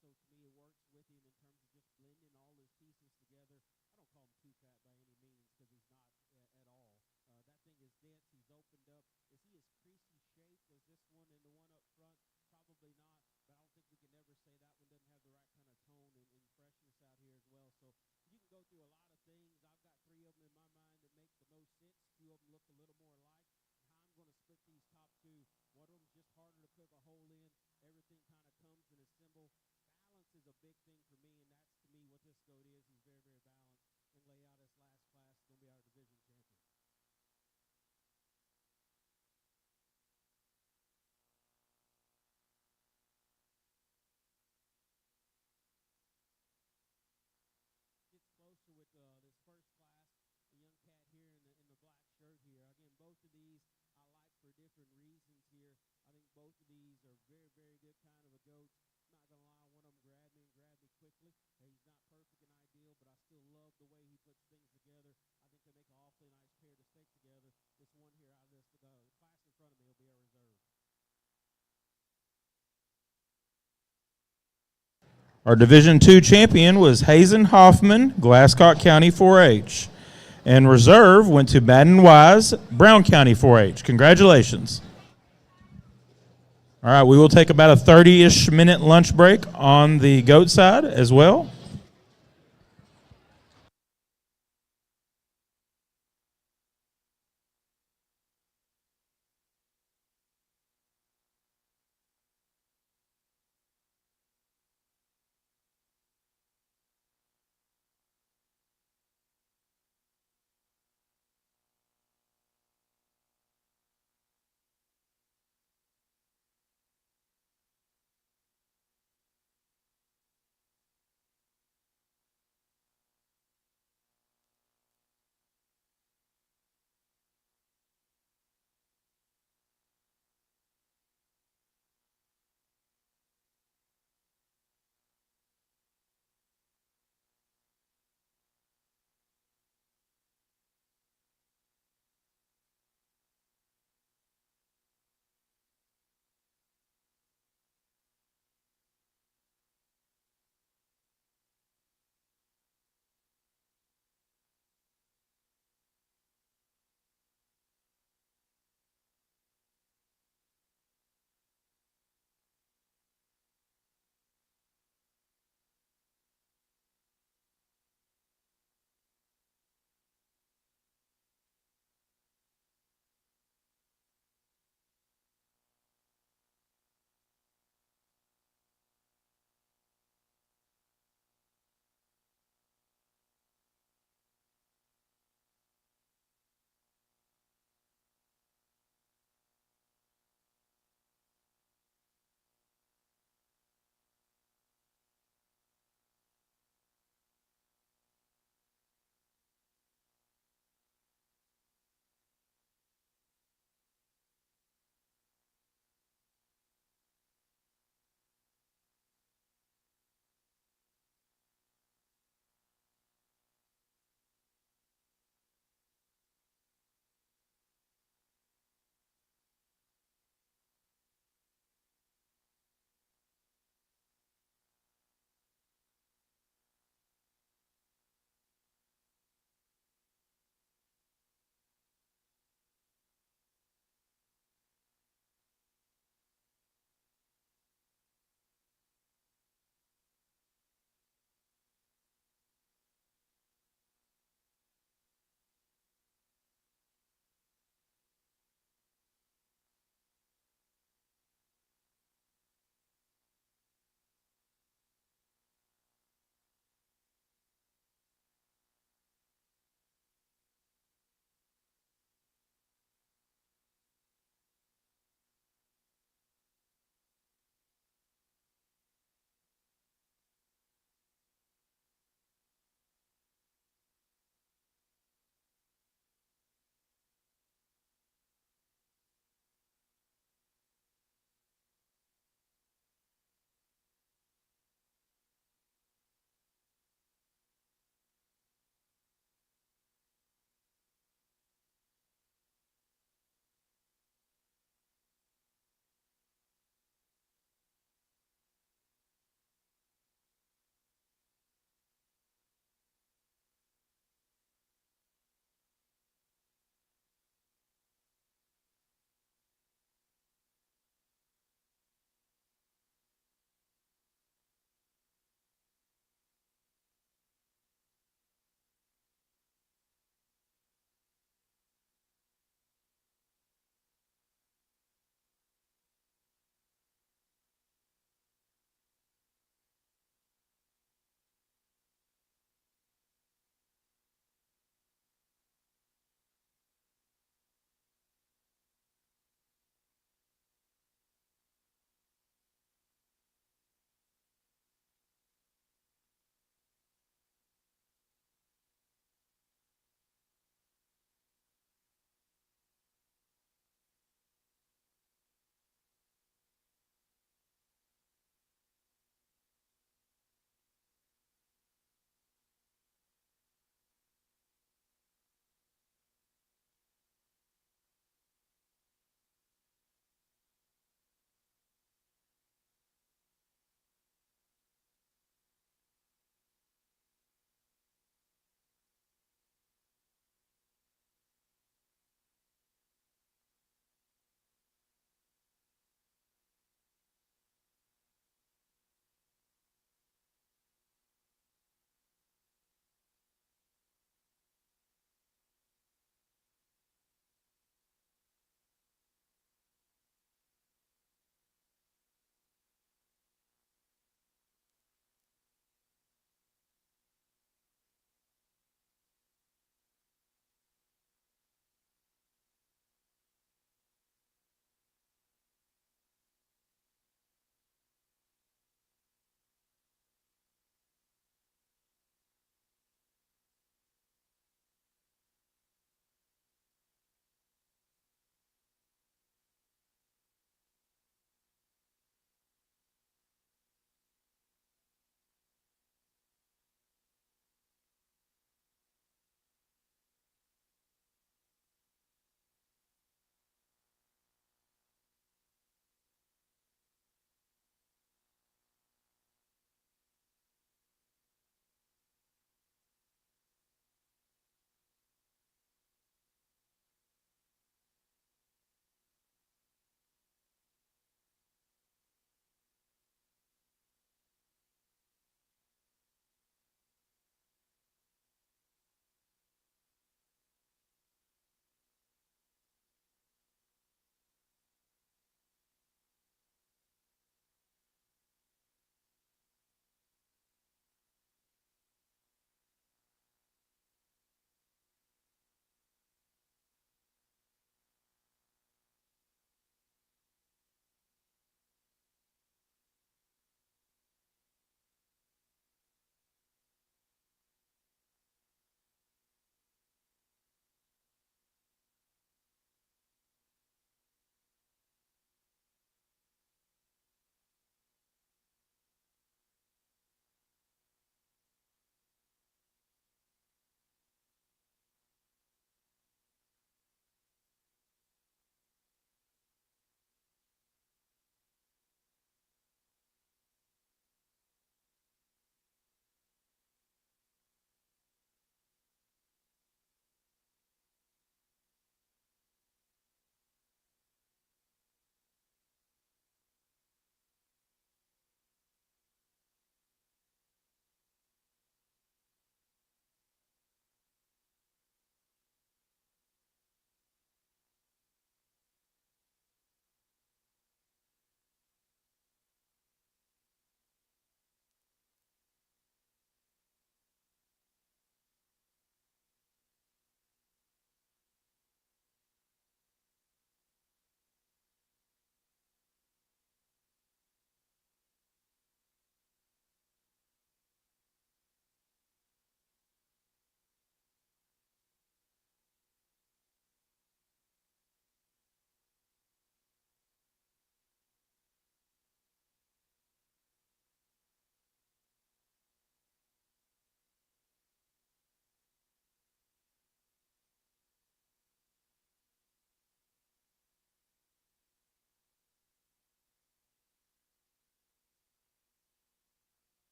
him staying in, I think moving is where I like him best. He's very comfortable, very effortless in the way his joints hit the ground, the way things come together. He's smooth out here as well. So with that, though, like I talked about him and his classmate, they may have just a little more degree of condition that some may say, hey, we got to watch that on him. But also, to me, it works with him in terms of just blending all his pieces together. I don't call him too fat by any means because he's not at all. That thing is dense. He's opened up. Is he as creasy shaped as this one and the one up front? Probably not, but I don't think we can ever say that one doesn't have the right kind of tone and freshness out here as well. So you can go through a lot of things. I've got three of them in my mind that make the most sense. Two of them look a little more alike. How I'm going to split these top two. One of them's just harder to cook a hole in. Everything kind of comes in a symbol. Balance is a big thing for me, and that's, to me, what this goat is. He's very, very balanced. And lay out his last class. It's going to be our division champion. Gets closer with this first class, the young cat here in the black shirt here. Again, both of these I like for different reasons here. I think both of these are very, very good kind of a goats. I'm not going to lie, one of them grabbed me quickly. He's not perfect and ideal, but I still love the way he puts things together. I think they make an awfully nice pair to stick together. This one here out of the class in front of me will be a reserve. Our Division II champion was Hazen Hoffman, Glasscock County 4-H. And reserve went to Madden Wise, Brown County 4-H. Congratulations. All right, we will take about a 30-ish minute lunch break on the goat side as well.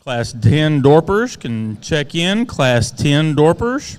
Class 10 Dorpers can check in. Class 10 Dorpers.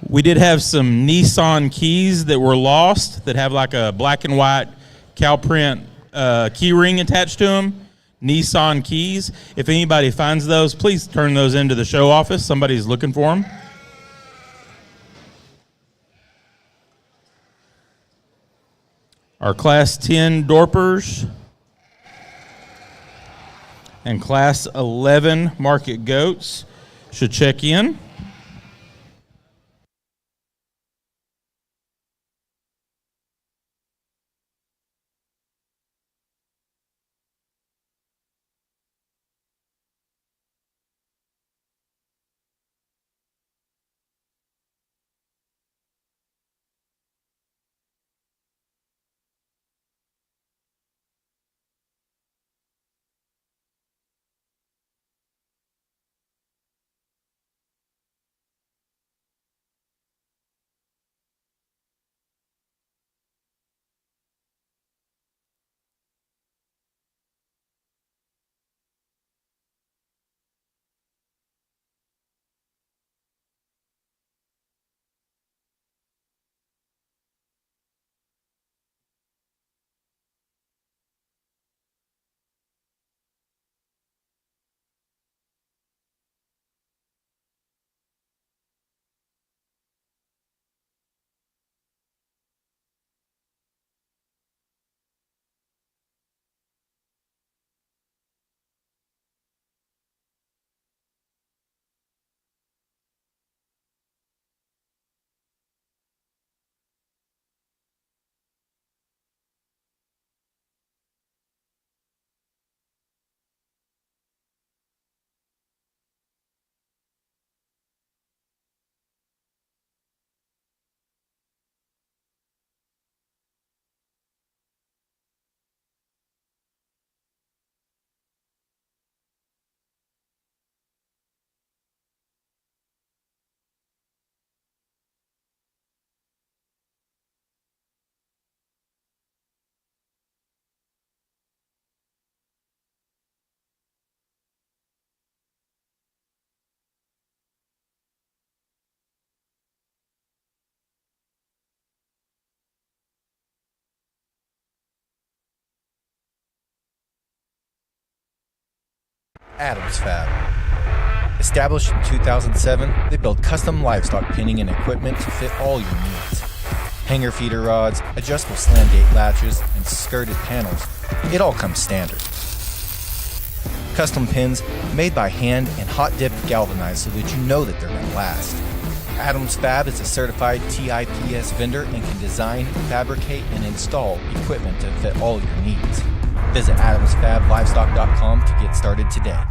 We did have some Nissan keys that were lost that have like a black and white cow print key ring attached to them. Nissan keys. If anybody finds those, please turn those into the show office. Somebody's looking for them. Our Class 10 Dorpers and Class 11 Market Goats should check in. Adams Fab. Established in 2007, they build custom livestock pinning and equipment to fit all your needs. Hanger feeder rods, adjustable slam gate latches, and skirted panels. It all comes standard. Custom pins made by hand and hot dipped galvanized so that you know that they're going to last. Adams Fab is a certified TIPS vendor and can design, fabricate, and install equipment to fit all your needs. Visit adamsfablivestock.com to get started today.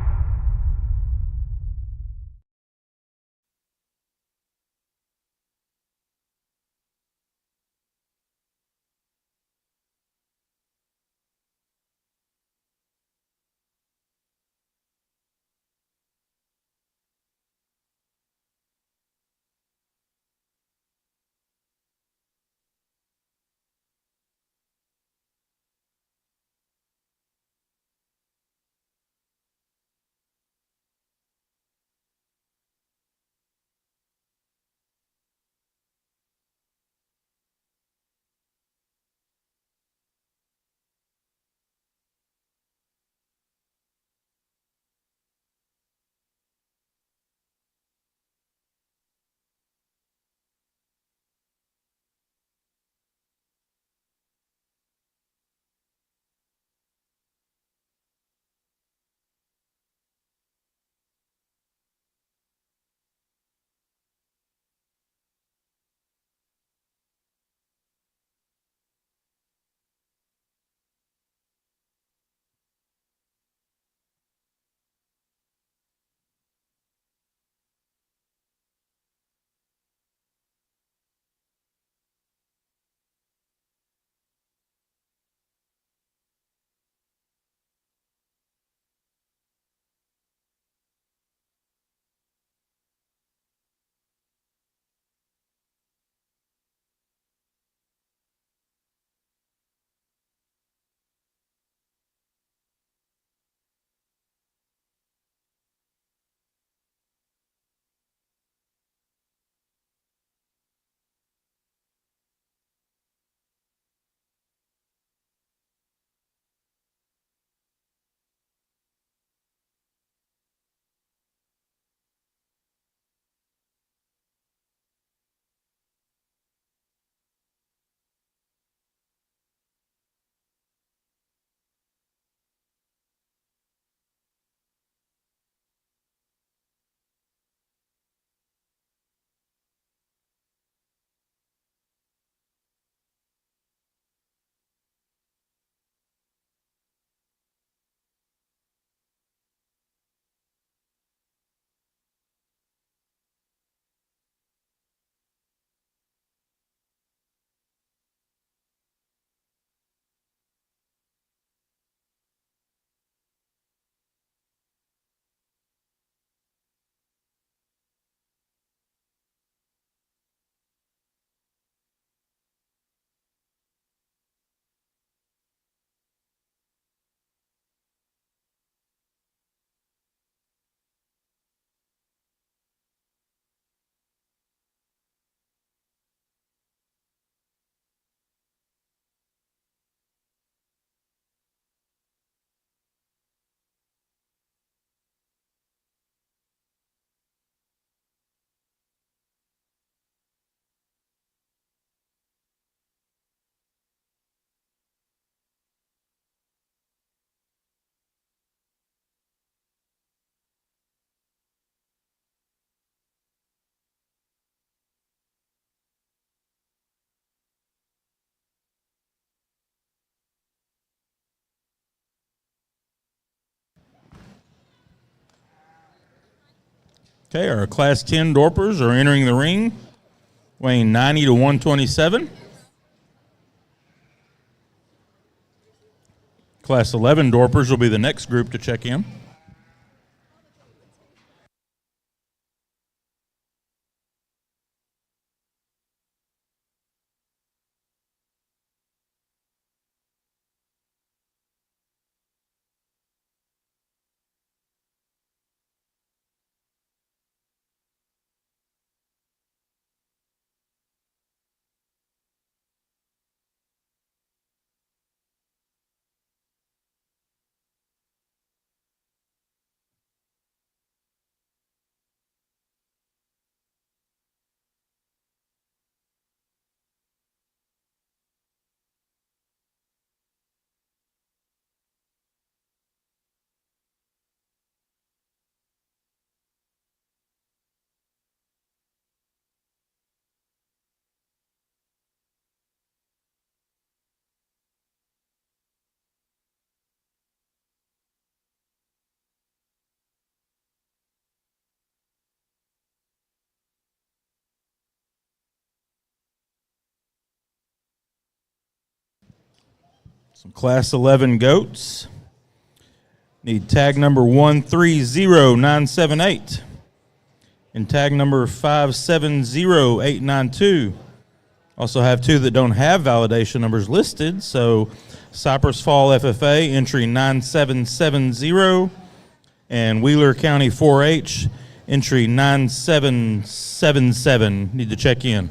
Okay, our Class 10 Dorpers are entering the ring, weighing 90 to 127. Class 11 Dorpers will be the next group to check in. Some Class 11 goats. Need tag number 130978 and tag number 570892. Also have two that don't have validation numbers listed. So Cypress Fall FFA entry 9770 and Wheeler County 4-H entry 9777. Need to check in.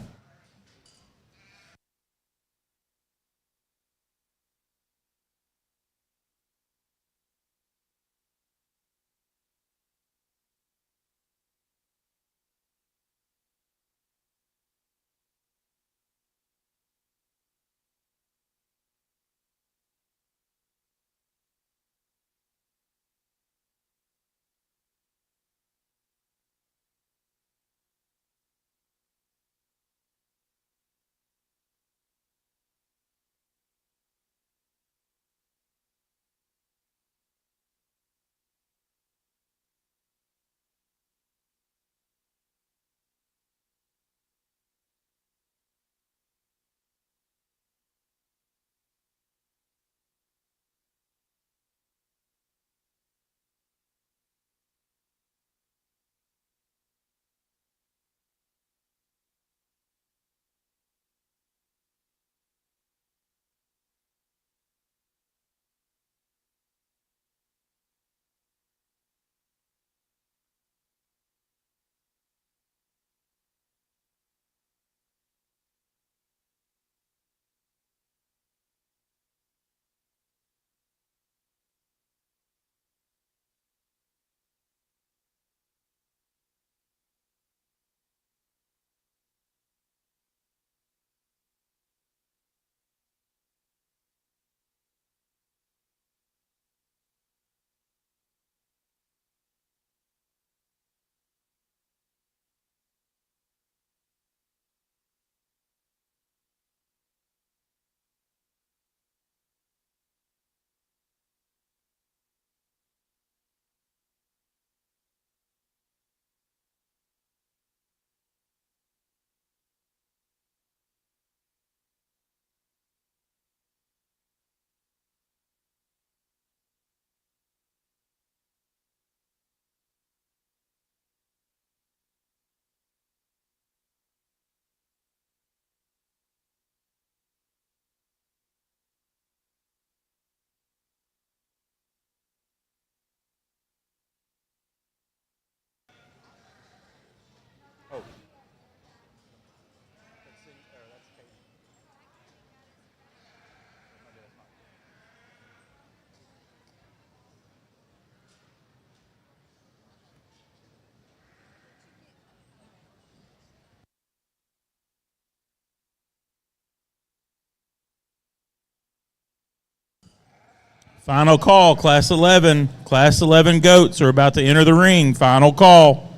Final call, Class 11. Class 11 goats are about to enter the ring. Final call.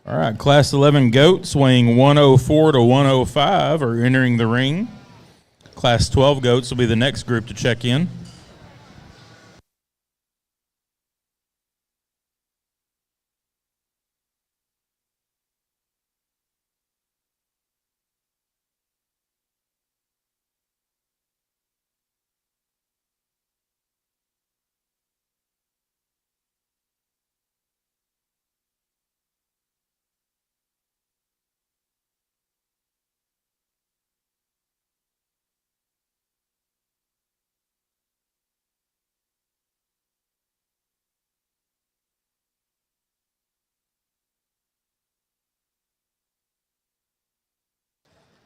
All right, Class 11 goats weighing 104 to 105 are entering the ring. Class 12 goats will be the next group to check in.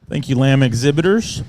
Thank you, lamb exhibitors.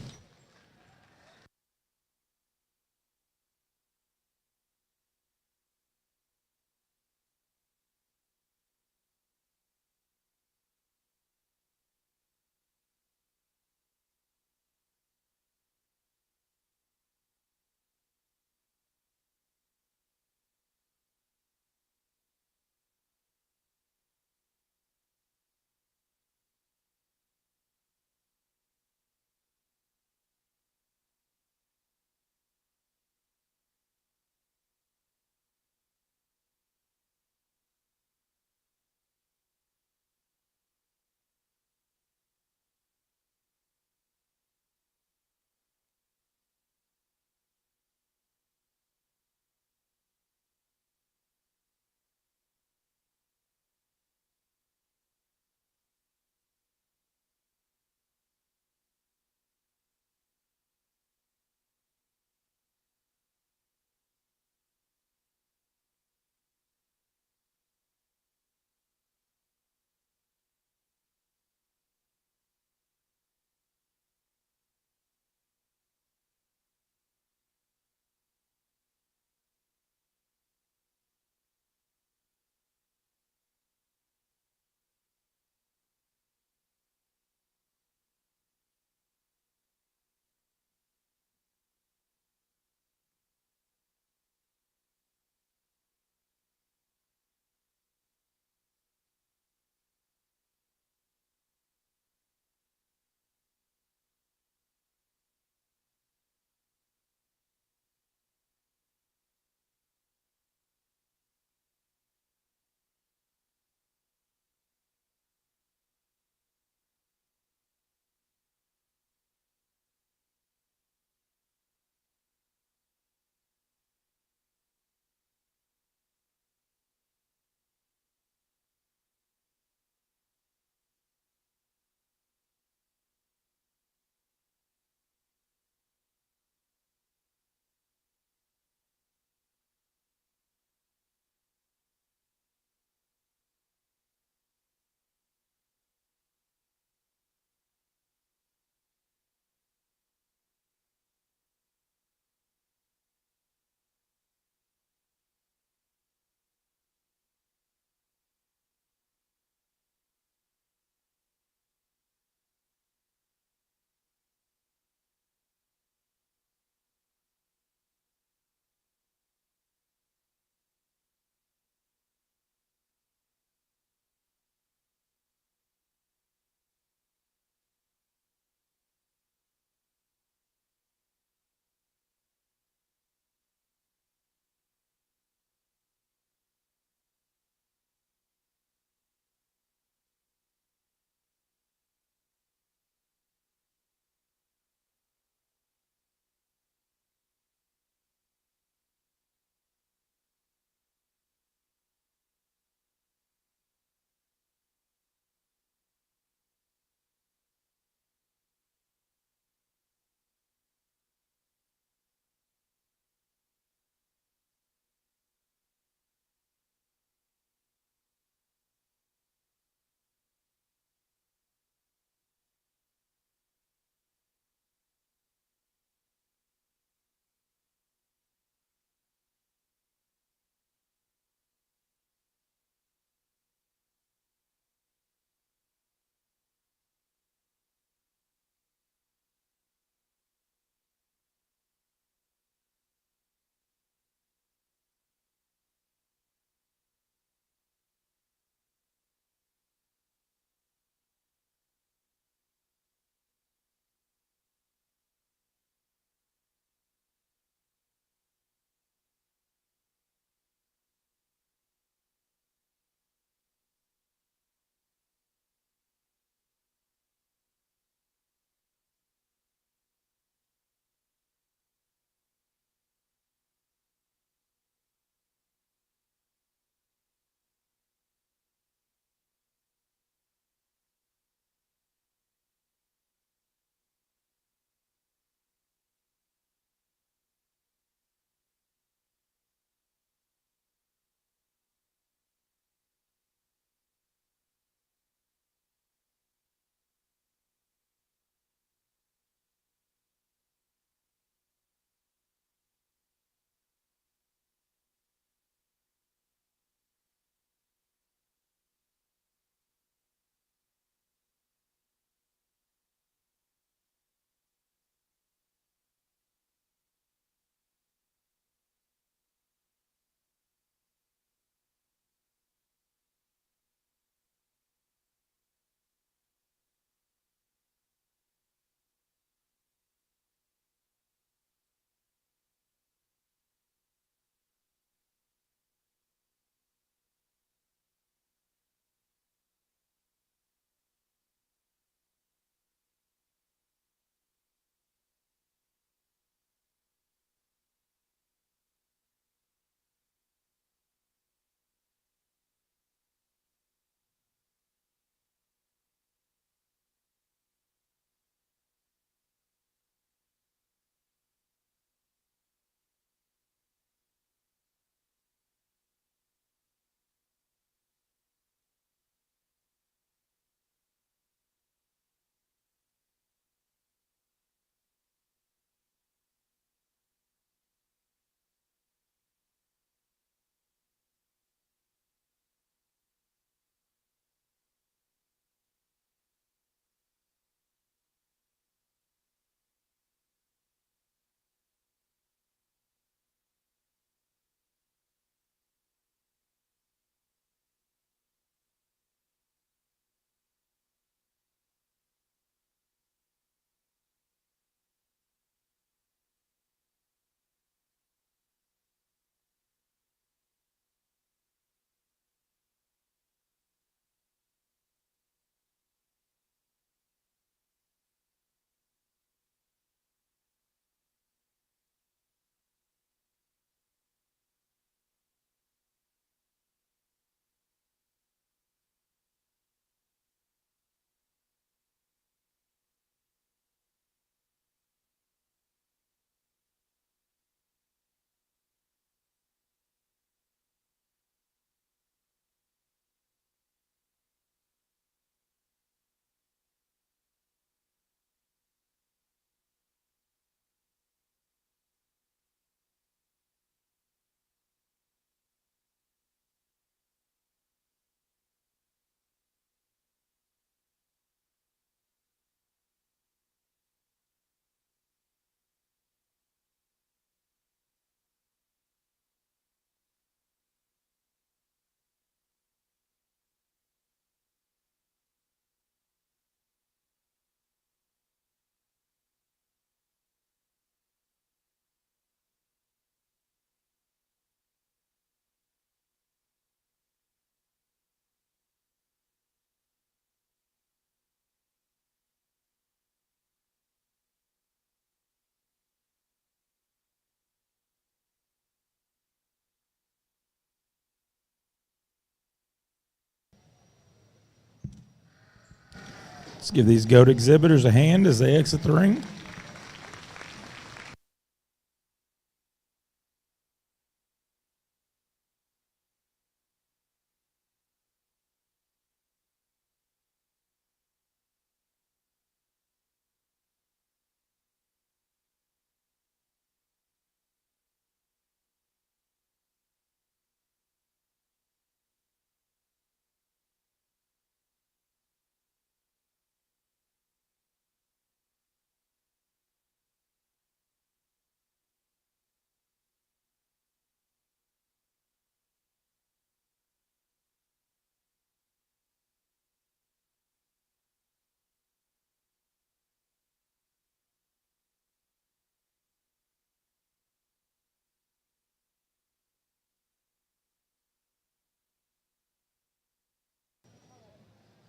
Let's give these goat exhibitors a hand as they exit the ring.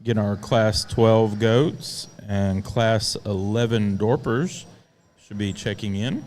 Get our Class 12 goats and Class 11 Dorpers should be checking in.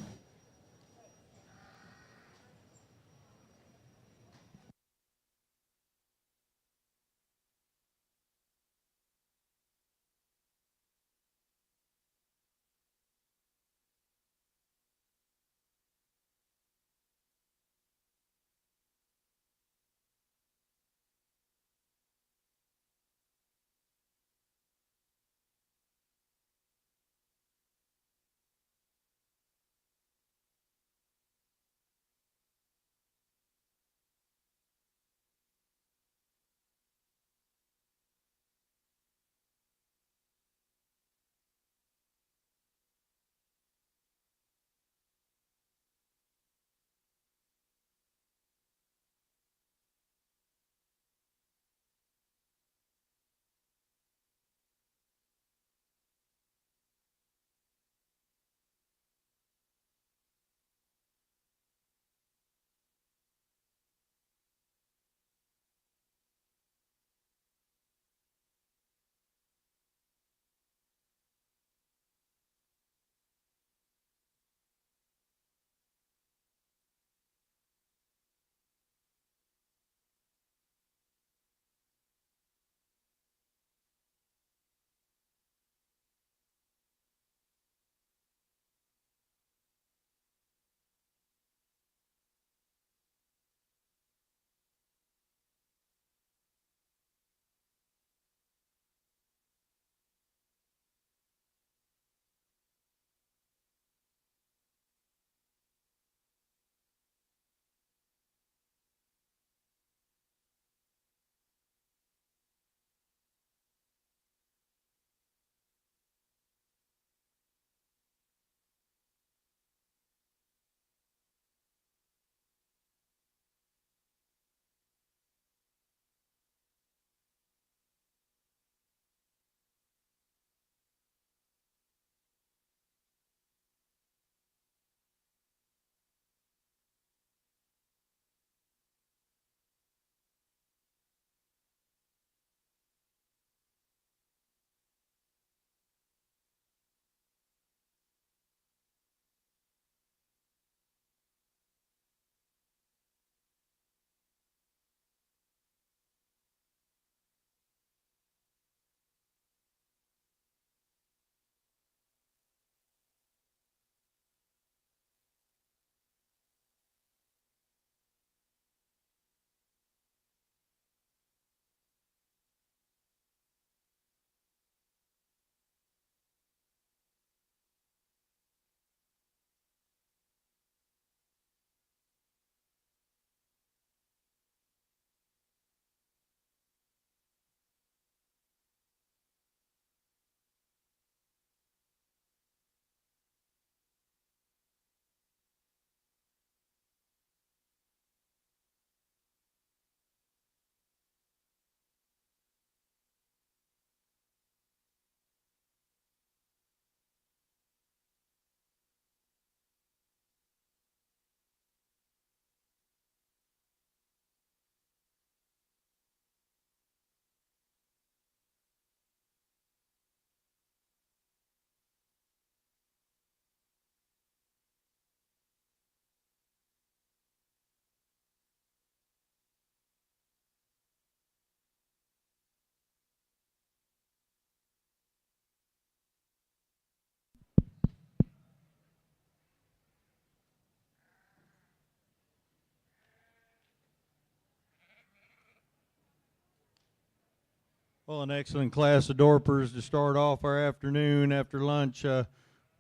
Well, an excellent class of Dorpers to start off our afternoon after lunch.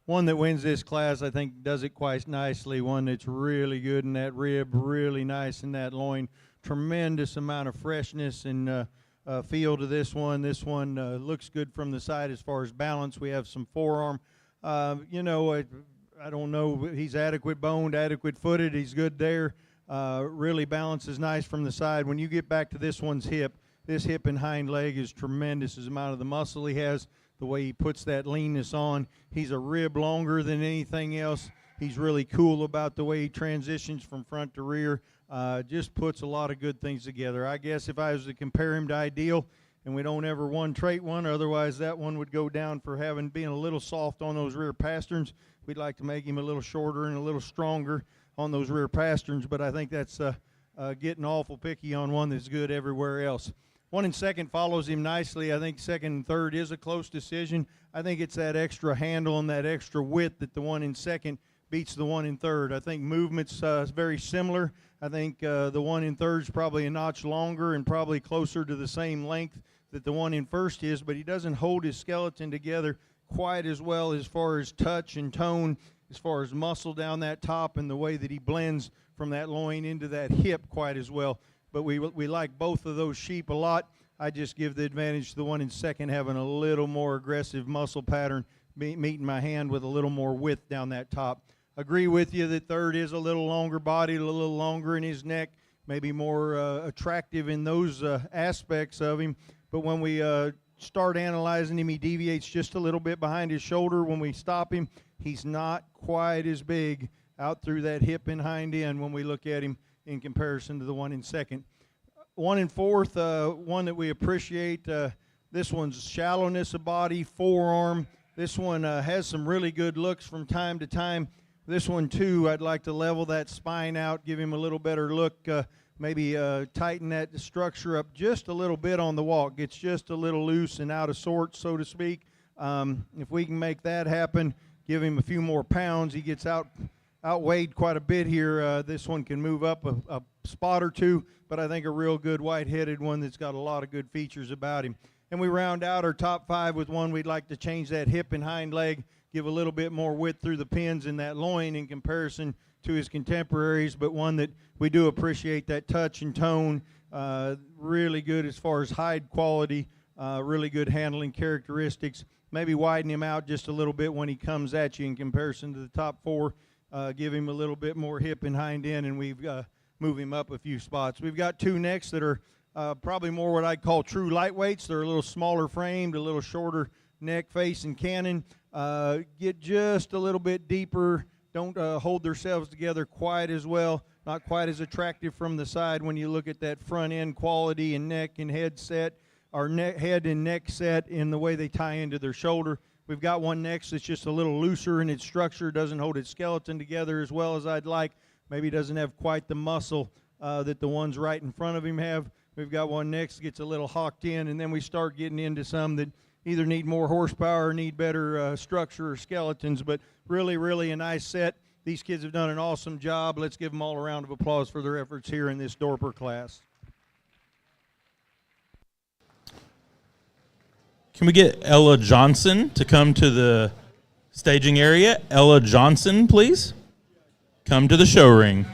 One that wins this class, I think, does it quite nicely. One that's really good in that rib, really nice in that loin. Tremendous amount of freshness and feel to this one. This one looks good from the side as far as balance. We have some forearm. I don't know. He's adequate boned, adequate footed. He's good there. Really balances nice from the side. When you get back to this one's hip, this hip and hind leg is tremendous. As amount of the muscle he has, the way he puts that leanness on. He's a rib longer than anything else. He's really cool about the way he transitions from front to rear. Just puts a lot of good things together. I guess if I was to compare him to Ideal, and we don't ever one trait one, otherwise that one would go down for being a little soft on those rear pasterns. We'd like to make him a little shorter and a little stronger on those rear pasterns, but I think that's getting awful picky on one that's good everywhere else. One in second follows him nicely. I think second and third is a close decision. I think it's that extra handle and that extra width that the one in second beats the one in third. I think movement's very similar. I think the one in third is probably a notch longer and probably closer to the same length that the one in first is, but he doesn't hold his skeleton together quite as well as far as touch and tone, as far as muscle down that top and the way that he blends from that loin into that hip quite as well. But we like both of those sheep a lot. I just give the advantage to the one in second having a little more aggressive muscle pattern, meeting my hand with a little more width down that top. Agree with you that third is a little longer bodied, a little longer in his neck, maybe more attractive in those aspects of him. But when we start analyzing him, he deviates just a little bit behind his shoulder. When we stop him, he's not quite as big out through that hip and hind end when we look at him in comparison to the one in second. One in fourth, one that we appreciate, this one's shallowness of body, forearm. This one has some really good looks from time to time. This one, too, I'd like to level that spine out, give him a little better look, maybe tighten that structure up just a little bit on the walk. Gets just a little loose and out of sorts, so to speak. If we can make that happen, give him a few more pounds. He gets outweighed quite a bit here. This one can move up a spot or two, but I think a real good white-headed one that's got a lot of good features about him. And we round out our top five with one we'd like to change that hip and hind leg, give a little bit more width through the pins in that loin in comparison to his contemporaries, but one that we do appreciate that touch and tone, really good as far as hide quality, really good handling characteristics. Maybe widen him out just a little bit when he comes at you in comparison to the top four. Give him a little bit more hip and hind end, and we've move him up a few spots. We've got two next that are probably more what I'd call true lightweights. They're a little smaller framed, a little shorter neck, face, and cannon. Get just a little bit deeper. Don't hold themselves together quite as well. Not quite as attractive from the side when you look at that front end quality and neck and head set, or head and neck set in the way they tie into their shoulder. We've got one next that's just a little looser in its structure, doesn't hold its skeleton together as well as I'd like. Maybe doesn't have quite the muscle that the ones right in front of him have. We've got one next that gets a little hawked in, and then we start getting into some that either need more horsepower or need better structure or skeletons, but really, really a nice set. These kids have done an awesome job. Let's give them all a round of applause for their efforts here in this Dorper class. Can we get Ella Johnson to come to the staging area? Ella Johnson, please. Come to the show ring.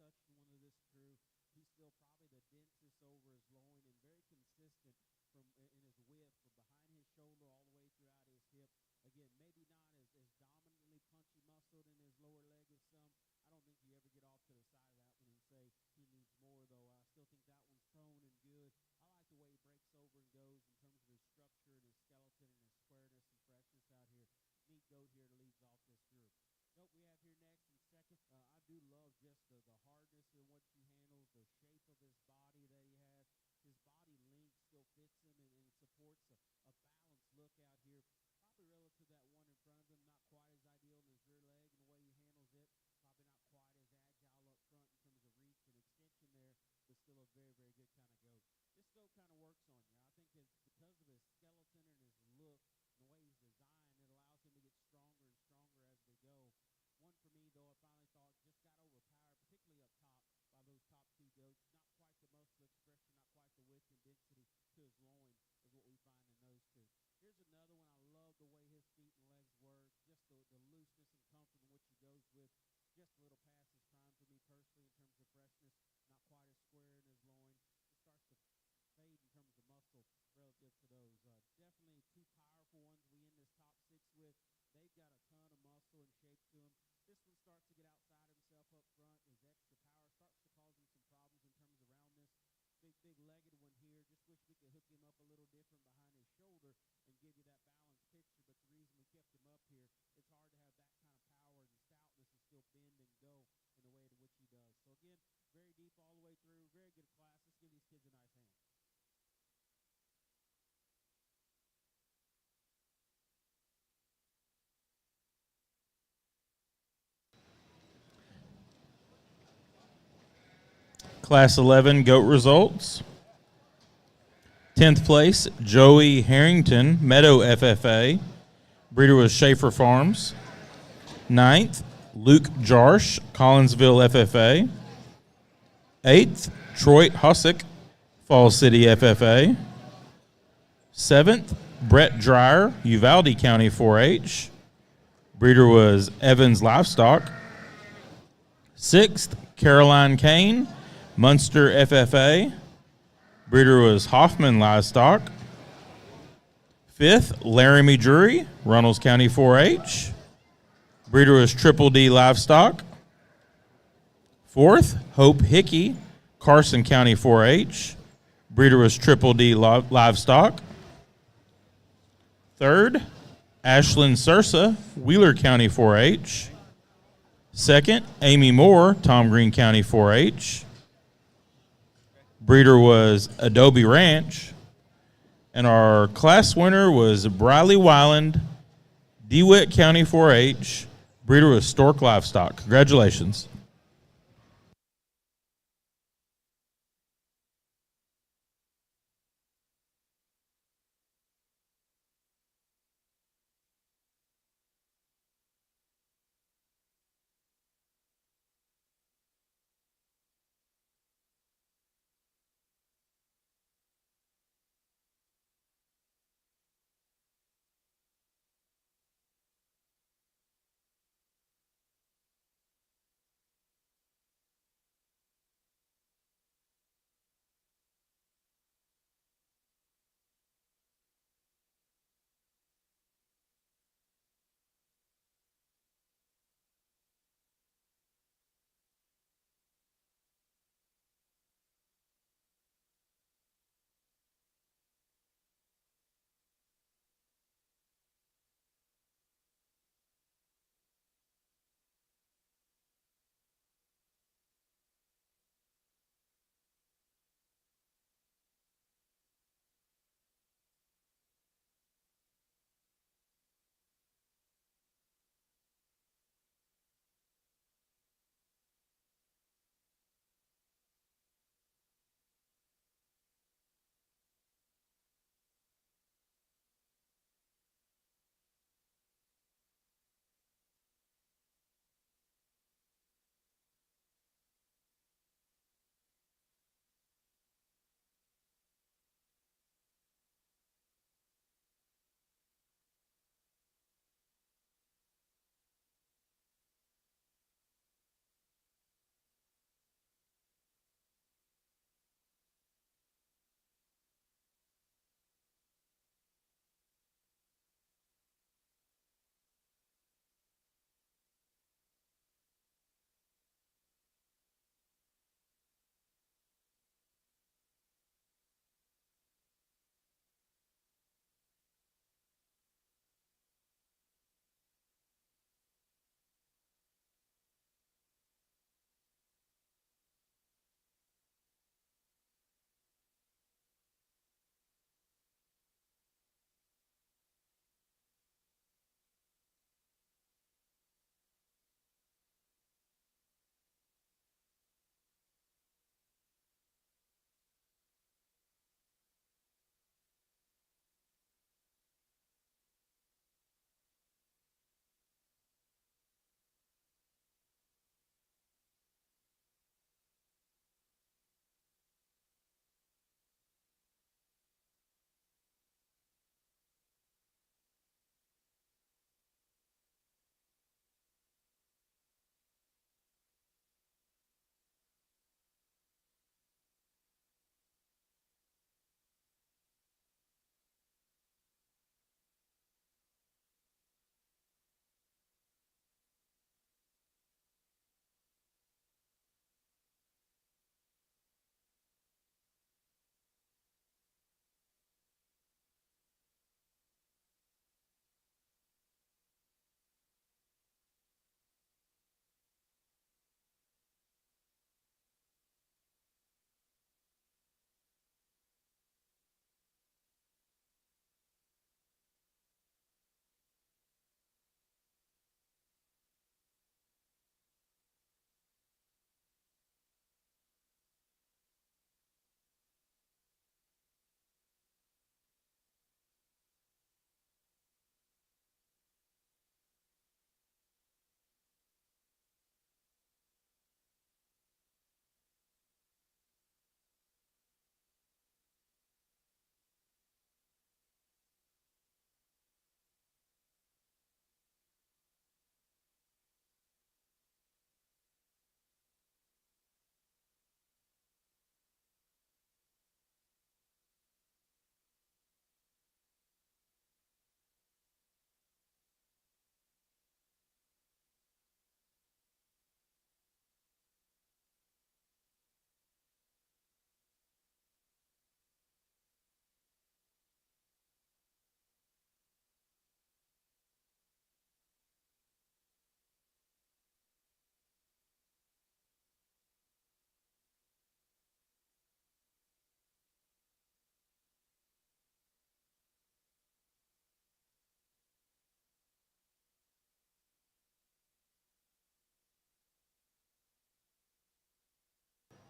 production one of this crew. He's still probably the densest over his loin and very consistent in his width from behind his shoulder all the way throughout his hip. Again, maybe not as dominantly punchy muscled in his lower leg as some. I don't think you ever get off to the side of that one and say he needs more, though. I still think that one's toned and good. I like the way he breaks over and goes in terms of his structure and his skeleton and his squareness and freshness out here. Neat goat here leads off this group. Goat we have here next in second. I do love just the hardness in what he handles, the shape of his body that he has. His body length still fits him and supports a balanced look out here. Probably relative to that one in front of him, not quite as ideal in his rear leg and the way he handles it. Probably not quite as agile up front in terms of reach and extension there, but still a very, very good kind of goat. This goat kind of works on you. I think because of his skeleton and his look and the way he's designed, it allows him to get stronger and stronger as they go. One for me, though, I finally thought just got overpowered, particularly up top by those top two goats. Not quite the muscle expression, not quite the width and density to his loin is what we find in those two. Here's another one. I love the way his feet and legs work, just the looseness and comfort in which he goes with. Just a little past his prime for me personally in terms of freshness, not quite as square in his loin. It starts to fade in terms of muscle relative to those. Definitely two powerful ones we end this top six with. They've got a ton of muscle and shape to them. This one starts to get outside himself up front. His extra power starts to cause him some problems in terms of roundness. Big legged one here. Just wish we could hook him up a little different behind his shoulder and give you that balanced picture. But the reason we kept him up here, it's hard to have that kind of power and stoutness and still bend and go in the way in which he does. So again, very deep all the way through. Very good class. Let's give these kids a nice hand. Class 11 goat results. 10th place, Joey Harrington, Meadow FFA. Breeder was Schaefer Farms. 9th, Luke Jarsh, Collinsville FFA. 8th, Troy Hussick, Falls City FFA. 7th, Brett Dreyer, Uvalde County 4-H. Breeder was Evans Livestock. 6th, Caroline Kane, Munster FFA. Breeder was Hoffman Livestock. 5th, Laramie Drury, Runnels County 4-H. Breeder was Triple D Livestock. 4th, Hope Hickey, Carson County 4-H. Breeder was Triple D Livestock. 3rd, Ashlyn Sursa, Wheeler County 4-H. 2nd, Amy Moore, Tom Green County 4-H. Breeder was Adobe Ranch. And our class winner was Briley Weiland, DeWitt County 4-H. Breeder was Stork Livestock. Congratulations.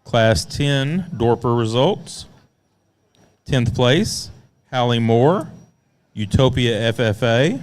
Class 10 Dorper results. 10th place, Hallie Moore, Utopia FFA.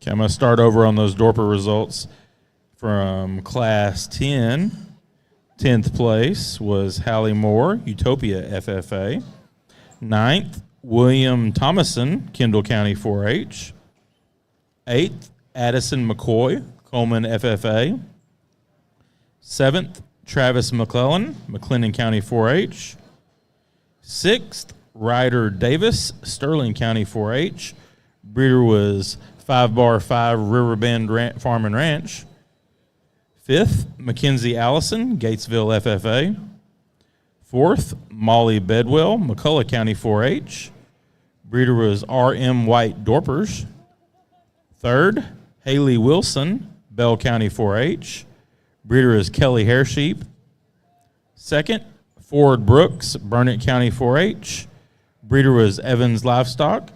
Okay, I'm going to start over on those Dorper results from Class 10. 10th place was Hallie Moore, Utopia FFA. 9th, William Thomason, Kendall County 4-H. 8th, Addison McCoy, Coleman FFA. 7th, Travis McClellan, McLennan County 4-H. 6th, Ryder Davis, Sterling County 4-H. Breeder was 5-Bar-5 Riverbend Farm and Ranch. 5th, Mackenzie Allison, Gatesville FFA. 4th, Molly Bedwell, McCullough County 4-H. Breeder was R.M. White Dorpers. 3rd, Haley Wilson, Bell County 4-H. Breeder is Kelly Hairsheep. 2nd, Ford Brooks, Burnett County 4-H. Breeder was Evans Livestock.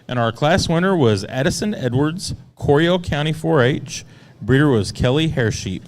And our class winner was Addison Edwards, Coryell County 4-H. Breeder was Kelly Hairsheep.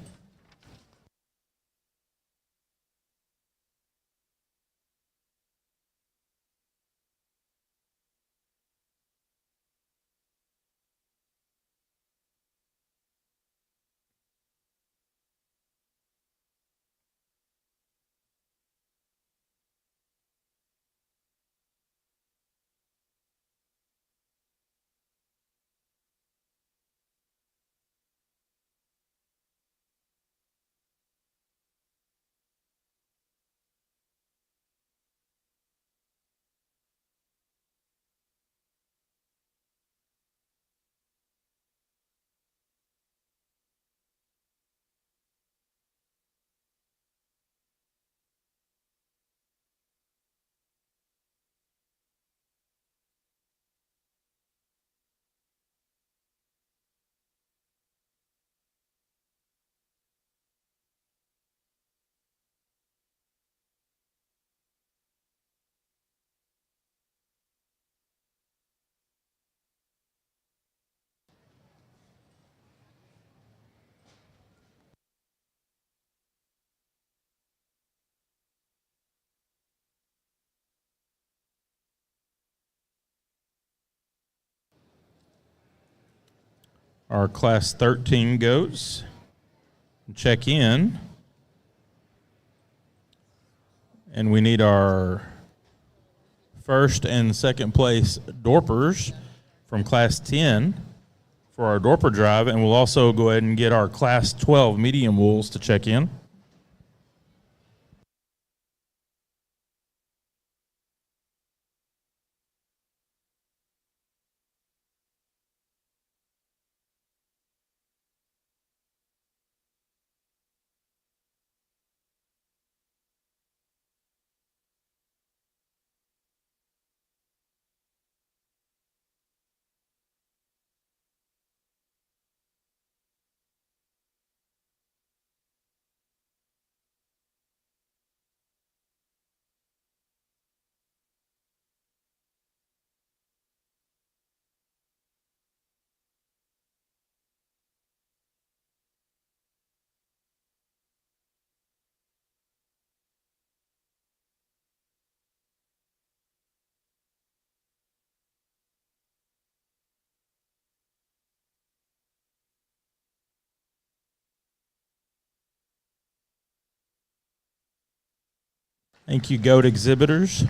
Our class 13 goats check in. And we need our first and second place Dorpers from class 10 for our Dorper drive. And we'll also go ahead and get our class 12 medium wools to check in. Thank you, goat exhibitors.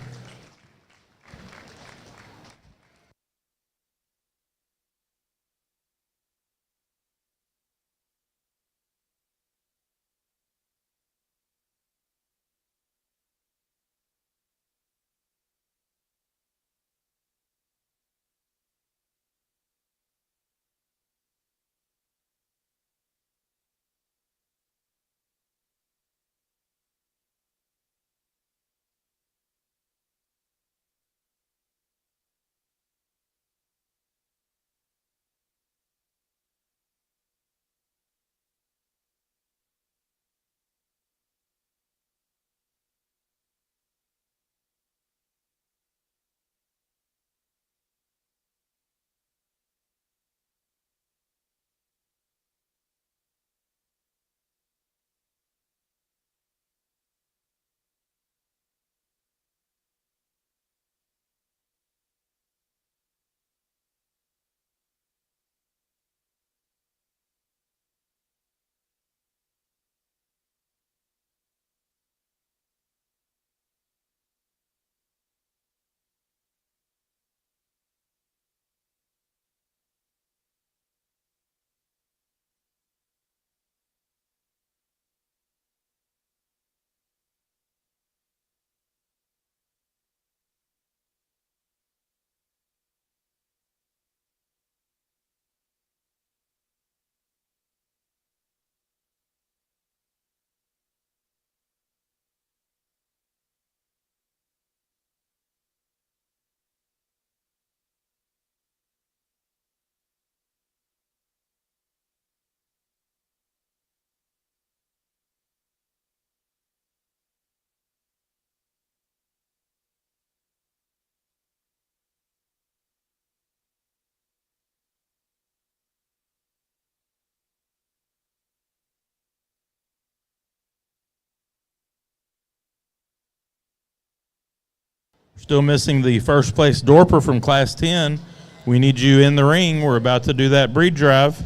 Still missing the first place Dorper from Class 10. We need you in the ring. We're about to do that breed drive.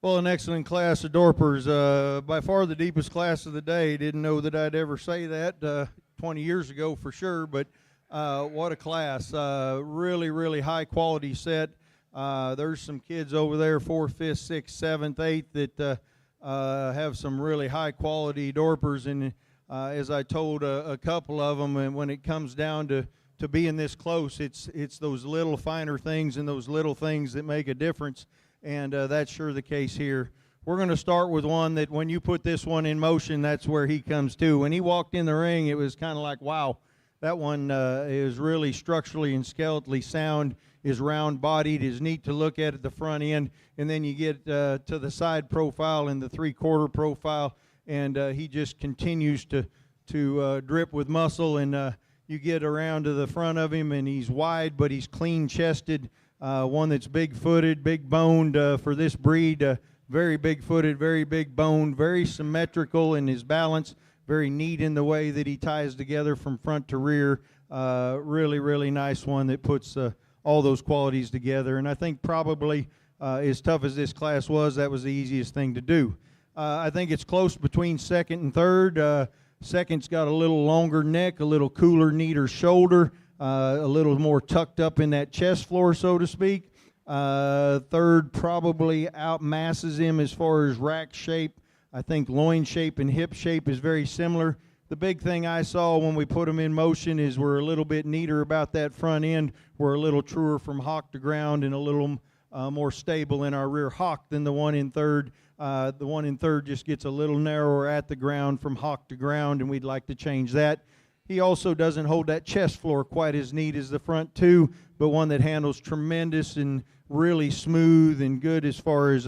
Well, an excellent class of Dorpers. By far the deepest class of the day. Didn't know that I'd ever say that 20 years ago for sure, but what a class. Really, really high quality set. There's some kids over there, 4th, 5th, 6th, 7th, 8th, that have some really high quality Dorpers. And as I told a couple of them, and when it comes down to being this close, it's those little finer things and those little things that make a difference. And that's sure the case here. We're going to start with one that when you put this one in motion, that's where he comes to. When he walked in the ring, it was kind of like, wow, that one is really structurally and skeletally sound, is round-bodied, is neat to look at the front end. And then you get to the side profile and the three-quarter profile, and he just continues to drip with muscle. And you get around to the front of him, and he's wide, but he's clean-chested. One that's big-footed, big-boned for this breed, very big-footed, very big-boned, very symmetrical in his balance, very neat in the way that he ties together from front to rear. Really, really nice one that puts all those qualities together. And I think probably as tough as this class was, that was the easiest thing to do. I think it's close between second and third. Second's got a little longer neck, a little cooler, neater shoulder. A little more tucked up in that chest floor, so to speak. Third probably outmasses him as far as rack shape. I think loin shape and hip shape is very similar. The big thing I saw when we put them in motion is we're a little bit neater about that front end. We're a little truer from hock to ground and a little more stable in our rear hock than the one in third. The one in third just gets a little narrower at the ground from hock to ground, and we'd like to change that. He also doesn't hold that chest floor quite as neat as the front two, but one that handles tremendous and really smooth and good as far as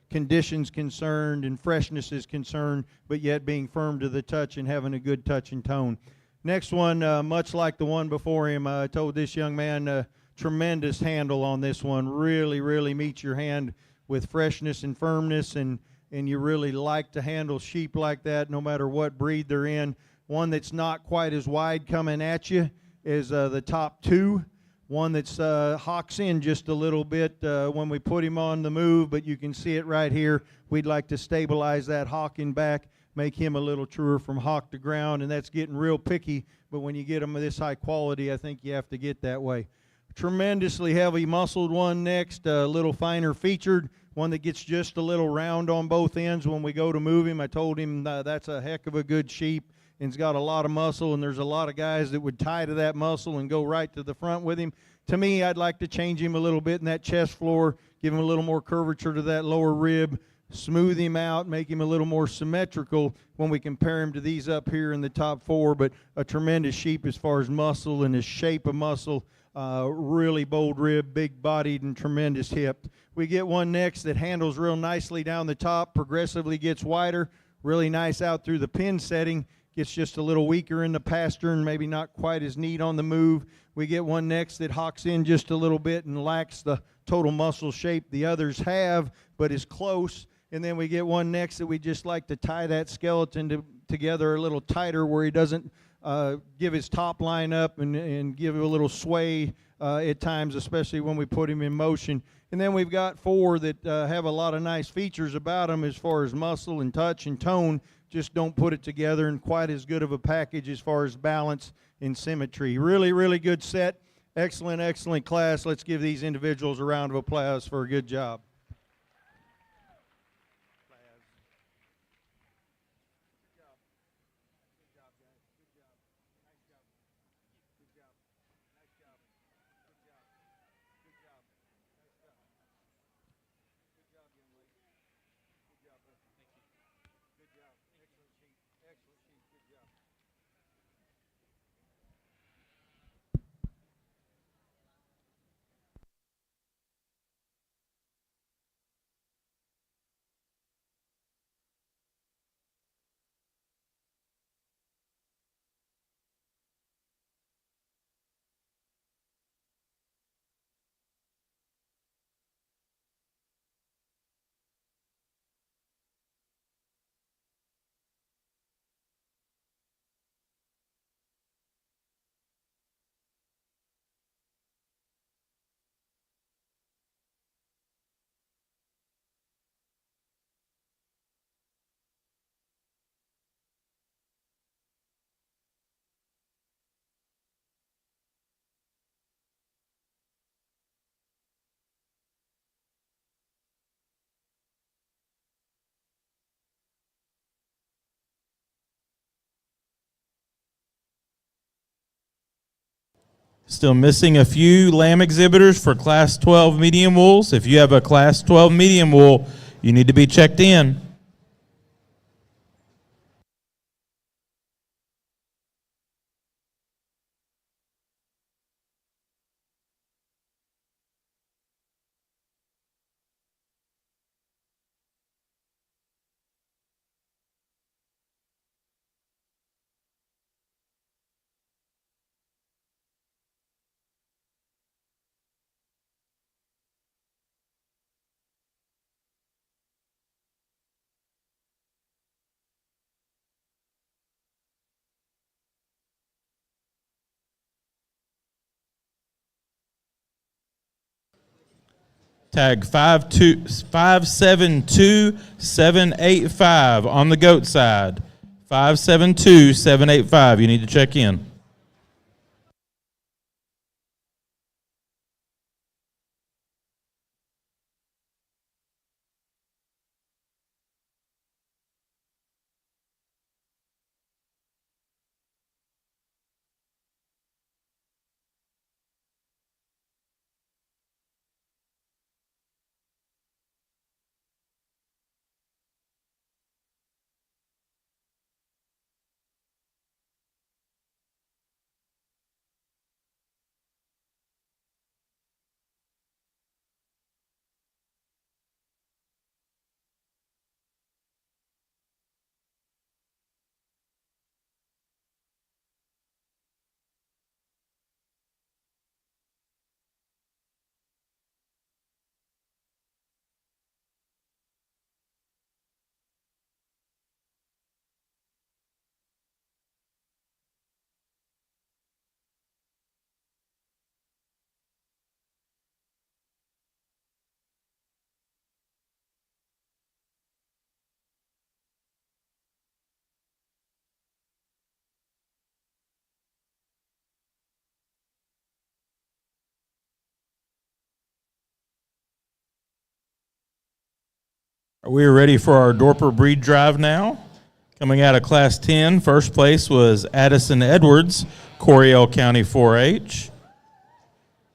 conditions concerned and freshness is concerned, but yet being firm to the touch and having a good touch and tone. Next one, much like the one before him, I told this young man, tremendous handle on this one. Really, really meets your hand with freshness and firmness, and you really like to handle sheep like that no matter what breed they're in. One that's not quite as wide coming at you is the top two. One that's hocks in just a little bit when we put him on the move, but you can see it right here. We'd like to stabilize that hocking back, make him a little truer from hock to ground, and that's getting real picky, but when you get them this high quality, I think you have to get that way. Tremendously heavy muscled one next, a little finer featured, one that gets just a little round on both ends when we go to move him. I told him that's a heck of a good sheep, and he's got a lot of muscle, and there's a lot of guys that would tie to that muscle and go right to the front with him. To me, I'd like to change him a little bit in that chest floor, give him a little more curvature to that lower rib, smooth him out, make him a little more symmetrical when we compare him to these up here in the top four, but a tremendous sheep as far as muscle and his shape of muscle. Really bold rib, big bodied, and tremendous hip. We get one next that handles real nicely down the top, progressively gets wider, really nice out through the pin setting, gets just a little weaker in the pastern, maybe not quite as neat on the move. We get one next that hocks in just a little bit and lacks the total muscle shape the others have, but is close. And then we get one next that we just like to tie that skeleton together a little tighter where he doesn't give his top line up and give it a little sway at times, especially when we put him in motion. And then we've got four that have a lot of nice features about them as far as muscle and touch and tone, just don't put it together in quite as good of a package as far as balance and symmetry. Really, really good set. Excellent, excellent class. Let's give these individuals a round of applause for a good job. Still missing a few lamb exhibitors for Class 12 medium wools. If you have a Class 12 medium wool, you need to be checked in. Tag 572785 on the goat side. 572785. You need to check in. We are ready for our Dorper breed drive now. Coming out of Class 10, first place was Addison Edwards, Coryell County 4-H.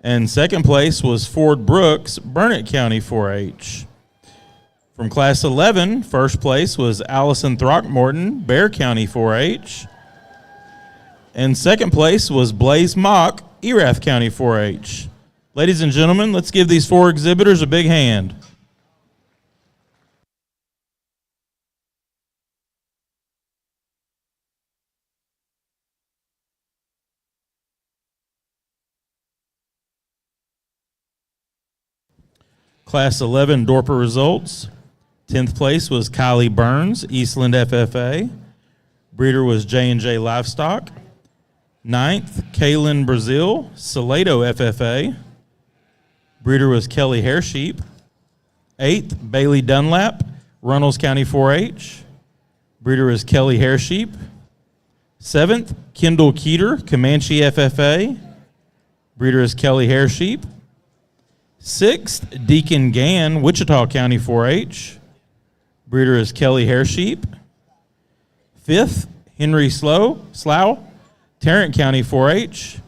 And second place was Ford Brooks, Burnett County 4-H. From Class 11, first place was Allison Throckmorton, Bear County 4-H. And second place was Blaze Mock, Erath County 4-H. Ladies and gentlemen, let's give these four exhibitors a big hand. Class 11 Dorper results. 10th place was Kylie Burns, Eastland FFA. Breeder was J&J Livestock. 9th, Kaylin Brazil, Salado FFA. Breeder was Kelly Hairsheep. 8th, Bailey Dunlap, Runnels County 4-H. Breeder was Kelly Hairsheep. 7th, Kendall Keeter, Comanche FFA. Breeder is Kelly Hairsheep. 6th, Deacon Gann, Wichita County 4-H. Breeder is Kelly Hairsheep. 5th, Henry Slough, Tarrant County 4-H.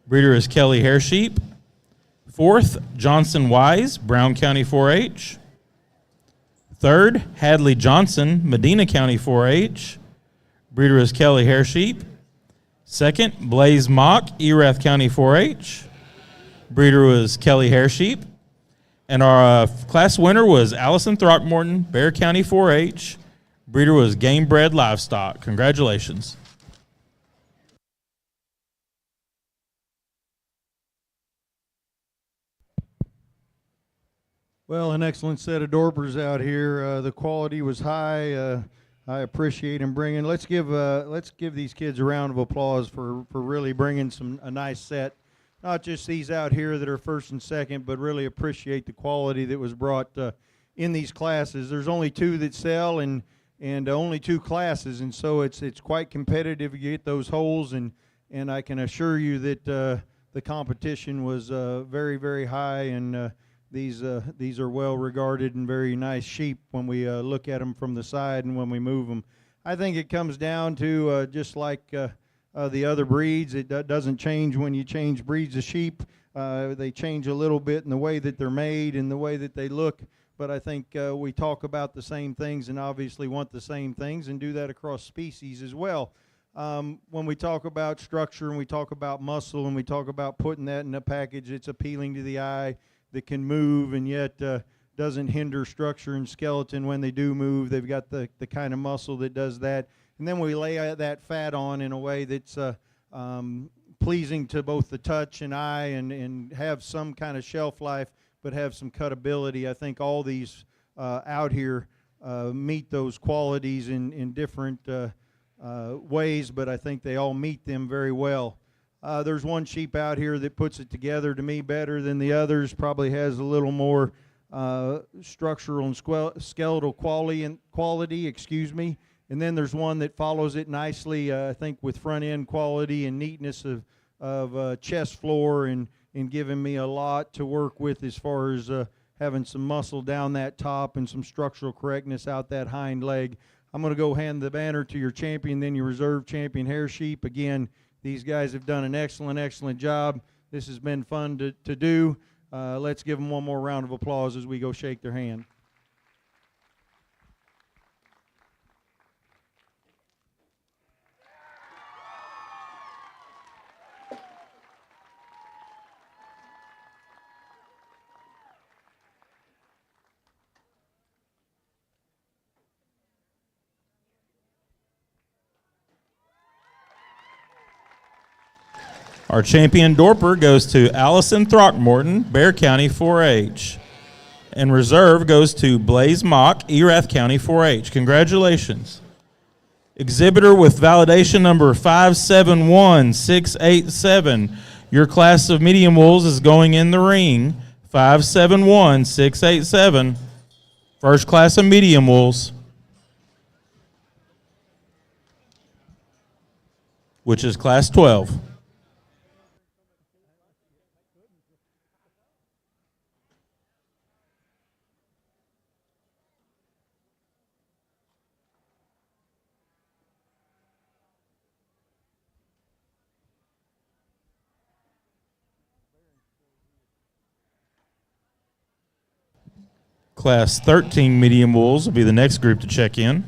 Breeder is Kelly Hairsheep. 4th, Johnson Wise, Brown County 4-H. 3rd, Hadley Johnson, Medina County 4-H. Breeder is Kelly Hairsheep. 2nd, Blaze Mock, Erath County 4-H. Breeder was Kelly Hairsheep. And our class winner was Allison Throckmorton, Bear County 4-H. Breeder was Game Bred Livestock. Congratulations. Well, an excellent set of Dorpers out here. The quality was high. I appreciate them bringing. Let's give these kids a round of applause for really bringing a nice set. Not just these out here that are first and second, but really appreciate the quality that was brought in these classes. There's only two that sell and only two classes, and so it's quite competitive to get those holes, and I can assure you that the competition was very, very high, and these are well regarded and very nice sheep when we look at them from the side and when we move them. I think it comes down to just like the other breeds. It doesn't change when you change breeds of sheep. They change a little bit in the way that they're made and the way that they look, but I think we talk about the same things and obviously want the same things and do that across species as well. When we talk about structure and we talk about muscle and we talk about putting that in a package that's appealing to the eye, that can move and yet doesn't hinder structure and skeleton when they do move. They've got the kind of muscle that does that. And then we lay that fat on in a way that's pleasing to both the touch and eye and have some kind of shelf life, but have some cutability. I think all these out here meet those qualities in different ways, but I think they all meet them very well. There's one sheep out here that puts it together to me better than the others, probably has a little more structural and skeletal quality, excuse me. And then there's one that follows it nicely, I think, with front end quality and neatness of chest floor and giving me a lot to work with as far as having some muscle down that top and some structural correctness out that hind leg. I'm going to go hand the banner to your champion, then your reserve champion, Hairsheep. Again, these guys have done an excellent job. This has been fun to do. Let's give them one more round of applause as we go shake their hand. Our champion Dorper goes to Allison Throckmorton, Bear County 4-H. And reserve goes to Blaze Mock, Erath County 4-H. Congratulations. Exhibitor with validation number 571687. Your class of medium wools is going in the ring. 571687. First class of medium wools, which is class 12. Class 13 medium wools will be the next group to check in.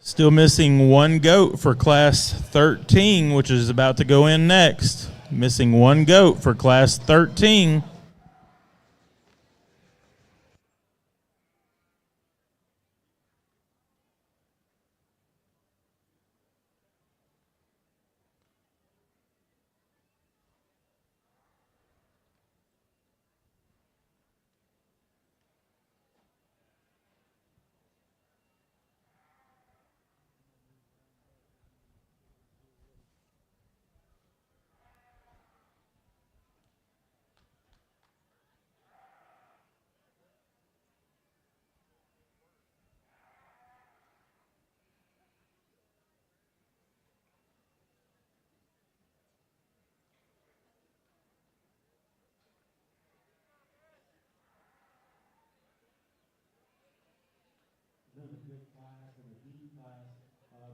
Still missing one goat for Class 13, which is about to go in next. Missing one goat for Class 13. Another good class and a deep class.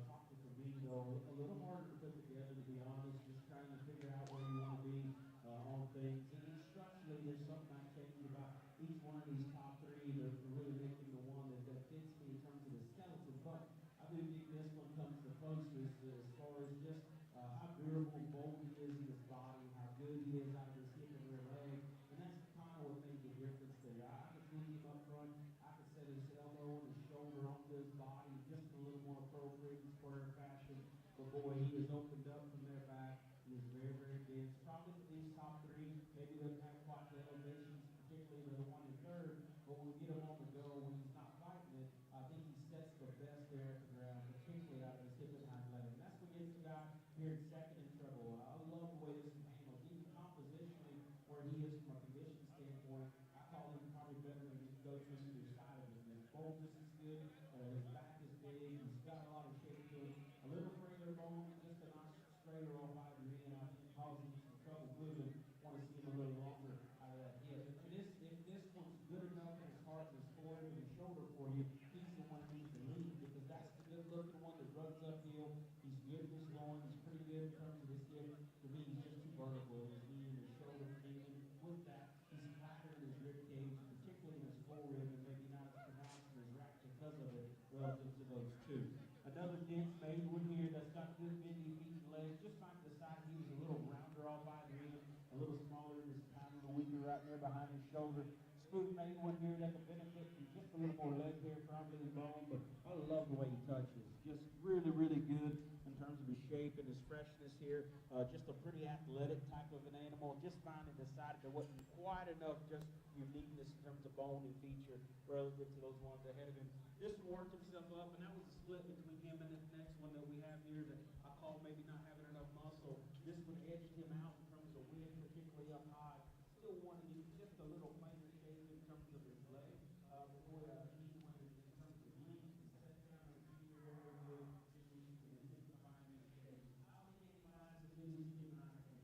Talking for me, though, a little harder to put together, to be honest, just trying to figure out where you want to be on things. And then structurally, there's something I changed about each one of these top three to really make them the one that fits me in terms of the skeleton. But I do think this one comes the closest as far as just how durable and bold he is in his body, how good he is out of his hip and rear leg. And that's kind of what made the difference there. I could link him up front. I could set his elbow and his shoulder onto his body just in a little more appropriate and square fashion. But boy, he has opened up from their back. He is very, very dense. Probably for these top three, maybe doesn't have quite the elevations, particularly the one in third. But when we get him on the go, when he's not fighting it, I think he sets the best there at the ground, particularly out of his hip and hind leg. And that's what gets the guy here in second in trouble. I love the way this is handled, even compositionally where he is from a condition standpoint. I call him probably better than any coach on either side of him. His boldness is good. His back is big. He's got a lot of shape to him. A little frailer bone and just a nice straighter off either end. I think causing him some trouble moving. Want to see him a little longer out of that hip. And if this one's good enough in his heart and his forehip and his shoulder for you, he's the one that needs to lead because that's the good looking one that runs uphill. He's good in his loin. He's pretty good in terms of his hip. To me, he's just too vertical in his knee and his shoulder for me. And with that, he's flatter in his rib cage, particularly in his forerib, and maybe not as pronounced in his rack because of it relative to those two. Another dense maiden one here that's got good bendy feet and legs. Just might decide he was a little rounder off either end, a little smaller in his time, a little weaker right there behind his shoulder. Smooth maiden one here that could benefit from just a little more leg hair probably than bone, but I love the way he touches. Just really, really good in terms of his shape and his freshness here. Just a pretty athletic type of an animal. Just finally decided there wasn't quite enough just uniqueness in terms of bone and feature relative to those ones ahead of him. This one worked himself up, and that was a split between him and this next one that we have here that I call maybe not having enough muscle. This one edged him out in terms of width, particularly up high. Still wanted to get just a little plainer shape in terms of his leg. But boy, he went in terms of length and set down his feet very good. Just needs to intensify in his shape. I don't think anybody's as good as him and I can.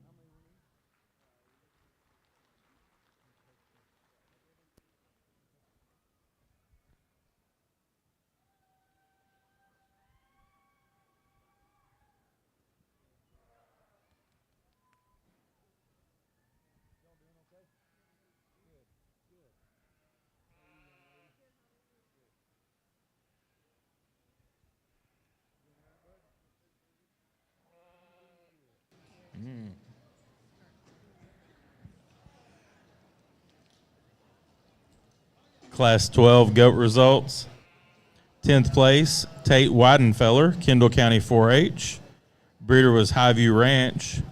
Class 12 goat results. 10th place, Tate Weidenfeller, Kendall County 4-H. Breeder was Highview Ranch.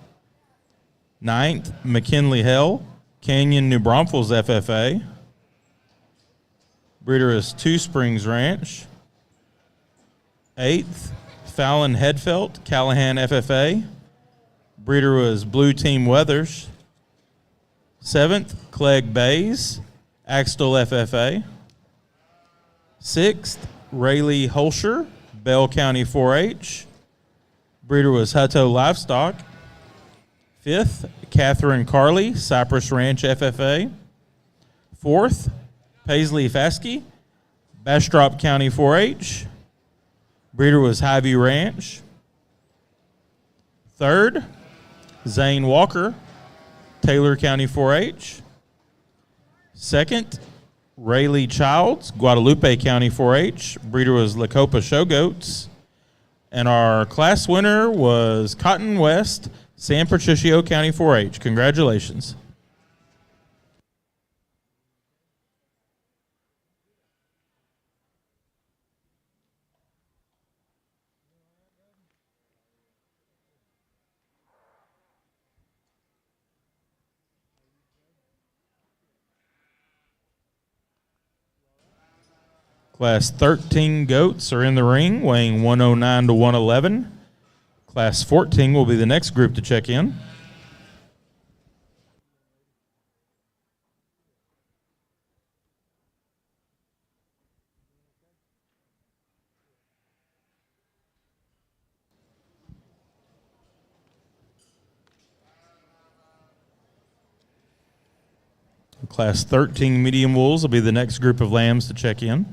9th, McKinley Hell, Canyon, New Braunfels FFA. Breeder is Two Springs Ranch. 8th, Fallon Headfelt, Callahan FFA. Breeder was Blue Team Weathers. 7th, Clegg Bays, Axtell FFA. 6th, Rayleigh Holscher, Bell County 4-H. Breeder was Hutto Livestock. 5th, Catherine Carley, Cypress Ranch FFA. 4th, Paisley Fasky, Bastrop County 4-H. Breeder was Hy-View Ranch. 3rd, Zane Walker, Taylor County 4-H. 2nd, Rayleigh Childs, Guadalupe County 4-H. Breeder was Lacopa Show Goats. And our class winner was Cotton West, San Patricio County 4-H. Congratulations. Class 13 goats are in the ring, weighing 109 to 111. Class 14 will be the next group to check in. Class 13 medium wools will be the next group of lambs to check in.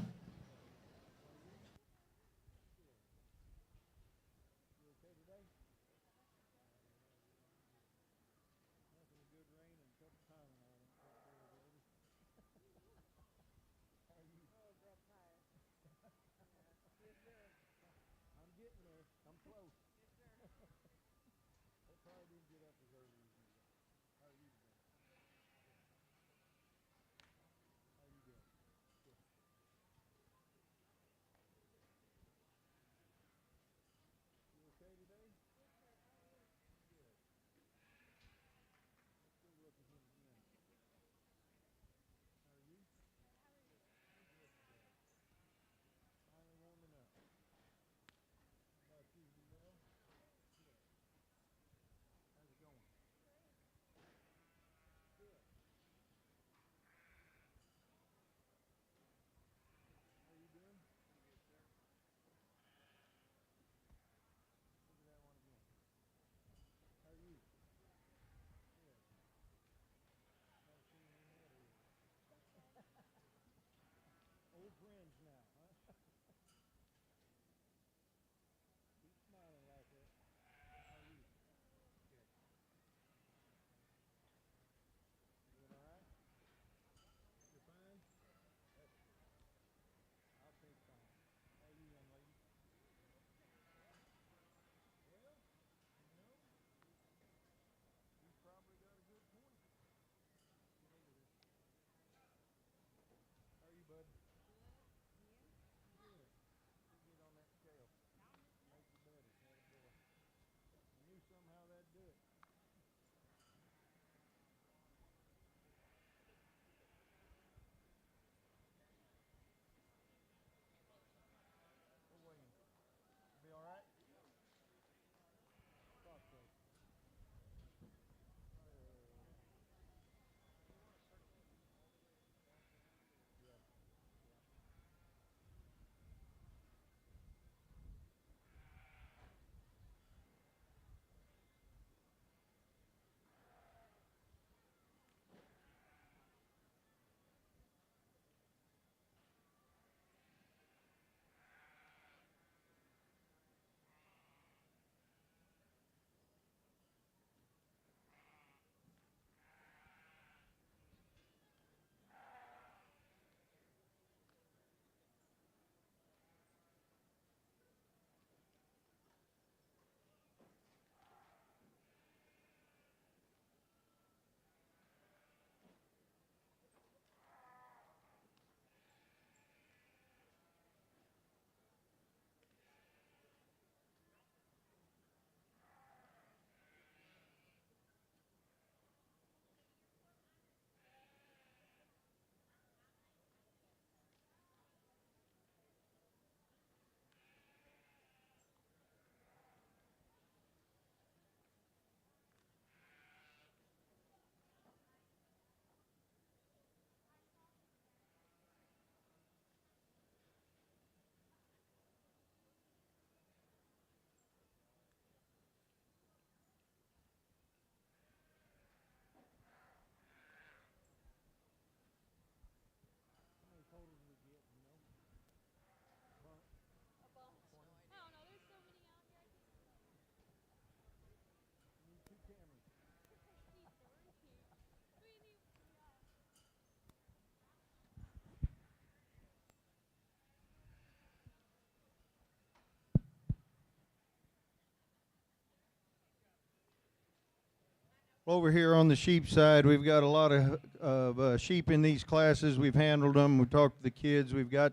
Over here on the sheep side, we've got a lot of sheep in these classes. We've handled them. We talked to the kids. We've got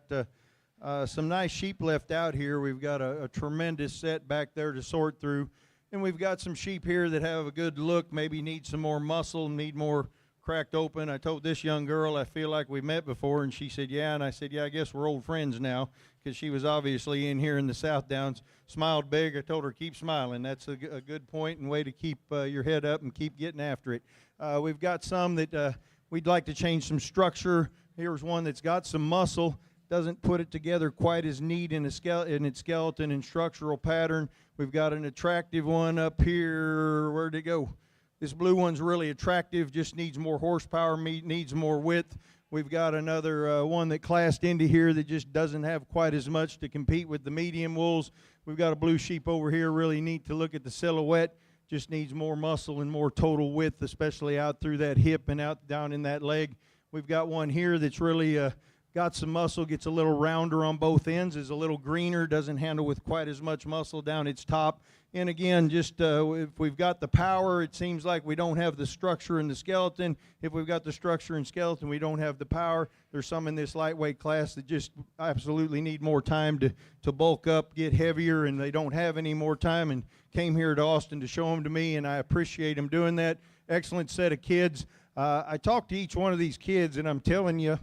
some nice sheep left out here. We've got a tremendous set back there to sort through. And we've got some sheep here that have a good look, maybe need some more muscle, need more cracked open. I told this young girl I feel like we met before, and she said, yeah. And I said, yeah, I guess we're old friends now, because she was obviously in here in the South Downs. Smiled big. I told her, keep smiling. That's a good point and way to keep your head up and keep getting after it. We've got some that we'd like to change some structure. Here's one that's got some muscle, doesn't put it together quite as neat in its skeleton and structural pattern. We've got an attractive one up here. Where'd it go? This blue one's really attractive, just needs more horsepower, needs more width. We've got another one that classed into here that just doesn't have quite as much to compete with the medium wools. We've got a blue sheep over here, really neat to look at the silhouette. Just needs more muscle and more total width, especially out through that hip and out down in that leg. We've got one here that's really got some muscle, gets a little rounder on both ends, is a little greener, doesn't handle with quite as much muscle down its top. And again, just if we've got the power, it seems like we don't have the structure in the skeleton. If we've got the structure and skeleton, we don't have the power. There's some in this lightweight class that just absolutely need more time to bulk up, get heavier, and they don't have any more time, and came here to Austin to show them to me, and I appreciate them doing that. Excellent set of kids. I talked to each one of these kids, and I'm telling you,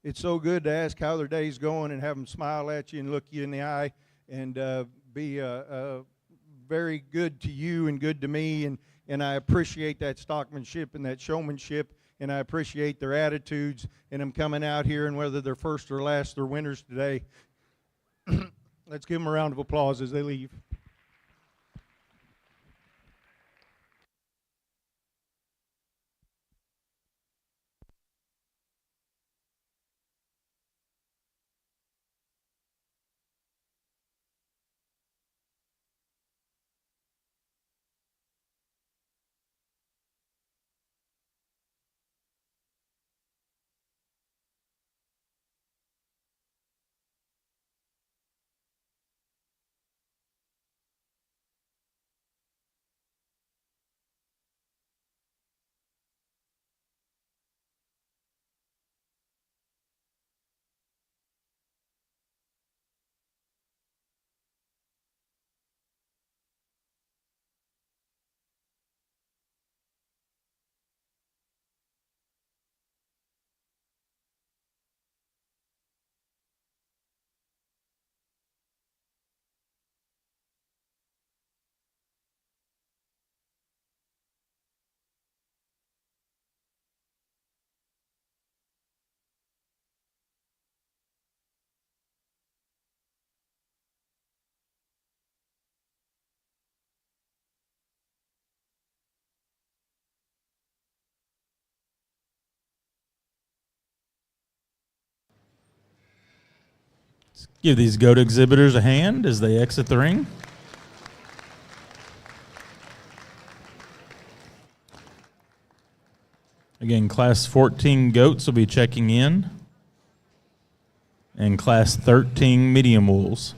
it's so good to ask how their day's going and have them smile at you and look you in the eye and be very good to you and good to me. And I appreciate that stockmanship and that showmanship, and I appreciate their attitudes and them coming out here, and whether they're first or last, they're winners today. Let's give them a round of applause as they leave. Give these goat exhibitors a hand as they exit the ring. Again, Class 14 goats will be checking in, and Class 13 medium wools.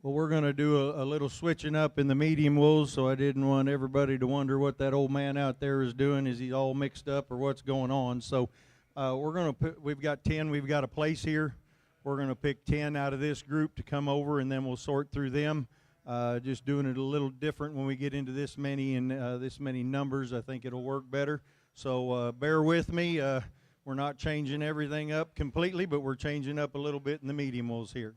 Well, we're going to do a little switching up in the medium wolves, so I didn't want everybody to wonder what that old man out there is doing. Is he all mixed up or what's going on? So we're going to put, we've got 10, we've got a place here. We're going to pick 10 out of this group to come over, and then we'll sort through them. Just doing it a little different when we get into this many and this many numbers. I think it'll work better. So bear with me. We're not changing everything up completely, but we're changing up a little bit in the medium wolves here.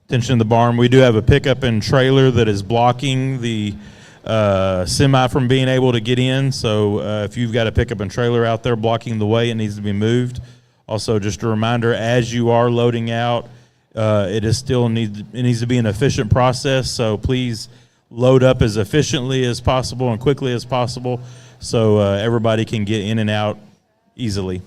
Attention to the barn. We do have a pickup and trailer that is blocking the semi from being able to get in. So if you've got a pickup and trailer out there blocking the way, it needs to be moved. Also, just a reminder, as you are loading out, it needs to be an efficient process. So please load up as efficiently as possible and quickly as possible, so everybody can get in and out easily.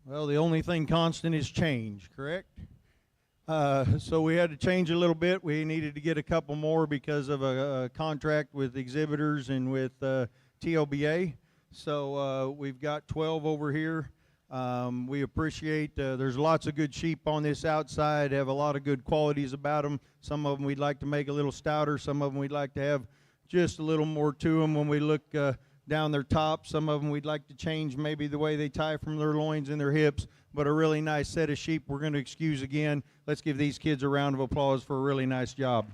Well, the only thing constant is change, correct? So we had to change a little bit. We needed to get a couple more because of a contract with exhibitors and with TLBA. So we've got 12 over here. We appreciate, there's lots of good sheep on this outside, have a lot of good qualities about them. Some of them we'd like to make a little stouter. Some of them we'd like to have just a little more to them when we look down their top. Some of them we'd like to change maybe the way they tie from their loins and their hips, but a really nice set of sheep we're going to excuse again. Let's give these kids a round of applause for a really nice job.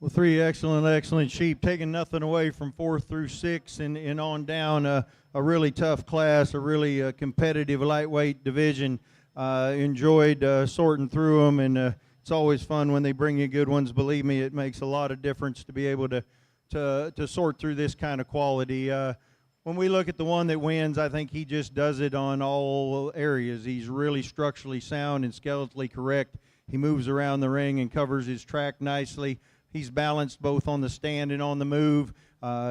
Well, three excellent sheep, taking nothing away from 4 through 6 and on down. A really tough class, a really competitive lightweight division. Enjoyed sorting through them, and it's always fun when they bring you good ones. Believe me, it makes a lot of difference to be able to sort through this kind of quality. When we look at the one that wins, I think he just does it on all areas. He's really structurally sound and skeletally correct. He moves around the ring and covers his track nicely. He's balanced both on the stand and on the move.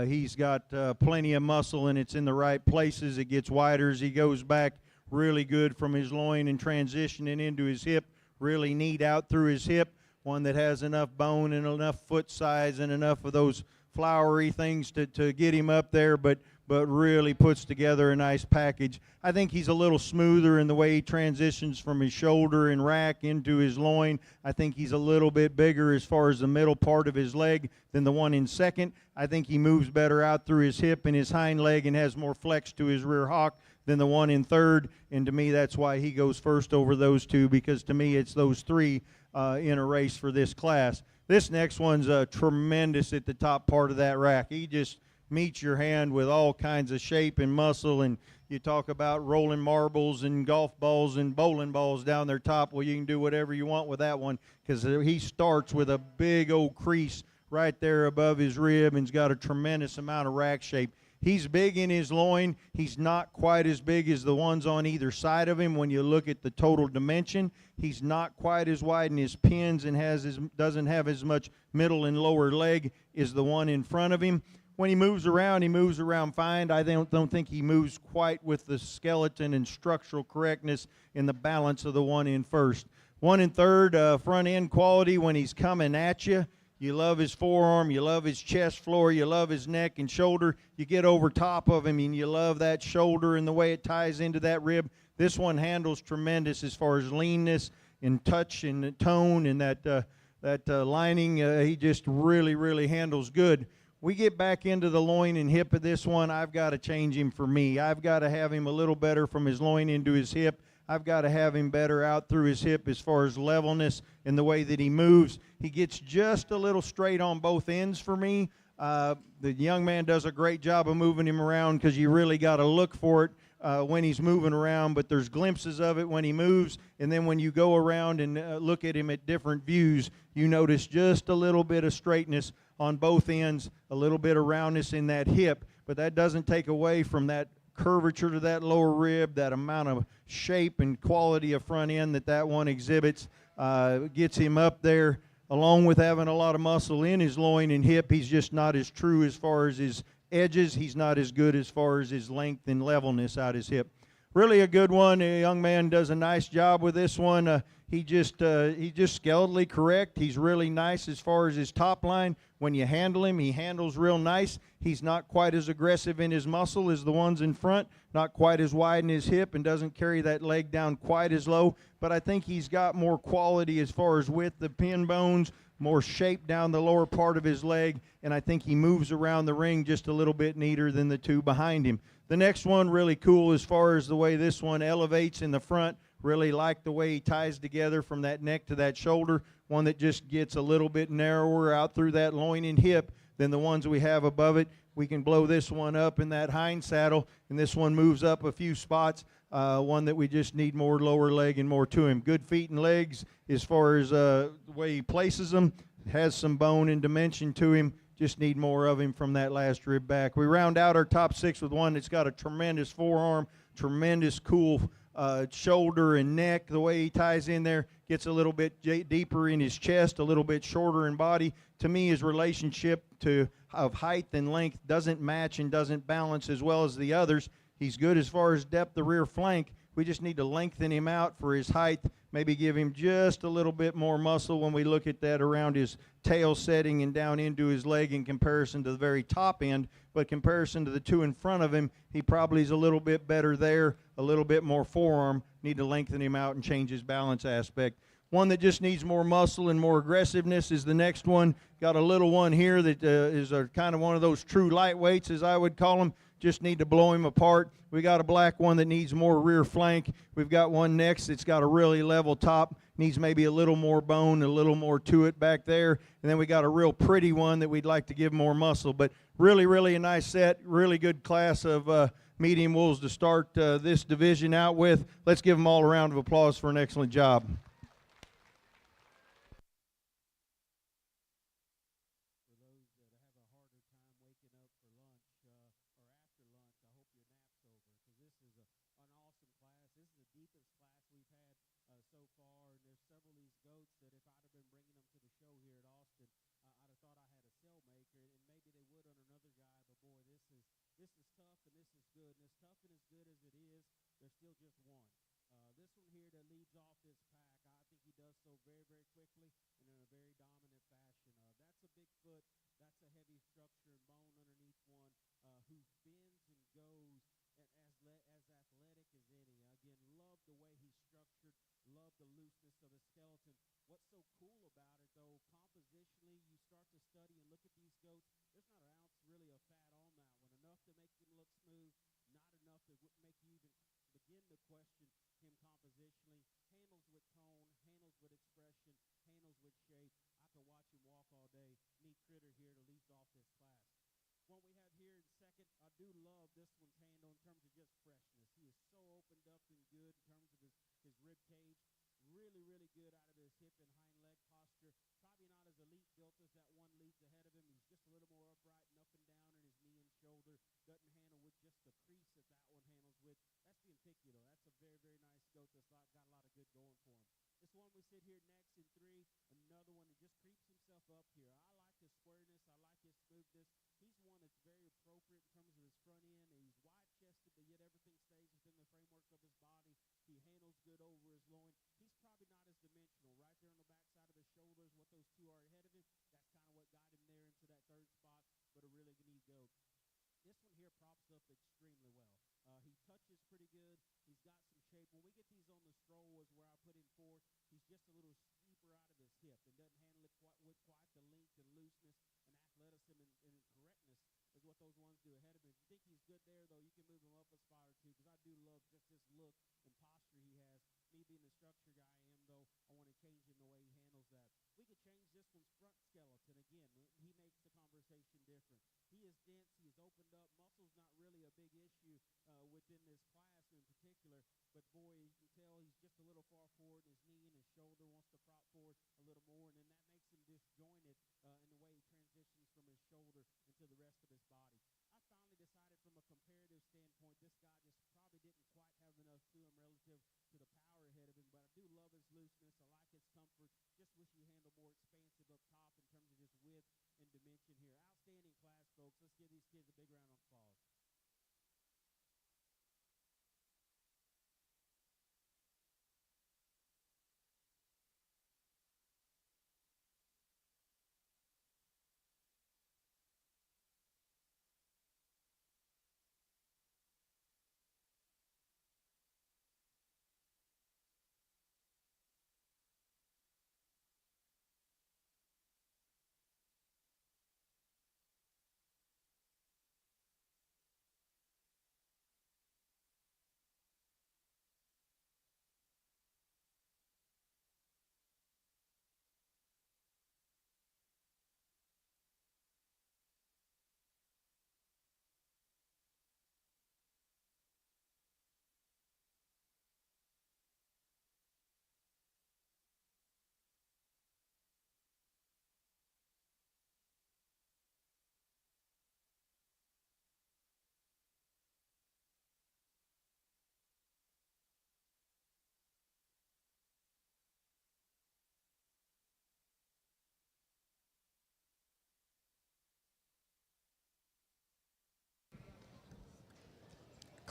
He's got plenty of muscle, and it's in the right places. It gets wider as he goes back. Really good from his loin and transitioning into his hip. Really neat out through his hip. One that has enough bone and enough foot size and enough of those flowery things to get him up there, but really puts together a nice package. I think he's a little smoother in the way he transitions from his shoulder and rack into his loin. I think he's a little bit bigger as far as the middle part of his leg than the one in second. I think he moves better out through his hip and his hind leg and has more flex to his rear hock than the one in third. And to me, that's why he goes first over those two, because to me, it's those three in a race for this class. This next one's tremendous at the top part of that rack. He just meets your hand with all kinds of shape and muscle, and you talk about rolling marbles and golf balls and bowling balls down their top. Well, you can do whatever you want with that one, because he starts with a big old crease right there above his rib and's got a tremendous amount of rack shape. He's big in his loin. He's not quite as big as the ones on either side of him when you look at the total dimension. He's not quite as wide in his pins and doesn't have as much middle and lower leg as the one in front of him. When he moves around fine. I don't think he moves quite with the skeleton and structural correctness in the balance of the one in first. One in third, front end quality when he's coming at you. You love his forearm, you love his chest floor, you love his neck and shoulder. You get over top of him and you love that shoulder and the way it ties into that rib. This one handles tremendous as far as leanness and touch and tone and that lining. He just really handles good. We get back into the loin and hip of this one, I've got to change him for me. I've got to have him a little better from his loin into his hip. I've got to have him better out through his hip as far as levelness and the way that he moves. He gets just a little straight on both ends for me. The young man does a great job of moving him around, because you really got to look for it when he's moving around, but there's glimpses of it when he moves, and then when you go around and look at him at different views, you notice just a little bit of straightness on both ends, a little bit of roundness in that hip, but that doesn't take away from that curvature to that lower rib, that amount of shape and quality of front end that one exhibits. Gets him up there, along with having a lot of muscle in his loin and hip. He's just not as true as far as his edges. He's not as good as far as his length and levelness out his hip. Really a good one. A young man does a nice job with this one. He's just skeletally correct. He's really nice as far as his top line. When you handle him, he handles real nice. He's not quite as aggressive in his muscle as the ones in front, not quite as wide in his hip, and doesn't carry that leg down quite as low. But I think he's got more quality as far as width of pin bones, more shape down the lower part of his leg, and I think he moves around the ring just a little bit neater than the two behind him. The next one, really cool as far as the way this one elevates in the front. Really like the way he ties together from that neck to that shoulder. One that just gets a little bit narrower out through that loin and hip than the ones we have above it. We can blow this one up in that hind saddle, and this one moves up a few spots. One that we just need more lower leg and more to him. Good feet and legs as far as the way he places them. Has some bone and dimension to him. Just need more of him from that last rib back. We round out our top six with one that's got a tremendous forearm, tremendous cool shoulder and neck. The way he ties in there, gets a little bit deeper in his chest, a little bit shorter in body. To me, his relationship of height and length doesn't match and doesn't balance as well as the others. He's good as far as depth of rear flank. We just need to lengthen him out for his height, maybe give him just a little bit more muscle when we look at that around his tail setting and down into his leg in comparison to the very top end. But comparison to the two in front of him, he probably is a little bit better there, a little bit more forearm. Need to lengthen him out and change his balance aspect. One that just needs more muscle and more aggressiveness is the next one. Got a little one here that is kind of one of those true lightweights, as I would call them. just need to blow him apart. We got a black one that needs more rear flank. We've got one next that's got a really level top, needs maybe a little more bone, a little more to it back there. And then we got a real pretty one that we'd like to give more muscle. But really, really a nice set, really good class of medium wolves to start this division out with. Let's give them all a round of applause for an excellent job.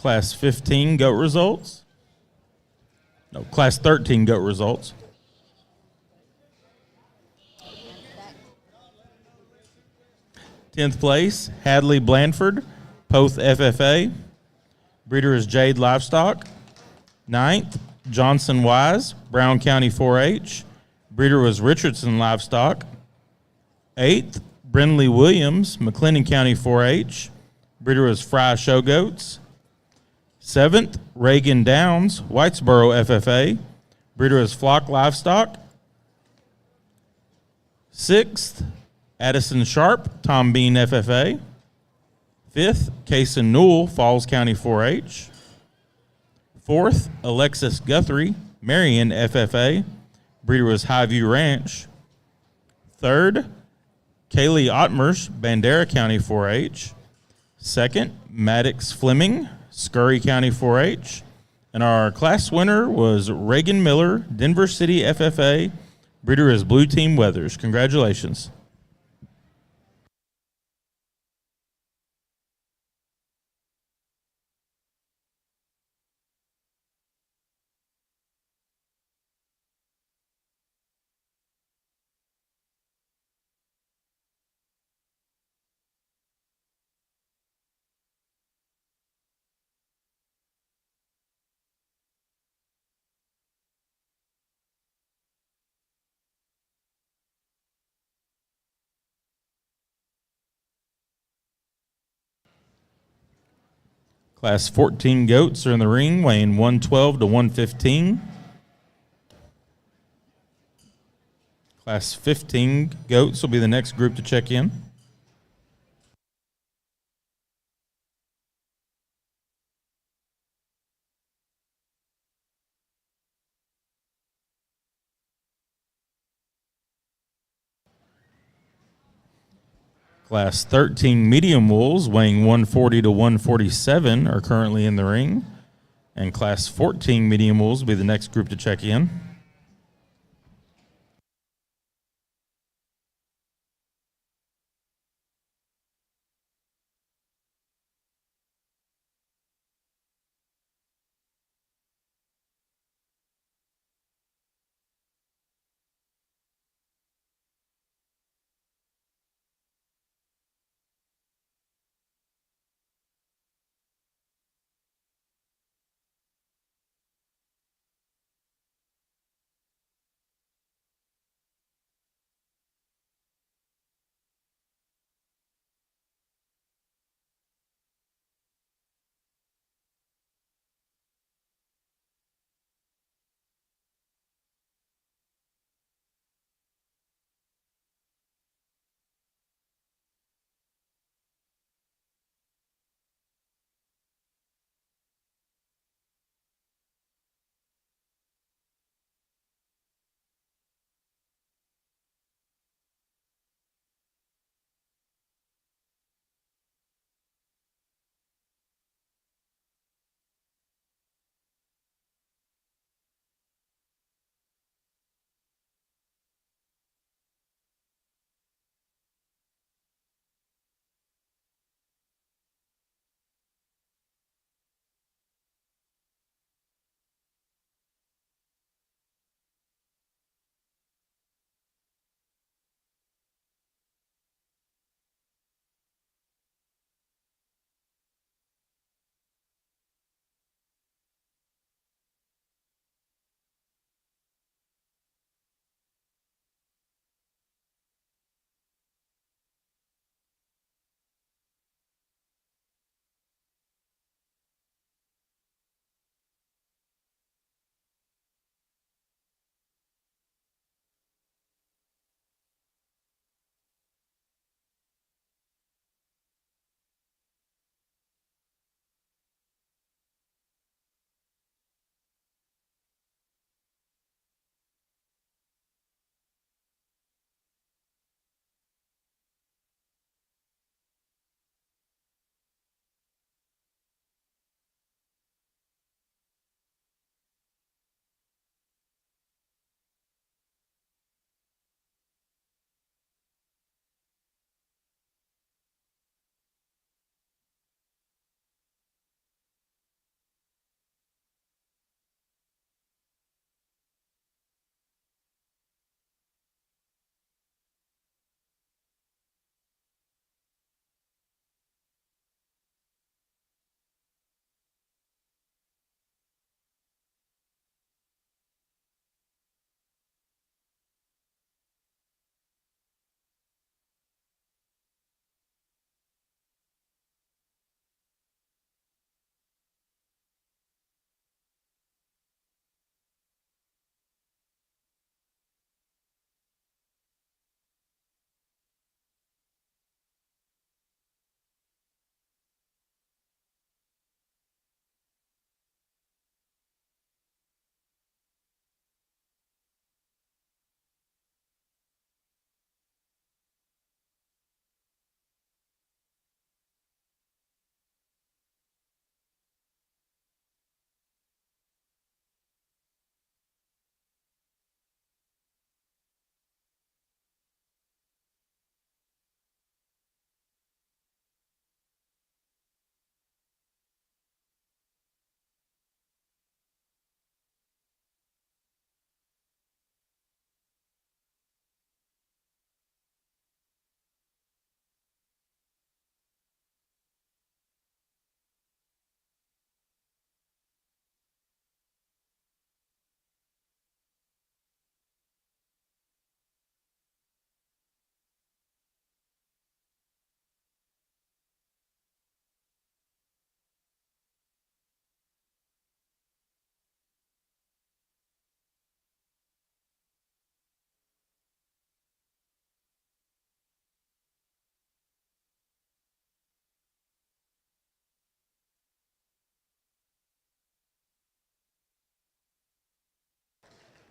Class 15 goat results. No, Class 13 goat results. Tenth place, Hadley Blandford, Poth FFA. Breeder is Jade Livestock. Ninth, Johnson Wise, Brown County 4-H. Breeder was Richardson Livestock. Eighth, Brindley Williams, McLennan County 4-H. breeder was Fry Show Goats. 7th, Reagan Downs, Whitesboro FFA, breeder was Flock Livestock. 6th, Addison Sharp, Tom Bean FFA. 5th, Cason Newell, Falls County 4-H. 4th, Alexis Guthrie, Marion FFA, breeder was Highview Ranch. 3rd, Kaylee Ottmers, Bandera County 4-H. 2nd, Maddox Fleming, Scurry County 4-H. And our class winner was Reagan Miller, Denver City FFA, breeder is Blue Team Weathers. Congratulations. Class 14 goats are in the ring, weighing 112 to 115. Class 15 goats will be the next group to check in. Class 13 medium wolves weighing 140 to 147 are currently in the ring. And Class 14 medium wolves will be the next group to check in.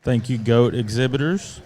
Thank you, goat exhibitors.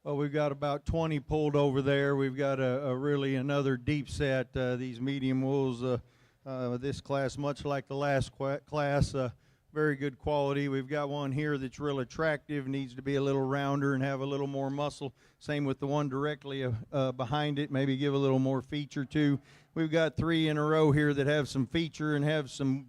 Well, we've got about 20 pulled over there. We've got a really another deep set. These medium wools, this class, much like the last class, very good quality. We've got one here that's real attractive, needs to be a little rounder and have a little more muscle. Same with the one directly behind it, maybe give a little more feature too. We've got 3 in a row here that have some feature and have some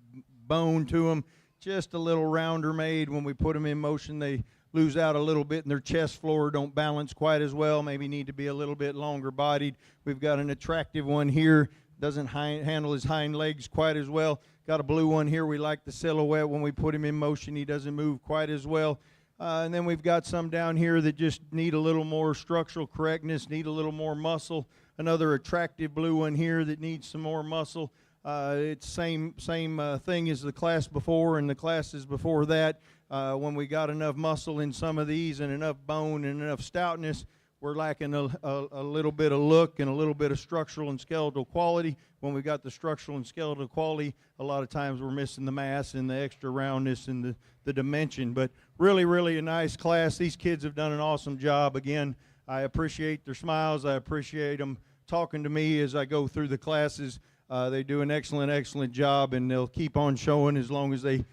bone to them. Just a little rounder made. When we put them in motion, they lose out a little bit in their chest floor, don't balance quite as well, maybe need to be a little bit longer bodied. We've got an attractive one here, doesn't handle his hind legs quite as well. Got a blue one here, we like the silhouette. When we put him in motion, he doesn't move quite as well. And then we've got some down here that just need a little more structural correctness, need a little more muscle. Another attractive blue one here that needs some more muscle. It's same thing as the class before and the classes before that. When we got enough muscle in some of these and enough bone and enough stoutness, we're lacking a little bit of look and a little bit of structural and skeletal quality. When we got the structural and skeletal quality, a lot of times we're missing the mass and the extra roundness and the dimension. But really, really a nice class. These kids have done an awesome job. Again, I appreciate their smiles. I appreciate them talking to me as I go through the classes. They do an excellent job, and they'll keep on showing as long as they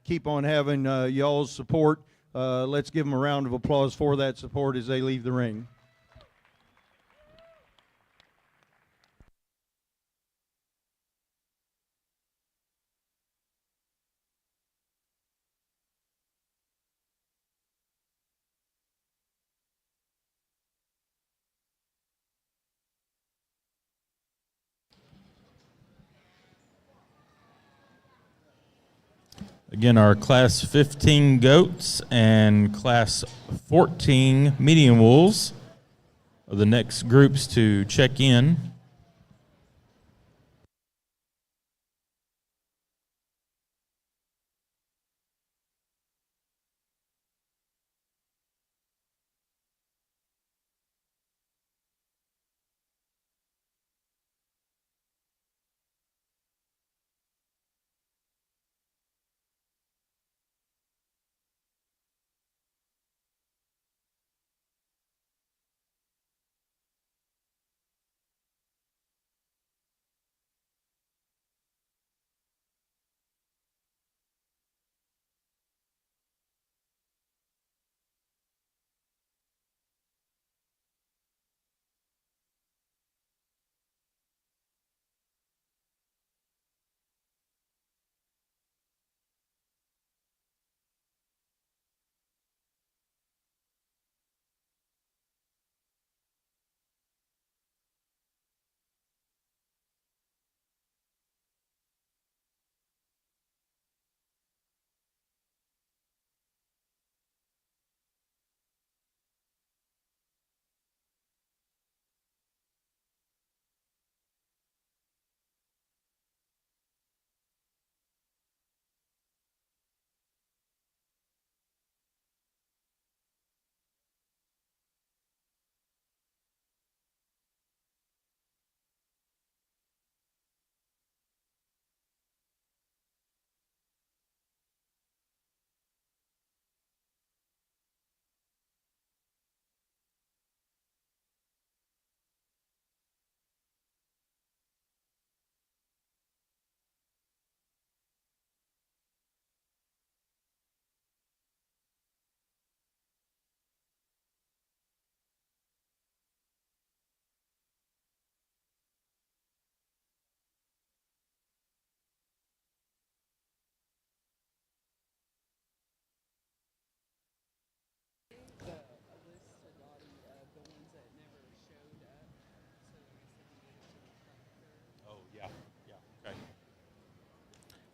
keep on having y'all's support. Let's give them a round of applause for that support as they leave the ring. Again, our class 15 goats and class 14 medium wools are the next groups to check in.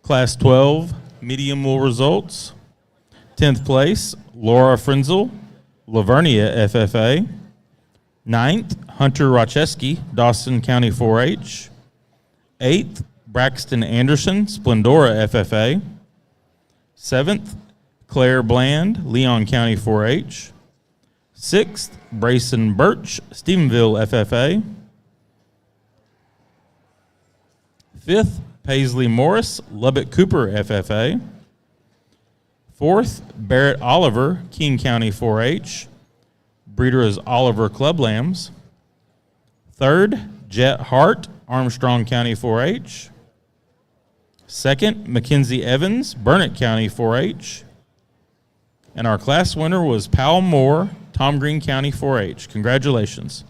Class 12, medium wool results. 10th place, Laura Frenzel, Lavernia FFA. 9th, Hunter Rocheski, Dawson County 4-H. 8th, Braxton Anderson, Splendora FFA. 7th, Claire Bland, Leon County 4-H. 6th, Brayson Birch, Stephenville FFA. 5th, Paisley Morris, Lubbock Cooper FFA. 4th, Barrett Oliver, King County 4-H. Breeder is Oliver Club Lambs. 3rd, Jet Hart, Armstrong County 4-H. 2nd, Mackenzie Evans, Burnett County 4-H. And our class winner was Powell Moore, Tom Green County 4-H. Congratulations.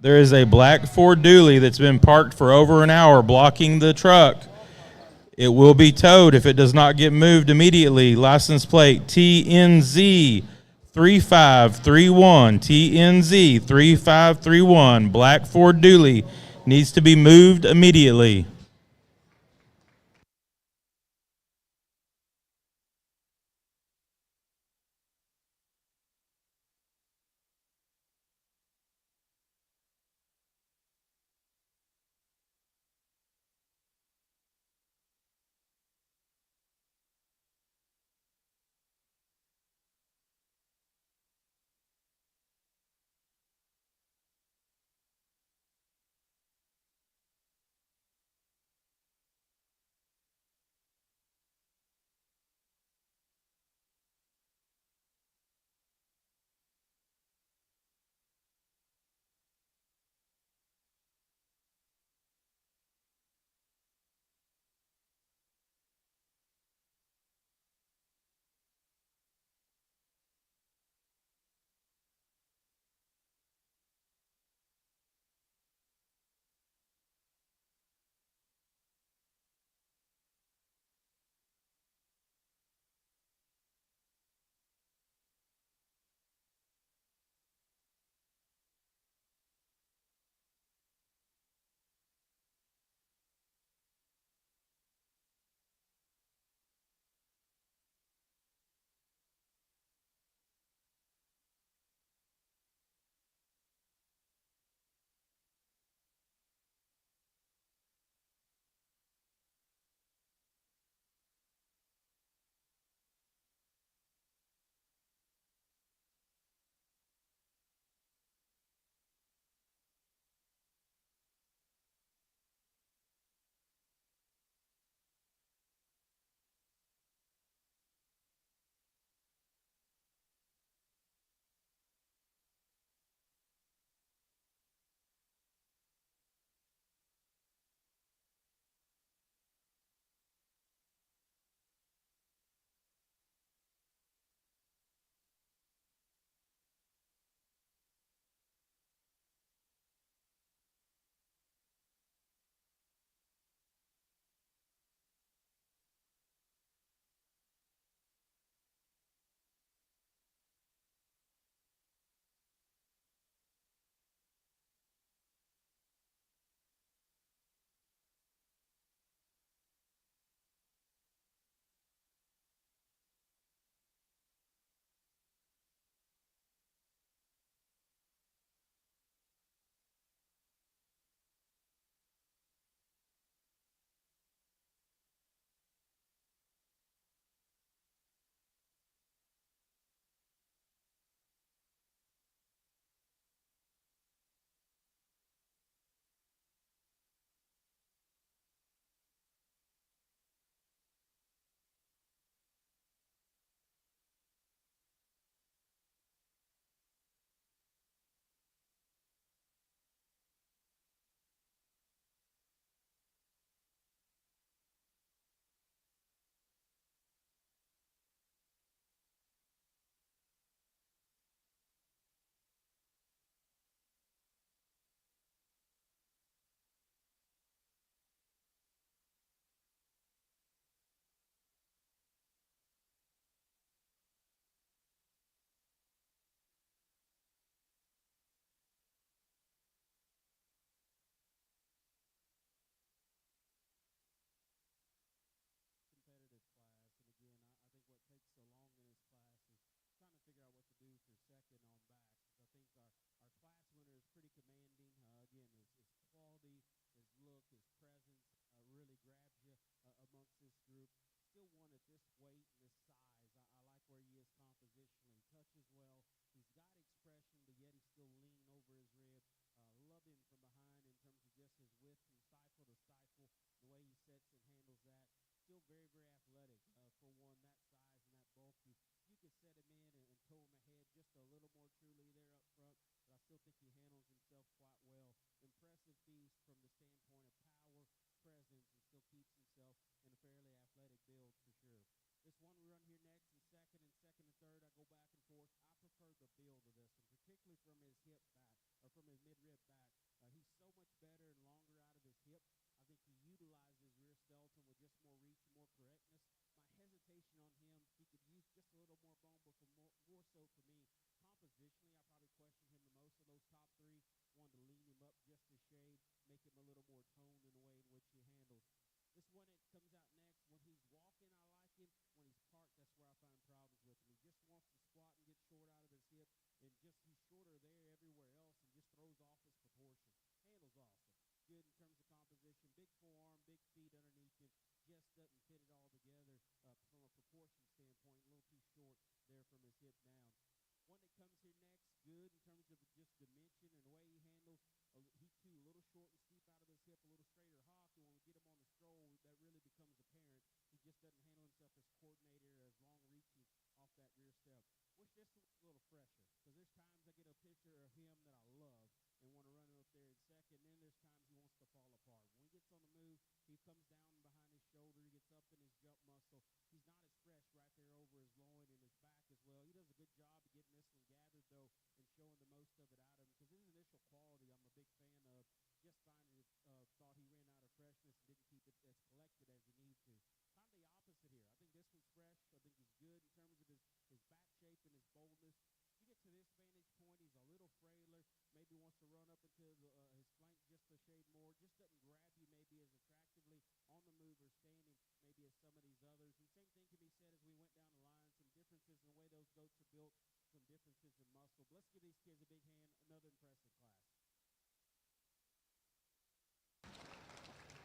There is a black Ford Dually that's been parked for over an hour blocking the truck. It will be towed if it does not get moved immediately. License plate TNZ 3531. TNZ 3531. Black Ford Dually needs to be moved immediately. second and third. I go back and forth. I prefer the build of this one, particularly from his hip back, or from his mid-rib back. He's so much better and longer out of his hip. I think he utilizes his rear skeleton with just more reach and more correctness. My hesitation on him, he could use just a little more bone, but more so for me, compositionally, I probably question him the most of those top three. Wanted to lean him up just a shade, make him a little more toned in the way in which he handles. This one that comes out next, when he's walking, I like him. When he's parked, that's where I find problems with him. He just wants to squat and get short out of his hip, and just he's shorter there everywhere else and just throws off his proportion. Handles awesome. Good in terms of composition. Big forearm, big feet underneath him. Just doesn't fit it all together from a proportion standpoint. A little too short there from his hip down. One that comes here next, good in terms of just dimension and the way he handles. He too, a little short and steep out of his hip, a little straighter hop. And when we get him on the stroll, that really becomes apparent. He just doesn't handle himself as coordinated or as long reaching off that rear step. Wish this was a little fresher, because there's times I get a picture of him that I love and want to run him up there in second. Then there's times he wants to fall apart. When he gets on the move, he comes down behind his shoulder. He gets up in his jump muscle. He's not as fresh right there over his loin and his back as well. He does a good job of getting this one gathered, though, and showing the most of it out of him, because his initial quality I'm a big fan of. Just finding it, thought he ran out of freshness and didn't keep it as collected as he needed to. Kind of the opposite here. I think this one's fresh. I think he's good in terms of his back shape and his boldness. You get to this vantage point, he's a little frailer, maybe wants to run up into his flank just a shade more, just doesn't grab you maybe as attractively on the move or standing maybe as some of these others. And same thing can be said as we went down the line, some differences in the way those goats are built, some differences in muscle. But let's give these kids a big hand, another impressive class.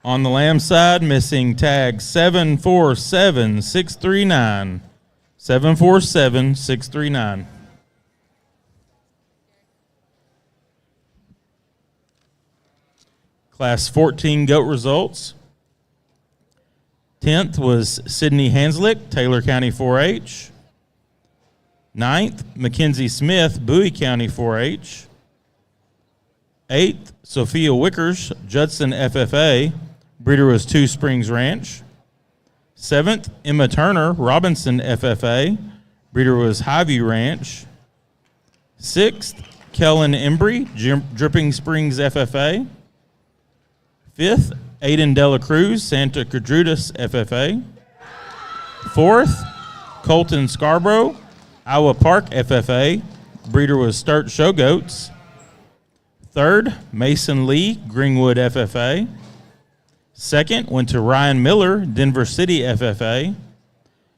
On the Lamb side, missing tag 747639. 747639. Class 14 goat results. 10th was Sydney Hanslick, Taylor County 4-H. 9th, Mackenzie Smith, Bowie County 4-H. 8th, Sophia Wickers, Judson FFA. Breeder was Two Springs Ranch. 7th, Emma Turner, Robinson FFA. Breeder was Highview Ranch. 6th, Kellen Embry, Dripping Springs FFA. 5th, Aiden Dela Cruz, Santa Crudutas FFA. 4th, Colton Scarborough, Iowa Park FFA. Breeder was Sturt Show Goats. 3rd, Mason Lee, Greenwood FFA. 2nd went to Ryan Miller, Denver City FFA.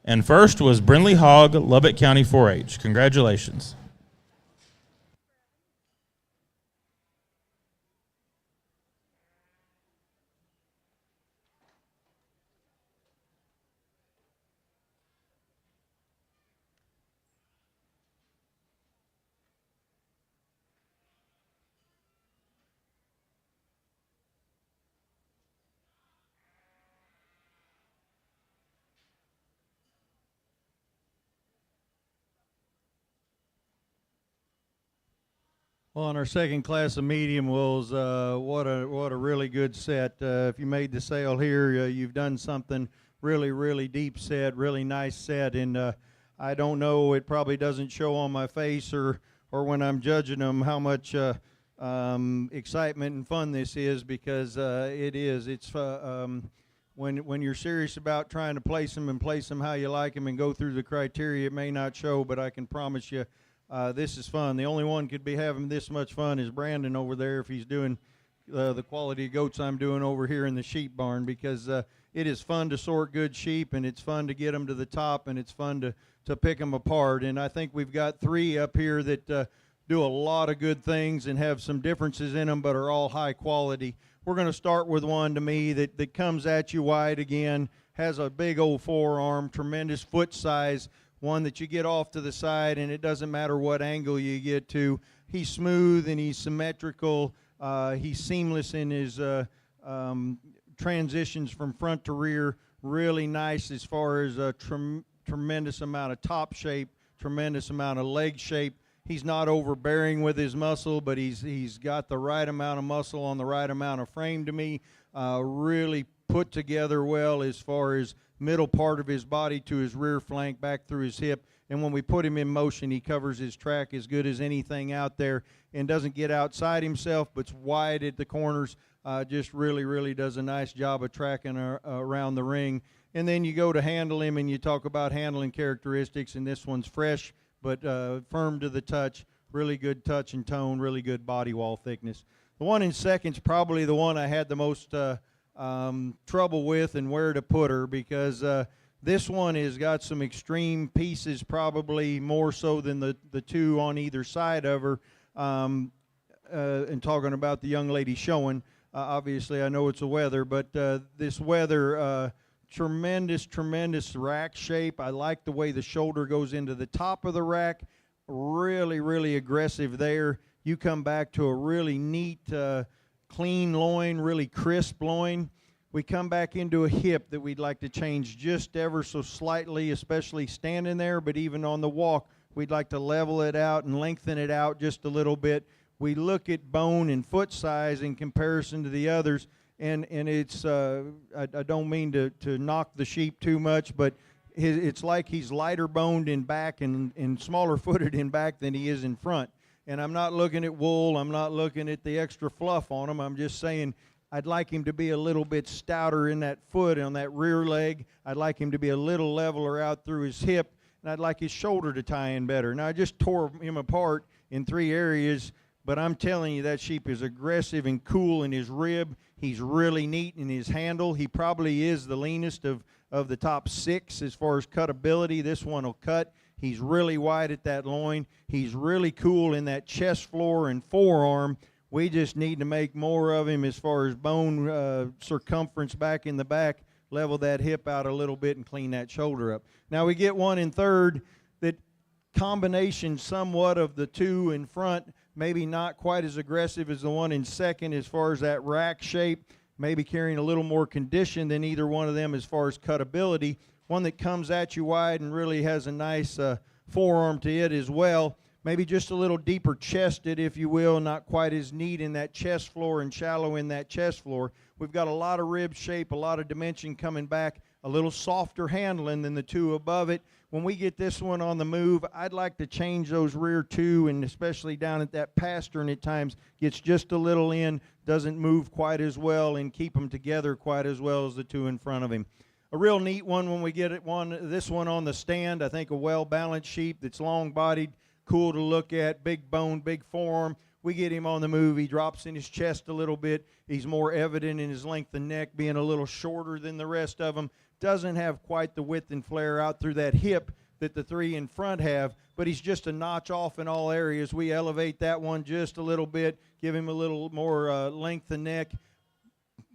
And 1st was Brinley Hogg, Lubbock County 4-H. Congratulations. Well, on our second class of medium wolves, what a really good set. If you made the sale here, you've done something really deep set, really nice set. And I don't know, it probably doesn't show on my face or when I'm judging them how much excitement and fun this is, because it is. It's when you're serious about trying to place them how you like them and go through the criteria, it may not show, but I can promise you this is fun. The only one could be having this much fun is Brandon over there if he's doing the quality of goats I'm doing over here in the sheep barn, because it is fun to sort good sheep, and it's fun to get them to the top, and it's fun to pick them apart. And I think we've got 3 up here that do a lot of good things and have some differences in them, but are all high quality. We're going to start with one, to me, that comes at you wide again, has a big old forearm, tremendous foot size, one that you get off to the side, and it doesn't matter what angle you get to. He's smooth and he's symmetrical. He's seamless in his transitions from front to rear. Really nice as far as a tremendous amount of top shape, tremendous amount of leg shape. He's not overbearing with his muscle, but he's got the right amount of muscle on the right amount of frame to me. Really put together well as far as middle part of his body to his rear flank, back through his hip. And when we put him in motion, he covers his track as good as anything out there and doesn't get outside himself, but's wide at the corners. Just really does a nice job of tracking around the ring. And then you go to handle him, and you talk about handling characteristics, and this one's fresh but firm to the touch, really good touch and tone, really good body wall thickness. The one in second's probably the one I had the most trouble with and where to put her, because this one has got some extreme pieces, probably more so than the two on either side of her. And talking about the young lady showing, obviously I know it's a weather, but this weather, tremendous rack shape. I like the way the shoulder goes into the top of the rack. Really aggressive there. You come back to a really neat, clean loin, really crisp loin. We come back into a hip that we'd like to change just ever so slightly, especially standing there, but even on the walk, we'd like to level it out and lengthen it out just a little bit. We look at bone and foot size in comparison to the others, and it's, I don't mean to knock the sheep too much, but it's like he's lighter boned in back and smaller footed in back than he is in front. And I'm not looking at wool, I'm not looking at the extra fluff on him, I'm just saying I'd like him to be a little bit stouter in that foot, on that rear leg. I'd like him to be a little leveler out through his hip, and I'd like his shoulder to tie in better. Now, I just tore him apart in 3 areas, but I'm telling you, that sheep is aggressive and cool in his rib. He's really neat in his handle. He probably is the leanest of the top 6 as far as cutability. This one will cut. He's really wide at that loin. He's really cool in that chest floor and forearm. We just need to make more of him as far as bone circumference back in the back, level that hip out a little bit and clean that shoulder up. Now we get one in third that combination somewhat of the two in front, maybe not quite as aggressive as the one in second as far as that rack shape, maybe carrying a little more condition than either one of them as far as cutability. One that comes at you wide and really has a nice forearm to it as well. Maybe just a little deeper chested, if you will, not quite as neat in that chest floor and shallow in that chest floor. We've got a lot of rib shape, a lot of dimension coming back, a little softer handling than the two above it. When we get this one on the move, I'd like to change those rear two, and especially down at that pastern at times, gets just a little in, doesn't move quite as well and keep them together quite as well as the two in front of him. A real neat one when we get this one on the stand. I think a well-balanced sheep that's long-bodied, cool to look at, big bone, big forearm. We get him on the move. He drops in his chest a little bit. He's more evident in his length of neck, being a little shorter than the rest of them. Doesn't have quite the width and flare out through that hip that the three in front have, but he's just a notch off in all areas. We elevate that one just a little bit, give him a little more length of neck,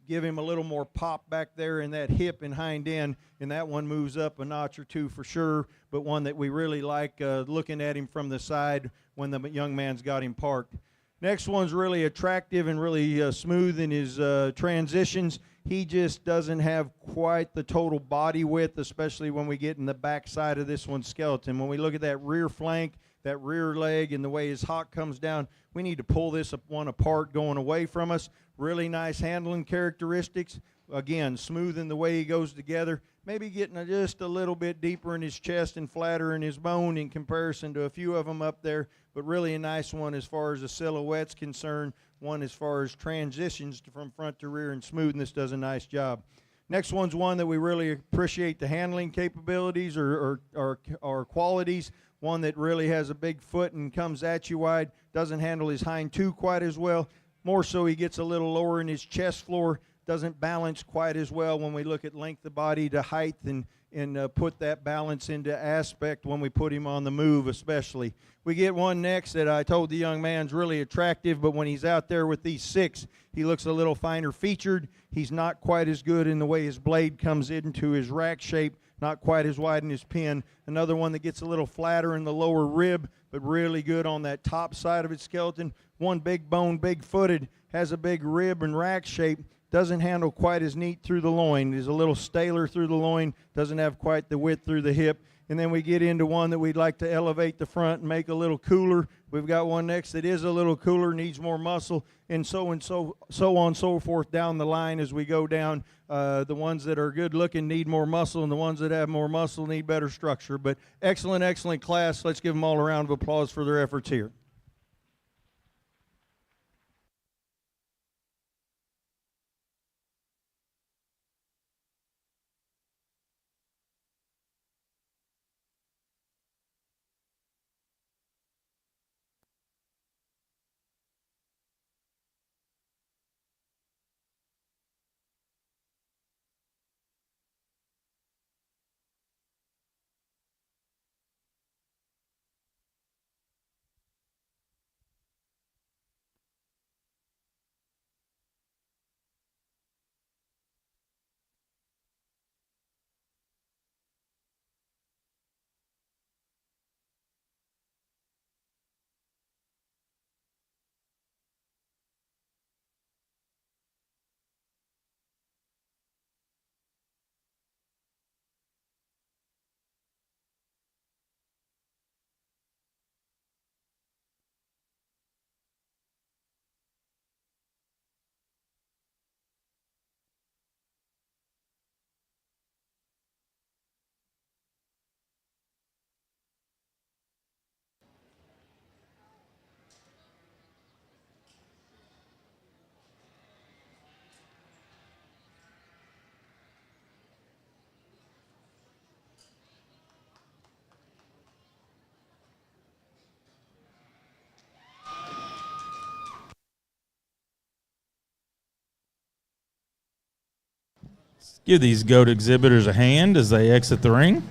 give him a little more pop back there in that hip and hind end, and that one moves up a notch or two for sure, but one that we really like looking at him from the side when the young man's got him parked. Next one's really attractive and really smooth in his transitions. He just doesn't have quite the total body width, especially when we get in the back side of this one's skeleton. When we look at that rear flank, that rear leg, and the way his hock comes down, we need to pull this one apart going away from us. Really nice handling characteristics. Again, smooth in the way he goes together. Maybe getting just a little bit deeper in his chest and flatter in his bone in comparison to a few of them up there, but really a nice one as far as the silhouette's concerned. One as far as transitions from front to rear and smoothness does a nice job. Next one's one that we really appreciate the handling capabilities or qualities. One that really has a big foot and comes at you wide, doesn't handle his hind two quite as well. More so he gets a little lower in his chest floor, doesn't balance quite as well when we look at length of body to height and put that balance into aspect when we put him on the move especially. We get one next that I told the young man's really attractive, but when he's out there with these 6, he looks a little finer featured. He's not quite as good in the way his blade comes into his rack shape, not quite as wide in his pin. Another one that gets a little flatter in the lower rib, but really good on that top side of its skeleton. One big bone, big footed, has a big rib and rack shape. doesn't handle quite as neat through the loin. Is a little staler through the loin, doesn't have quite the width through the hip. And then we get into one that we'd like to elevate the front and make a little cooler. We've got one next that is a little cooler, needs more muscle, and so on, so forth down the line as we go down. The ones that are good looking need more muscle, and the ones that have more muscle need better structure. But excellent class. Let's give them all a round of applause for their efforts here. Give these GOAT exhibitors a hand as they exit the ring.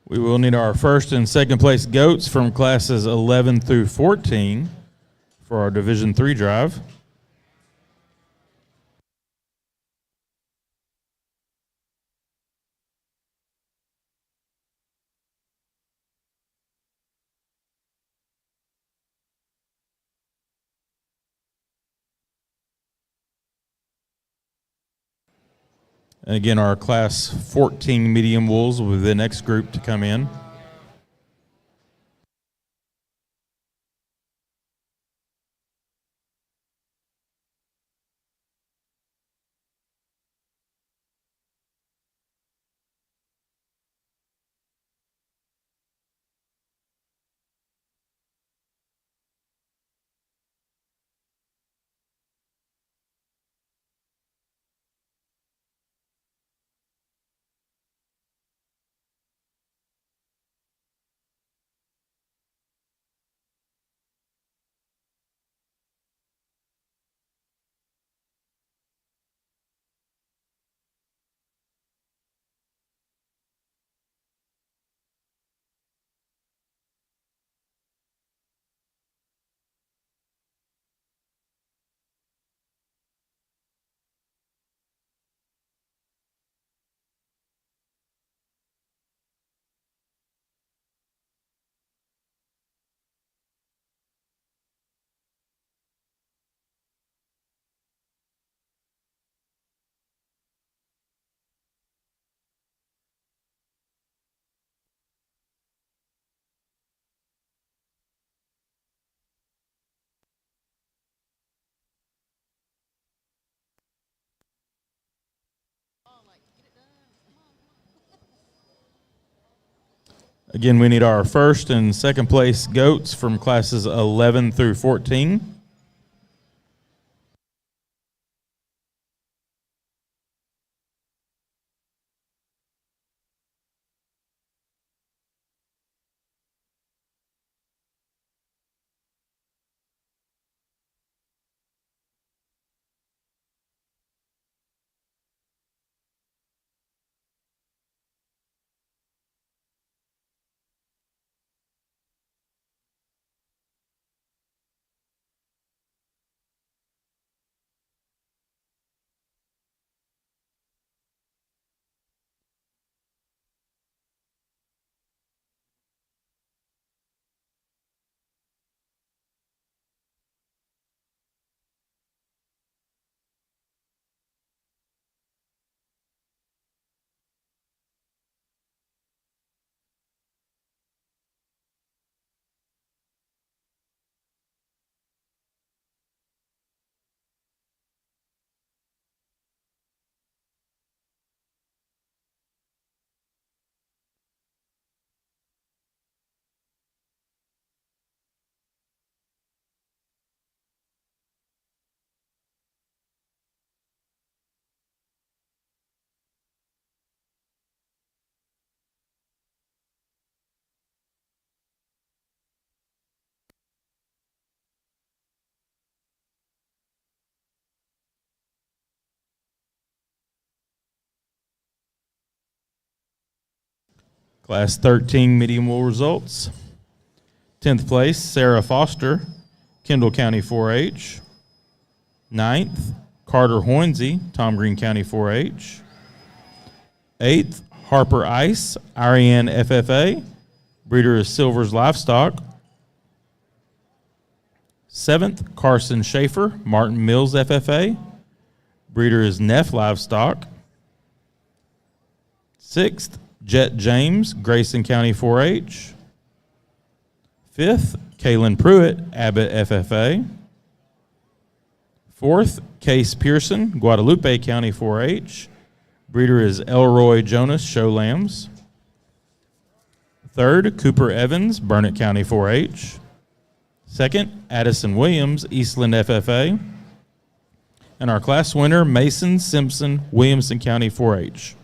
We will need our first and second place GOATs from classes 11 through 14 for our Division III drive. And again, our class 14 medium wools will be the next group to come in. Again, we need our first and second place GOATs from classes 11 through 14. Class 13 medium wool results. 10th place, Sarah Foster, Kendall County 4-H. 9th, Carter Hoinsey, Tom Green County 4-H. 8th, Harper Ice, Ariane FFA. Breeder is Silvers Livestock. 7th, Carson Schaefer, Martin Mills FFA. Breeder is Neff Livestock. 6th, Jet James, Grayson County 4-H. 5th, Kaylin Pruitt, Abbott FFA. 4th, Case Pearson, Guadalupe County 4-H. Breeder is Elroy Jonas, Show Lambs. 3rd, Cooper Evans, Burnett County 4-H. 2nd, Addison Williams, Eastland FFA. And our class winner, Mason Simpson, Williamson County 4-H.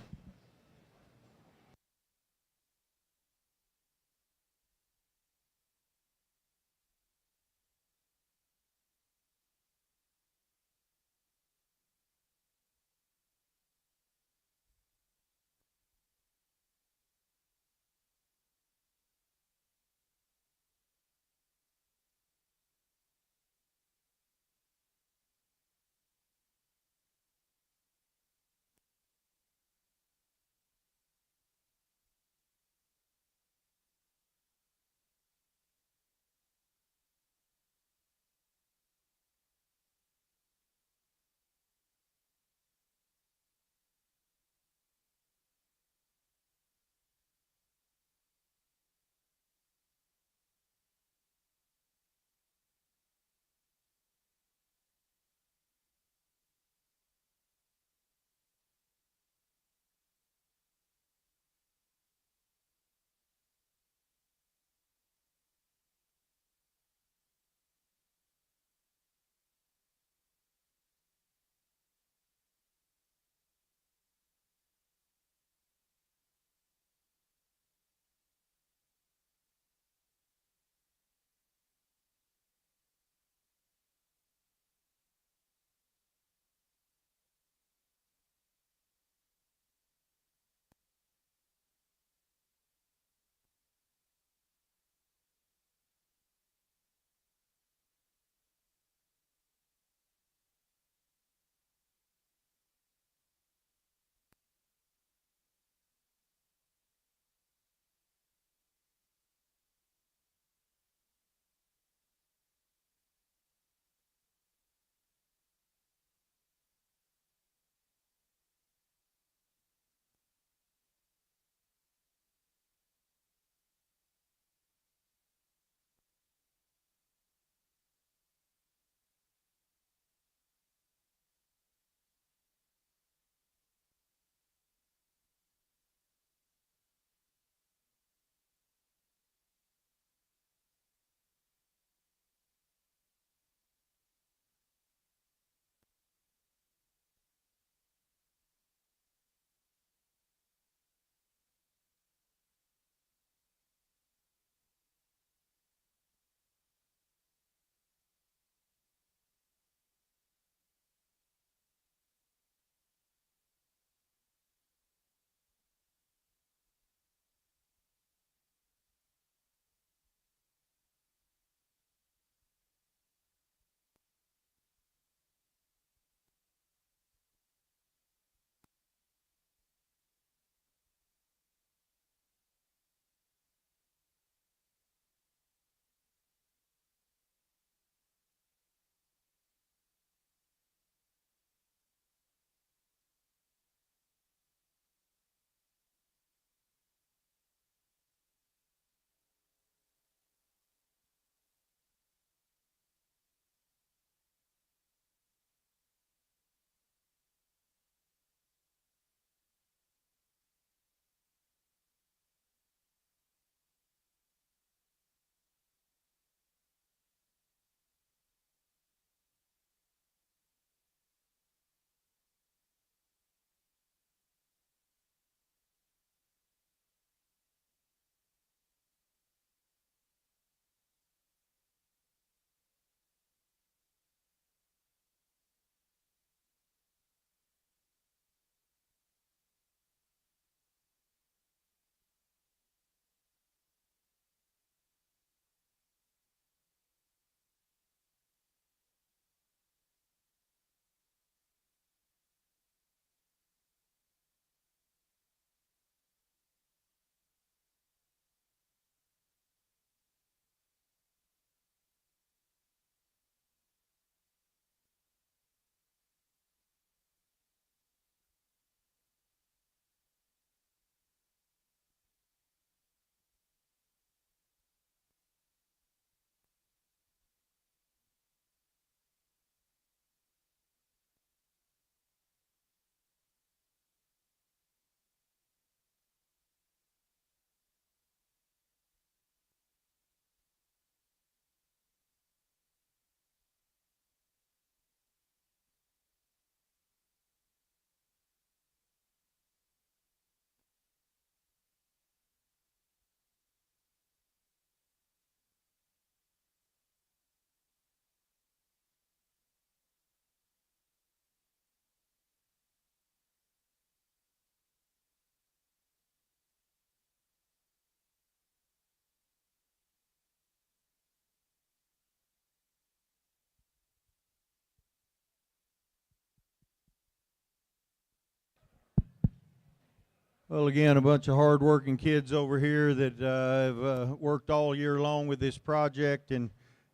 Well, again, a bunch of hard-working kids over here that have worked all year long with this project. And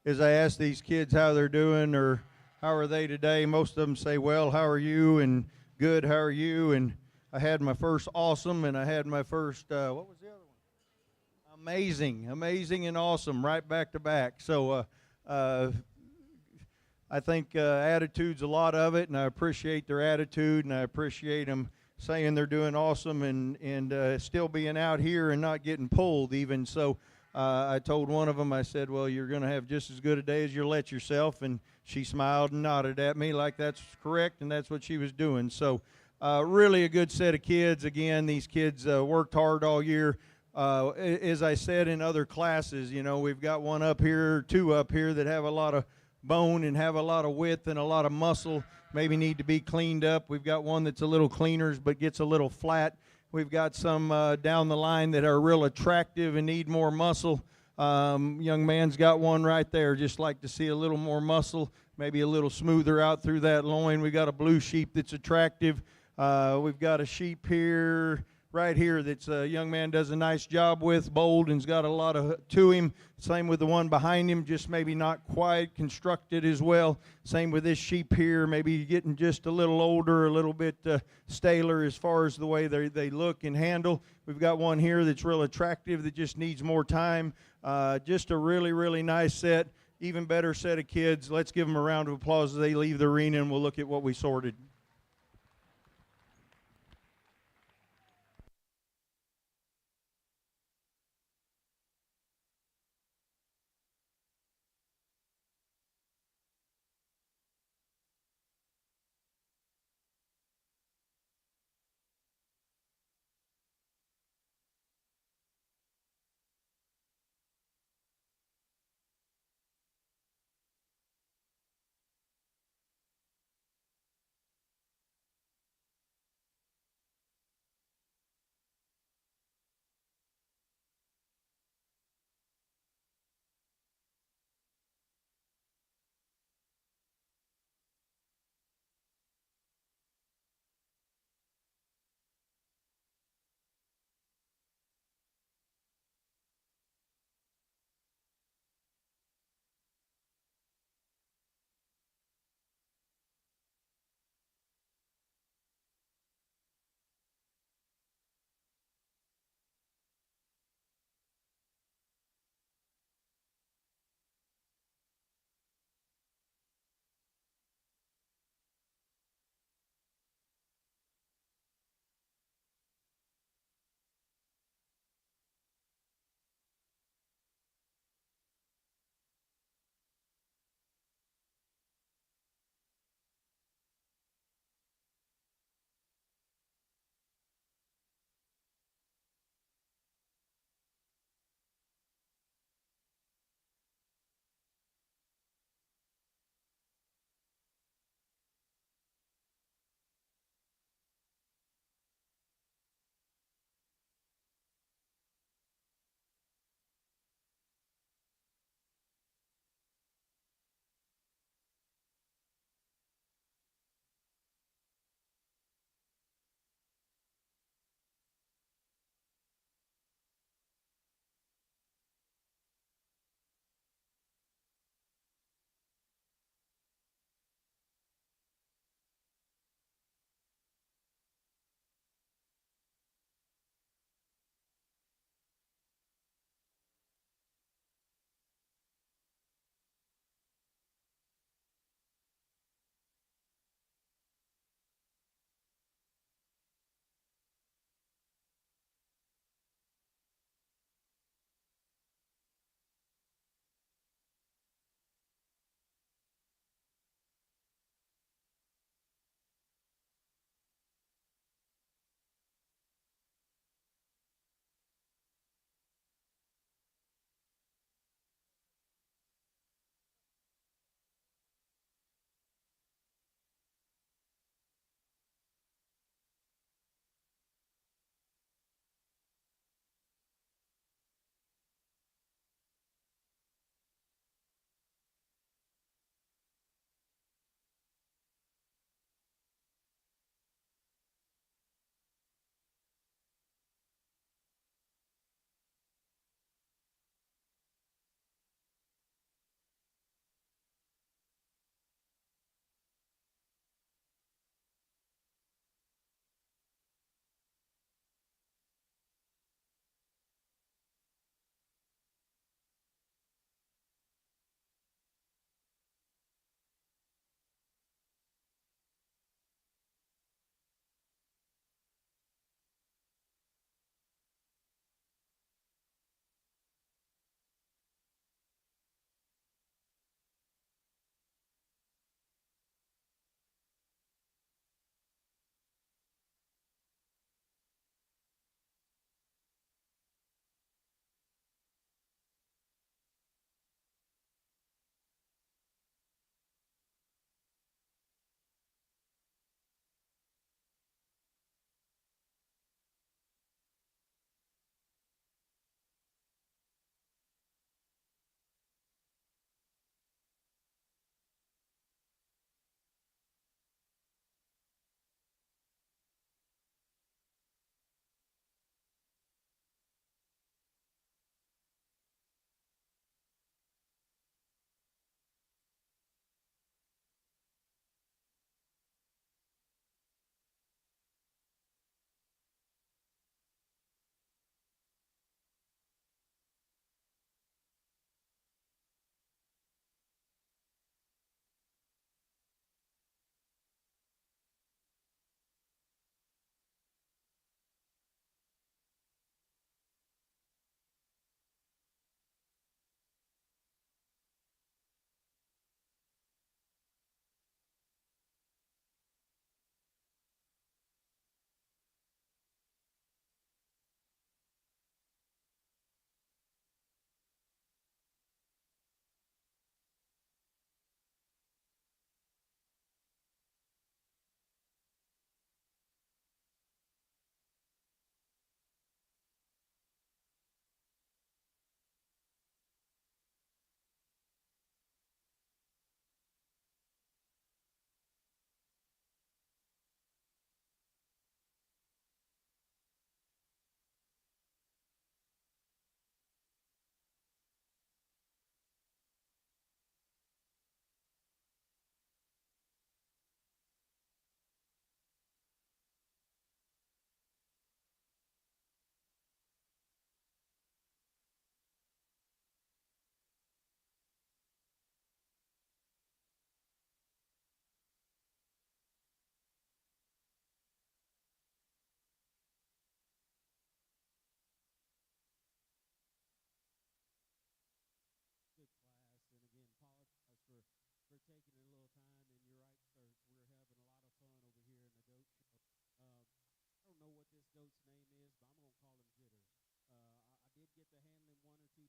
as I ask these kids how they're doing or how are they today, most of them say, well, how are you? And good, how are you? And I had my first awesome, and I had my first, what was the other one? Amazing and awesome, right back to back. So I think attitude's a lot of it, and I appreciate their attitude, and I appreciate them saying they're doing awesome and still being out here and not getting pulled even. So I told one of them, I said, well, you're going to have just as good a day as you let yourself. And she smiled and nodded at me like that's correct, and that's what she was doing. So really a good set of kids. Again, these kids worked hard all year. As I said in other classes, you know, we've got one up here, two up here that have a lot of bone and have a lot of width and a lot of muscle, maybe need to be cleaned up. We've got one that's a little cleaner but gets a little flat. We've got some down the line that are real attractive and need more muscle. Young man's got one right there, just like to see a little more muscle, maybe a little smoother out through that loin. We got a blue sheep that's attractive. We've got a sheep here, right here, that's a young man does a nice job with, bold and's got a lot to him. Same with the one behind him, just maybe not quite constructed as well. Same with this sheep here, maybe getting just a little older, a little bit staler as far as the way they look and handle. We've got one here that's real attractive that just needs more time. Just a really nice set, even better set of kids. Let's give them a round of applause as they leave the arena, and we'll look at what we sorted.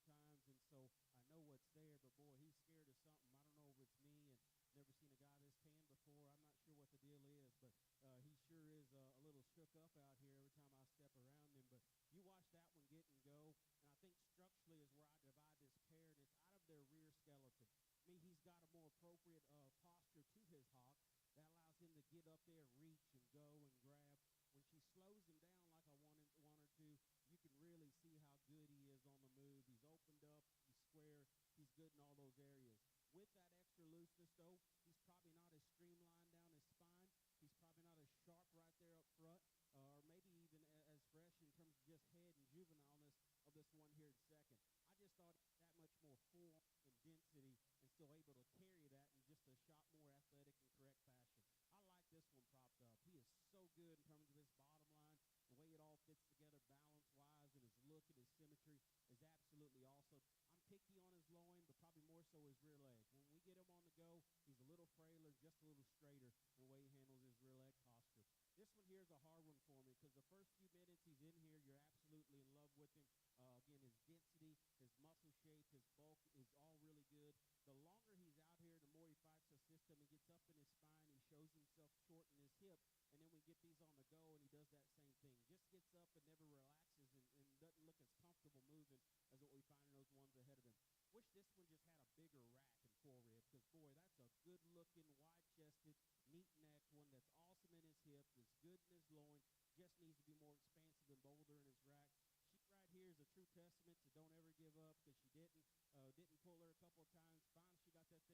times, and so I know what's there. But boy, he's scared of something. I don't know if it's me, and never seen a guy this tan before. I'm not sure what the deal is, but he sure is a little shook up out here every time I step around him. But you watch that one get and go, and I think structurally is where I divide this pair, and it's out of their rear skeleton. To me, he's got a more appropriate posture to his hawk that allows him to get up there, reach, and go and grab. When she slows him down like I want her to, you can really see how good he is on the move. He's opened up, he's square, he's good in all those areas. With that extra looseness, though, he's probably not as streamlined down his spine. He's probably not as sharp right there up front, or maybe even as fresh in terms of just head and juvenileness of this one here in second. I just thought that much more form and density, and still able to carry that in just a shot more athletic and correct fashion. I like this one propped up. He is so good in terms of his bottom line. The way it all fits together balance-wise, and his look and his symmetry is absolutely awesome. I'm picky on his loin, but probably more so his rear leg. When we get him on the go, he's a little frailer, just a little straighter in the way he handles his rear leg posture. This one here is a hard one for me because the first few minutes he's in here, you're absolutely in love with him. Again, his density, his muscle shape, his bulk is all really good. The longer he's out here, the more he fights the system. He gets up in his spine. He shows himself short in his hip. And then we get these on the go, and he does that same thing. Just gets up and never relaxes and doesn't look as comfortable moving as what we find in those ones ahead of him. Wish this one just had a bigger rack and forerib because, boy, that's a good-looking, wide-chested, neat neck one that's awesome in his hip, that's good in his loin, just needs to be more expansive and bolder in his rack. She right here is a true testament to don't ever give up because she didn't pull her a couple of times. Finally, she got that thing stuck and landed, and I liked him. I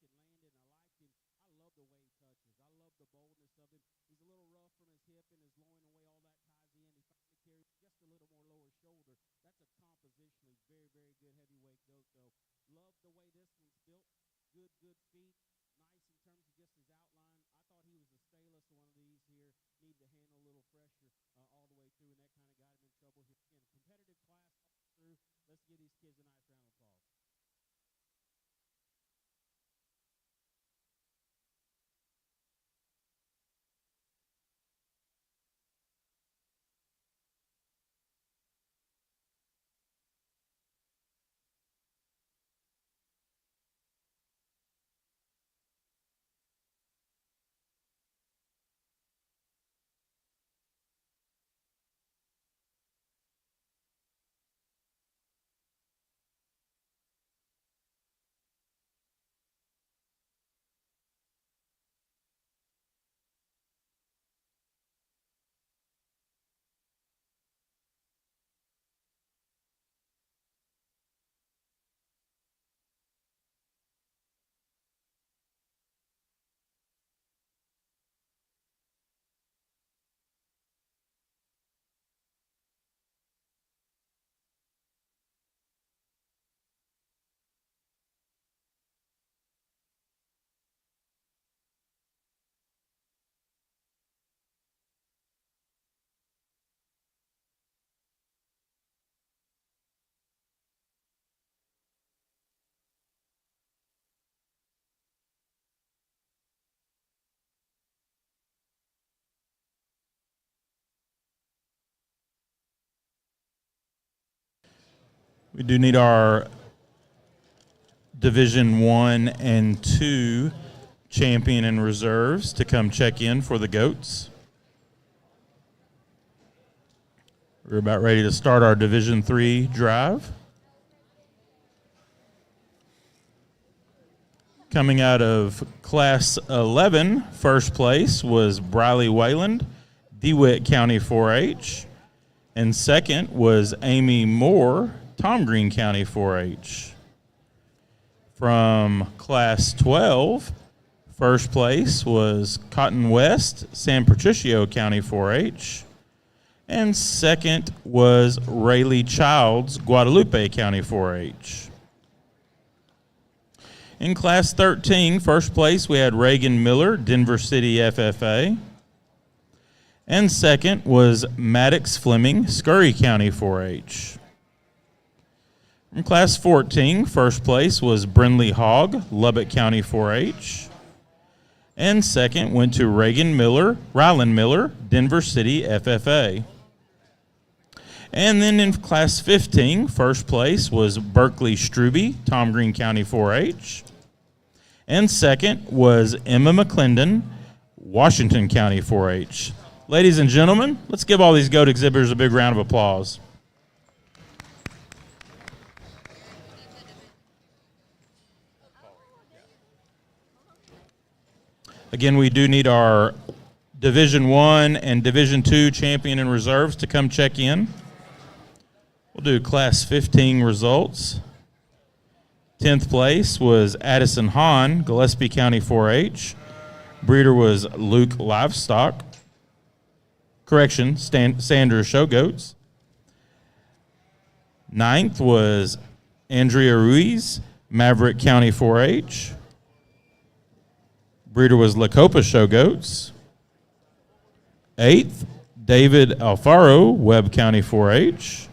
love the way he touches. I love the boldness of him. He's a little rough from his hip and his loin, the way all that ties in. He finally carries just a little more lower shoulder. That's a compositionally very, very good heavyweight goat, though. Love the way this one's built. Good feet. Nice in terms of just his outline. I thought he was the stalest one of these here. Needed to handle a little pressure all the way through, and that kind of got him in trouble here. Again, competitive class all through. Let's give these kids a nice round of applause. We do need our Division 1 and 2 champion and reserves to come check in for the goats. We're about ready to start our Division 3 drive. Coming out of Class 11, first place was Briley Wayland, DeWitt County 4-H. And second was Amy Moore, Tom Green County 4-H. From Class 12, first place was Cotton West, San Patricio County 4-H. And second was Rayleigh Childs, Guadalupe County 4-H. In Class 13, first place we had Reagan Miller, Denver City FFA. And second was Maddox Fleming, Scurry County 4-H. In Class 14, first place was Brinley Hogg, Lubbock County 4-H. And second went to Ryland Miller, Denver City FFA. And then in Class 15, first place was Berkeley Struby, Tom Green County 4-H. And second was Emma McClendon, Washington County 4-H. Ladies and gentlemen, let's give all these goat exhibitors a big round of applause. Again, we do need our Division I and Division II champion and reserves to come check in. We'll do Class 15 results. 10th place was Addison Hahn, Gillespie County 4-H. Breeder was Luke Livestock. Correction, Sandra Showgoats. 9th was Andrea Ruiz, Maverick County 4-H. Breeder was La Copa Showgoats. 8th, David Alfaro, Webb County 4-H.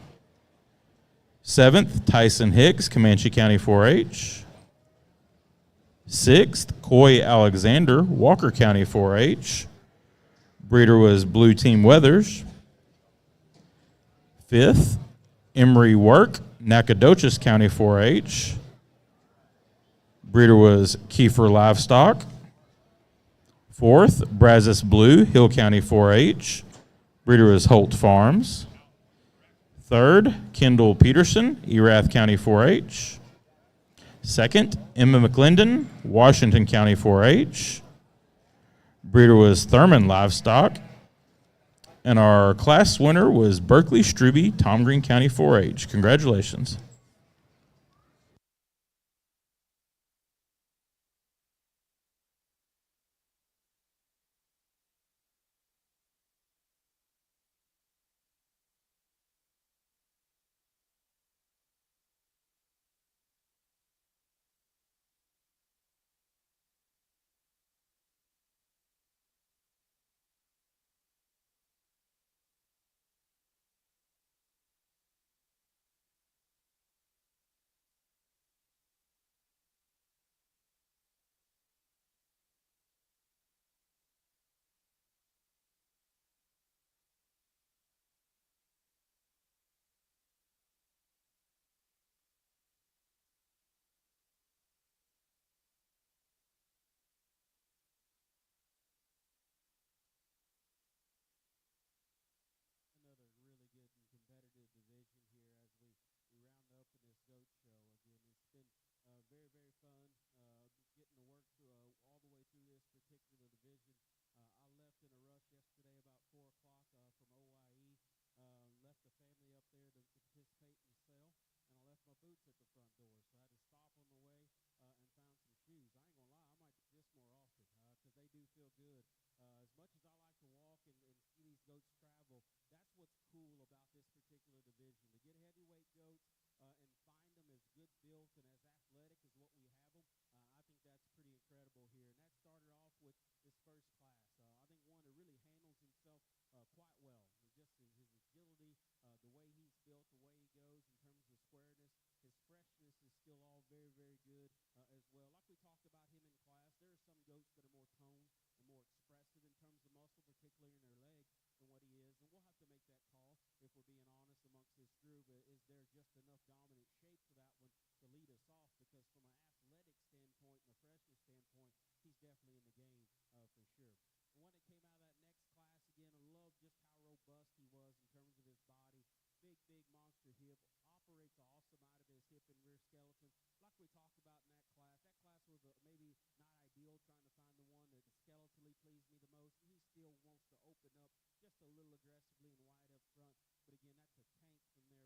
7th, Tyson Hicks, Comanche County 4-H. 6th, Coy Alexander, Walker County 4-H. Breeder was Blue Team Weathers. 5th, Emery Work, Nacogdoches County 4-H. Breeder was Kiefer Livestock. 4th, Brazos Blue, Hill County 4-H. Breeder was Holt Farms. 3rd, Kendall Peterson, Erath County 4-H. 2nd, Emma McClendon, Washington County 4-H. Breeder was Thurman Livestock. And our class winner was Berkeley Struby, Tom Green County 4-H. Congratulations. Another really good and competitive division here as we round up in this goat show. Again, it's been very, very fun getting to work all the way through this particular division. I left in a rush yesterday about 4 o'clock from OIE. Left the family up there to participate in the sale, and I left my boots at the front door. So I had to stop on the way and found some shoes. I ain't going to lie, I might do this more often because they do feel good. As much as I like to walk and see these goats travel, that's what's cool about this particular division. To get heavyweight goats and find them as good built and as athletic as what we have them, I think that's pretty incredible here. And that started off with this first class. I think one that really handles himself quite well. Just his agility, the way he's built, the way he goes in terms of squareness. His freshness is still all very, very good as well. Like we talked about him in class, there are some goats that are more toned and more expressive in terms of muscle, particularly in their legs, than what he is. And we'll have to make that call if we're being honest amongst this group. Is there just enough dominant shape for that one to lead us off? Because from an athletic standpoint and a freshness standpoint, he's definitely in the game for sure. And when it came out of that next class, again, I love just how robust he was in terms of his body. Big, big monster hip. Operates awesome out of his hip and rear skeleton. Like we talked about in that class. That class was maybe not ideal, trying to find the one that skeletally pleased me the most. He still wants to open up just a little aggressively and wide up front. But again, that's a tank from there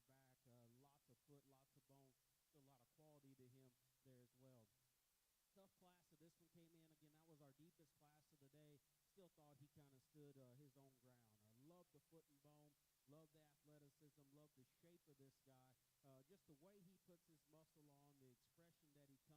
back. Lots of foot, lots of bone. Still a lot of quality to him there as well. Tough class. So this one came in. Again, that was our deepest class of the day. Still thought he kind of stood his own ground. Love the foot and bone. Love the athleticism. Love the shape of this guy. Just the way he puts his muscle on, the expression that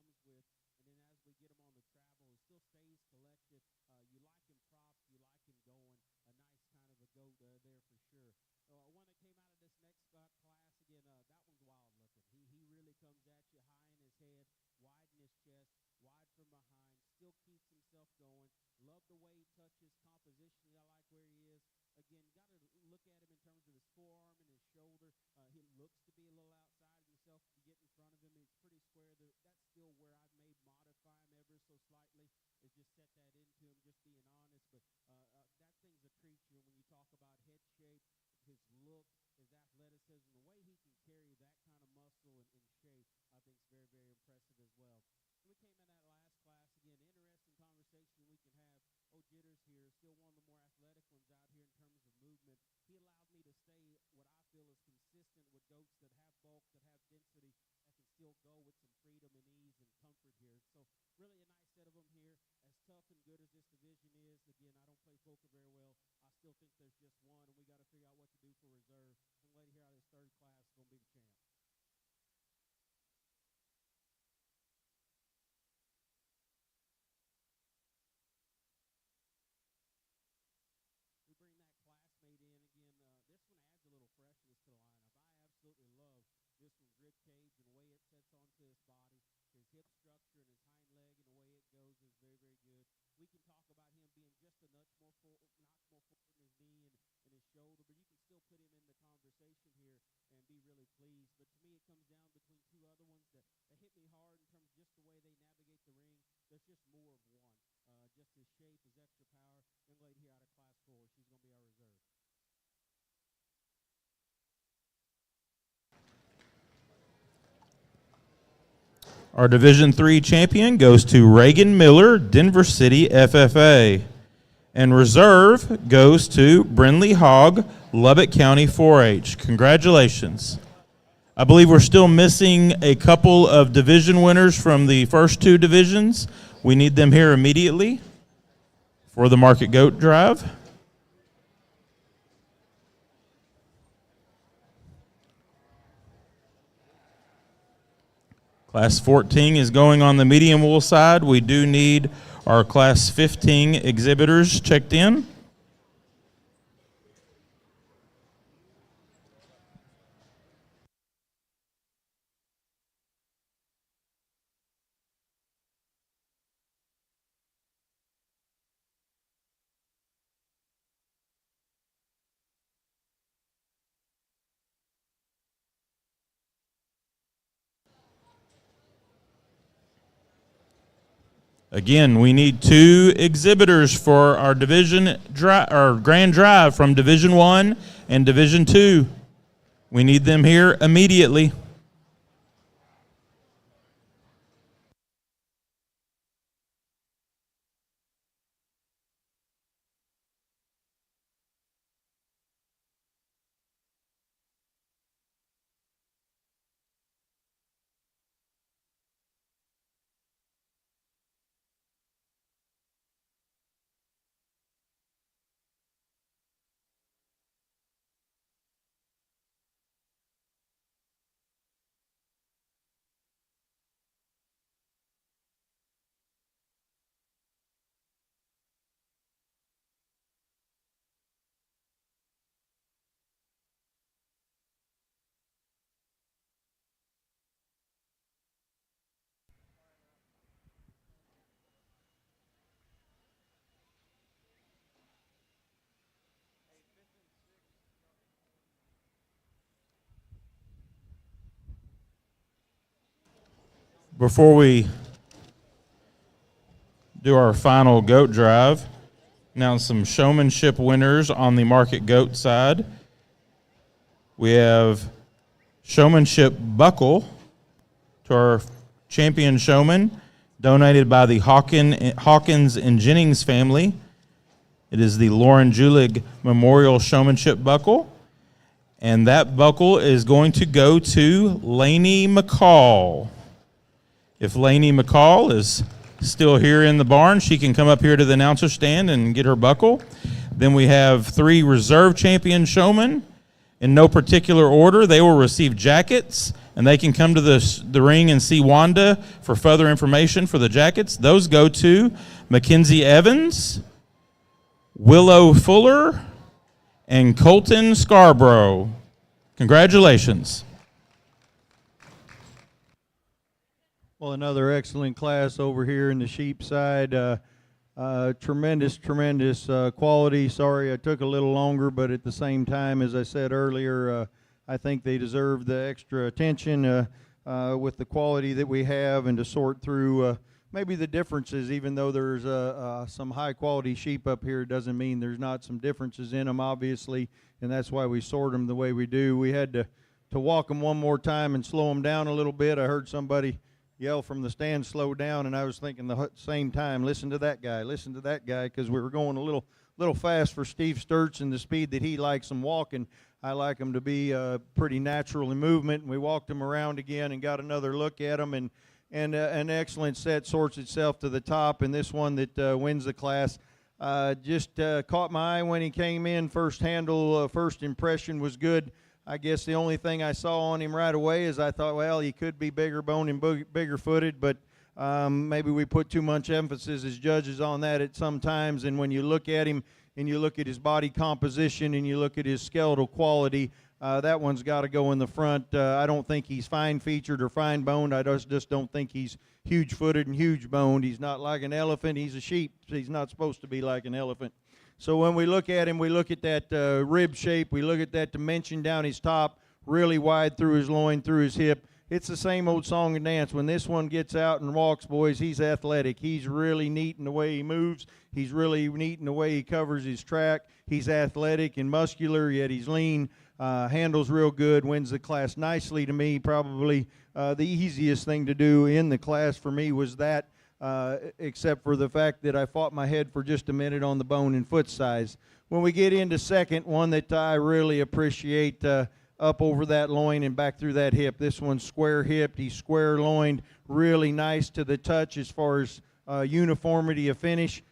he comes with. And then as we get him on the travel, he still stays collected. You like him props. You like him going. A nice kind of a goat there for sure. When it came out of this next class, again, that one's wild looking. He really comes at you high in his head, wide in his chest, wide from behind, still keeps himself going. Love the way he touches compositionally. I like where he is. Again, got to look at him in terms of his forearm and his shoulder. He looks to be a little outside of himself. If you get in front of him, he's pretty square. That's still where I may modify him ever so slightly, is just set that into him, just being honest. But that thing's a creature when you talk about head shape, his look, his athleticism, the way he can carry that kind of muscle and shape, I think is very, very impressive as well. We came in that last class, again, interesting conversation we can have. Jitters here, still one of the more athletic ones out here in terms of movement. He allowed me to stay what I feel is consistent with goats that have bulk, that have density, that can still go with some freedom and ease and comfort here. So really a nice set of them here. As tough and good as this division is, again, I don't play poker very well. I still think there's just one, and we got to figure out what to do for reserve. And lady here out of this third class is going to be the champ. Bring that classmate in again. This one adds a little freshness to the lineup. I absolutely love this one's rib cage and the way it sets onto his body. His hip structure and his hind leg and the way it goes is very, very good. We can talk about him being just a notch more forward in his knee and his shoulder, but you can still put him in the conversation here and be really pleased. But to me, it comes down between two other ones that hit me hard in terms of just the way they navigate the ring. There's just more of one. Just his shape, his extra power. Young lady here out of class 4, she's going to be our reserve. Our Division III champion goes to Reagan Miller, Denver City FFA. And reserve goes to Brinley Hogg, Lubbock County 4-H. Congratulations. I believe we're still missing a couple of division winners from the first two divisions. We need them here immediately for the Market Goat Drive. Class 14 is going on the medium wool side. We do need our Class 15 exhibitors checked in. Again, we need 2 exhibitors for our grand drive from Division I and Division II. We need them here immediately. Before we do our final goat drive, now some showmanship winners on the Market Goat side. We have showmanship buckle to our champion showman, donated by the Hawkins and Jennings family. It is the Lauren Julig Memorial Showmanship Buckle. And that buckle is going to go to Lainey McCall. If Lainey McCall is still here in the barn, she can come up here to the announcer stand and get her buckle. Then we have 3 reserve champion showmen. In no particular order, they will receive jackets, and they can come to the ring and see Wanda for further information for the jackets. Those go to Mackenzie Evans, Willow Fuller, and Colton Scarborough. Congratulations. Well, another excellent class over here in the sheep side. Tremendous quality. Sorry I took a little longer, but at the same time, as I said earlier, I think they deserve the extra attention with the quality that we have, and to sort through maybe the differences. Even though there's some high quality sheep up here, doesn't mean there's not some differences in them, obviously, and that's why we sort them the way we do. We had to walk them one more time and slow them down a little bit. I heard somebody yell from the stand, slow down, and I was thinking the same time, listen to that guy, because we were going a little fast for Steve Sturts and the speed that he likes them walking. I like them to be pretty natural in movement, and we walked them around again and got another look at them, and an excellent set sorts itself to the top, and this one that wins the class just caught my eye when he came in. First handle, first impression was good. I guess the only thing I saw on him right away is I thought, well, he could be bigger boned and bigger footed, but maybe we put too much emphasis as judges on that at some times. And when you look at him and you look at his body composition and you look at his skeletal quality, that one's got to go in the front. I don't think he's fine-featured or fine-boned. I just don't think he's huge-footed and huge-boned. He's not like an elephant. He's a sheep. He's not supposed to be like an elephant. So when we look at him, we look at that rib shape. We look at that dimension down his top, really wide through his loin, through his hip. It's the same old song and dance. When this one gets out and walks, boys, he's athletic. He's really neat in the way he moves. He's really neat in the way he covers his track. He's athletic and muscular, yet he's lean. Handles real good, wins the class nicely to me. Probably the easiest thing to do in the class for me was that, except for the fact that I fought my head for just a minute on the bone and foot size. When we get into second, one that I really appreciate, up over that loin and back through that hip. This one's square hipped. He's square loined, really nice to the touch as far as uniformity of finish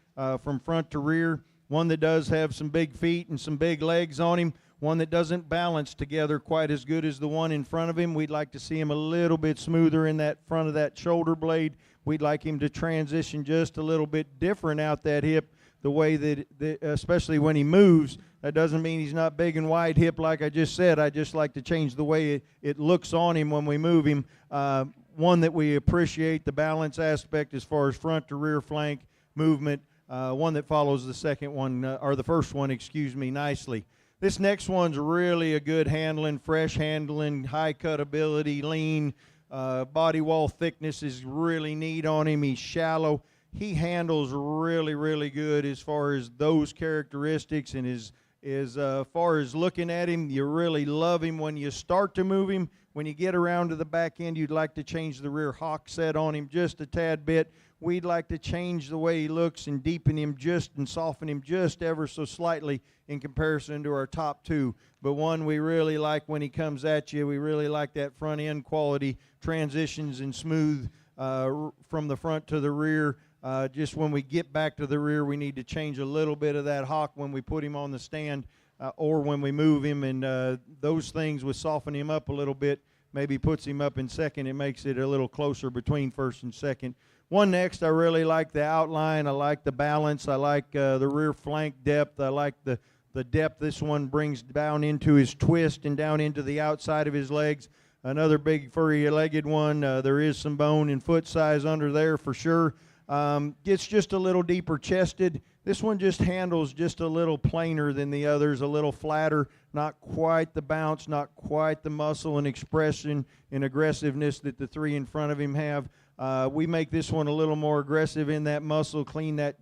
from front to rear. One that does have some big feet and some big legs on him. One that doesn't balance together quite as good as the one in front of him. We'd like to see him a little bit smoother in that front of that shoulder blade. We'd like him to transition just a little bit different out that hip, the way that especially when he moves. That doesn't mean he's not big and wide hip like I just said. I just like to change the way it looks on him when we move him. One that we appreciate the balance aspect as far as front to rear flank movement. One that follows the second one, or the first one, nicely. This next one's really a good handling, fresh handling, high cut ability, lean. Body wall thickness is really neat on him. He's shallow. He handles really, really good as far as those characteristics, and as far as looking at him, you really love him when you start to move him. When you get around to the back end, you'd like to change the rear hock set on him just a tad bit. We'd like to change the way he looks and deepen him and soften him just ever so slightly in comparison to our top two. But one we really like when he comes at you. We really like that front end quality, transitions and smooth from the front to the rear. Just when we get back to the rear, we need to change a little bit of that hock when we put him on the stand or when we move him. And those things would soften him up a little bit, maybe puts him up in second. It makes it a little closer between first and second. One next, I really like the outline. I like the balance. I like the rear flank depth. I like the depth this one brings down into his twist and down into the outside of his legs. Another big furry-legged one. There is some bone and foot size under there for sure. Gets just a little deeper chested. This one just handles just a little plainer than the others, a little flatter, not quite the bounce, not quite the muscle and expression and aggressiveness that the three in front of him have. We make this one a little more aggressive in that muscle, clean that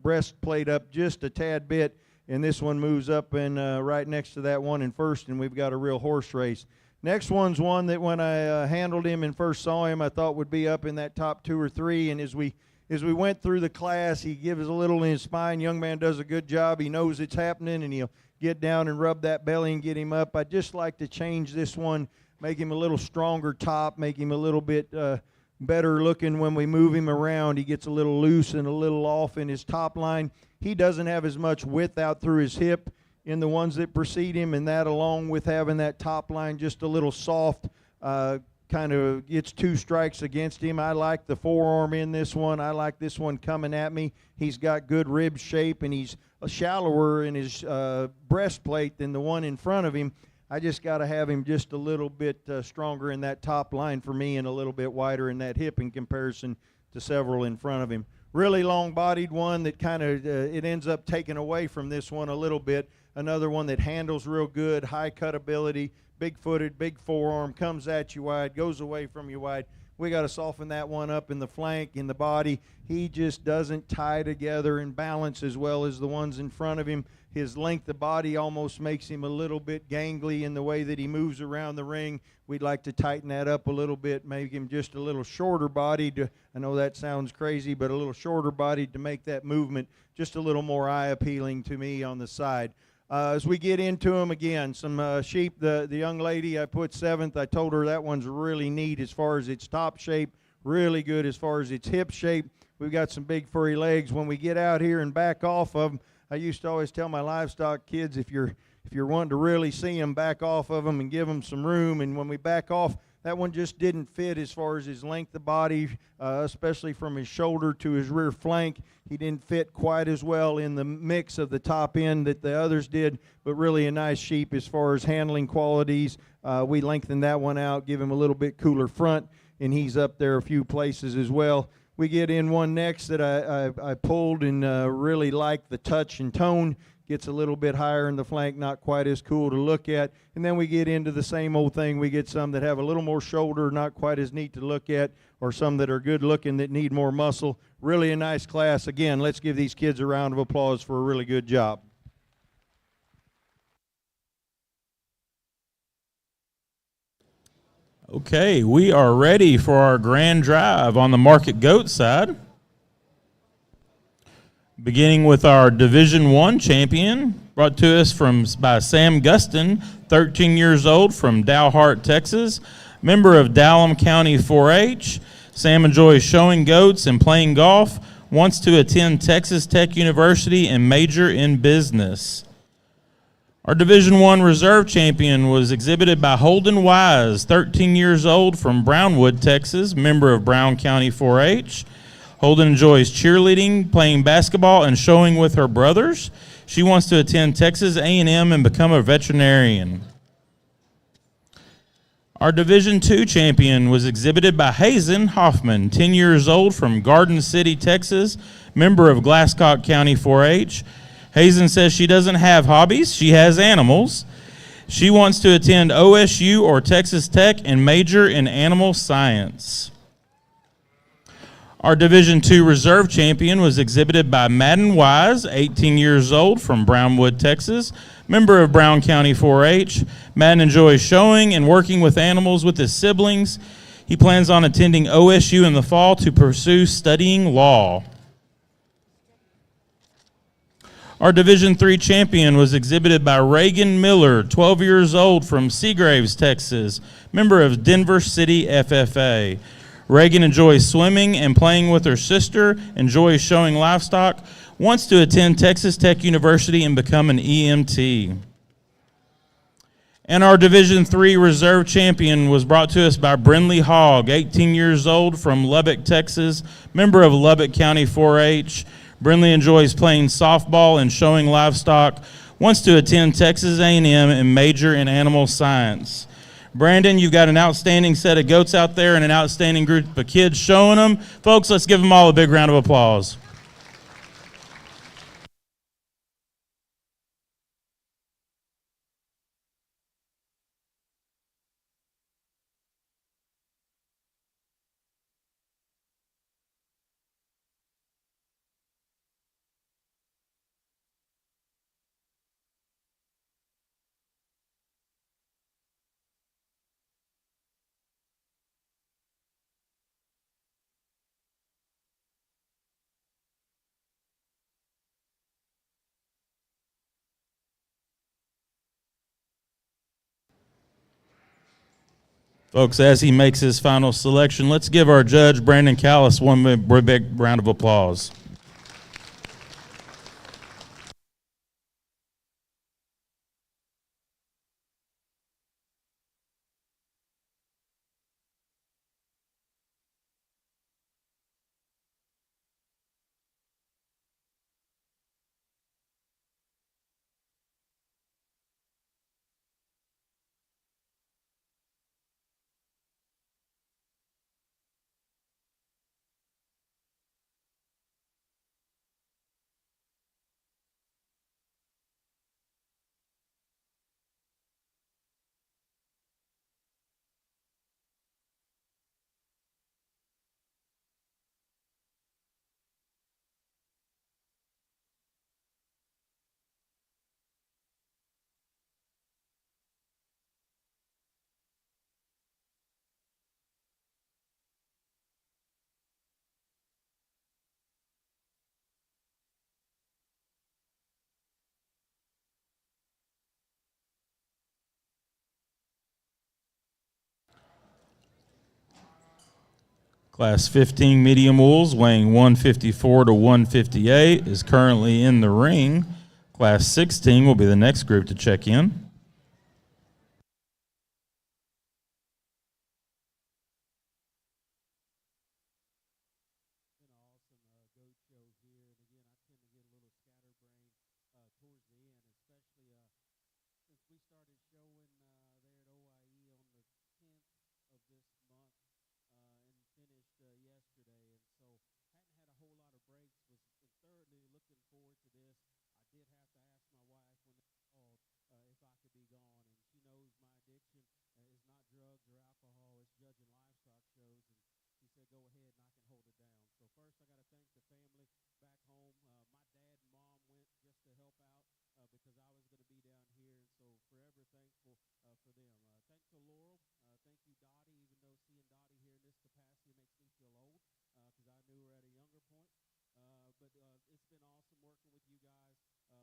breastplate up just a tad bit, and this one moves up and right next to that one in first, and we've got a real horse race. Next one's one that when I handled him and first saw him, I thought would be up in that top 2 or 3, and as we went through the class, he gives a little in his spine. Young man does a good job. He knows it's happening, and he'll get down and rub that belly and get him up. I'd just like to change this one, make him a little stronger top, make him a little bit better looking when we move him around. He gets a little loose and a little off in his top line. He doesn't have as much width out through his hip in the ones that precede him, and that along with having that top line just a little soft, kind of gets 2 strikes against him. I like the forearm in this one. I like this one coming at me. He's got good rib shape, and he's shallower in his breastplate than the one in front of him. I just got to have him just a little bit stronger in that top line for me and a little bit wider in that hip in comparison to several in front of him. Really long-bodied one that kind of it ends up taking away from this one a little bit. Another one that handles real good, high cut ability, big-footed, big forearm, comes at you wide, goes away from you wide. We got to soften that one up in the flank, in the body. He just doesn't tie together and balance as well as the ones in front of him. His length of body almost makes him a little bit gangly in the way that he moves around the ring. We'd like to tighten that up a little bit, make him just a little shorter bodied. I know that sounds crazy, but a little shorter bodied to make that movement just a little more eye appealing to me on the side. As we get into them again, some sheep, the young lady I put 7th, I told her that one's really neat as far as its top shape, really good as far as its hip shape. We've got some big furry legs. When we get out here and back off of them, I used to always tell my livestock kids, if you're wanting to really see them, back off of them and give them some room. And when we back off, that one just didn't fit as far as his length of body, especially from his shoulder to his rear flank. He didn't fit quite as well in the mix of the top end that the others did, but really a nice sheep as far as handling qualities. We lengthened that one out, give him a little bit cooler front, and he's up there a few places as well. We get in one next that I pulled and really liked the touch and tone. Gets a little bit higher in the flank, not quite as cool to look at. And then we get into the same old thing. We get some that have a little more shoulder, not quite as neat to look at, or some that are good looking that need more muscle. Really a nice class. Again, let's give these kids a round of applause for a really good job. Okay, we are ready for our grand drive on the market goat side. Beginning with our Division I champion, brought to us by Sam Guston, 13 years old from Dalhart, Texas, member of Dallam County 4-H. Sam enjoys showing goats and playing golf, wants to attend Texas Tech University and major in business. Our Division I reserve champion was exhibited by Holden Wise, 13 years old from Brownwood, Texas, member of Brown County 4-H. Holden enjoys cheerleading, playing basketball, and showing with her brothers. She wants to attend Texas A&M and become a veterinarian. Our Division II champion was exhibited by Hazen Hoffman, 10 years old from Garden City, Texas, member of Glasscock County 4-H. Hazen says she doesn't have hobbies, she has animals. She wants to attend OSU or Texas Tech and major in animal science. Our Division II reserve champion was exhibited by Madden Wise, 18 years old from Brownwood, Texas, member of Brown County 4-H. Madden enjoys showing and working with animals with his siblings. He plans on attending OSU in the fall to pursue studying law. Our Division III champion was exhibited by Reagan Miller, 12 years old from Seagraves, Texas, member of Denver City FFA. Reagan enjoys swimming and playing with her sister, enjoys showing livestock, wants to attend Texas Tech University and become an EMT. And our Division III reserve champion was brought to us by Brindley Hogg, 18 years old from Lubbock, Texas, member of Lubbock County 4-H. Brindley enjoys playing softball and showing livestock, wants to attend Texas A&M and major in animal science. Brandon, you've got an outstanding set of goats out there and an outstanding group of kids showing them. Folks, let's give them all a big round of applause. Folks, as he makes his final selection, let's give our judge, Brandon Callis, one big round of applause. Class 15 medium wools weighing 154 to 158 is currently in the ring. Class 16 will be the next group to check in. Been an awesome goat show here, and again, I tend to get a little scatterbrained towards the end, especially since we started showing there at OIE on the 10th of this month and finished yesterday, and so hadn't had a whole lot of breaks. Was thoroughly looking forward to this. I did have to ask my wife when they called if I could be gone, and she knows my addiction is not drugs or alcohol; it's judging livestock shows, and she said, "Go ahead, and I can hold it down." So first, I got to thank the family back home. My dad and mom went just to help out because I was going to be down here, and so forever thankful for them. Thanks to Laurel. Thank you, Dottie. Even though seeing Dottie here in this capacity makes me feel old because I knew her at a younger point. But it's been awesome working with you guys.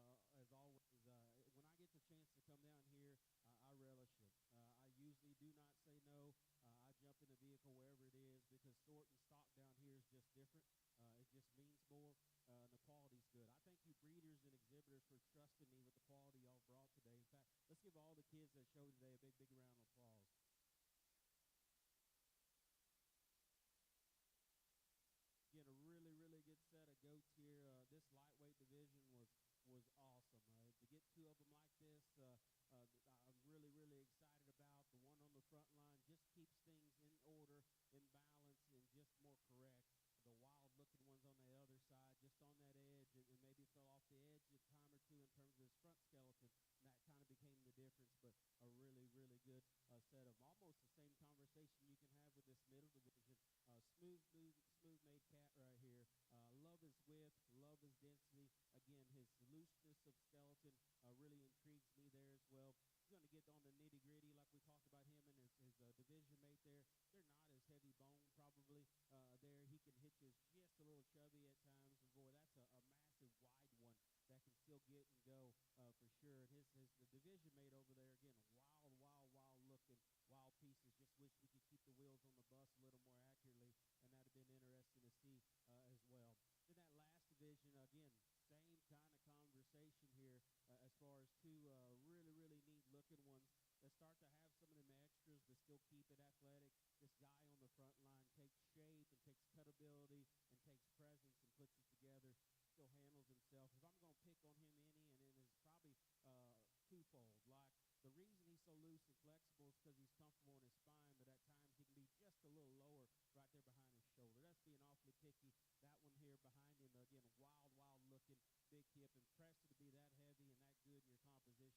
As always, when I get the chance to come down here, I relish it. I usually do not say no. I jump in the vehicle wherever it is because sorting stock down here is just different. It just means more, and the quality's good. I thank you breeders and exhibitors for trusting me with the quality y'all brought today. In fact, let's give all the kids that showed today a big, big round of applause. Again, a really, really good set of goats here. This lightweight division was awesome. To get two of them like this, I'm really, really excited about. The one on the front line just keeps things in order, in balance, and just more correct. The wild-looking ones on the other side, just on that edge, and maybe fell off the edge a time or two in terms of his front skeleton, and that kind of became the difference. But a really, really good set of almost the same conversation you can have with this middle division. Smooth made cat right here. Love his width, love his density. Again, his looseness of skeleton really intrigues me there as well. He's going to get on the nitty gritty like we talked about him and his division mate there. They're not as heavy bone probably there. He can hit you just a little chubby at times. And boy, that's a massive wide one that can still get and go for sure. And the division mate over there, again, wild looking, wild pieces. Just wish we could keep the wheels on the bus a little more accurately, and that would have been interesting to see as well. Then that last division, again, same kind of conversation here as far as two really, really neat looking ones that start to have some of them extras but still keep it athletic. This guy on the front line takes shape and takes cutability and takes presence and puts it together, still handles himself. If I'm going to pick on him any, and it is probably twofold. Like, the reason he's so loose and flexible is because he's comfortable in his spine, but at times he can be just a little lower right there behind his shoulder. That's being awfully picky. That one here behind him, again, wild looking, big hip. Impressed to be that heavy and that good in your composition.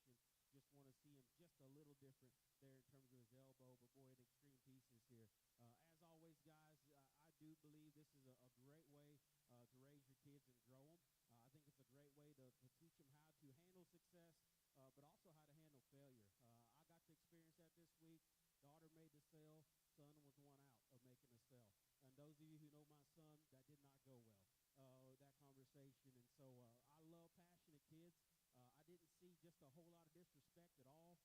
Just want to see him just a little different there in terms of his elbow, but boy, in extreme pieces here. As always, guys, I do believe this is a great way to raise your kids and grow them. I think it's a great way to teach them how to handle success, but also how to handle failure. I got to experience that this week. Daughter made the sale. Son was one out of making a sale. And those of you who know my son, that did not go well, that conversation. And so I love passionate kids. I didn't see just a whole lot of disrespect at all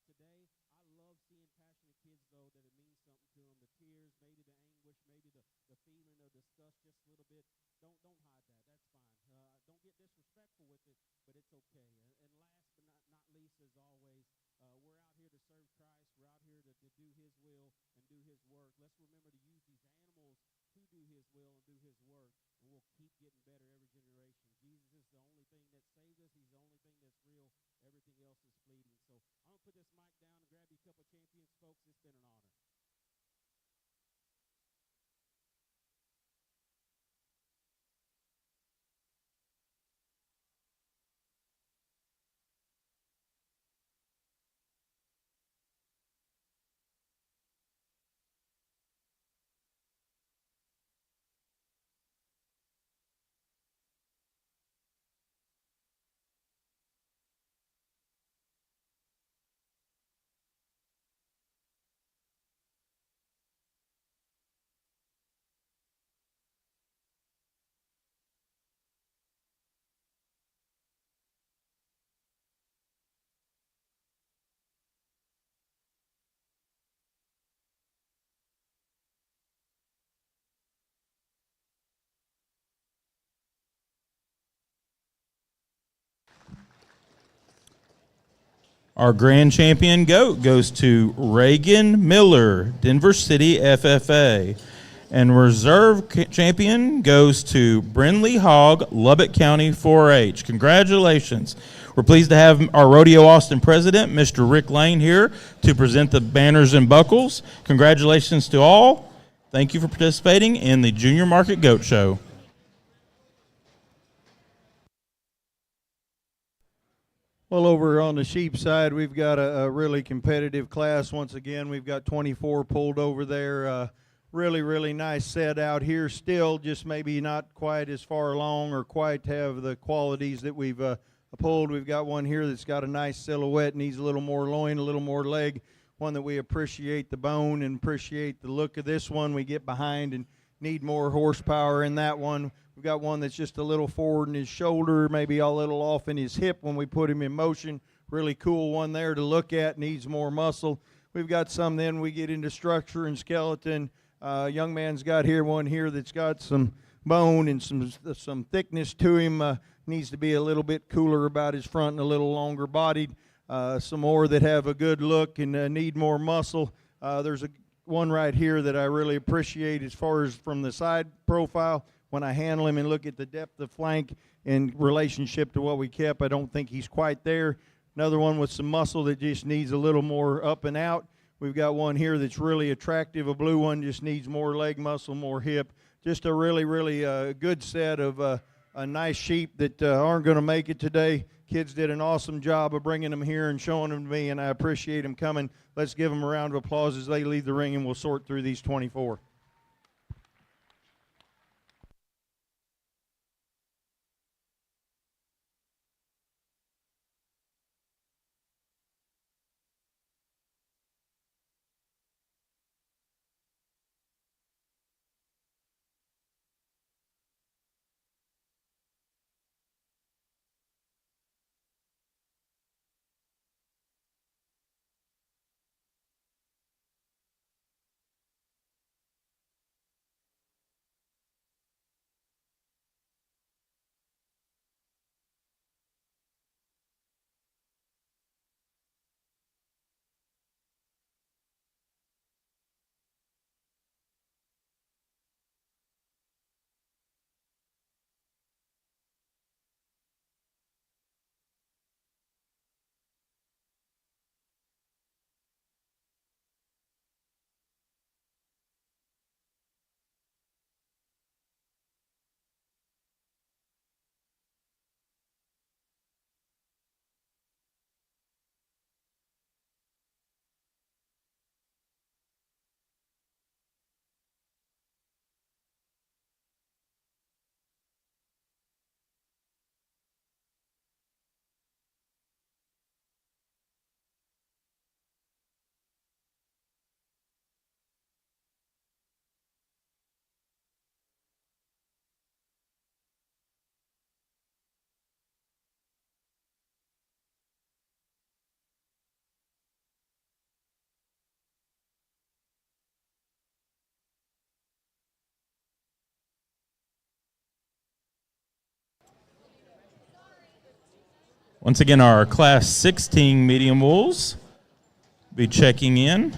today. I love seeing passionate kids, though, that it means something to them. The tears, maybe the anguish, maybe the feeling of disgust just a little bit. Don't hide that. That's fine. Don't get disrespectful with it, but it's okay. And last but not least, as always, we're out here to serve Christ. We're out here to do his will and do his work. Let's remember to use these animals to do his will and do his work, and we'll keep getting better every generation. Jesus is the only thing that saves us. He's the only thing that's real. Everything else is fleeting. So I'm going to put this mic down and grab you a couple of champions, folks. It's been an honor. Our grand champion goat goes to Reagan Miller, Denver City FFA. And reserve champion goes to Brindley Hogg, Lubbock County 4-H. Congratulations. We're pleased to have our Rodeo Austin president, Mr. Rick Lane, here to present the banners and buckles. Congratulations to all. Thank you for participating in the Junior Market Goat Show. Well, over on the sheep side, we've got a really competitive class. Once again, we've got 24 pulled over there. Really, really nice set out here. Still, just maybe not quite as far along or quite have the qualities that we've pulled. We've got one here that's got a nice silhouette, needs a little more loin, a little more leg. One that we appreciate the bone and appreciate the look of this one. We get behind and need more horsepower in that one. We've got one that's just a little forward in his shoulder, maybe a little off in his hip when we put him in motion. Really cool one there to look at, needs more muscle. We've got some then we get into structure and skeleton. Young man's got here one here that's got some bone and some thickness to him. Needs to be a little bit cooler about his front and a little longer bodied. Some more that have a good look and need more muscle. There's one right here that I really appreciate as far as from the side profile. When I handle him and look at the depth of flank in relationship to what we kept, I don't think he's quite there. Another one with some muscle that just needs a little more up and out. We've got one here that's really attractive, a blue one, just needs more leg muscle, more hip. Just a really, really good set of a nice sheep that aren't going to make it today. Kids did an awesome job of bringing them here and showing them to me, and I appreciate them coming. Let's give them a round of applause as they leave the ring, and we'll sort through these 24. Once again, our Class 16 medium wolves be checking in.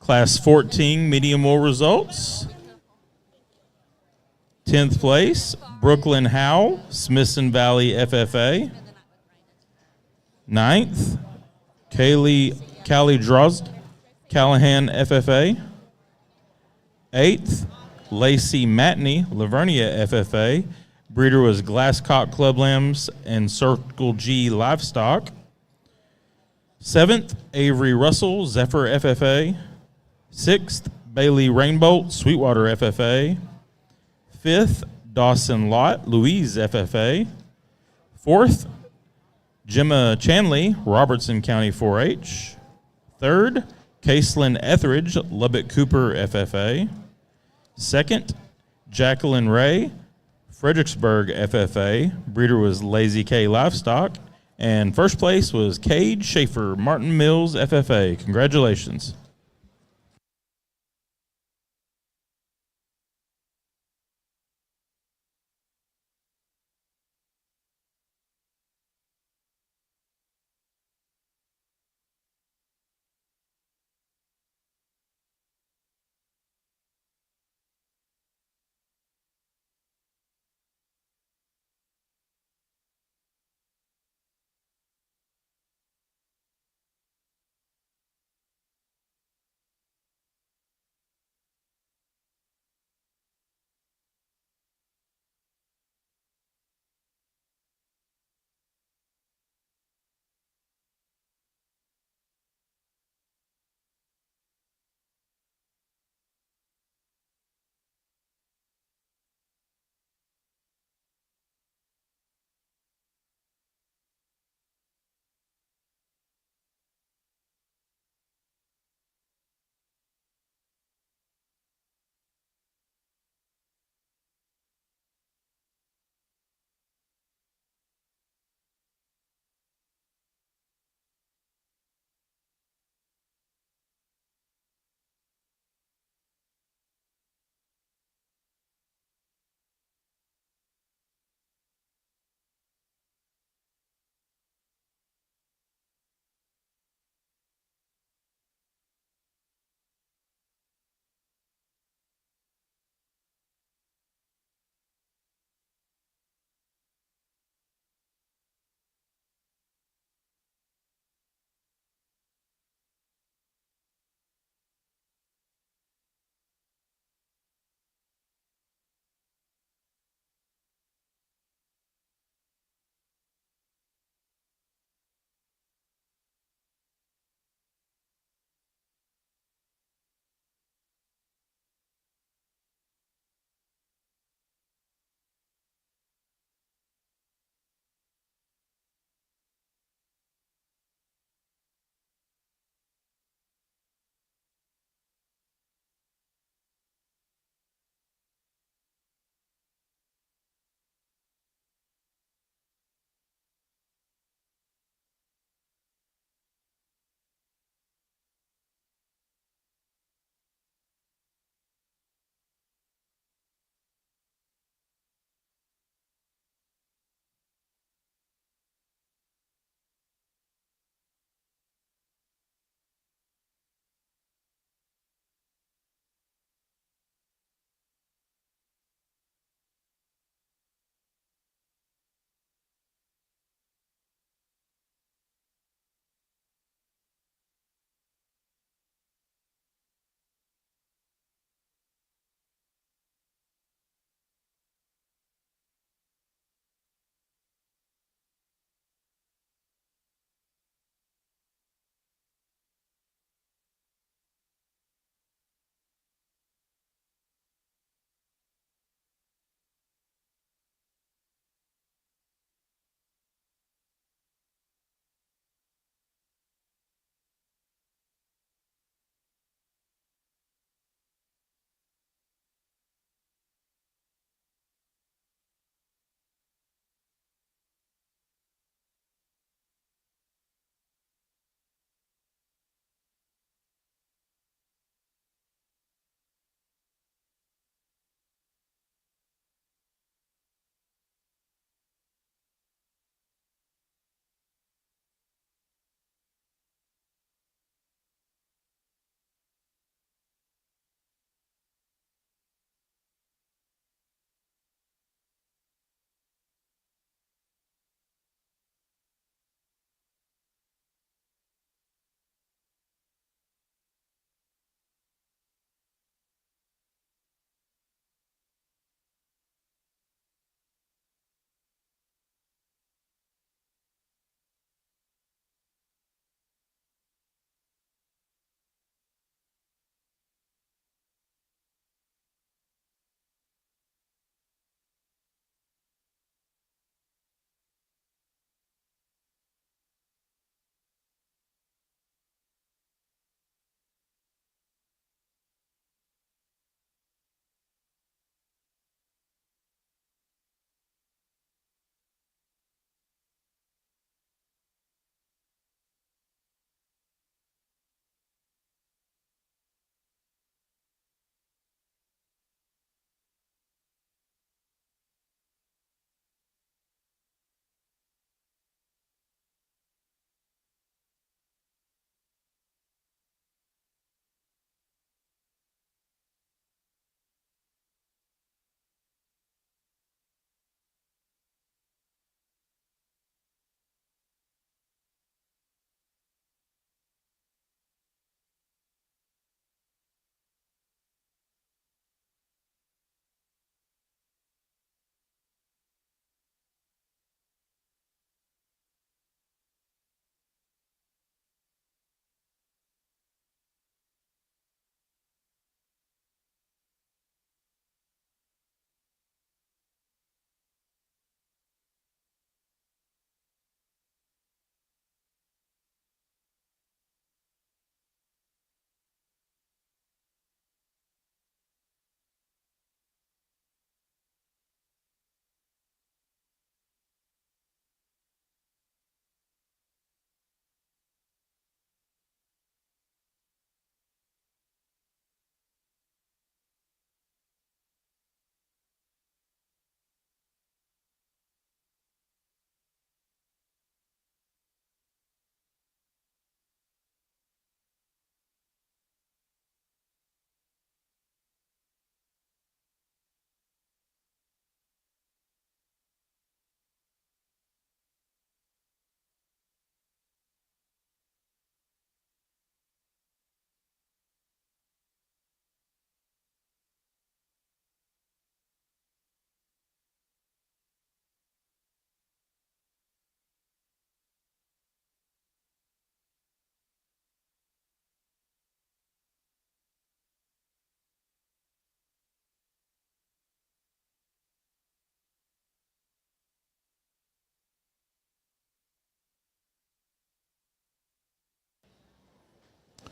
Class 14 medium wool results. 10th place, Brooklyn Howell, Smithson Valley FFA. 9th, Callie Drozd, Callahan FFA. 8th, Lacey Matney, Lavernia FFA. Breeder was Glasscock Club Lambs and Circle G Livestock. 7th, Avery Russell, Zephyr FFA. 6th, Bailey Rainbolt, Sweetwater FFA. 5th, Dawson Lott, Louise FFA. 4th, Gemma Chanley, Robertson County 4-H. 3rd, Caselyn Etheridge, Lubbock Cooper FFA. 2nd, Jacqueline Ray, Fredericksburg FFA. Breeder was Lazy K Livestock. And first place was Cade Schaefer, Martin Mills FFA. Congratulations.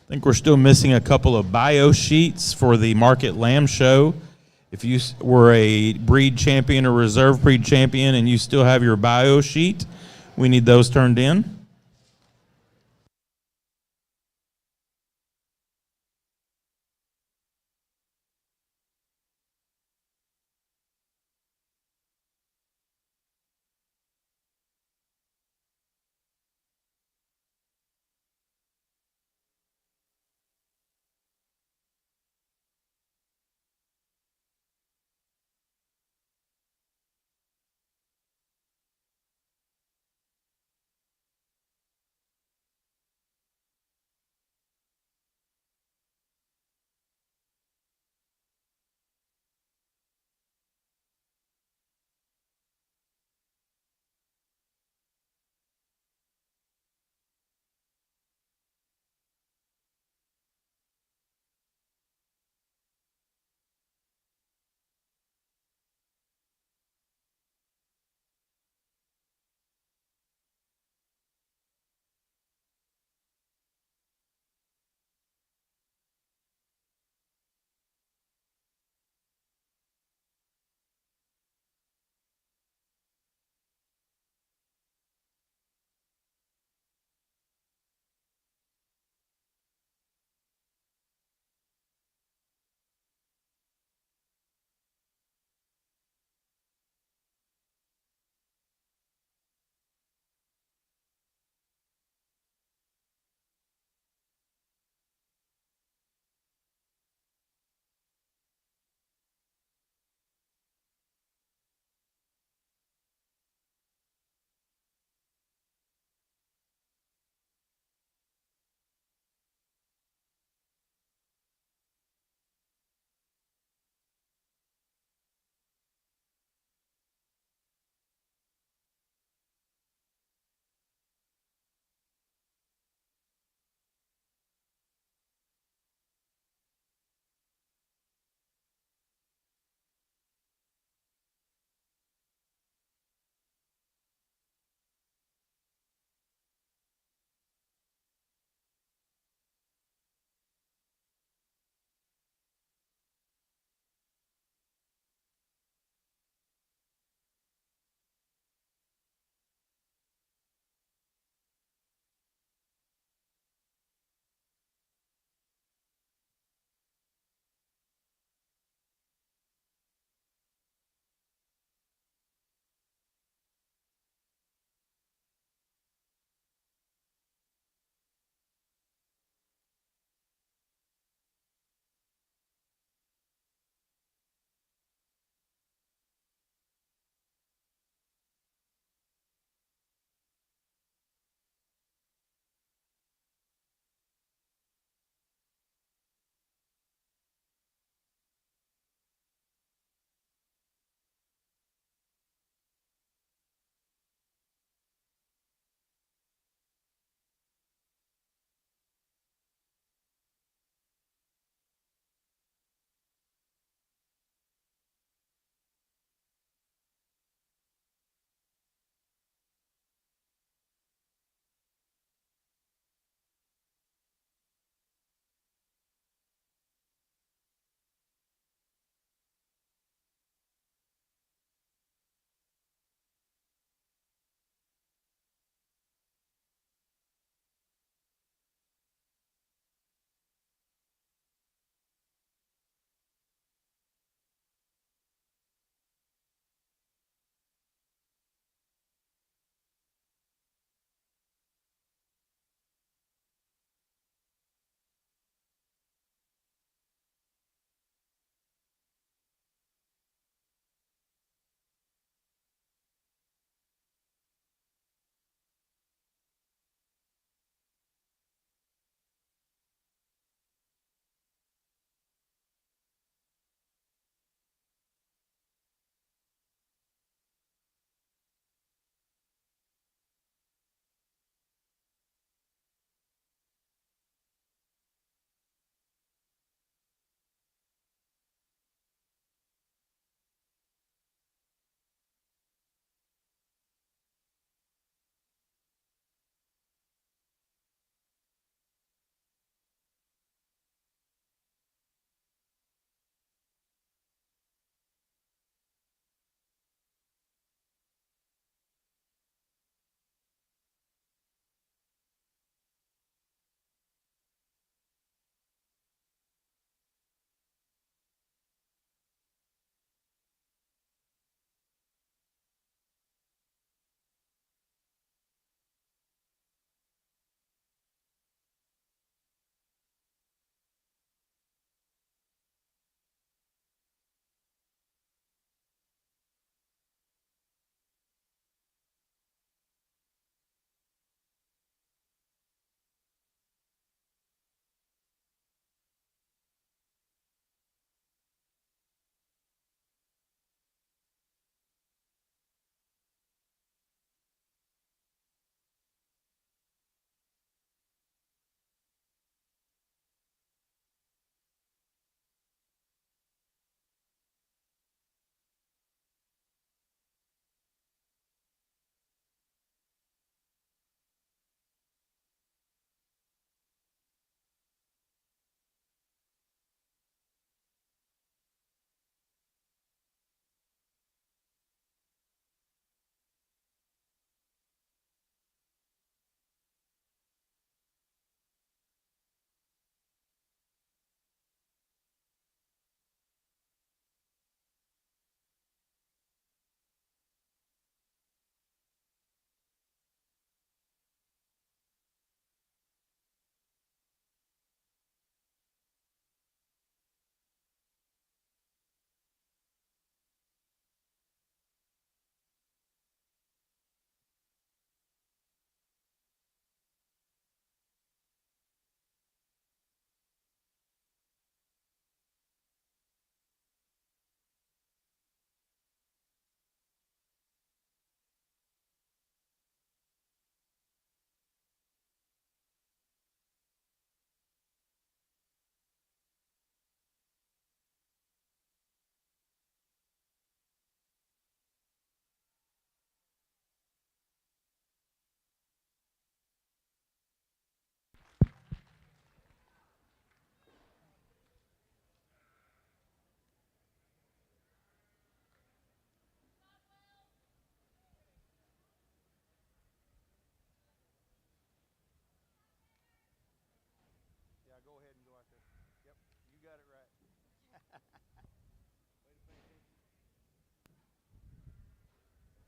I think we're still missing a couple of bio sheets for the Market Lamb Show. If you were a breed champion or reserve breed champion and you still have your bio sheet, we need those turned in.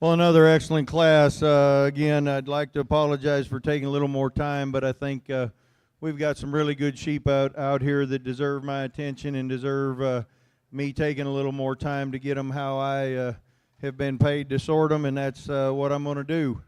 Well, another excellent class. Again, I'd like to apologize for taking a little more time, but I think we've got some really good sheep out here that deserve my attention and deserve me taking a little more time to get them how I have been paid to sort them, and that's what I'm going to do.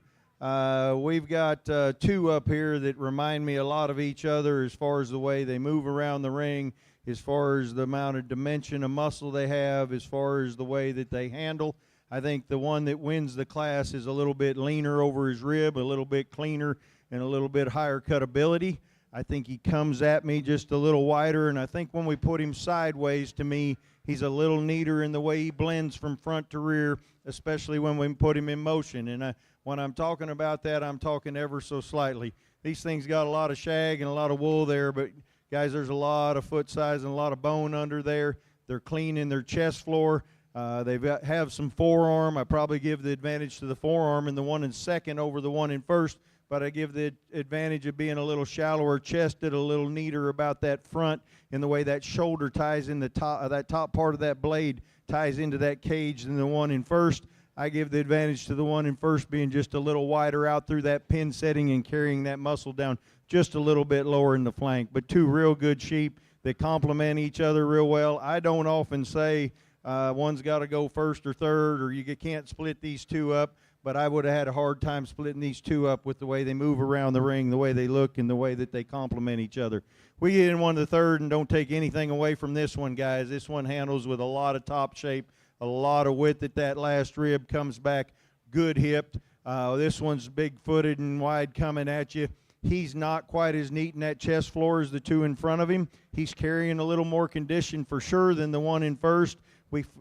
We've got two up here that remind me a lot of each other as far as the way they move around the ring, as far as the amount of dimension of muscle they have, as far as the way that they handle. I think the one that wins the class is a little bit leaner over his rib, a little bit cleaner, and a little bit higher cutability. I think he comes at me just a little wider, and I think when we put him sideways, to me, he's a little neater in the way he blends from front to rear, especially when we put him in motion. And when I'm talking about that, I'm talking ever so slightly. These things got a lot of shag and a lot of wool there, but guys, there's a lot of foot size and a lot of bone under there. They're clean in their chest floor. Have some forearm. I probably give the advantage to the forearm and the one in second over the one in first, but I give the advantage of being a little shallower chested, a little neater about that front, in the way that shoulder ties in the top, that top part of that blade ties into that cage than the one in first. I give the advantage to the one in first being just a little wider out through that pin setting and carrying that muscle down just a little bit lower in the flank. But two real good sheep that complement each other real well. I don't often say one's got to go first or third, or you can't split these two up, but I would have had a hard time splitting these two up with the way they move around the ring, the way they look, and the way that they complement each other. We get in one to the third, and don't take anything away from this one, guys. This one handles with a lot of top shape, a lot of width at that last rib, comes back good hipped. This one's big-footed and wide coming at you. He's not quite as neat in that chest floor as the two in front of him. He's carrying a little more condition for sure than the one in first.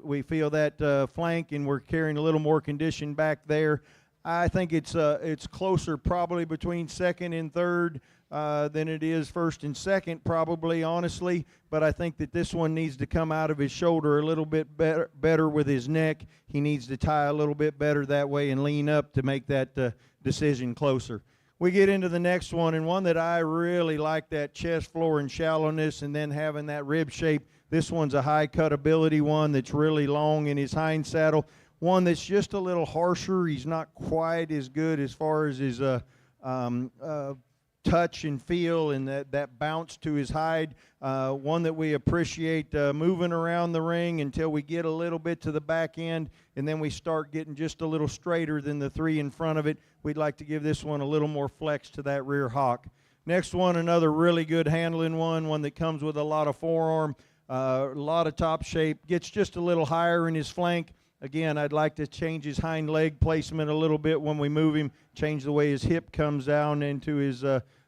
We feel that flank, and we're carrying a little more condition back there. I think it's closer probably between second and third than it is first and second, probably, honestly. But I think that this one needs to come out of his shoulder a little bit better with his neck. He needs to tie a little bit better that way and lean up to make that decision closer. We get into the next one, and one that I really like, that chest floor and shallowness, and then having that rib shape. This one's a high cutability one that's really long in his hind saddle. One that's just a little harsher. He's not quite as good as far as his touch and feel and that bounce to his hide. One that we appreciate moving around the ring until we get a little bit to the back end, and then we start getting just a little straighter than the three in front of it. We'd like to give this one a little more flex to that rear hock. Next one, another really good handling one that comes with a lot of forearm, a lot of top shape, gets just a little higher in his flank. Again, I'd like to change his hind leg placement a little bit when we move him, change the way his hip comes down into his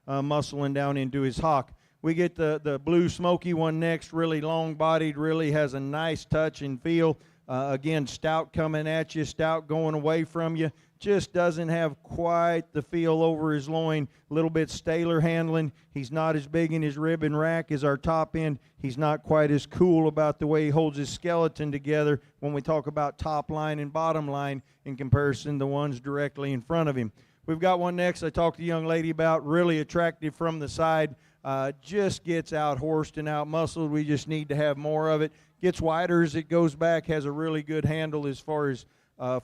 muscle and down into his hock. We get the blue smoky one next, really long-bodied, really has a nice touch and feel. Again, stout coming at you, stout going away from you. Just doesn't have quite the feel over his loin. A little bit staler handling. He's not as big in his rib and rack as our top end. He's not quite as cool about the way he holds his skeleton together when we talk about top line and bottom line in comparison to the ones directly in front of him. We've got one next I talked to the young lady about, really attractive from the side. Just gets out-horsed and out-muscled. We just need to have more of it. Gets wider as it goes back, has a really good handle as far as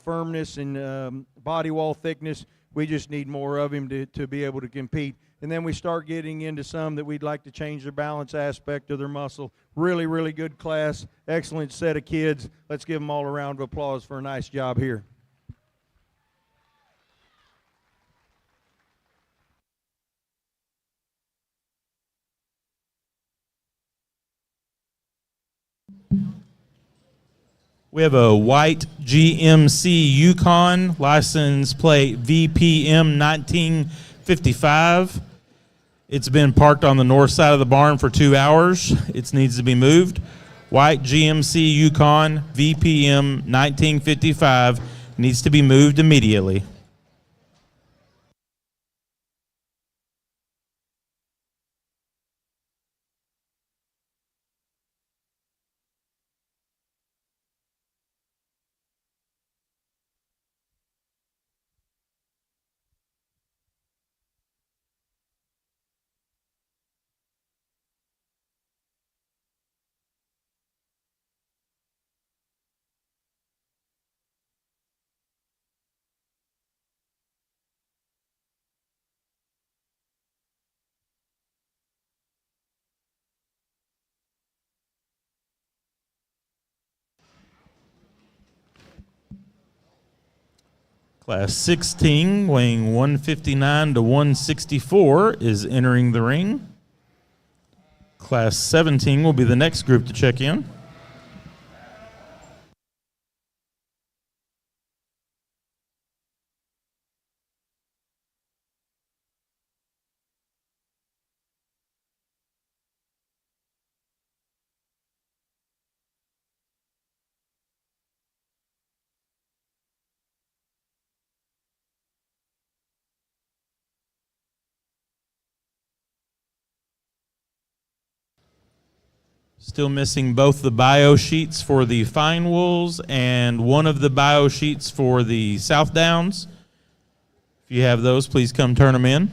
firmness and body wall thickness. We just need more of him to be able to compete. And then we start getting into some that we'd like to change the balance aspect of their muscle. Really, really good class. Excellent set of kids. Let's give them all a round of applause for a nice job here. We have a white GMC Yukon, license plate VPM 1955. It's been parked on the north side of the barn for 2 hours. It needs to be moved. White GMC Yukon, VPM 1955, needs to be moved immediately. Class 16, weighing 159 to 164, is entering the ring. Class 17 will be the next group to check in. Still missing both the bio sheets for the Fine Wolves and one of the bio sheets for the South Downs. If you have those, please come turn them in.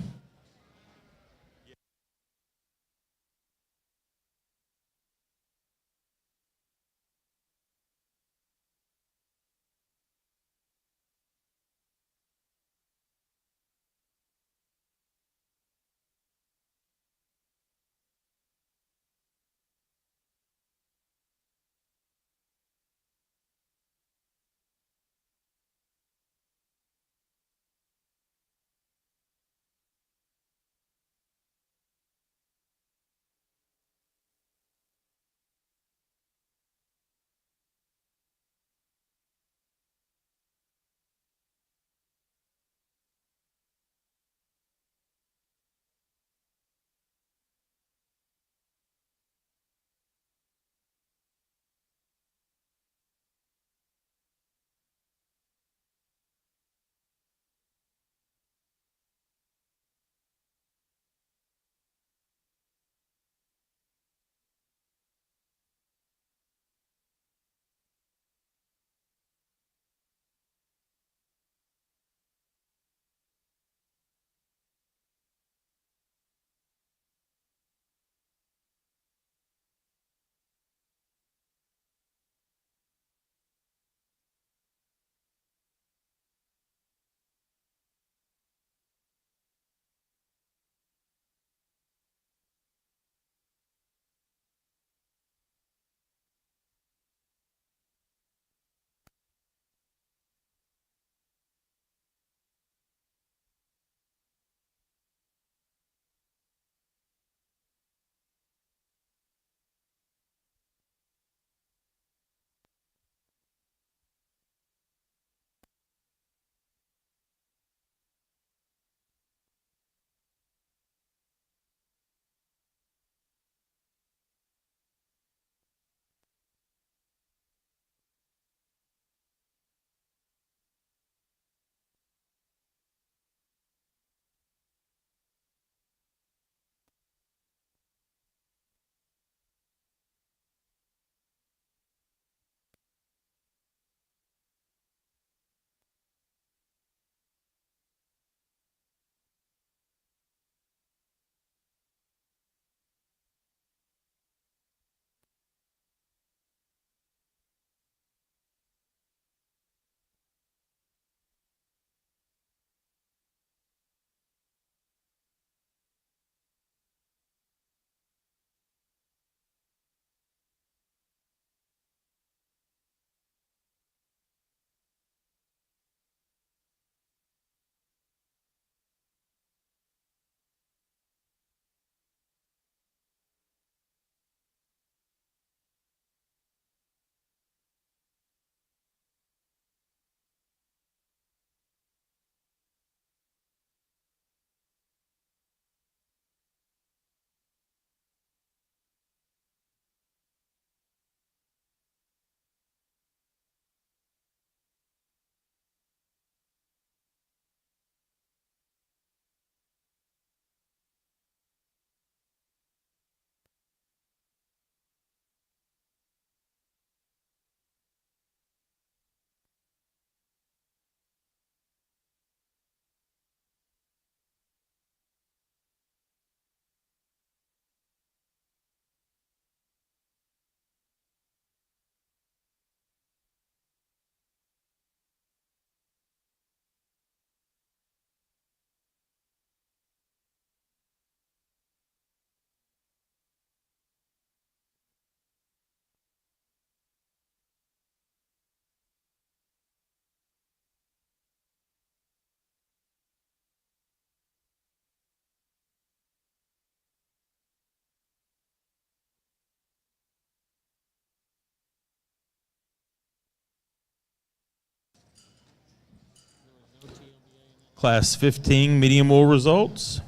Class 15 medium wool results.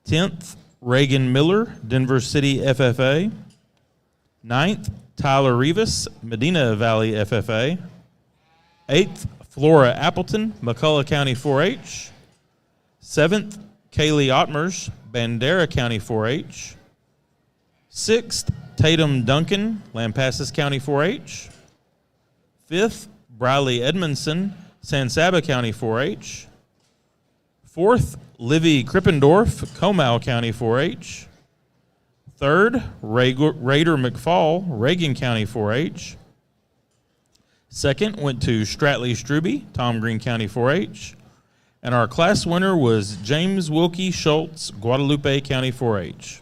10th, Reagan Miller, Denver City FFA. 9th, Tyler Rivas, Medina Valley FFA. 8th, Flora Appleton, McCullough County 4-H. 7th, Kaylee Ottmers, Bandera County 4-H. 6th, Tatum Duncan, Lampasas County 4-H. 5th, Briley Edmondson, San Saba County 4-H. 4th, Livy Krippendorf, Comal County 4-H. 3rd, Raider McFall, Reagan County 4-H. 2nd went to Stratley Struby, Tom Green County 4-H. And our class winner was James Wilkie Schultz, Guadalupe County 4-H.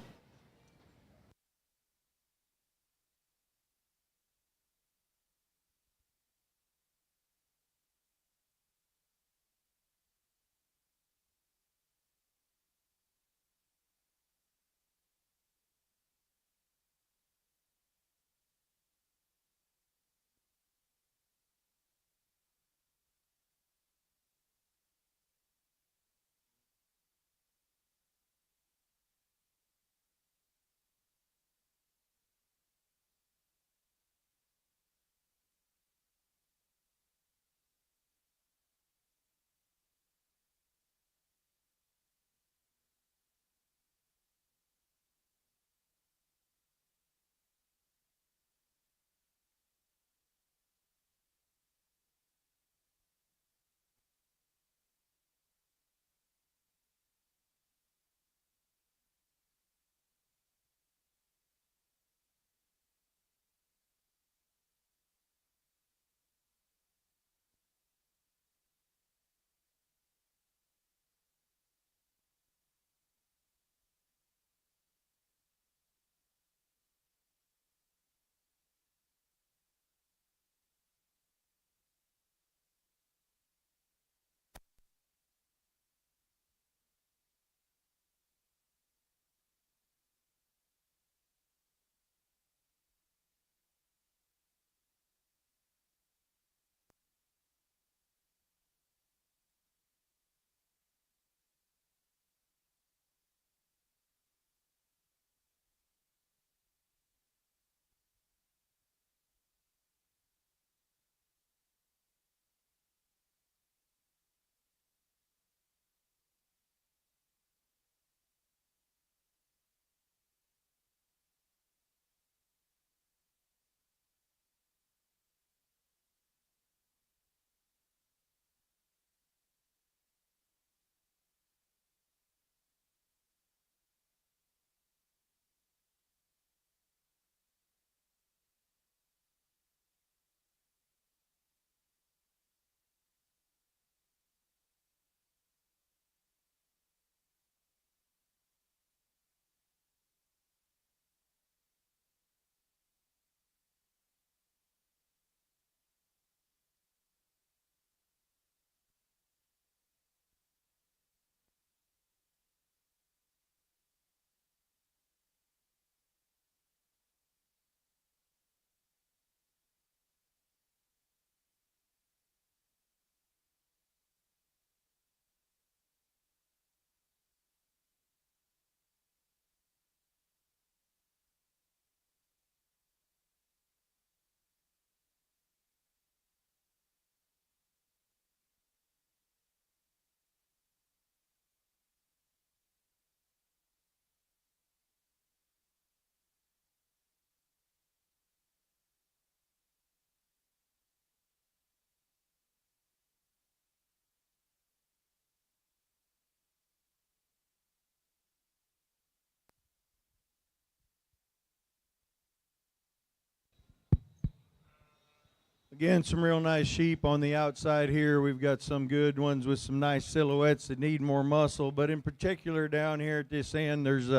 Again, some real nice sheep on the outside here. We've got some good ones with some nice silhouettes that need more muscle. But in particular down here at this end, there's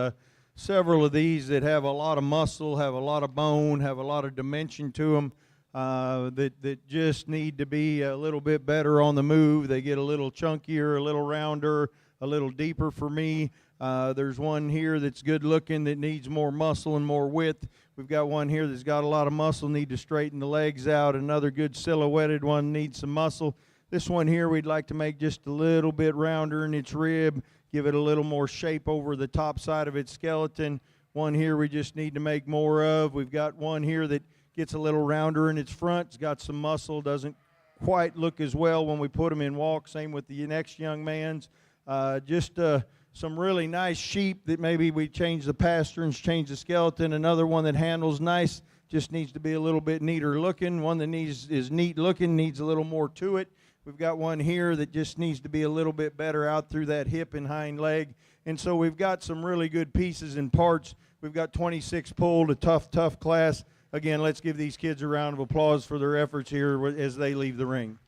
several of these that have a lot of muscle, have a lot of bone, have a lot of dimension to them, that just need to be a little bit better on the move. They get a little chunkier, a little rounder, a little deeper for me. There's one here that's good looking that needs more muscle and more width. We've got one here that's got a lot of muscle, need to straighten the legs out. Another good silhouetted one needs some muscle. This one here we'd like to make just a little bit rounder in its rib, give it a little more shape over the top side of its skeleton. One here we just need to make more of. We've got one here that gets a little rounder in its front. It's got some muscle, doesn't quite look as well when we put them in walk. Same with the next young man's. Just some really nice sheep that maybe we change the pasterns, change the skeleton. Another one that handles nice, just needs to be a little bit neater looking. One that is neat looking, needs a little more to it. We've got one here that just needs to be a little bit better out through that hip and hind leg. And so we've got some really good pieces and parts. We've got 26 pulled, a tough class. Again, let's give these kids a round of applause for their efforts here as they leave the ring.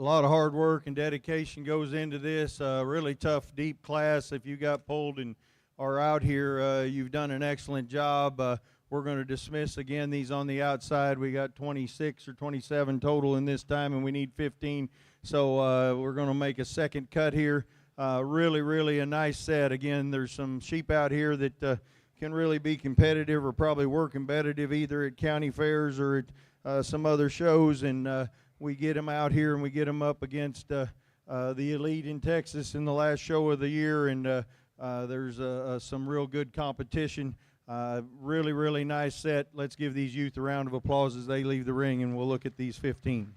a lot of hard work and dedication goes into this. Really tough, deep class. If you got pulled and are out here, you've done an excellent job. We're going to dismiss again these on the outside. We got 26 or 27 total in this time, and we need 15. So we're going to make a second cut here. Really a nice set. Again, there's some sheep out here that can really be competitive or probably were competitive either at county fairs or at some other shows, and we get them out here and we get them up against the elite in Texas in the last show of the year, and there's some real good competition. Really nice set. Let's give these youth a round of applause as they leave the ring, and we'll look at these 15.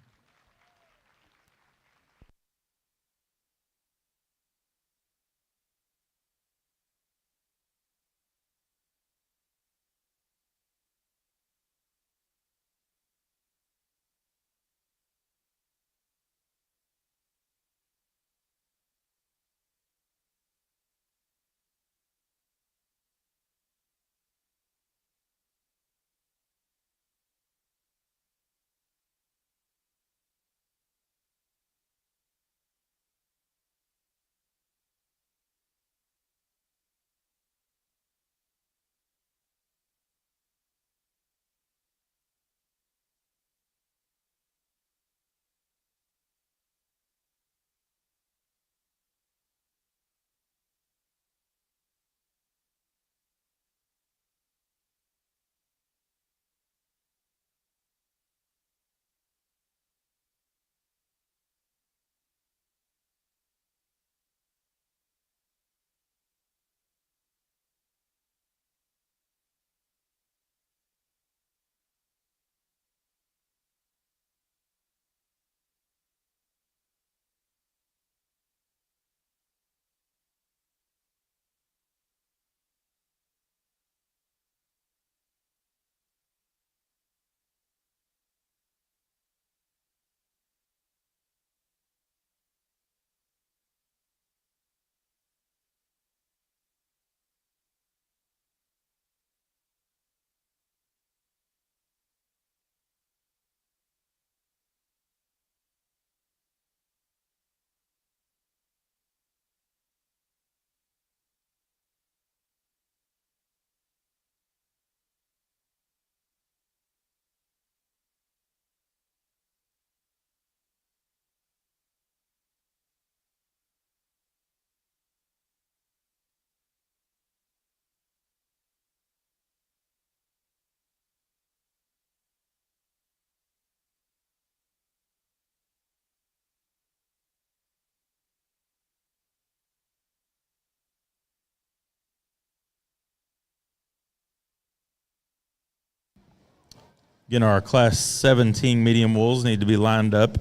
Again, our Class 17 medium wolves need to be lined up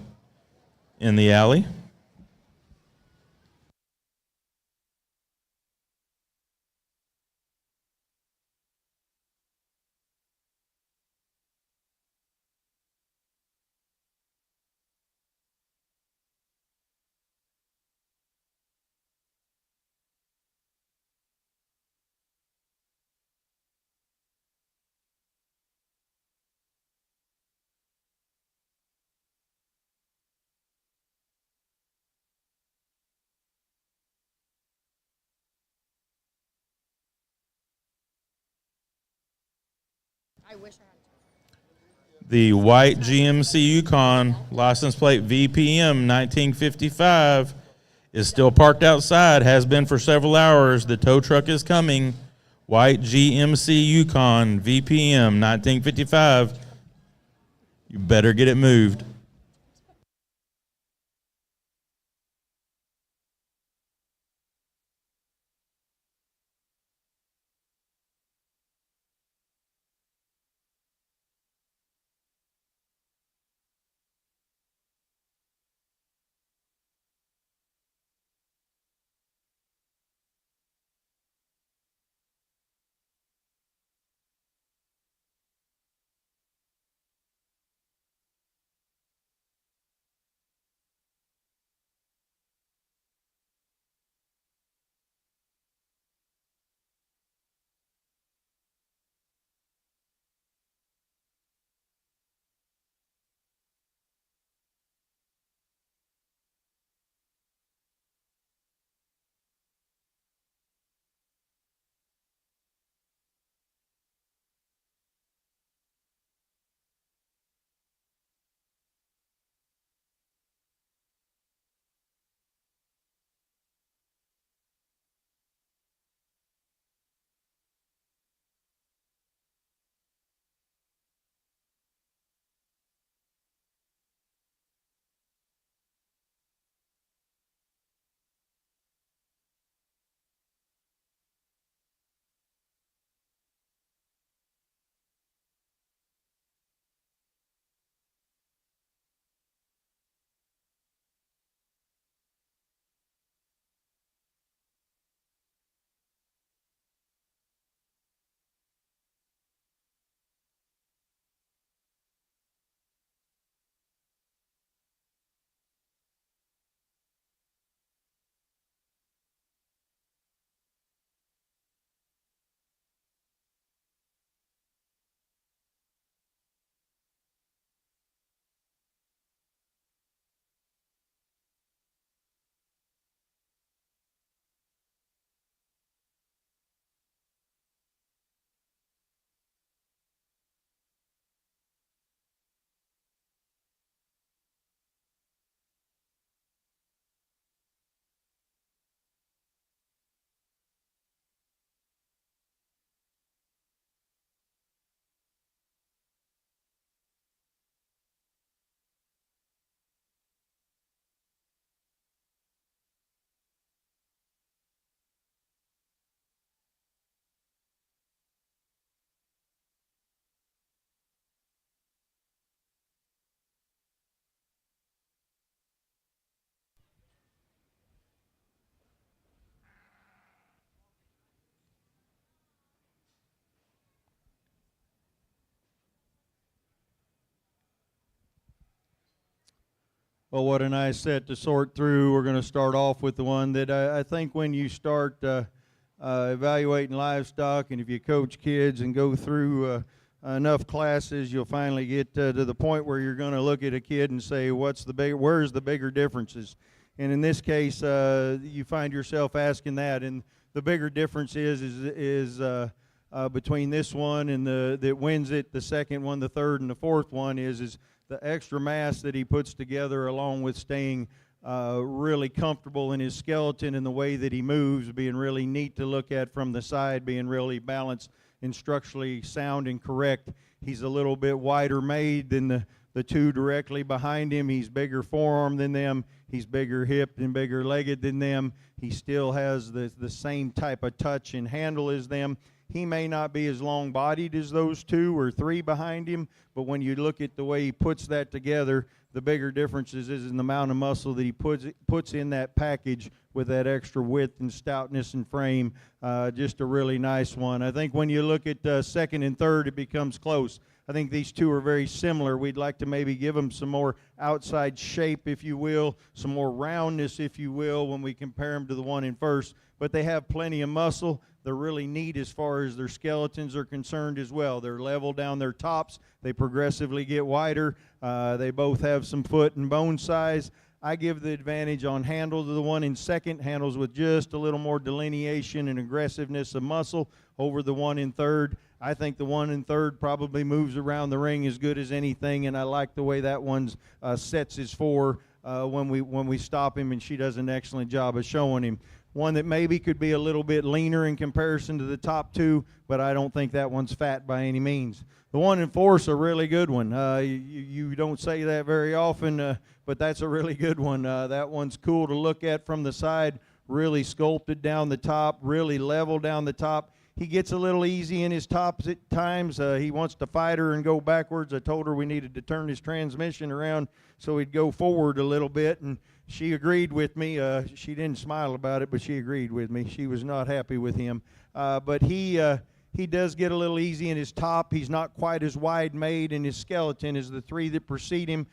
in the alley. The white GMC Yukon license plate VPM 1955 is still parked outside, has been for several hours. The tow truck is coming. White GMC Yukon VPM 1955. You better get it moved. Well, what a nice set to sort through. We're going to start off with the one that I think when you start evaluating livestock, and if you coach kids and go through enough classes, you'll finally get to the point where you're going to look at a kid and say, where's the bigger differences? And in this case, you find yourself asking that, and the bigger difference is between this one and that wins it, the second one, the third, and the fourth one is the extra mass that he puts together, along with staying really comfortable in his skeleton and the way that he moves, being really neat to look at from the side, being really balanced and structurally sound and correct. He's a little bit wider made than the two directly behind him. He's bigger forearm than them. He's bigger hipped and bigger legged than them. He still has the same type of touch and handle as them. He may not be as long-bodied as those two or three behind him, but when you look at the way he puts that together, the bigger difference is in the amount of muscle that he puts in that package with that extra width and stoutness and frame. Just a really nice one. I think when you look at second and third, it becomes close. I think these two are very similar. We'd like to maybe give them some more outside shape, if you will, some more roundness, if you will, when we compare them to the one in first. But they have plenty of muscle. They're really neat as far as their skeletons are concerned as well. They're level down their tops. They progressively get wider. They both have some foot and bone size. I give the advantage on handle to the one in second, handles with just a little more delineation and aggressiveness of muscle over the one in third. I think the one in third probably moves around the ring as good as anything, and I like the way that one sets his fore when we stop him, and she does an excellent job of showing him. One that maybe could be a little bit leaner in comparison to the top two, but I don't think that one's fat by any means. The one in fourth's a really good one. You don't say that very often, but that's a really good one. That one's cool to look at from the side, really sculpted down the top, really level down the top. He gets a little easy in his tops at times. He wants to fight her and go backwards. I told her we needed to turn his transmission around so he'd go forward a little bit, and she agreed with me. She didn't smile about it, but she agreed with me. She was not happy with him. But he does get a little easy in his top. He's not quite as wide made in his skeleton as the three that precede him.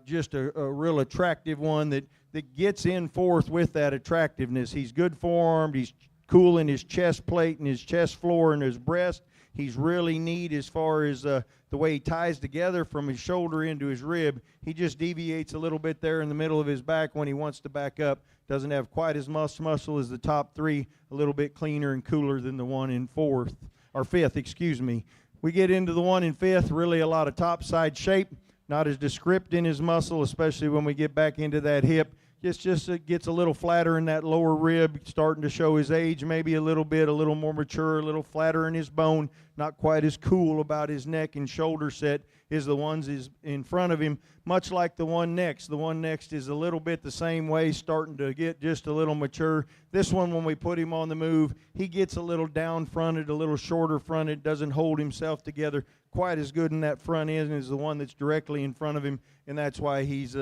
Just a real attractive one that gets in fourth with that attractiveness. He's good forearmed. He's cool in his chest plate and his chest floor and his breast. He's really neat as far as the way he ties together from his shoulder into his rib. He just deviates a little bit there in the middle of his back when he wants to back up. Doesn't have quite as much muscle as the top three, a little bit cleaner and cooler than the one in fifth, excuse me. We get into the one in fifth, really a lot of top side shape, not as descript in his muscle, especially when we get back into that hip. Just gets a little flatter in that lower rib, starting to show his age maybe a little bit, a little more mature, a little flatter in his bone, not quite as cool about his neck and shoulder set as the ones is in front of him, much like the one next. The one next is a little bit the same way, starting to get just a little mature. This one, when we put him on the move, he gets a little down-fronted, a little shorter-fronted, doesn't hold himself together quite as good in that front end as the one that's directly in front of him, and that's why he's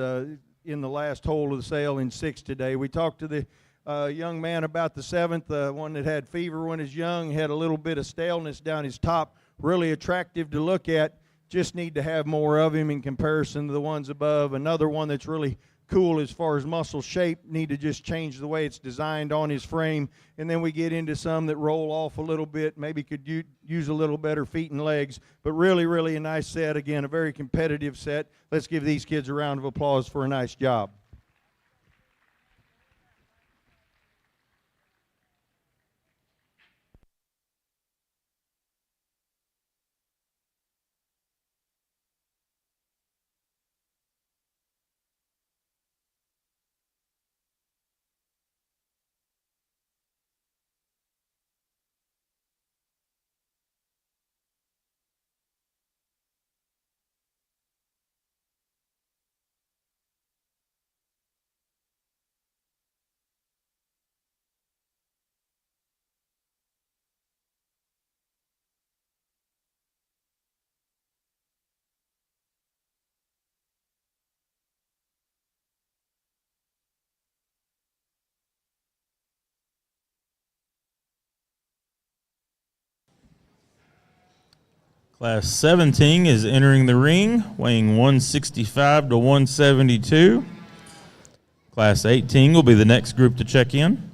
in the last hole of the sale in sixth today. We talked to the young man about the seventh, one that had fever when he was young, had a little bit of staleness down his top, really attractive to look at. Just need to have more of him in comparison to the ones above. Another one that's really cool as far as muscle shape, need to just change the way it's designed on his frame. And then we get into some that roll off a little bit, maybe could use a little better feet and legs. But really, really a nice set. Again, a very competitive set. Let's give these kids a round of applause for a nice job. Class 17 is entering the ring, weighing 165 to 172. Class 18 will be the next group to check in.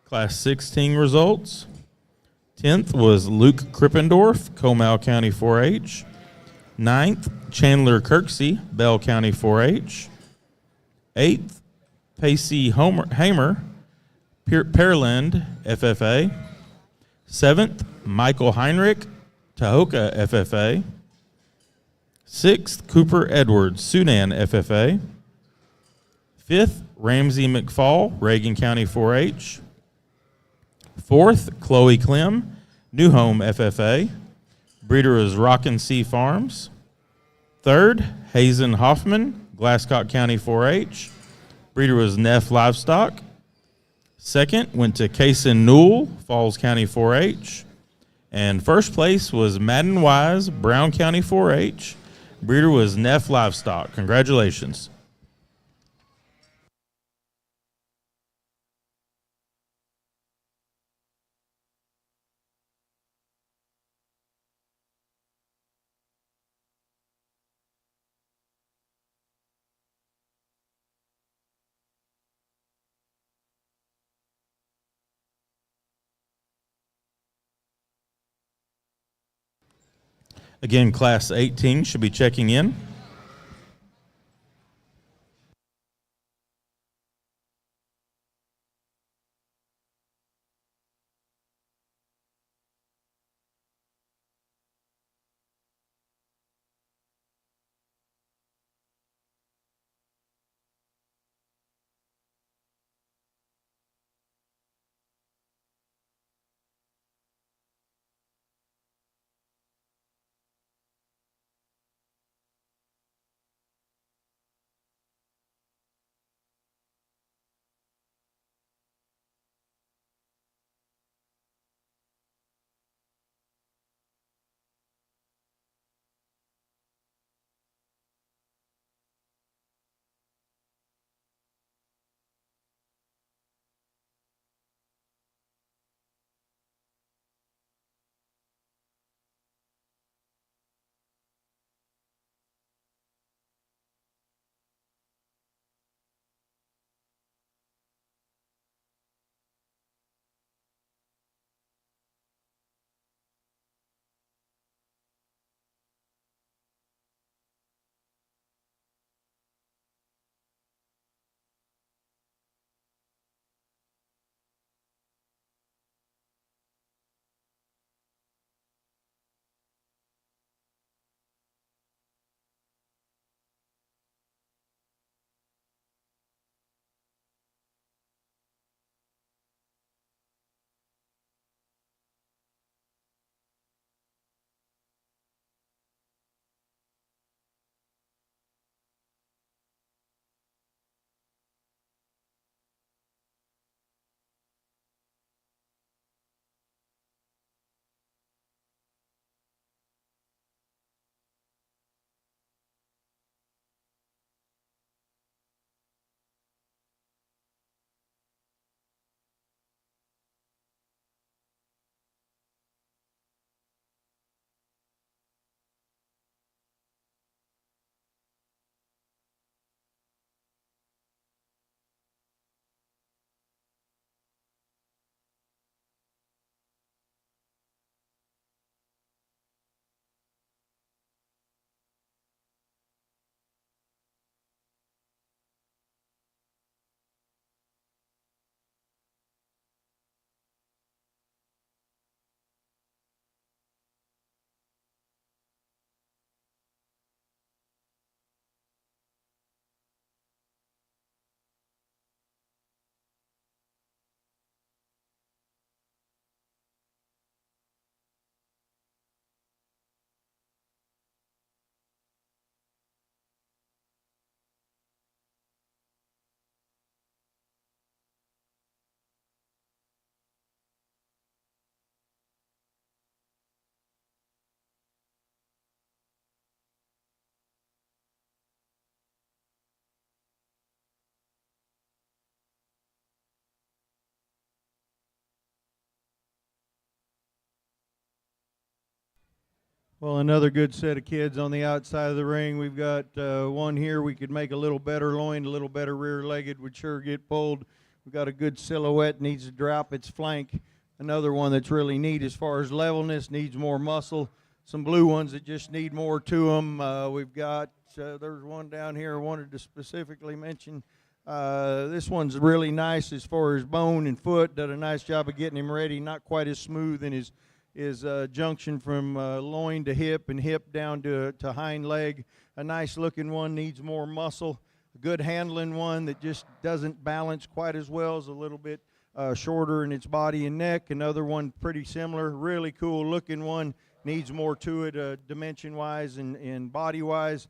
Class 16 results. 10th was Luke Krippendorf, Comal County 4-H. 9th, Chandler Kirksey, Bell County 4-H. 8th, Pacey Hamer, Pearland FFA. 7th, Michael Heinrich, Tahoka FFA. 6th, Cooper Edwards, Sudan FFA. 5th, Ramsey McFall, Reagan County 4-H. 4th, Chloe Clem, New Home FFA. Breeder is Rockin' Sea Farms. 3rd, Hazen Hoffman, Glasscock County 4-H. Breeder was Neff Livestock. 2nd went to Kaysen Newell, Falls County 4-H. And first place was Madden Wise, Brown County 4-H. Breeder was Neff Livestock. Congratulations. Again, Class 18 should be checking in. Well, another good set of kids on the outside of the ring. We've got one here we could make a little better loin, a little better rear-legged, would sure get pulled. We've got a good silhouette, needs to drop its flank. Another one that's really neat as far as levelness, needs more muscle. Some blue ones that just need more to them. We've got, there's one down here I wanted to specifically mention. This one's really nice as far as bone and foot. Did a nice job of getting him ready. Not quite as smooth in his junction from loin to hip and hip down to hind leg. A nice looking one, needs more muscle. A good handling one that just doesn't balance quite as well, is a little bit shorter in its body and neck. Another one pretty similar, really cool looking one, needs more to it dimension wise and body wise.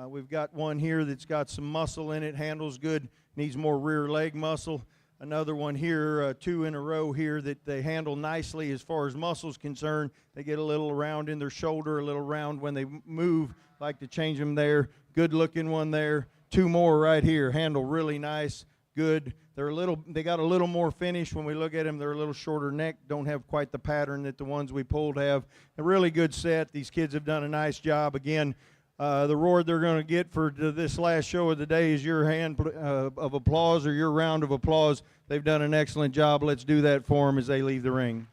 We've got one here that's got some muscle in it, handles good, needs more rear leg muscle. Another one here, two in a row here that they handle nicely as far as muscles concerned. They get a little round in their shoulder, a little round when they move. Like to change them there. Good looking one there. Two more right here, handle really nice, good. They got a little more finish when we look at them. They're a little shorter neck, don't have quite the pattern that the ones we pulled have. A really good set. These kids have done a nice job. Again, the reward they're going to get for this last show of the day is your hand of applause or your round of applause. They've done an excellent job. Let's do that for them as they leave the ring.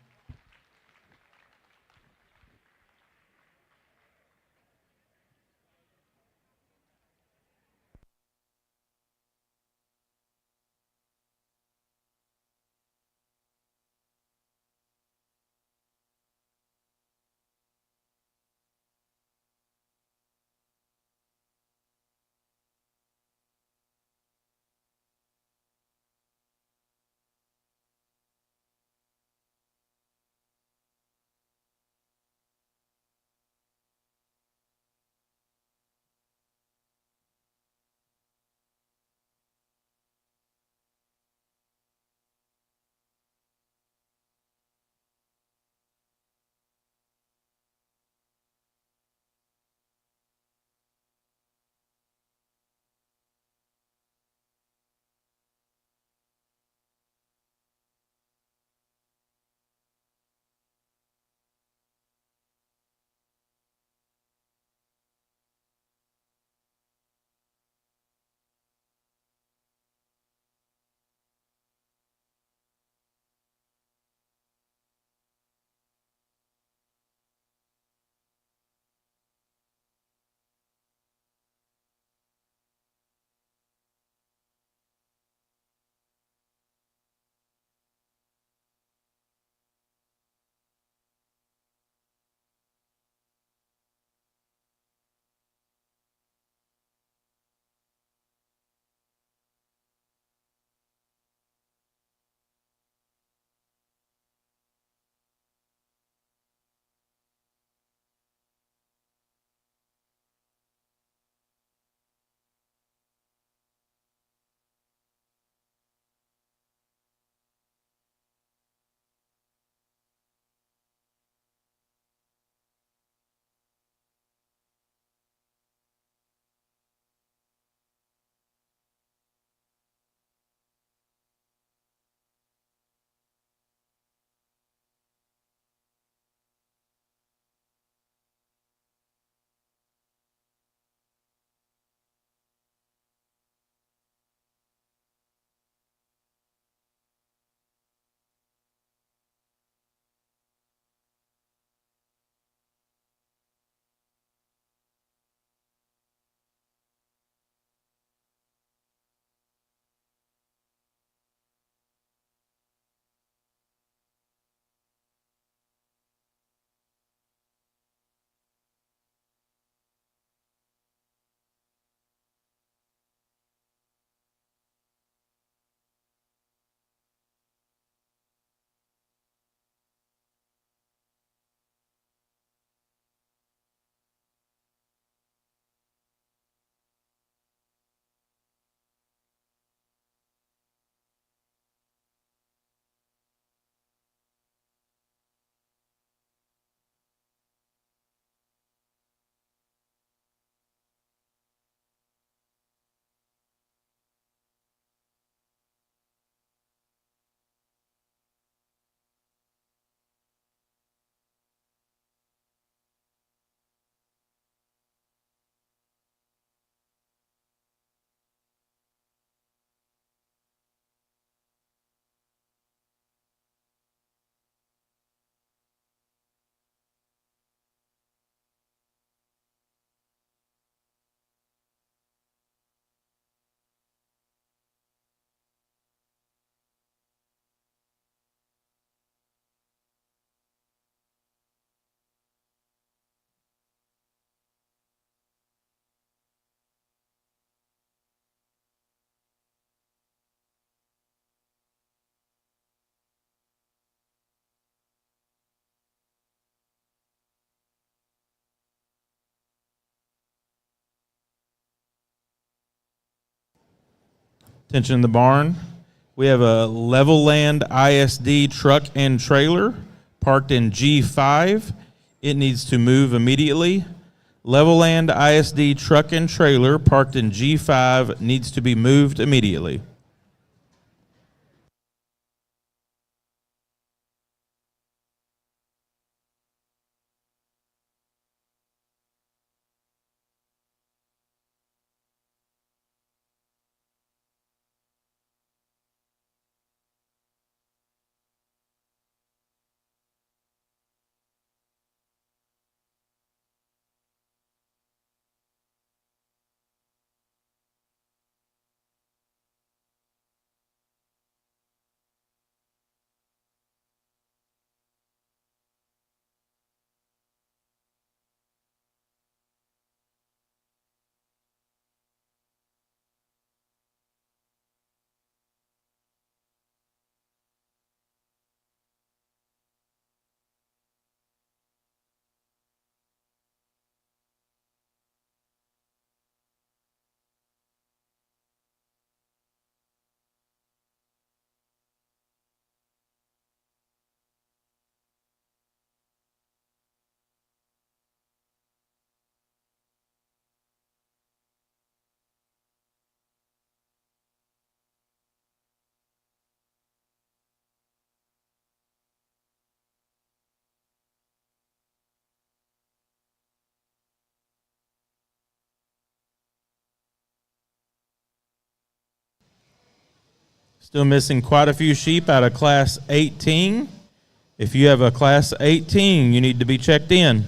Attention in the barn. We have a Level Land ISD truck and trailer parked in G5. It needs to move immediately. Level Land ISD truck and trailer parked in G5 needs to be moved immediately. Still missing quite a few sheep out of Class 18. If you have a Class 18, you need to be checked in.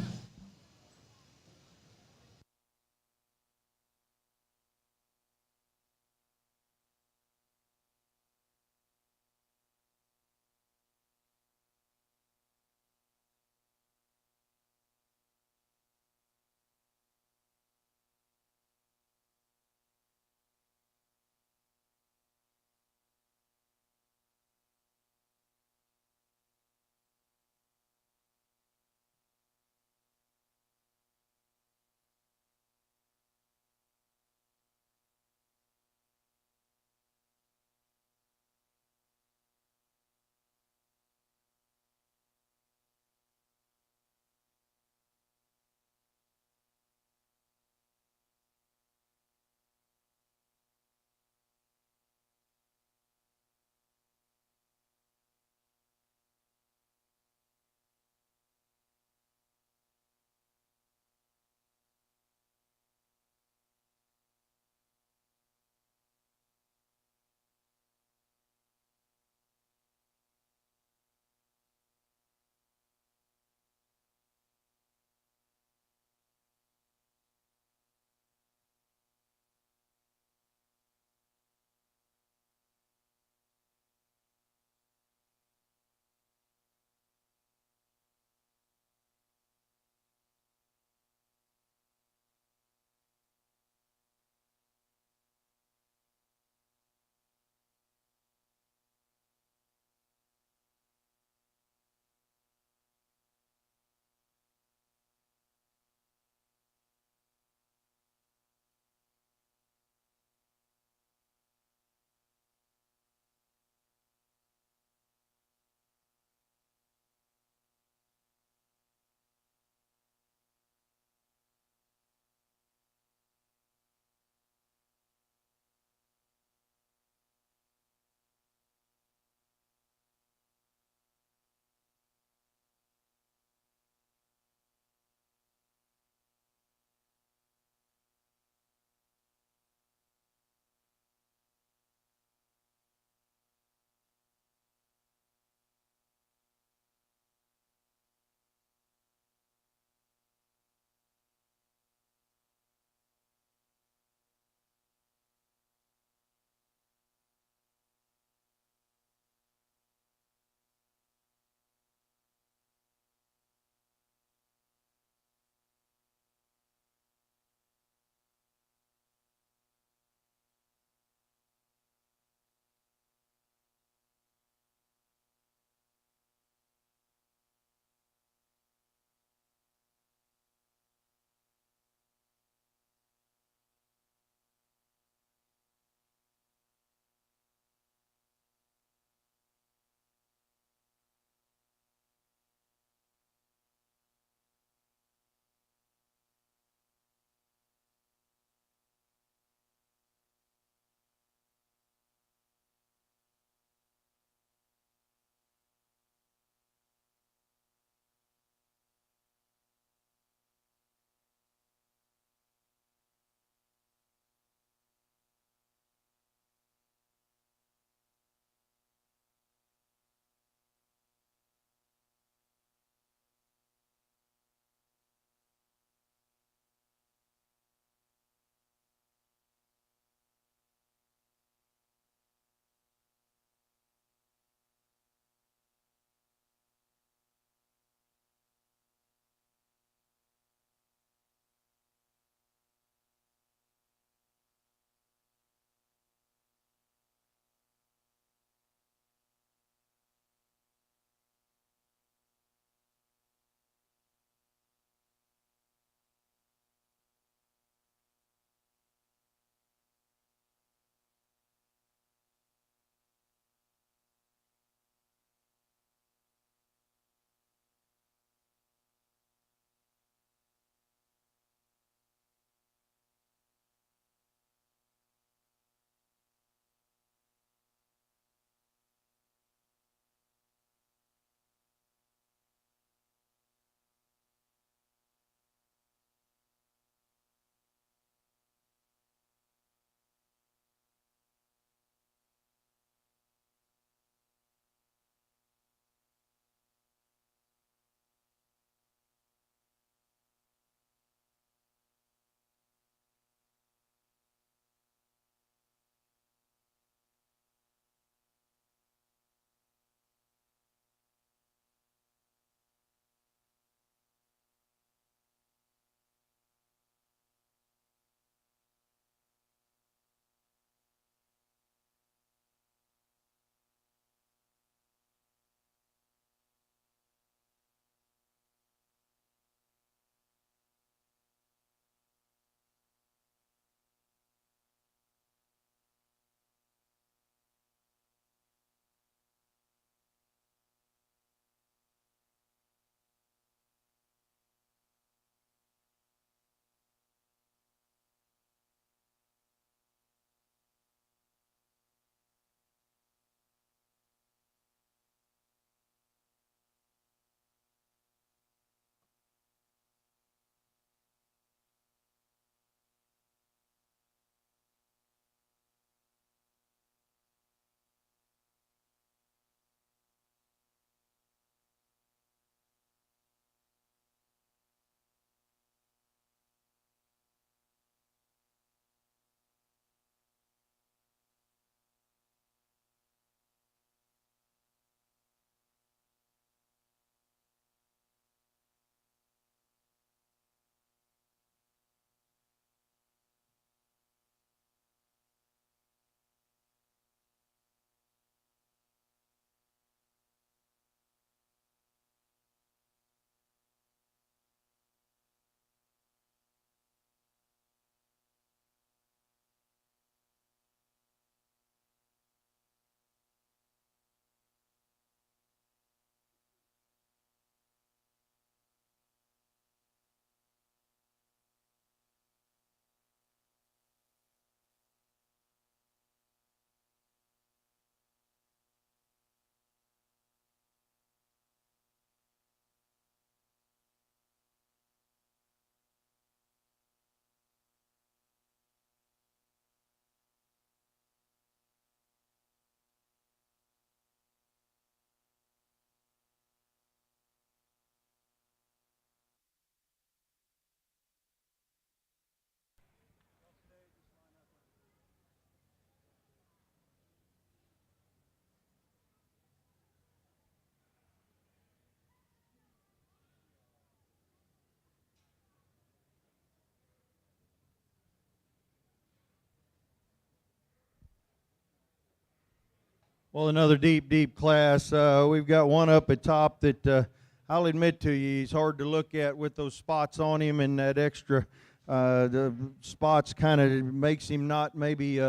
Well, another deep class. We've got one up at top that I'll admit to you, he's hard to look at with those spots on him and that extra. The spots kind of makes him not maybe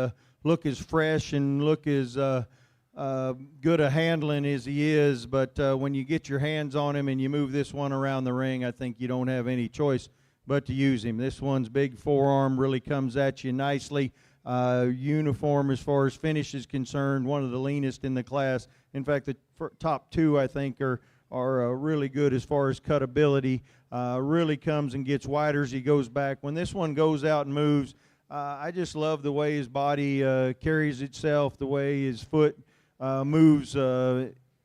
look as fresh and look as good a handling as he is. But when you get your hands on him and you move this one around the ring, I think you don't have any choice but to use him. This one's big forearm really comes at you nicely. Uniform as far as finish is concerned, one of the leanest in the class. In fact, the top two I think are really good as far as cutability. Really comes and gets wider as he goes back. When this one goes out and moves, I just love the way his body carries itself, the way his foot moves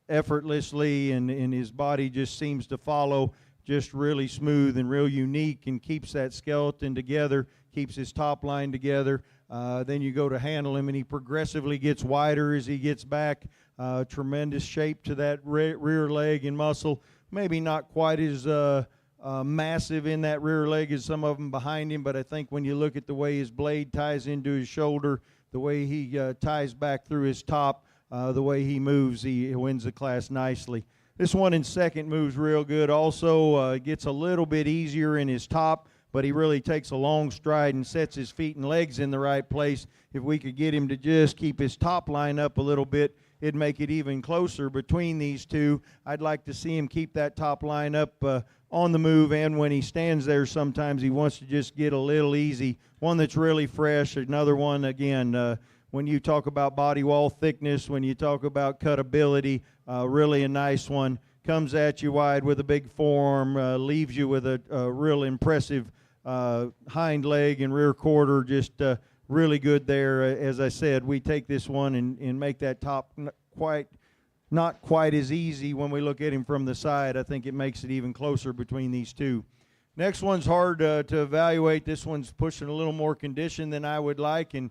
effortlessly, and his body just seems to follow just really smooth and real unique, and keeps that skeleton together, keeps his top line together. Then you go to handle him, and he progressively gets wider as he gets back. Tremendous shape to that rear leg and muscle. Maybe not quite as massive in that rear leg as some of them behind him, but I think when you look at the way his blade ties into his shoulder, the way he ties back through his top, the way he moves, he wins the class nicely. This one in second moves real good. Also gets a little bit easier in his top, but he really takes a long stride and sets his feet and legs in the right place. If we could get him to just keep his top line up a little bit, it'd make it even closer between these two. I'd like to see him keep that top line up on the move, and when he stands there, sometimes he wants to just get a little easy. One that's really fresh. Another one, again, when you talk about body wall thickness, when you talk about cutability, really a nice one. Comes at you wide with a big forearm, leaves you with a real impressive hind leg and rear quarter, just really good there. As I said, we take this one and make that top not quite as easy when we look at him from the side. I think it makes it even closer between these two. Next one's hard to evaluate. This one's pushing a little more condition than I would like, and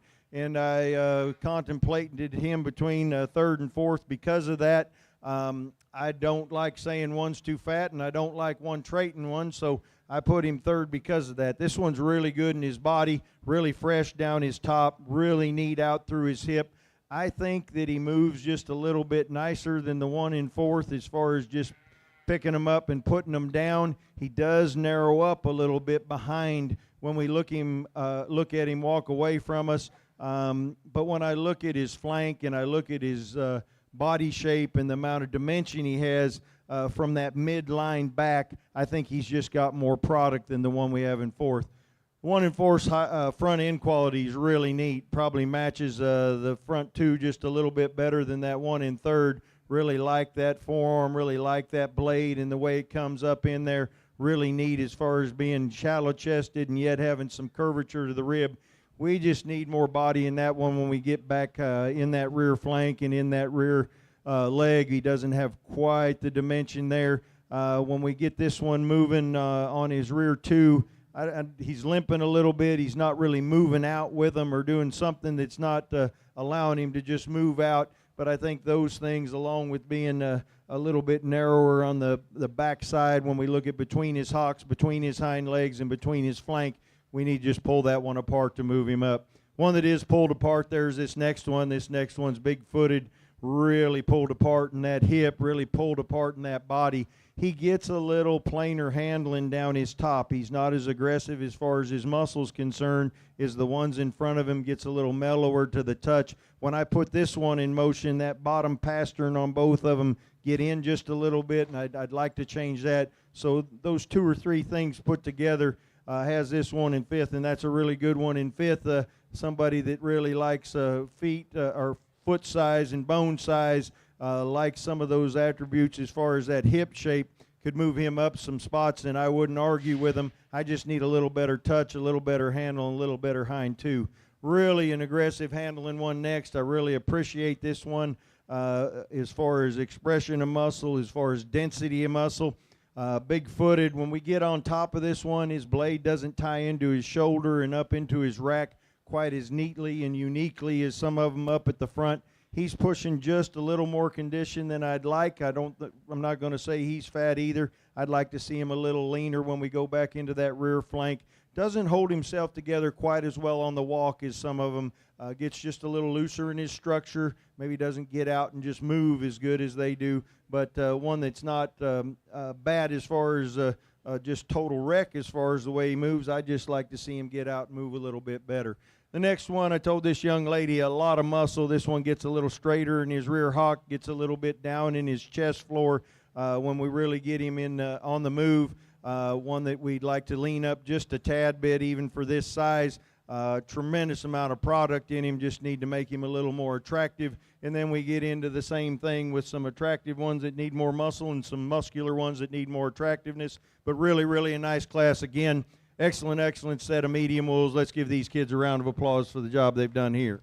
I contemplated him between third and fourth because of that. I don't like saying one's too fat, and I don't like one traiting one, so I put him third because of that. This one's really good in his body, really fresh down his top, really neat out through his hip. I think that he moves just a little bit nicer than the one in fourth as far as just picking him up and putting him down. He does narrow up a little bit behind when we look at him walk away from us. But when I look at his flank and I look at his body shape and the amount of dimension he has from that midline back, I think he's just got more product than the one we have in fourth. One in fourth's front end quality is really neat. Probably matches the front two just a little bit better than that one in third. Really like that forearm, really like that blade and the way it comes up in there. Really neat as far as being shallow chested and yet having some curvature to the rib. We just need more body in that one when we get back in that rear flank and in that rear leg. He doesn't have quite the dimension there. When we get this one moving on his rear two, he's limping a little bit. He's not really moving out with him or doing something that's not allowing him to just move out. But I think those things, along with being a little bit narrower on the backside, when we look at between his hocks, between his hind legs, and between his flank, we need to just pull that one apart to move him up. One that is pulled apart there is this next one. This next one's big-footed, really pulled apart in that hip, really pulled apart in that body. He gets a little plainer handling down his top. He's not as aggressive as far as his muscles concerned as the ones in front of him. Gets a little mellower to the touch. When I put this one in motion, that bottom pastern on both of them get in just a little bit, and I'd like to change that. So those two or three things put together has this one in fifth, and that's a really good one in fifth. Somebody that really likes feet or foot size and bone size, likes some of those attributes as far as that hip shape, could move him up some spots, and I wouldn't argue with him. I just need a little better touch, a little better handle, and a little better hind two. Really an aggressive handling one next. I really appreciate this one as far as expression of muscle, as far as density of muscle. Big-footed. When we get on top of this one, his blade doesn't tie into his shoulder and up into his rack quite as neatly and uniquely as some of them up at the front. He's pushing just a little more condition than I'd like. I'm not going to say he's fat either. I'd like to see him a little leaner when we go back into that rear flank doesn't hold himself together quite as well on the walk as some of them. Gets just a little looser in his structure. Maybe doesn't get out and just move as good as they do. But one that's not bad as far as just total wreck as far as the way he moves. I just like to see him get out and move a little bit better. The next one, I told this young lady, a lot of muscle. This one gets a little straighter, and his rear hock gets a little bit down in his chest floor when we really get him in on the move. One that we'd like to lean up just a tad bit, even for this size. Tremendous amount of product in him, just need to make him a little more attractive. And then we get into the same thing with some attractive ones that need more muscle and some muscular ones that need more attractiveness. But really, really a nice class. Again, excellent set of medium wools. Let's give these kids a round of applause for the job they've done here.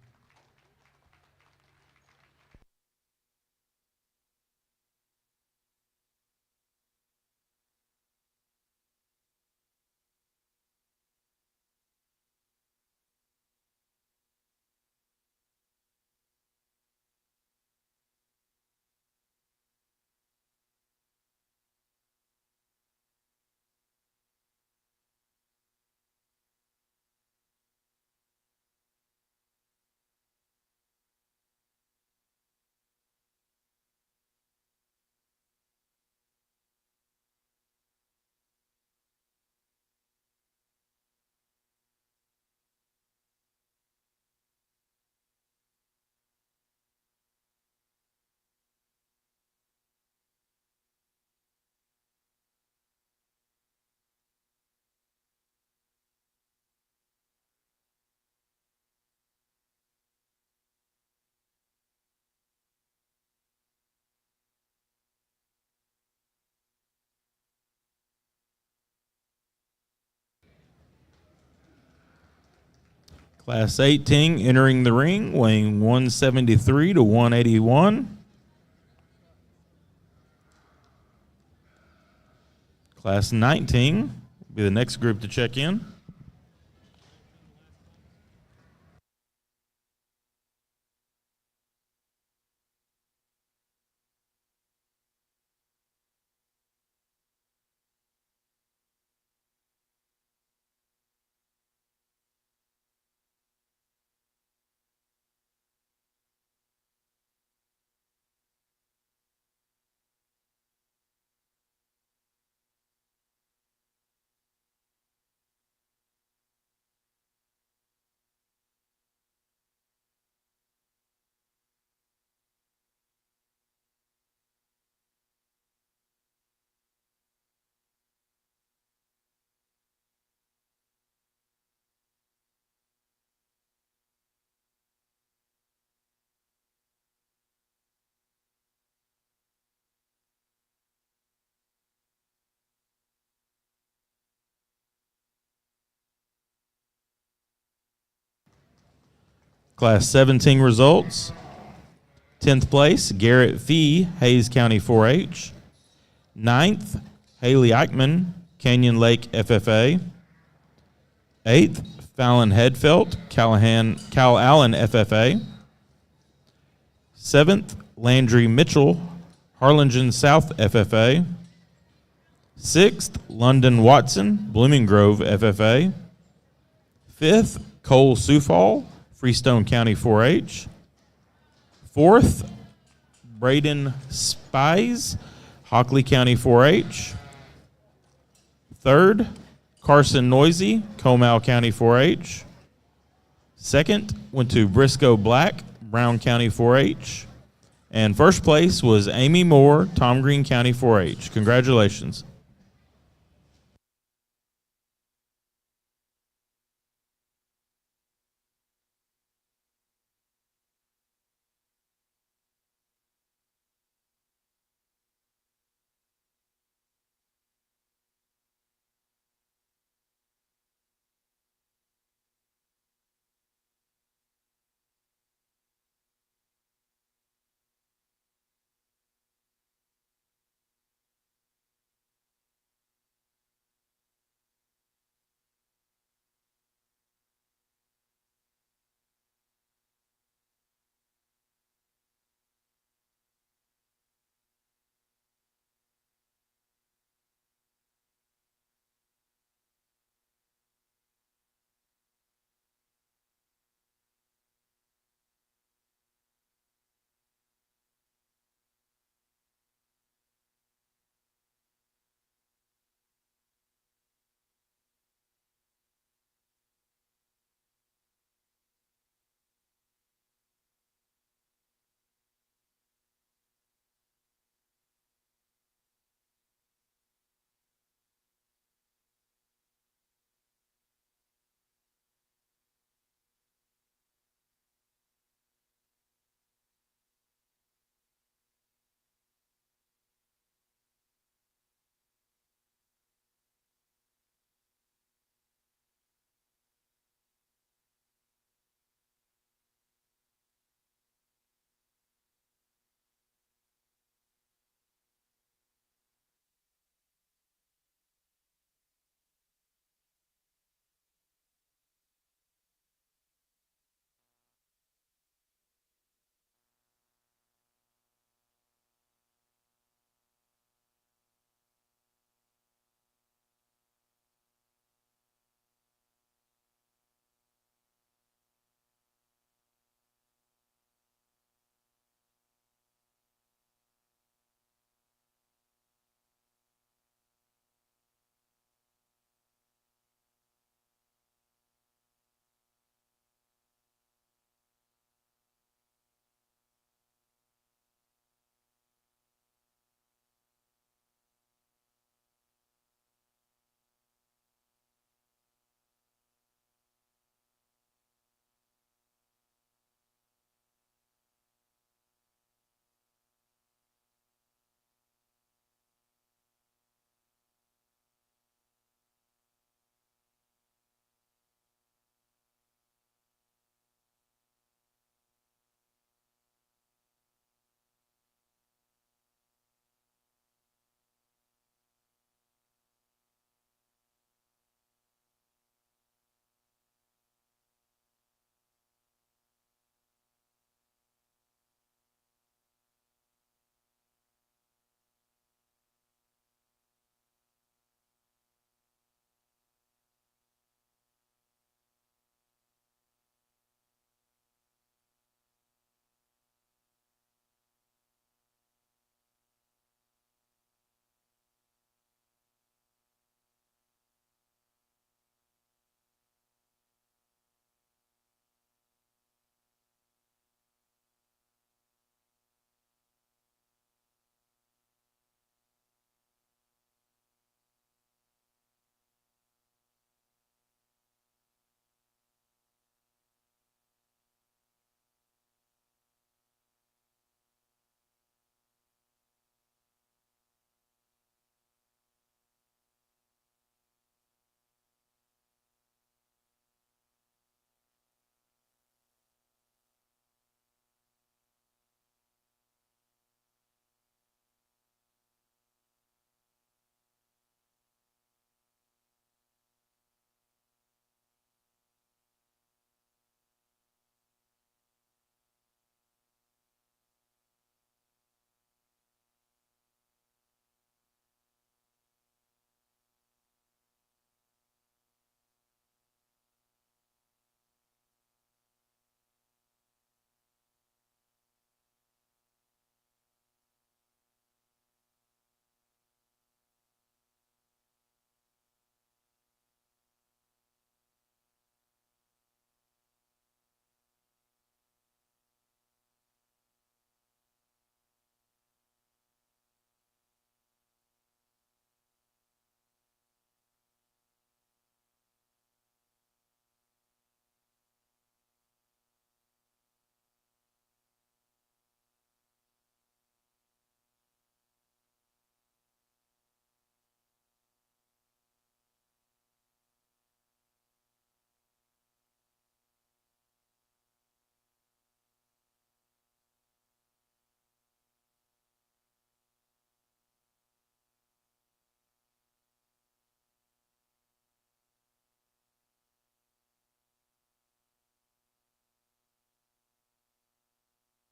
Class 18 entering the ring, weighing 173 to 181. Class 19 will be the next group to check in. Class 17 results. 10th place, Garrett Fee, Hayes County 4-H. 9th, Haley Eichman, Canyon Lake FFA. 8th, Fallon Headfelt, Cal Allen FFA. 7th, Landry Mitchell, Harlingen South FFA. 6th, London Watson, Blooming Grove FFA. 5th, Cole Sufall, Freestone County 4-H. 4th, Braden Spies, Hockley County 4-H. 3rd, Carson Noisy, Comal County 4-H. 2nd went to Briscoe Black, Brown County 4-H. And first place was Amy Moore, Tom Green County 4-H. Congratulations.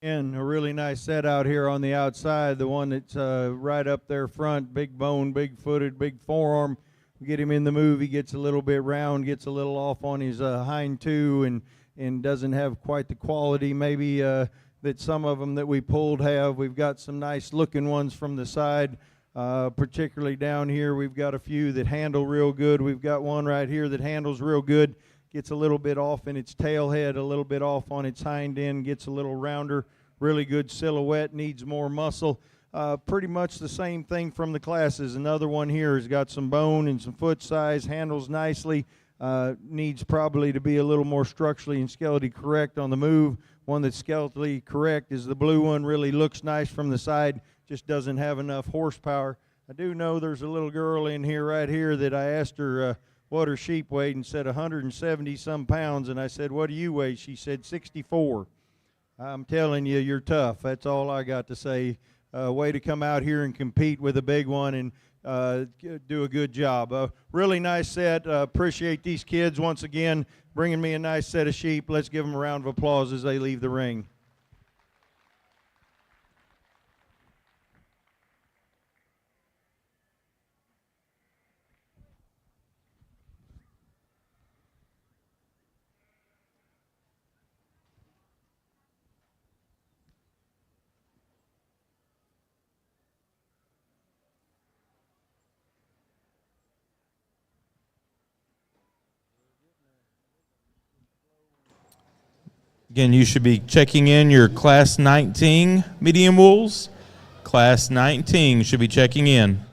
And a really nice set out here on the outside. The one that's right up there front, big bone, big footed, big forearm. Get him in the move. He gets a little bit round, gets a little off on his hind two, and doesn't have quite the quality maybe that some of them that we pulled have. We've got some nice looking ones from the side, particularly down here. We've got a few that handle real good. We've got one right here that handles real good. Gets a little bit off in its tail head, a little bit off on its hind end, gets a little rounder, really good silhouette, needs more muscle. Pretty much the same thing from the classes. Another one here has got some bone and some foot size, handles nicely, needs probably to be a little more structurally and skeletally correct on the move. One that's skeletally correct is the blue one, really looks nice from the side, just doesn't have enough horsepower. I do know there's a little girl in here right here that I asked her what her sheep weighed and said 170 some pounds, and I said, what do you weigh? She said 64. I'm telling you, you're tough. That's all I got to say. Way to come out here and compete with a big one and do a good job. Really nice set. Appreciate these kids once again bringing me a nice set of sheep. Let's give them a round of applause as they leave the ring. Again, you should be checking in your Class 19 medium wools. Class 19 should be checking in.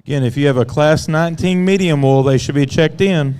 Again, if you have a Class 19 medium wool, they should be checked in.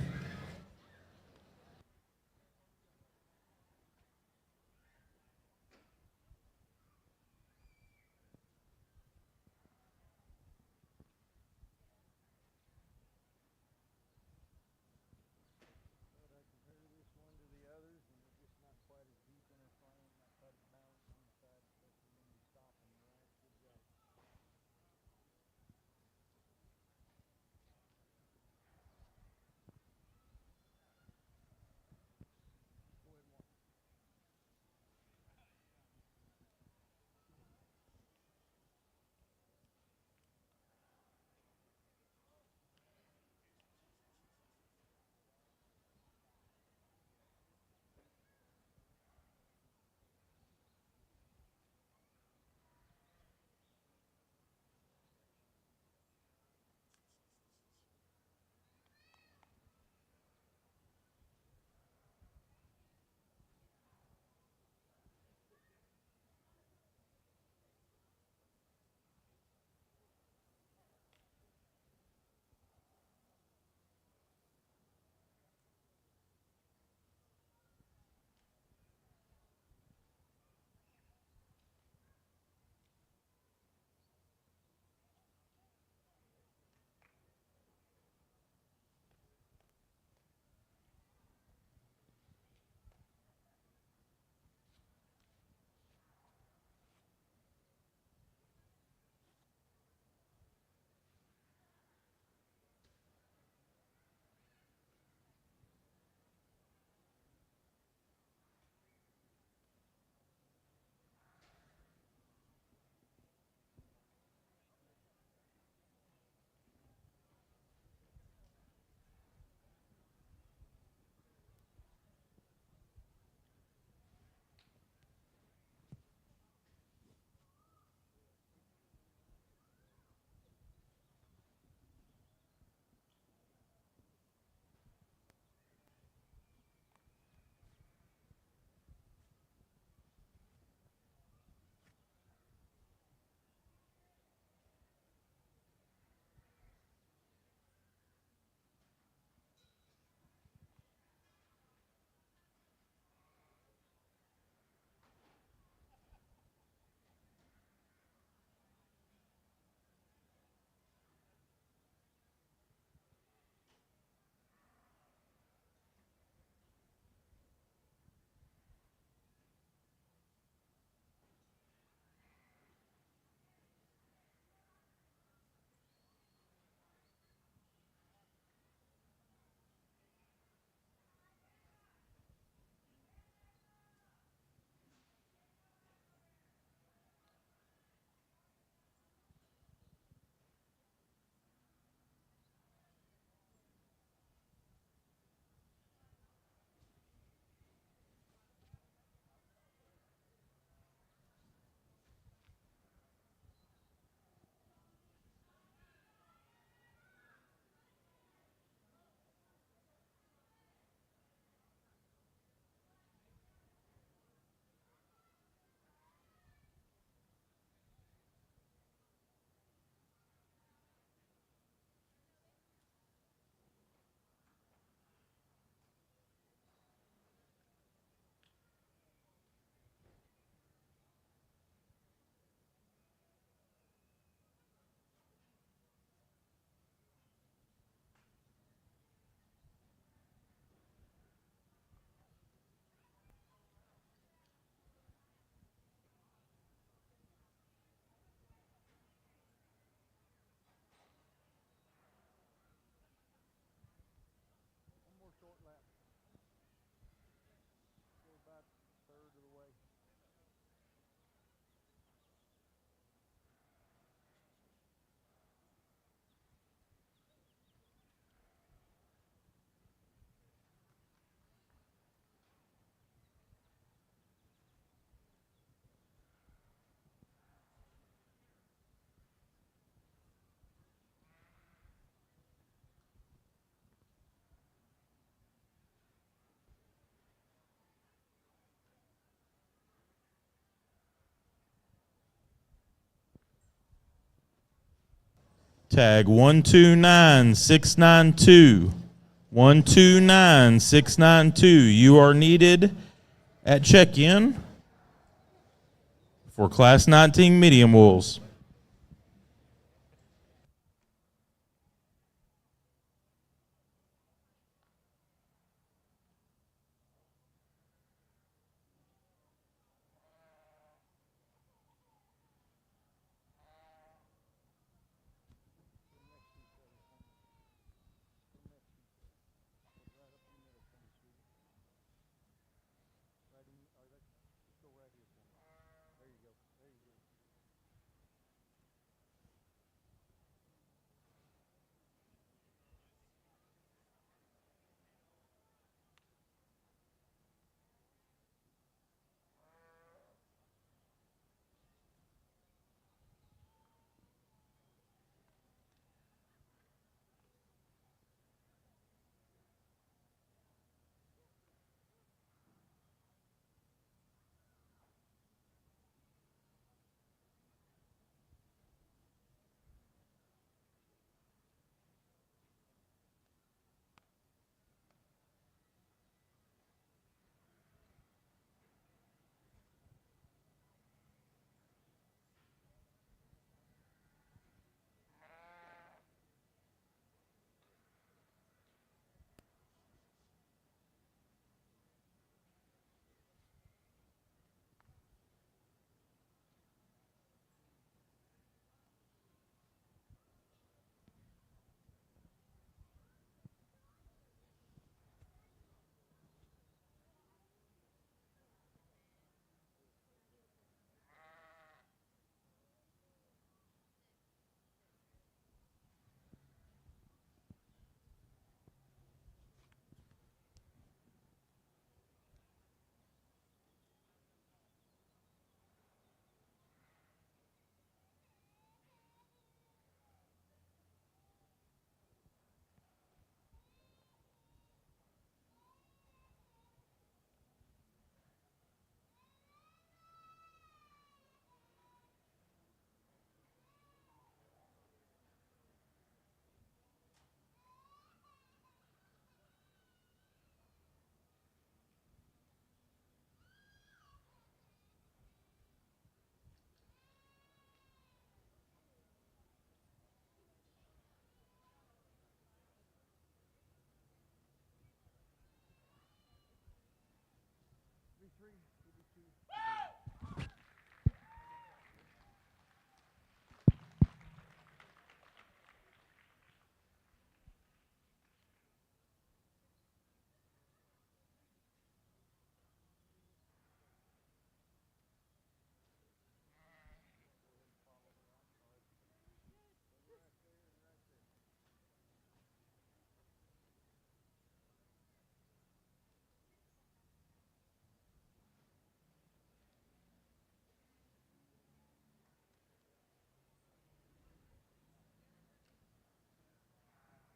Tag 129692. 129692. You are needed at check-in for Class 19 medium wools.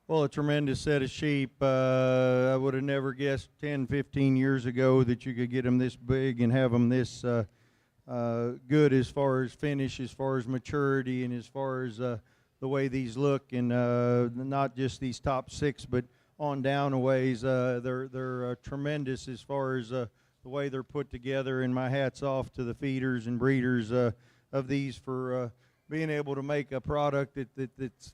Well, a tremendous set of sheep. I would have never guessed 10, 15 years ago that you could get them this big and have them this good as far as finish, as far as maturity, and as far as the way these look. And not just these top six, but on down a ways. They're tremendous as far as the way they're put together. And my hat's off to the feeders and breeders of these for being able to make a product that's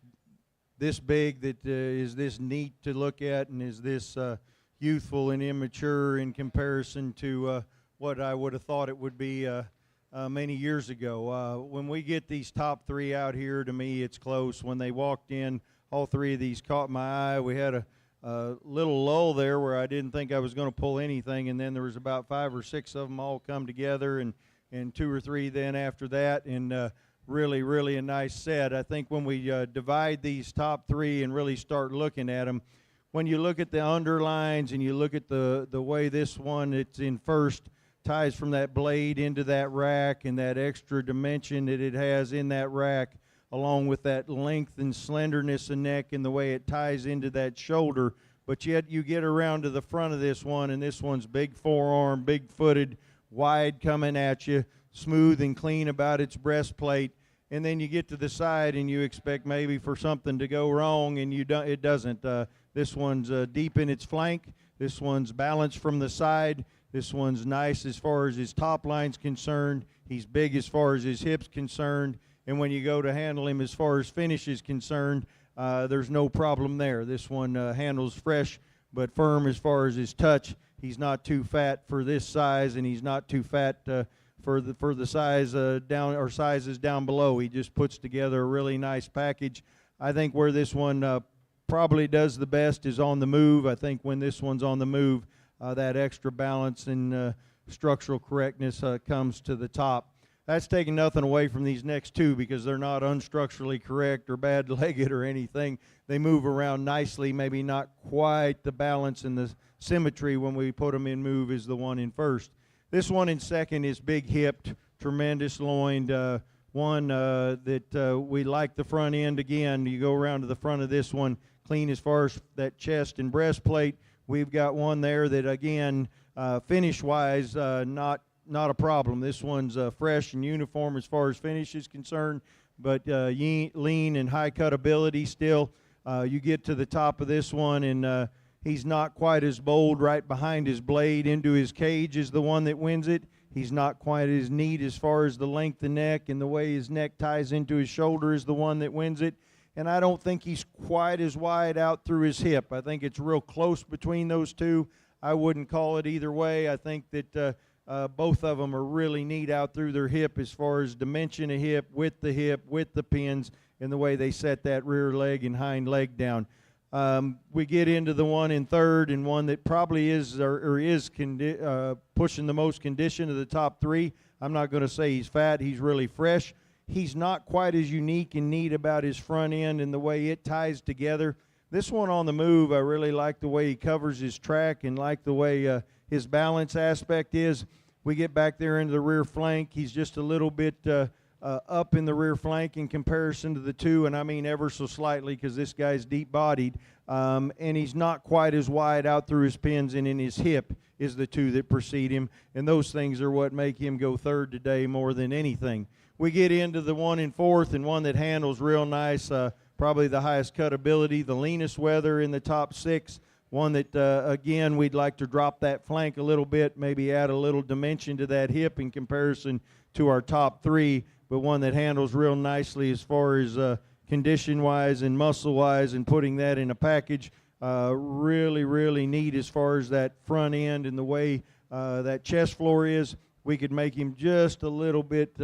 this big, that is this neat to look at, and is this youthful and immature in comparison to what I would have thought it would be many years ago. When we get these top three out here, to me it's close. When they walked in, all three of these caught my eye. We had a little lull there where I didn't think I was going to pull anything, and then there was about 5 or 6 of them all come together, and 2 or 3 then after that, and really a nice set. I think when we divide these top 3 and really start looking at them, when you look at the underlines and you look at the way this one, it's in first, ties from that blade into that rack, and that extra dimension that it has in that rack, along with that length and slenderness of neck and the way it ties into that shoulder. But yet you get around to the front of this one, and this one's big forearm, big footed, wide coming at you, smooth and clean about its breastplate. and then you get to the side and you expect maybe for something to go wrong, and it doesn't. This one's deep in its flank. This one's balanced from the side. This one's nice as far as his top line's concerned. He's big as far as his hips concerned. And when you go to handle him as far as finish is concerned, there's no problem there. This one handles fresh but firm as far as his touch. He's not too fat for this size, and he's not too fat for the size down or sizes down below. He just puts together a really nice package. I think where this one probably does the best is on the move. I think when this one's on the move, that extra balance and structural correctness comes to the top. That's taking nothing away from these next two because they're not unstructurally correct or bad-legged or anything. They move around nicely, maybe not quite the balance and the symmetry when we put them in move is the one in first. This one in second is big-hipped, tremendous loined, one that we like the front end. Again, you go around to the front of this one, clean as far as that chest and breastplate. We've got one there that, again, finish-wise, not a problem. This one's fresh and uniform as far as finish is concerned, but lean and high cut ability still. You get to the top of this one, and he's not quite as bold right behind his blade into his cage is the one that wins it. He's not quite as neat as far as the length of neck, and the way his neck ties into his shoulder is the one that wins it. And I don't think he's quite as wide out through his hip. I think it's real close between those two. I wouldn't call it either way. I think that both of them are really neat out through their hip as far as dimension of hip, with the pins, and the way they set that rear leg and hind leg down. We get into the one in third, and one that probably is pushing the most condition of the top three. I'm not going to say he's fat. He's really fresh. He's not quite as unique and neat about his front end and the way it ties together. This one on the move, I really like the way he covers his track and like the way his balance aspect is. We get back there into the rear flank. He's just a little bit up in the rear flank in comparison to the two, and I mean ever so slightly because this guy's deep-bodied, and he's not quite as wide out through his pins, and in his hip is the two that precede him, and those things are what make him go third today more than anything. We get into the one in fourth, and one that handles real nice, probably the highest cut ability, the leanest weather in the top six. One that, again, we'd like to drop that flank a little bit, maybe add a little dimension to that hip in comparison to our top three, but one that handles real nicely as far as condition-wise and muscle-wise, and putting that in a package. Really, really neat as far as that front end and the way that chest floor is. We could make him just a little bit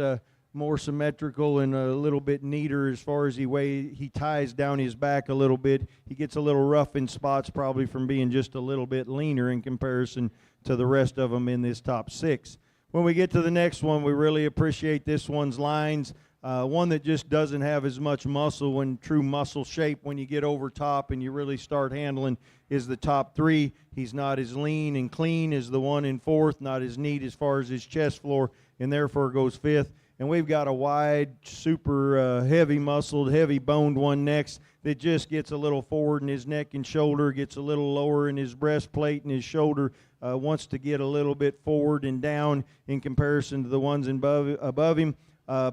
more symmetrical and a little bit neater as far as the way he ties down his back a little bit. He gets a little rough in spots probably from being just a little bit leaner in comparison to the rest of them in this top six. When we get to the next one, we really appreciate this one's lines. One that just doesn't have as much muscle when true muscle shape when you get over top and you really start handling is the top three. He's not as lean and clean as the one in fourth, not as neat as far as his chest floor, and therefore goes fifth. And we've got a wide, super heavy muscled, heavy boned one next that just gets a little forward in his neck and shoulder, gets a little lower in his breastplate and his shoulder, wants to get a little bit forward and down in comparison to the ones above him.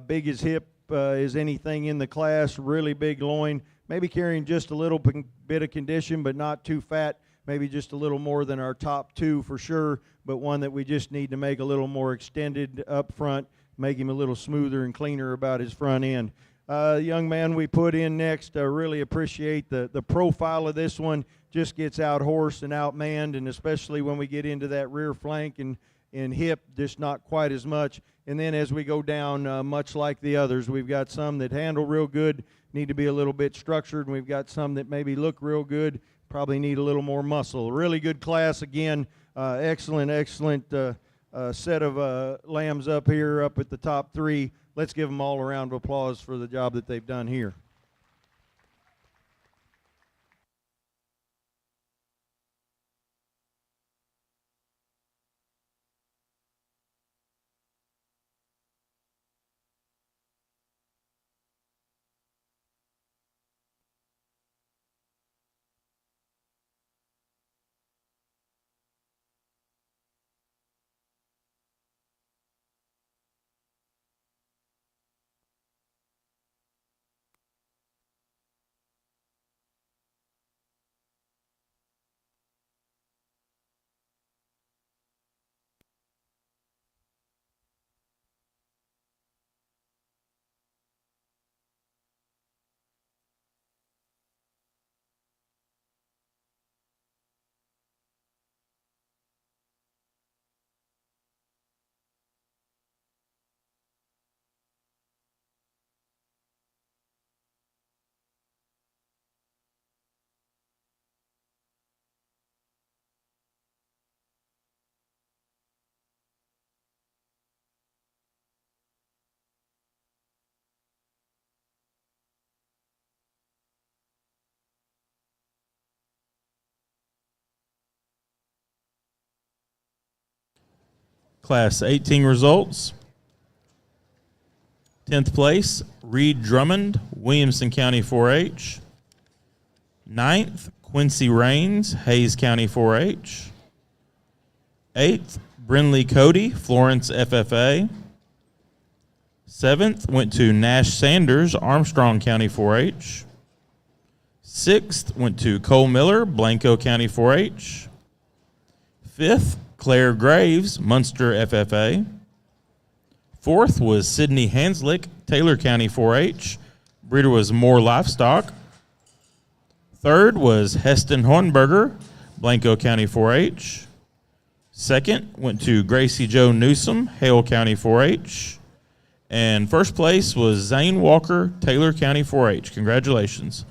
Big as hip as anything in the class, really big loin, maybe carrying just a little bit of condition, but not too fat, maybe just a little more than our top two for sure, but one that we just need to make a little more extended up front, make him a little smoother and cleaner about his front end. The young man we put in next, really appreciate the profile of this one. Just gets out horsed and outmanned, and especially when we get into that rear flank and hip, just not quite as much. And then as we go down, much like the others, we've got some that handle real good, need to be a little bit structured, and we've got some that maybe look real good, probably need a little more muscle. Really good class again. Excellent set of lambs up here, up at the top three. Let's give them all a round of applause for the job that they've done here. Class 18 results. 10th place, Reed Drummond, Williamson County 4-H. 9th, Quincy Rains, Hayes County 4-H. 8th, Brinley Cody, Florence FFA. 7th went to Nash Sanders, Armstrong County 4-H. 6th went to Cole Miller, Blanco County 4-H. 5th, Claire Graves, Munster FFA. 4th was Sydney Hanslick, Taylor County 4-H. Breeder was Moore Livestock. 3rd was Heston Hornberger, Blanco County 4-H. 2nd went to Gracie Joe Newsom, Hale County 4-H. And first place was Zane Walker, Taylor County 4-H. Congratulations.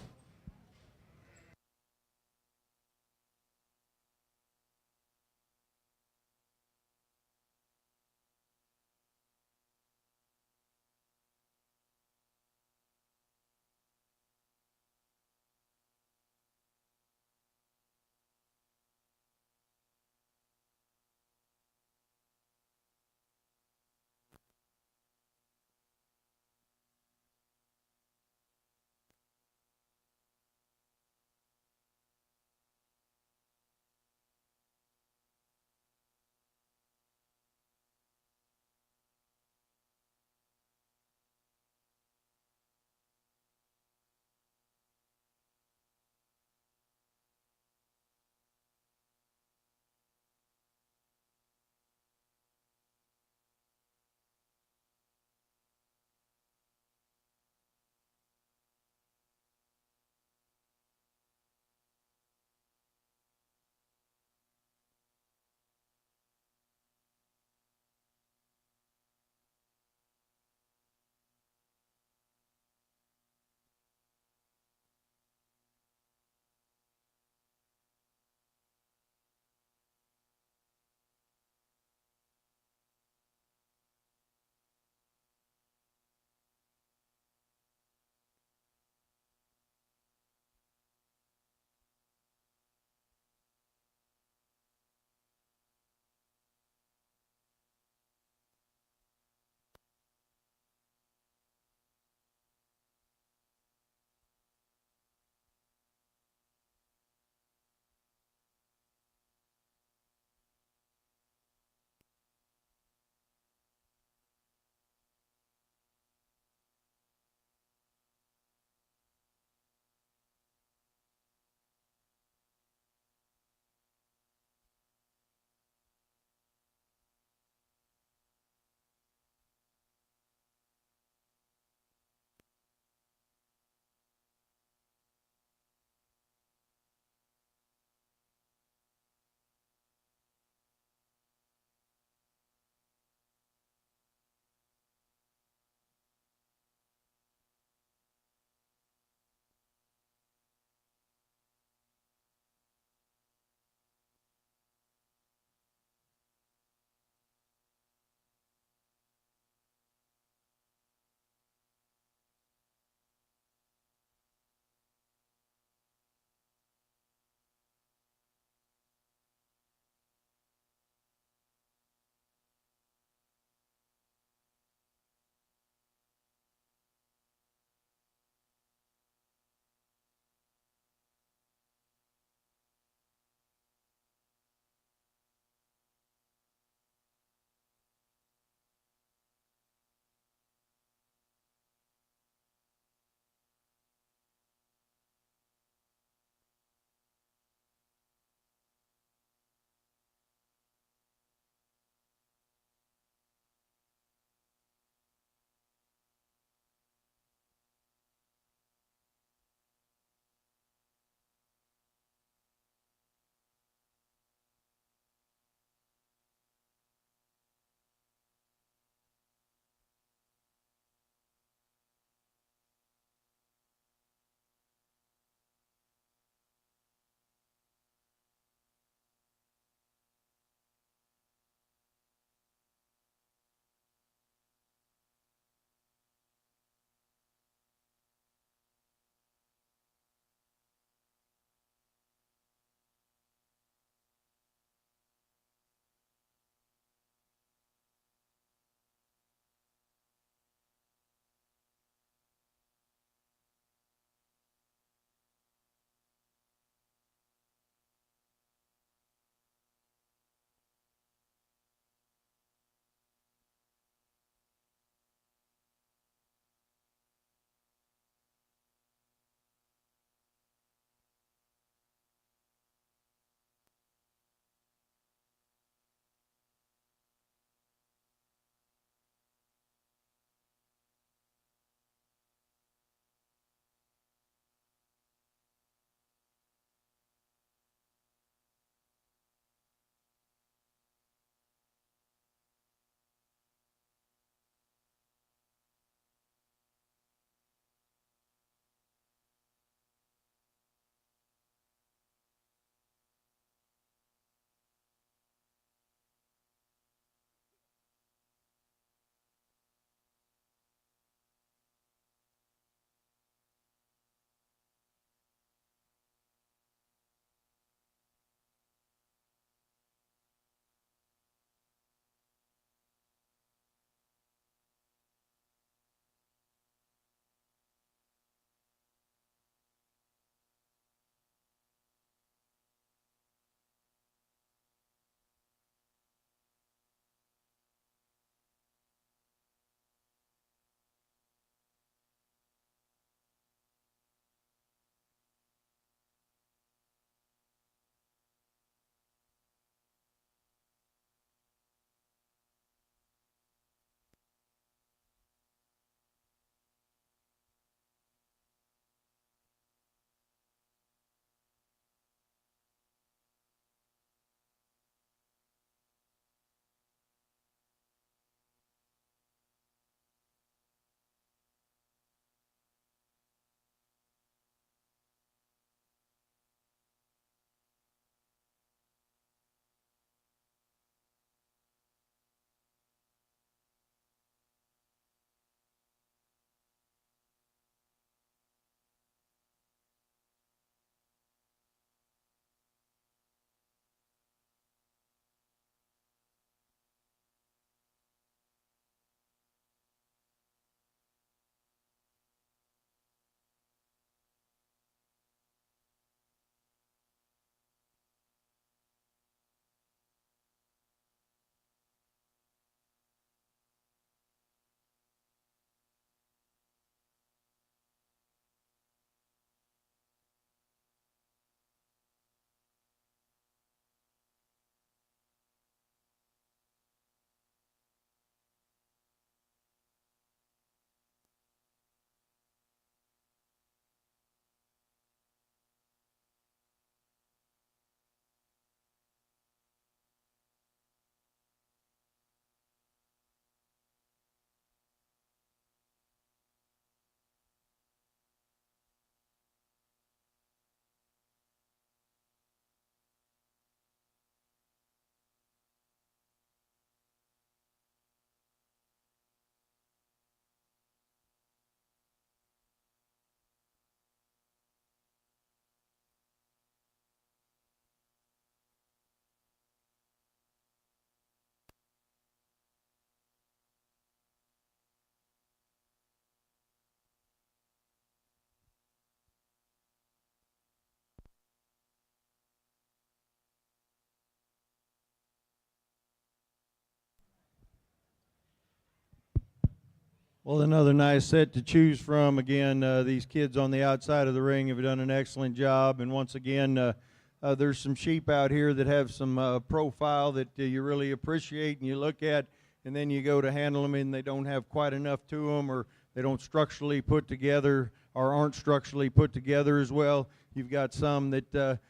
Well, another nice set to choose from. Again, these kids on the outside of the ring have done an excellent job. And once again, there's some sheep out here that have some profile that you really appreciate and you look at, and then you go to handle them and they don't have quite enough to them, or they don't structurally put together or aren't structurally put together as well. You've got some that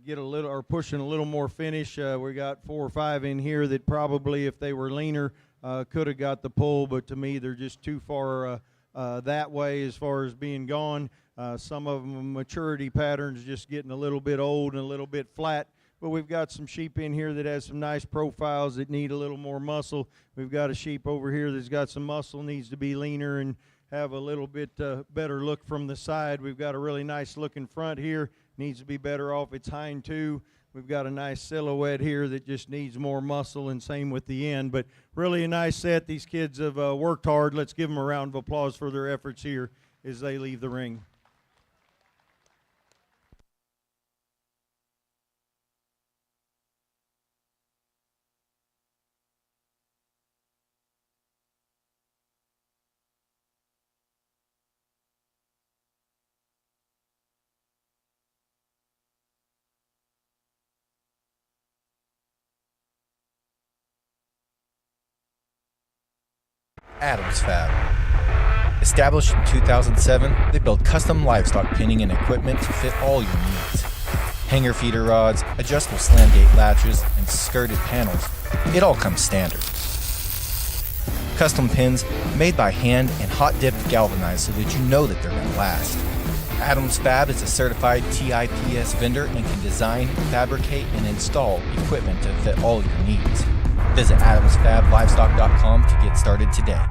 get a little or pushing a little more finish. We got 4 or 5 in here that probably, if they were leaner, could have got the pull, but to me they're just too far that way as far as being gone. Some of them maturity patterns just getting a little bit old and a little bit flat. But we've got some sheep in here that has some nice profiles that need a little more muscle. We've got a sheep over here that's got some muscle, needs to be leaner and have a little bit better look from the side. We've got a really nice looking front here, needs to be better off its hind too. We've got a nice silhouette here that just needs more muscle, and same with the end. But really a nice set. These kids have worked hard. Let's give them a round of applause for their efforts here as they leave the ring. Adams Fab. Established in 2007, they build custom livestock pinning and equipment to fit all your needs. Hanger feeder rods, adjustable slam gate latches, and skirted panels. It all comes standard. Custom pins made by hand and hot dipped galvanized so that you know that they're going to last. Adams Fab is a certified TIPS vendor and can design, fabricate, and install equipment to fit all your needs. Visit adamsfablivestock.com to get started today.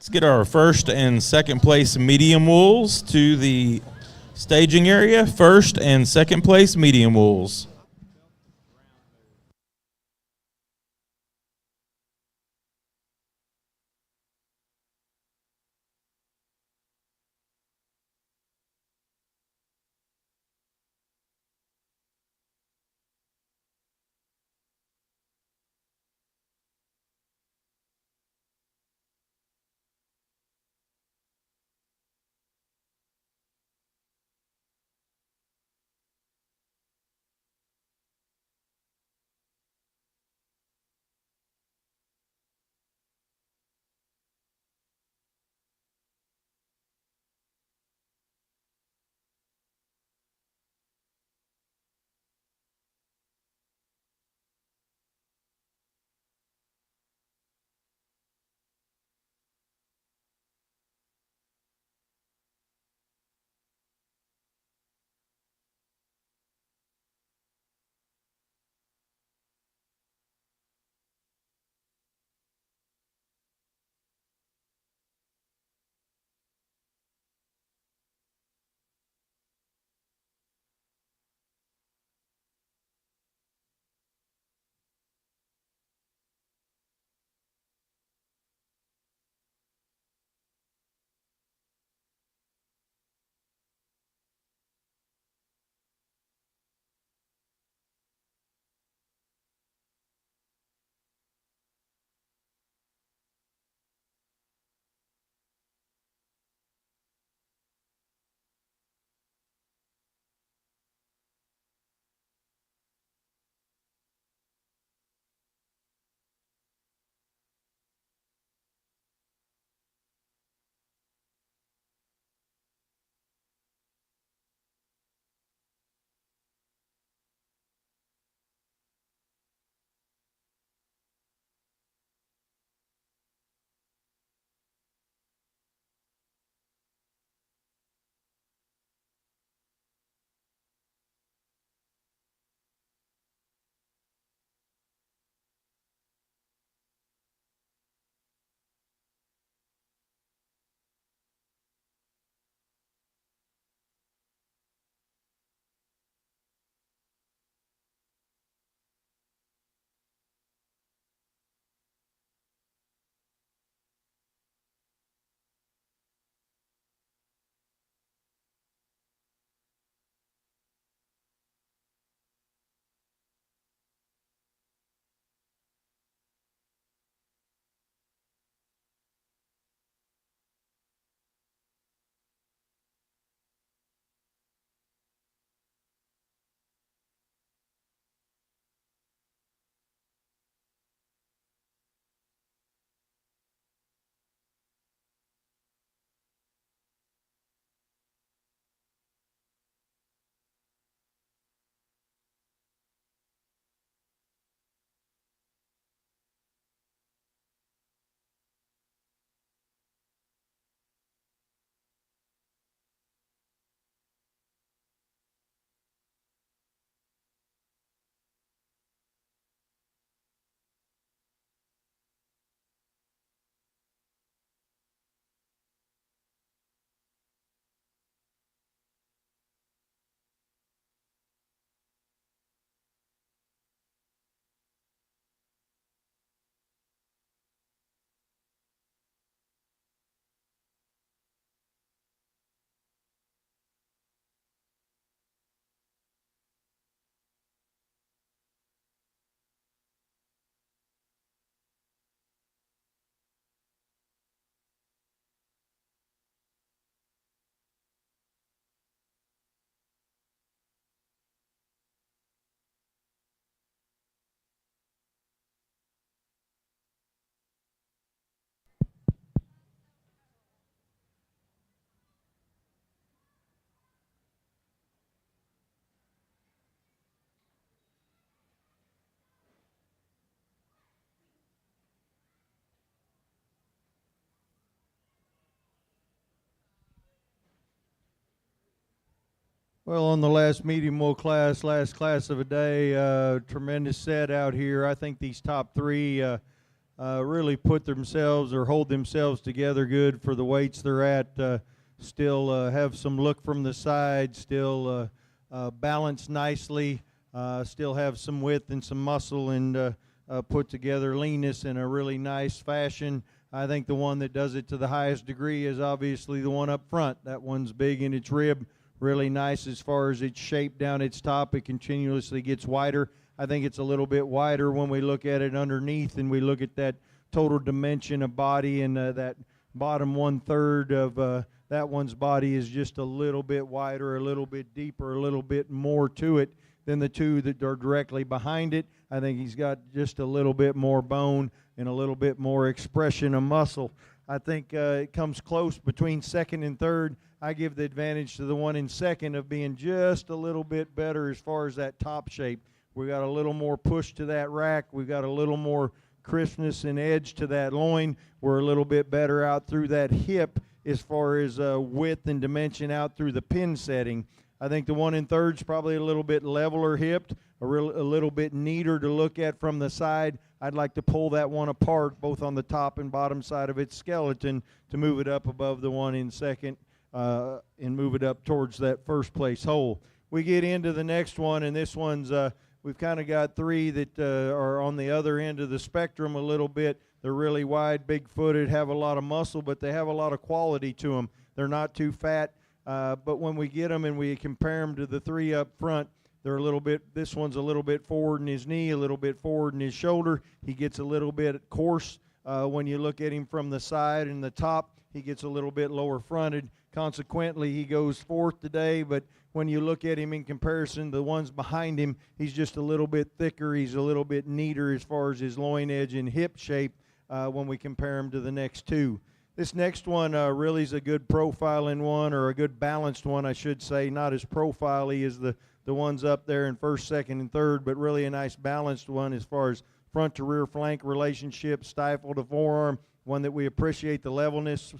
Let's get our first and second place medium wolves to the staging area. First and second place medium wolves. Well, on the last medium wool class, last class of the day, tremendous set out here. I think these top three really put themselves or hold themselves together good for the weights they're at. Still have some look from the side, still balance nicely, still have some width and some muscle, and put together leanness in a really nice fashion. I think the one that does it to the highest degree is obviously the one up front. That one's big in its rib, really nice as far as its shape down its top. It continuously gets wider. I think it's a little bit wider when we look at it underneath and we look at that total dimension of body, and that bottom 1/3 of that one's body is just a little bit wider, a little bit deeper, a little bit more to it than the two that are directly behind it. I think he's got just a little bit more bone and a little bit more expression of muscle. I think it comes close between second and third. I give the advantage to the one in second of being just a little bit better as far as that top shape. We got a little more push to that rack. We got a little more crispness and edge to that loin. We're a little bit better out through that hip as far as width and dimension out through the pin setting. I think the one in third's probably a little bit leveler hipped, a little bit neater to look at from the side. I'd like to pull that one apart, both on the top and bottom side of its skeleton, to move it up above the one in second and move it up towards that first place hole. We get into the next one, and this one's we've kind of got three that are on the other end of the spectrum a little bit. They're really wide, big-footed, have a lot of muscle, but they have a lot of quality to them. They're not too fat, but when we get them and we compare them to the three up front, they're a little bit, this one's a little bit forward in his knee, a little bit forward in his shoulder. He gets a little bit coarse when you look at him from the side and the top. He gets a little bit lower fronted. Consequently, he goes fourth today, but when you look at him in comparison to the ones behind him, he's just a little bit thicker. He's a little bit neater as far as his loin edge and hip shape when we compare him to the next two. This next one really is a good profiling one, or a good balanced one, I should say. Not as profile-y as the ones up there in first, second, and third, but really a nice balanced one as far as front to rear flank relationship, stifle to forearm, one that we appreciate the levelness.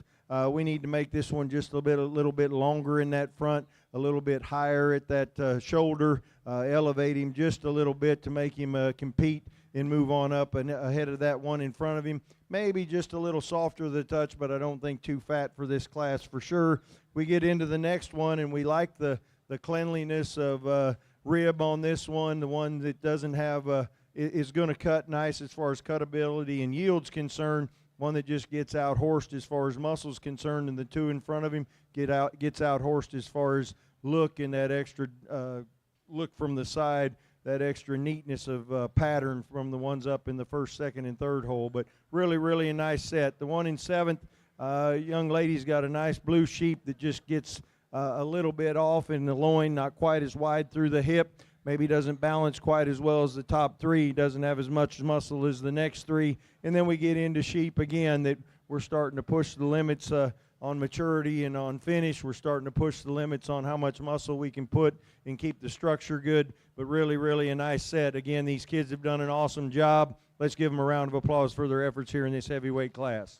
We need to make this one just a little bit longer in that front, a little bit higher at that shoulder, elevate him just a little bit to make him compete and move on up and ahead of that one in front of him. Maybe just a little softer the touch, but I don't think too fat for this class for sure. We get into the next one, and we like the cleanliness of rib on this one. The one that doesn't have is going to cut nice as far as cutability and yield's concerned. One that just gets out horsed as far as muscle's concerned, and the two in front of him gets out horsed as far as look and that extra look from the side, that extra neatness of pattern from the ones up in the first, second, and third hole. But really, really a nice set. The one in seventh, young lady's got a nice blue sheep that just gets a little bit off in the loin, not quite as wide through the hip. Maybe doesn't balance quite as well as the top three, doesn't have as much muscle as the next three. And then we get into sheep again that we're starting to push the limits on maturity and on finish. We're starting to push the limits on how much muscle we can put and keep the structure good, but really, really a nice set. Again, these kids have done an awesome job. Let's give them a round of applause for their efforts here in this heavyweight class.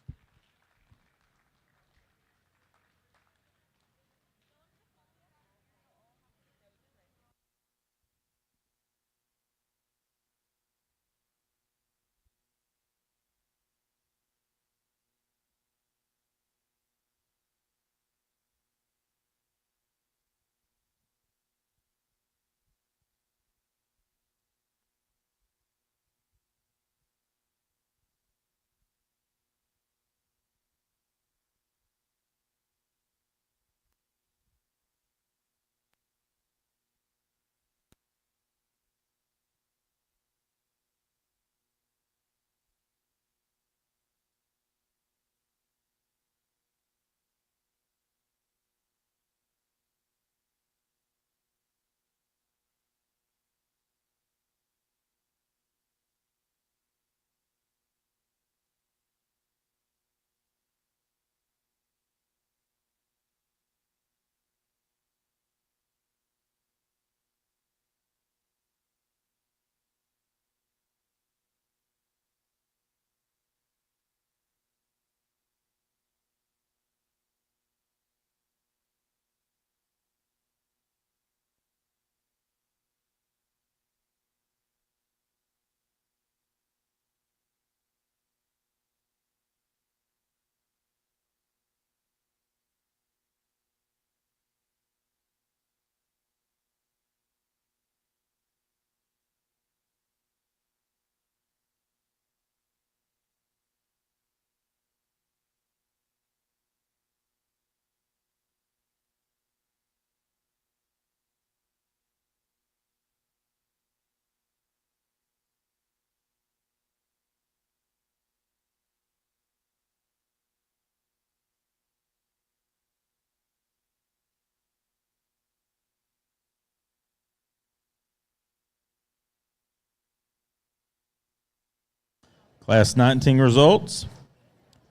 Class 19 results.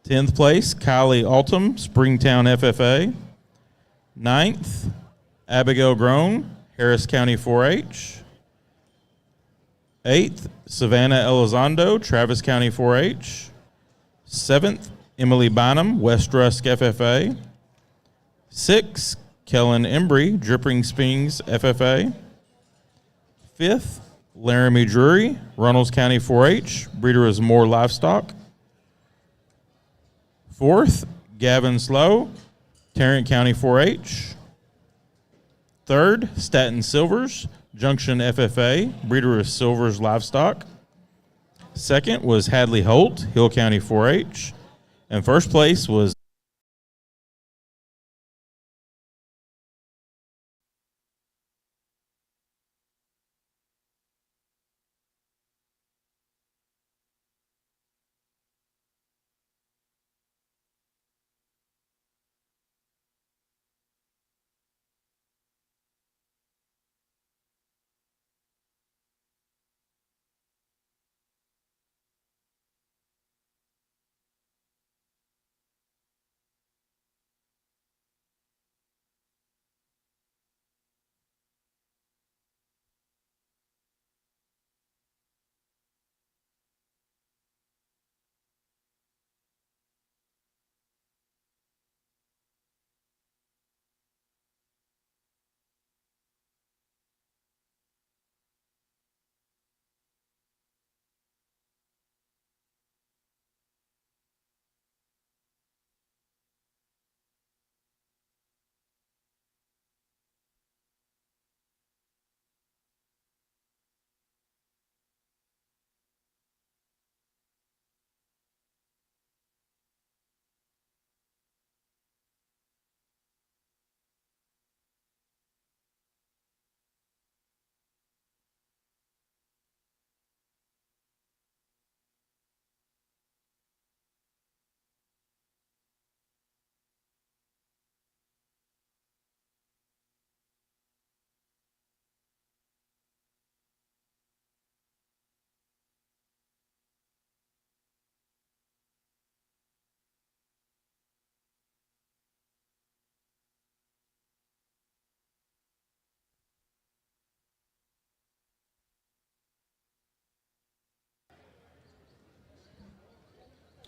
10th place, Kylie Altum, Springtown FFA. 9th, Abigail Groan, Harris County 4-H. 8th, Savannah Elizondo, Travis County 4-H. 7th, Emily Bynum, West Rusk FFA. 6th, Kellen Embry, Dripping Springs FFA. 5th, Laramie Drury, Runnels County 4-H, breeder is Moore Livestock. 4th, Gavin Slow, Tarrant County 4-H. 3rd, Staten Silvers, Junction FFA, breeder is Silvers Livestock. 2nd was Hadley Holt, Hill County 4-H. And first place was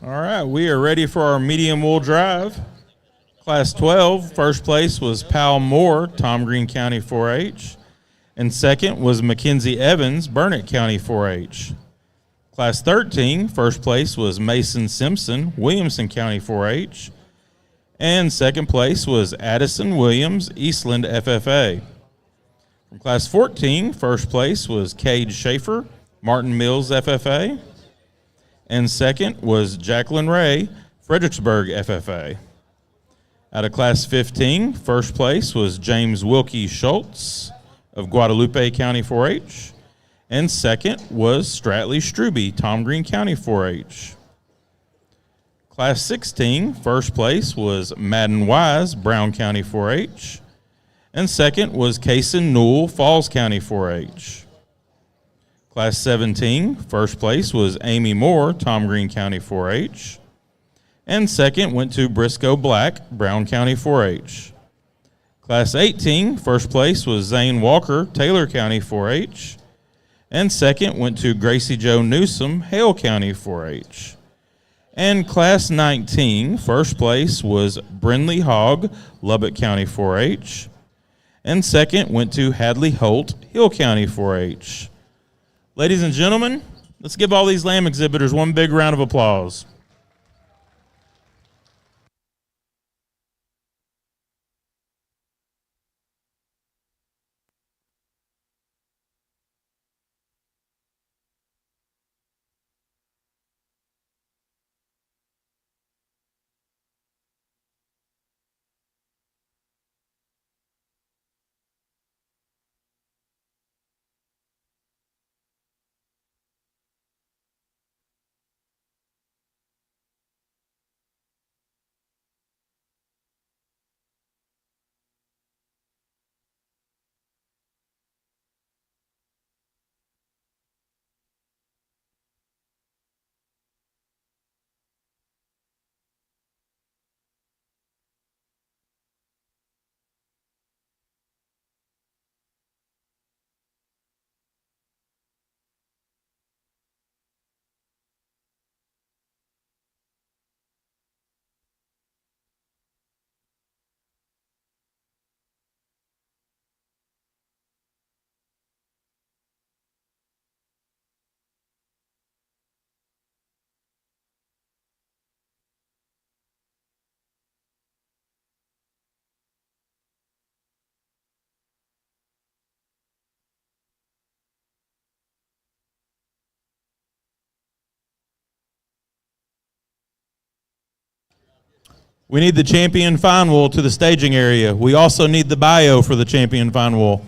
All right, we are ready for our medium wool drive. Class 12, first place was Pal Moore, Tom Green County 4-H. And second was Mackenzie Evans, Burnett County 4-H. Class 13, first place was Mason Simpson, Williamson County 4-H. And second place was Addison Williams, Eastland FFA. From Class 14, first place was Cade Schaefer, Martin Mills FFA. And second was Jacqueline Ray, Fredericksburg FFA. Out of Class 15, first place was James Wilkie Schultz of Guadalupe County 4-H. And second was Stratley Struby, Tom Green County 4-H. Class 16, first place was Madden Wise, Brown County 4-H. And second was Kaysen Newell, Falls County 4-H. Class 17, first place was Amy Moore, Tom Green County 4-H. And second went to Briscoe Black, Brown County 4-H. Class 18, first place was Zane Walker, Taylor County 4-H. And second went to Gracie Joe Newsom, Hale County 4-H. And Class 19, first place was Brindley Hogg, Lubbock County 4-H. And second went to Hadley Holt, Hill County 4-H. Ladies and gentlemen, let's give all these lamb exhibitors one big round of applause. We need the champion fine wool to the staging area. We also need the bio for the champion fine wool.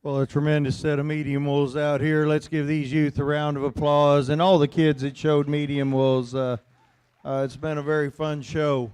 Well, a tremendous set of medium wolves out here. Let's give these youth a round of applause and all the kids that showed medium wolves. It's been a very fun show.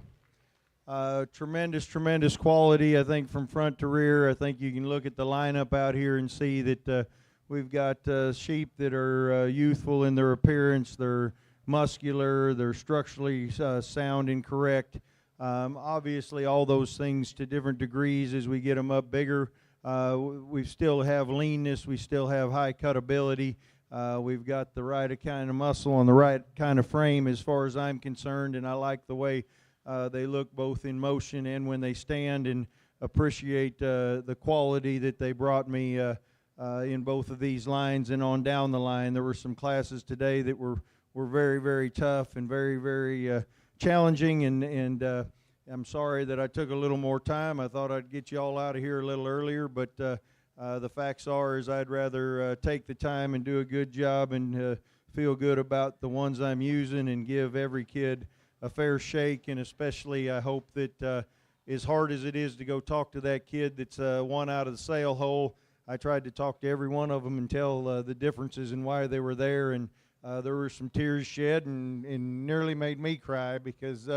Tremendous quality, I think, from front to rear. I think you can look at the lineup out here and see that we've got sheep that are youthful in their appearance. They're muscular. They're structurally sound and correct. Obviously, all those things to different degrees as we get them up bigger. We still have leanness. We still have high cutability. We've got the right kind of muscle and the right kind of frame as far as I'm concerned, and I like the way they look both in motion and when they stand, and appreciate the quality that they brought me in both of these lines and on down the line. There were some classes today that were very tough and very challenging, and I'm sorry that I took a little more time. I thought I'd get you all out of here a little earlier, but the facts are is I'd rather take the time and do a good job and feel good about the ones I'm using and give every kid a fair shake. And especially I hope that as hard as it is to go talk to that kid that's one out of the sail hole, I tried to talk to every one of them and tell the differences and why they were there. And there were some tears shed and nearly made me cry because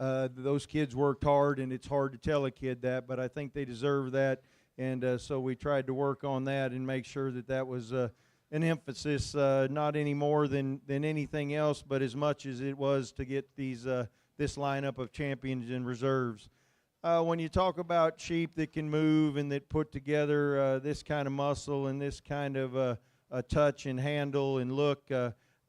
those kids worked hard, and it's hard to tell a kid that, but I think they deserve that. And so we tried to work on that and make sure that that was an emphasis, not any more than anything else, but as much as it was to get this lineup of champions and reserves. When you talk about sheep that can move and that put together this kind of muscle and this kind of a touch and handle and look,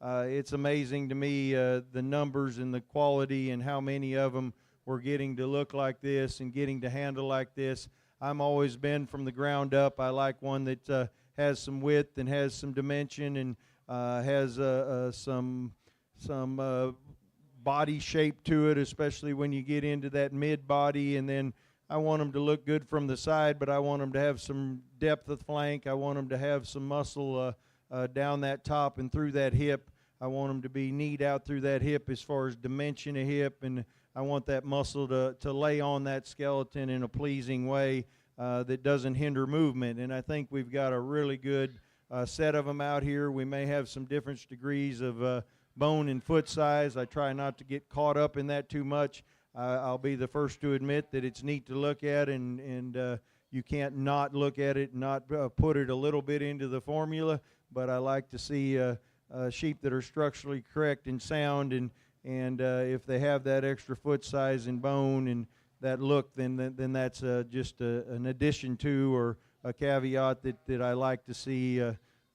it's amazing to me the numbers and the quality and how many of them were getting to look like this and getting to handle like this. I'm always been from the ground up. I like one that has some width and has some dimension and has some body shape to it, especially when you get into that mid body. And then I want them to look good from the side, but I want them to have some depth of flank. I want them to have some muscle down that top and through that hip. I want them to be neat out through that hip as far as dimension of hip, and I want that muscle to lay on that skeleton in a pleasing way that doesn't hinder movement. And I think we've got a really good set of them out here. We may have some different degrees of bone and foot size. I try not to get caught up in that too much. I'll be the first to admit that it's neat to look at, and you can't not look at it and not put it a little bit into the formula, but I like to see sheep that are structurally correct and sound, and if they have that extra foot size and bone and that look, then that's just an addition to or a caveat that I like to see,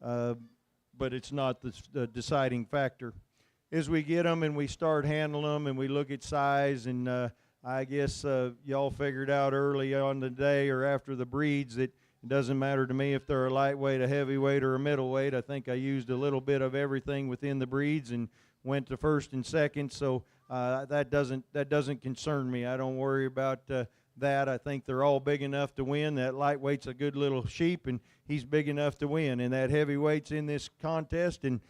but it's not the deciding factor. As we get them and we start handling them and we look at size, and I guess y'all figured out early on the day or after the breeds that it doesn't matter to me if they're a lightweight, a heavyweight, or a middleweight. I think I used a little bit of everything within the breeds and went to first and second, so that doesn't concern me. I don't worry about that. I think they're all big enough to win. That lightweight's a good little sheep, and he's big enough to win. And that heavyweight's in this contest, and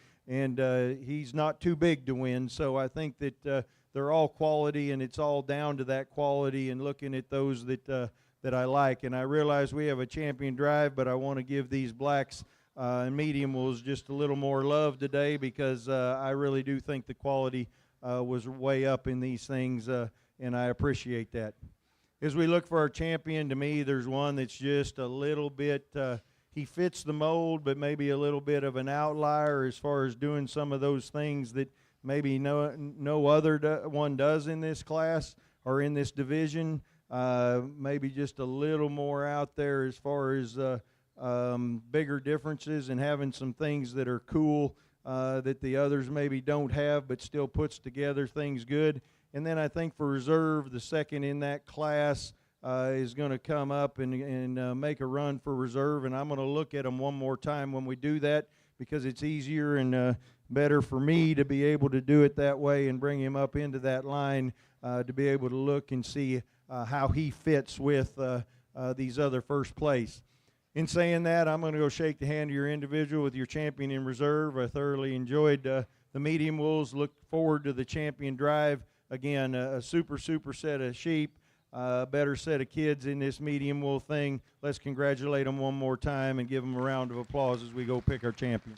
he's not too big to win. So I think that they're all quality, and it's all down to that quality and looking at those that I like. And I realize we have a champion drive, but I want to give these blacks and medium wolves just a little more love today, because I really do think the quality was way up in these things, and I appreciate that. As we look for our champion, to me, there's one that's just a little bit, he fits the mold, but maybe a little bit of an outlier as far as doing some of those things that maybe no other one does in this class or in this division. Maybe just a little more out there as far as bigger differences and having some things that are cool that the others maybe don't have, but still puts together things good. And then I think for reserve, the second in that class is going to come up and make a run for reserve. And I'm going to look at them one more time when we do that, because it's easier and better for me to be able to do it that way and bring him up into that line to be able to look and see how he fits with these other first place. In saying that, I'm going to go shake the hand of your individual with your champion in reserve. I thoroughly enjoyed the medium wolves. Look forward to the champion drive. Again, a super set of sheep. better set of kids in this medium wool thing. Let's congratulate them one more time and give them a round of applause as we go pick our champion.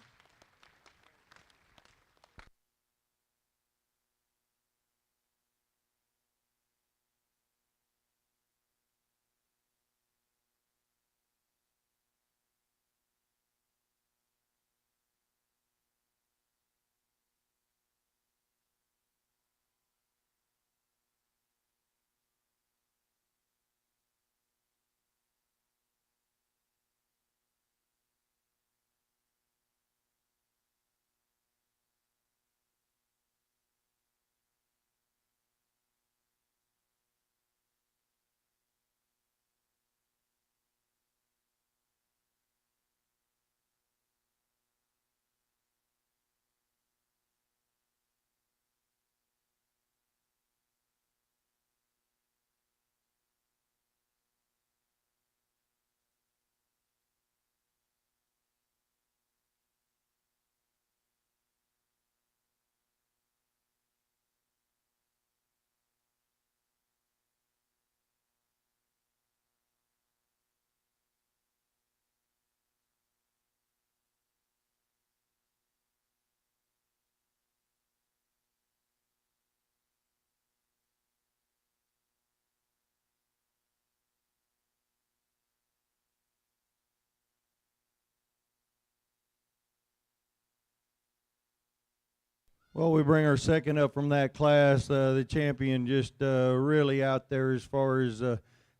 Well, we bring our second up from that class. The champion just really out there as far as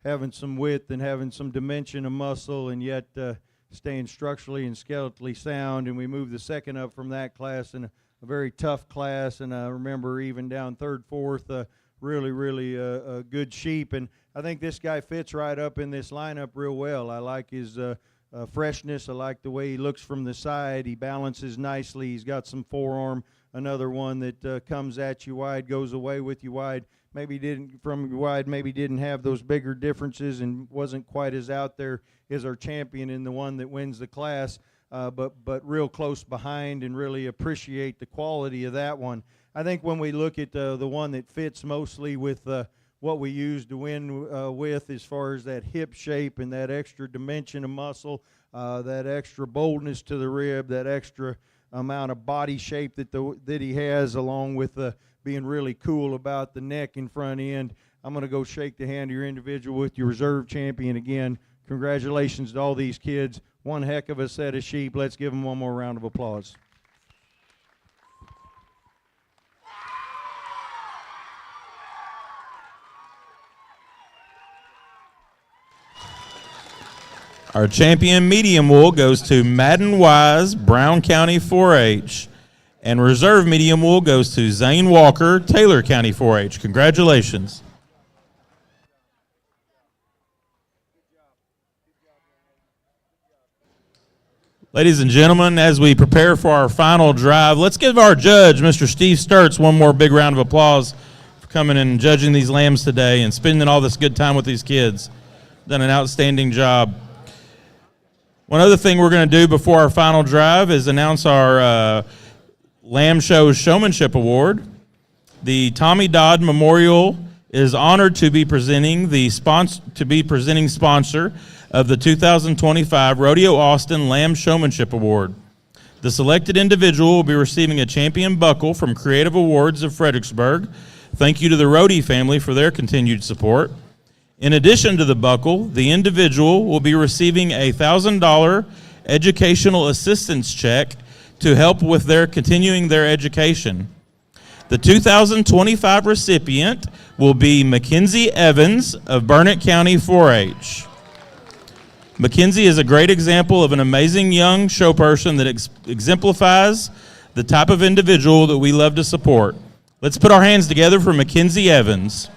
having some width and having some dimension of muscle, and yet staying structurally and skeletally sound. And we move the second up from that class in a very tough class. And I remember even down third, fourth, really a good sheep. And I think this guy fits right up in this lineup real well. I like his freshness. I like the way he looks from the side. He balances nicely. He's got some forearm. Another one that comes at you wide, goes away with you wide. Maybe didn't from you wide. Maybe didn't have those bigger differences and wasn't quite as out there as our champion in the one that wins the class. But real close behind, and really appreciate the quality of that one. I think when we look at the one that fits mostly with what we use to win with, as far as that hip shape and that extra dimension of muscle, that extra boldness to the rib, that extra amount of body shape that he has, along with being really cool about the neck and front end. I'm going to go shake the hand of your individual with your reserve champion again. Congratulations to all these kids. One heck of a set of sheep. Let's give them one more round of applause. Our champion medium wool goes to Madden Wise, Brown County 4-H. And reserve medium wool goes to Zane Walker, Taylor County 4-H. Congratulations. Ladies and gentlemen, as we prepare for our final drive, let's give our judge, Mr. Steve Sturts, one more big round of applause for coming and judging these lambs today and spending all this good time with these kids. Done an outstanding job. One other thing we're going to do before our final drive is announce our Lamb Show Showmanship Award. The Tommy Dodd Memorial is honored to be presenting sponsor of the 2025 Rodeo Austin Lamb Showmanship Award. The selected individual will be receiving a champion buckle from Creative Awards of Fredericksburg. Thank you to the Rodeo family for their continued support. In addition to the buckle, the individual will be receiving a $1,000 educational assistance check to help with continuing their education. The 2025 recipient will be Mackenzie Evans of Burnett County 4-H. Mackenzie is a great example of an amazing young show person that exemplifies the type of individual that we love to support. Let's put our hands together for Mackenzie Evans.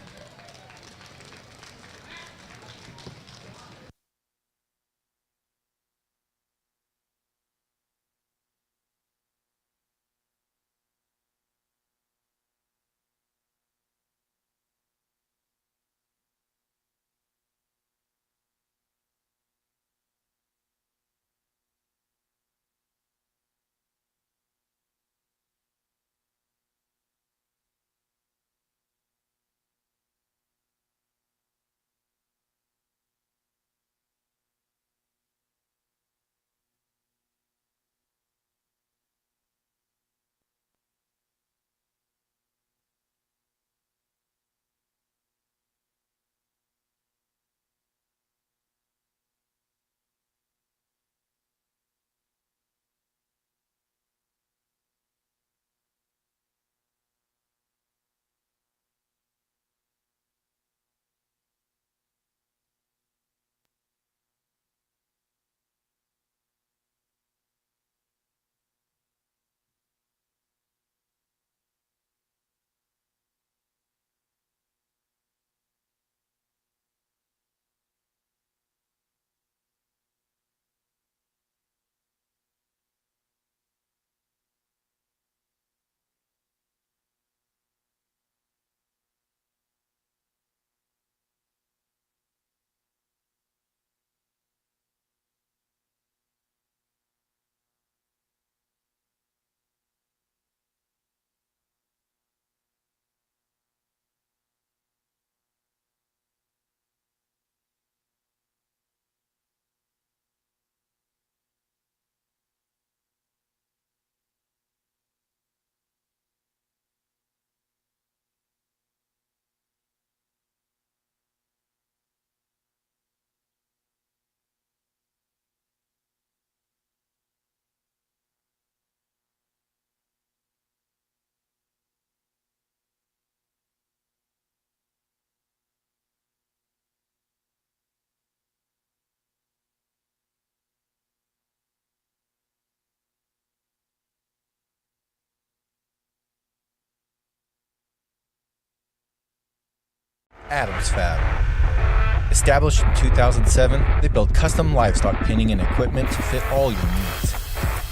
Adams Fab. Established in 2007, they build custom livestock pinning and equipment to fit all your needs.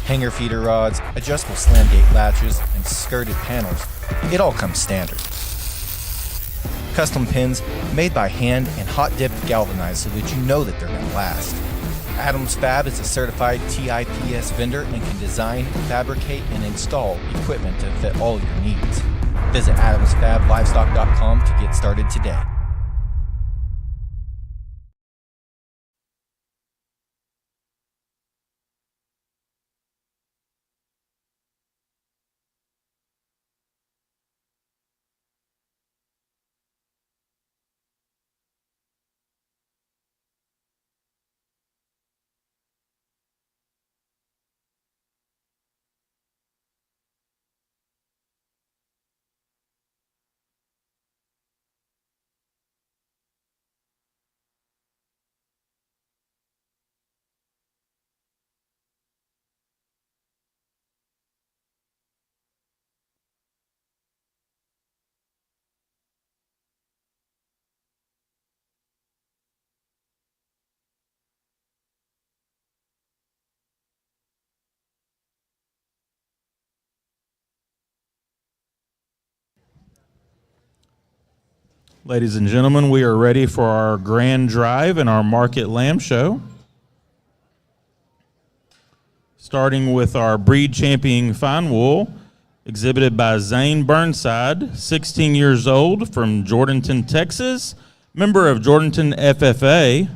Hanger feeder rods, adjustable slam gate latches, and skirted panels. It all comes standard. Custom pins made by hand and hot dipped galvanized so that you know that they're going to last. Adams Fab is a certified TIPS vendor and can design, fabricate, and install equipment to fit all your needs. Visit adamsfablivestock.com to get started today. Ladies and gentlemen, we are ready for our grand drive and our market lamb show. Starting with our breed champion fine wool, exhibited by Zane Burnside, 16 years old, from Jordanton, Texas, member of Jordanton FFA.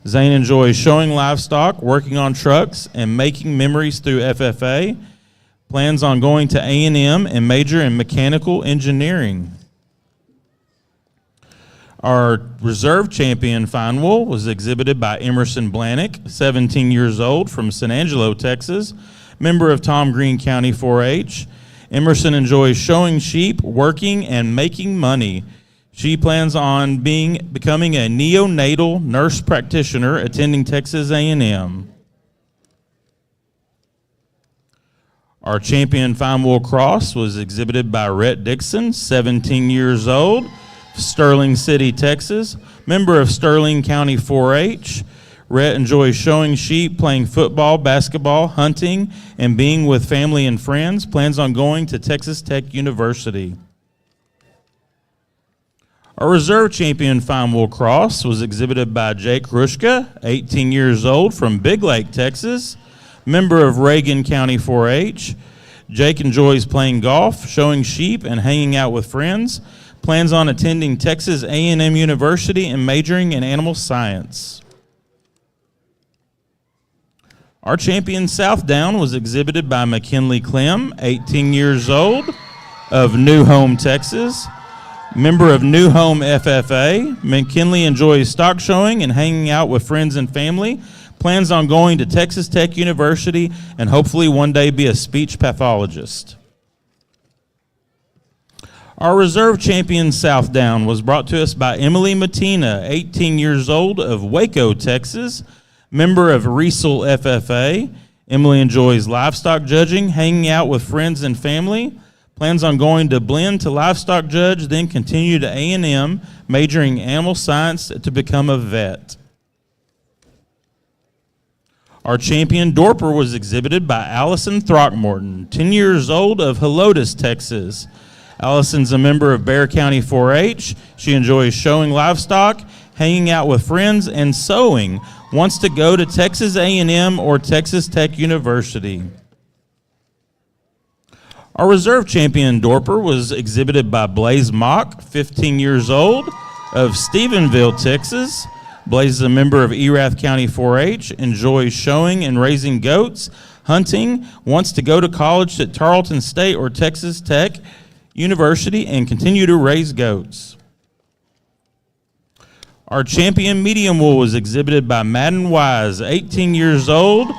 Zane enjoys showing livestock, working on trucks, and making memories through FFA. Plans on going to A&M and major in mechanical engineering. Our reserve champion fine wool was exhibited by Emerson Blanick, 17 years old, from San Angelo, Texas, member of Tom Green County 4-H. Emerson enjoys showing sheep, working, and making money. She plans on becoming a neonatal nurse practitioner attending Texas A&M. Our champion fine wool cross was exhibited by Rhett Dixon, 17 years old, Sterling City, Texas, member of Sterling County 4-H. Rhett enjoys showing sheep, playing football, basketball, hunting, and being with family and friends. Plans on going to Texas Tech University. Our reserve champion fine wool cross was exhibited by Jake Rushka, 18 years old, from Big Lake, Texas, member of Reagan County 4-H. Jake enjoys playing golf, showing sheep, and hanging out with friends. Plans on attending Texas A&M University and majoring in animal science. Our champion South Down was exhibited by McKinley Clem, 18 years old, of New Home, Texas, member of New Home FFA. McKinley enjoys stock showing and hanging out with friends and family. Plans on going to Texas Tech University and hopefully one day be a speech pathologist. Our reserve champion South Down was brought to us by Emily Matina, 18 years old, of Waco, Texas, member of Riesel FFA. Emily enjoys livestock judging, hanging out with friends and family. Plans on going to blend to livestock judge, then continue to A&M, majoring animal science to become a vet. Our champion Dorper was exhibited by Allison Throckmorton, 10 years old, of Helotes, Texas. Allison's a member of Bexar County 4-H. She enjoys showing livestock, hanging out with friends, and sewing. Wants to go to Texas A&M or Texas Tech University. Our reserve champion Dorper was exhibited by Blaze Mock, 15 years old, of Stephenville, Texas. Blaze is a member of Erath County 4-H, enjoys showing and raising goats, hunting, wants to go to college at Tarleton State or Texas Tech University and continue to raise goats. Our champion medium wool was exhibited by Madden Wise, 18 years old,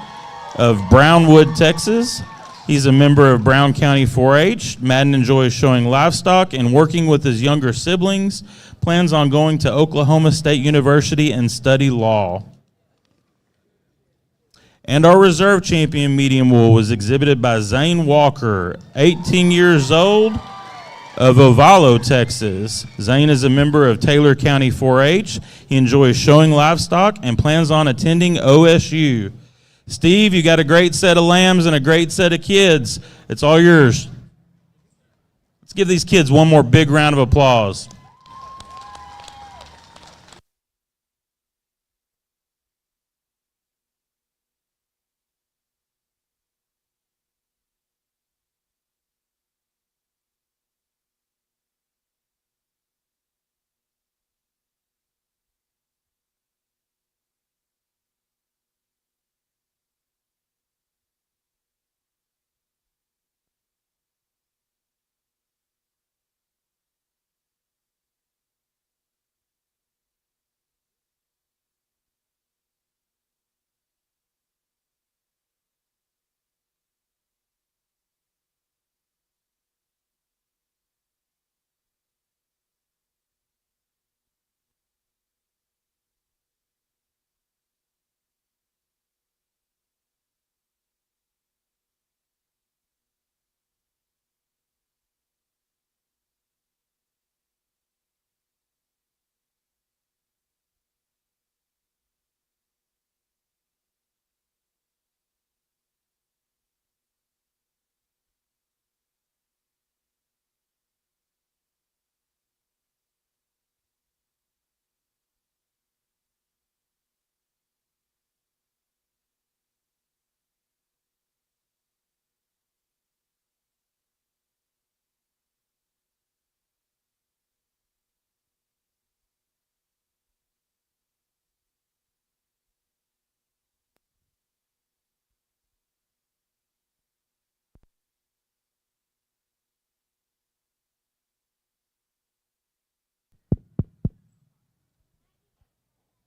of Brownwood, Texas. He's a member of Brown County 4-H. Madden enjoys showing livestock and working with his younger siblings. Plans on going to Oklahoma State University and study law. And our reserve champion medium wool was exhibited by Zane Walker, 18 years old, of Ovalo, Texas. Zane is a member of Taylor County 4-H. He enjoys showing livestock and plans on attending OSU. Steve, you got a great set of lambs and a great set of kids. It's all yours. Let's give these kids one more big round of applause.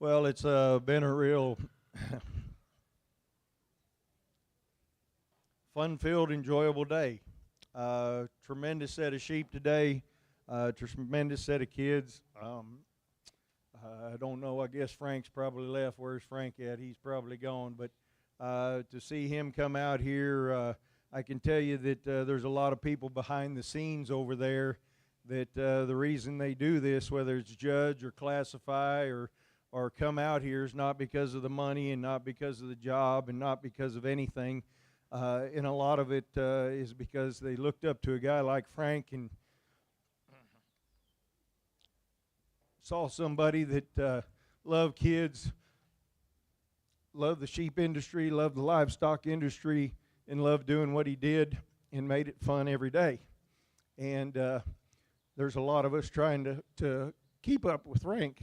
Well, it's been a real fun-filled, enjoyable day. Tremendous set of sheep today. Tremendous set of kids. I don't know. I guess Frank's probably left. Where's Frank at? He's probably gone. But to see him come out here, I can tell you that there's a lot of people behind the scenes over there that the reason they do this, whether it's judge or classify or come out here, is not because of the money and not because of the job and not because of anything. And a lot of it is because they looked up to a guy like Frank and saw somebody that loved kids, loved the sheep industry, loved the livestock industry, and loved doing what he did and made it fun every day. And there's a lot of us trying to keep up with Frank.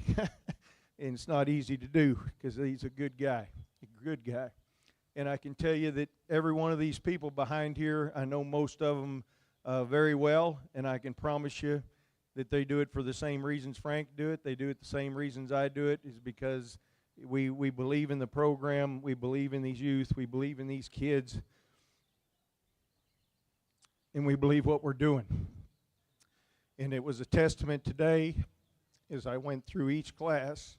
And it's not easy to do because he's a good guy, And I can tell you that every one of these people behind here, I know most of them very well, and I can promise you that they do it for the same reasons Frank do it. They do it the same reasons I do it, is because we believe in the program, we believe in these youth, we believe in these kids, and we believe what we're doing. And it was a testament today as I went through each class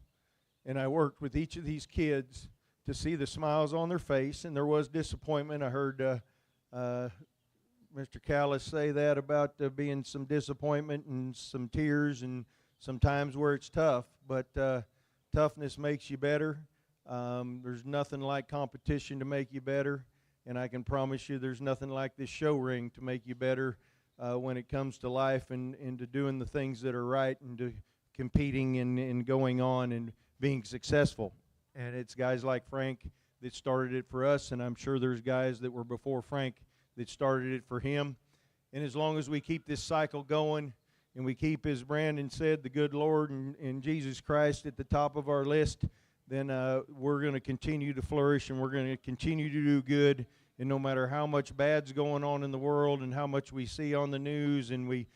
and I worked with each of these kids to see the smiles on their face. And there was disappointment. I heard Mr. Callis say that about being some disappointment and some tears and some times where it's tough. But toughness makes you better. There's nothing like competition to make you better. And I can promise you there's nothing like this show ring to make you better when it comes to life and to doing the things that are right and to competing and going on and being successful. And it's guys like Frank that started it for us, and I'm sure there's guys that were before Frank that started it for him. And as long as we keep this cycle going and we keep, as Brandon said, the good Lord and Jesus Christ at the top of our list, then we're going to continue to flourish and we're going to continue to do good. And no matter how much bad's going on in the world and how much we see on the news and we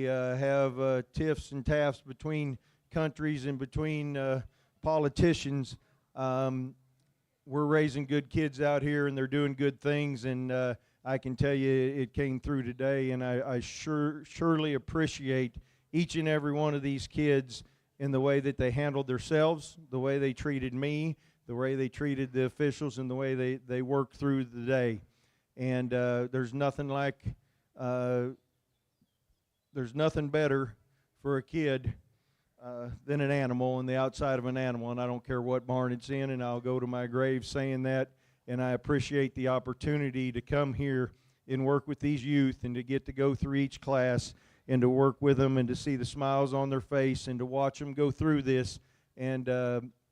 have tiffs and taffs between countries and between politicians, we're raising good kids out here and they're doing good things, and I can tell you it came through today, and I surely appreciate each and every one of these kids in the way that they handled themselves, the way they treated me, the way they treated the officials, and the way they worked through the day. And there's nothing like there's nothing better for a kid than an animal and the outside of an animal, and I don't care what barn it's in, and I'll go to my grave saying that. And I appreciate the opportunity to come here and work with these youth and to get to go through each class and to work with them and to see the smiles on their face and to watch them go through this. And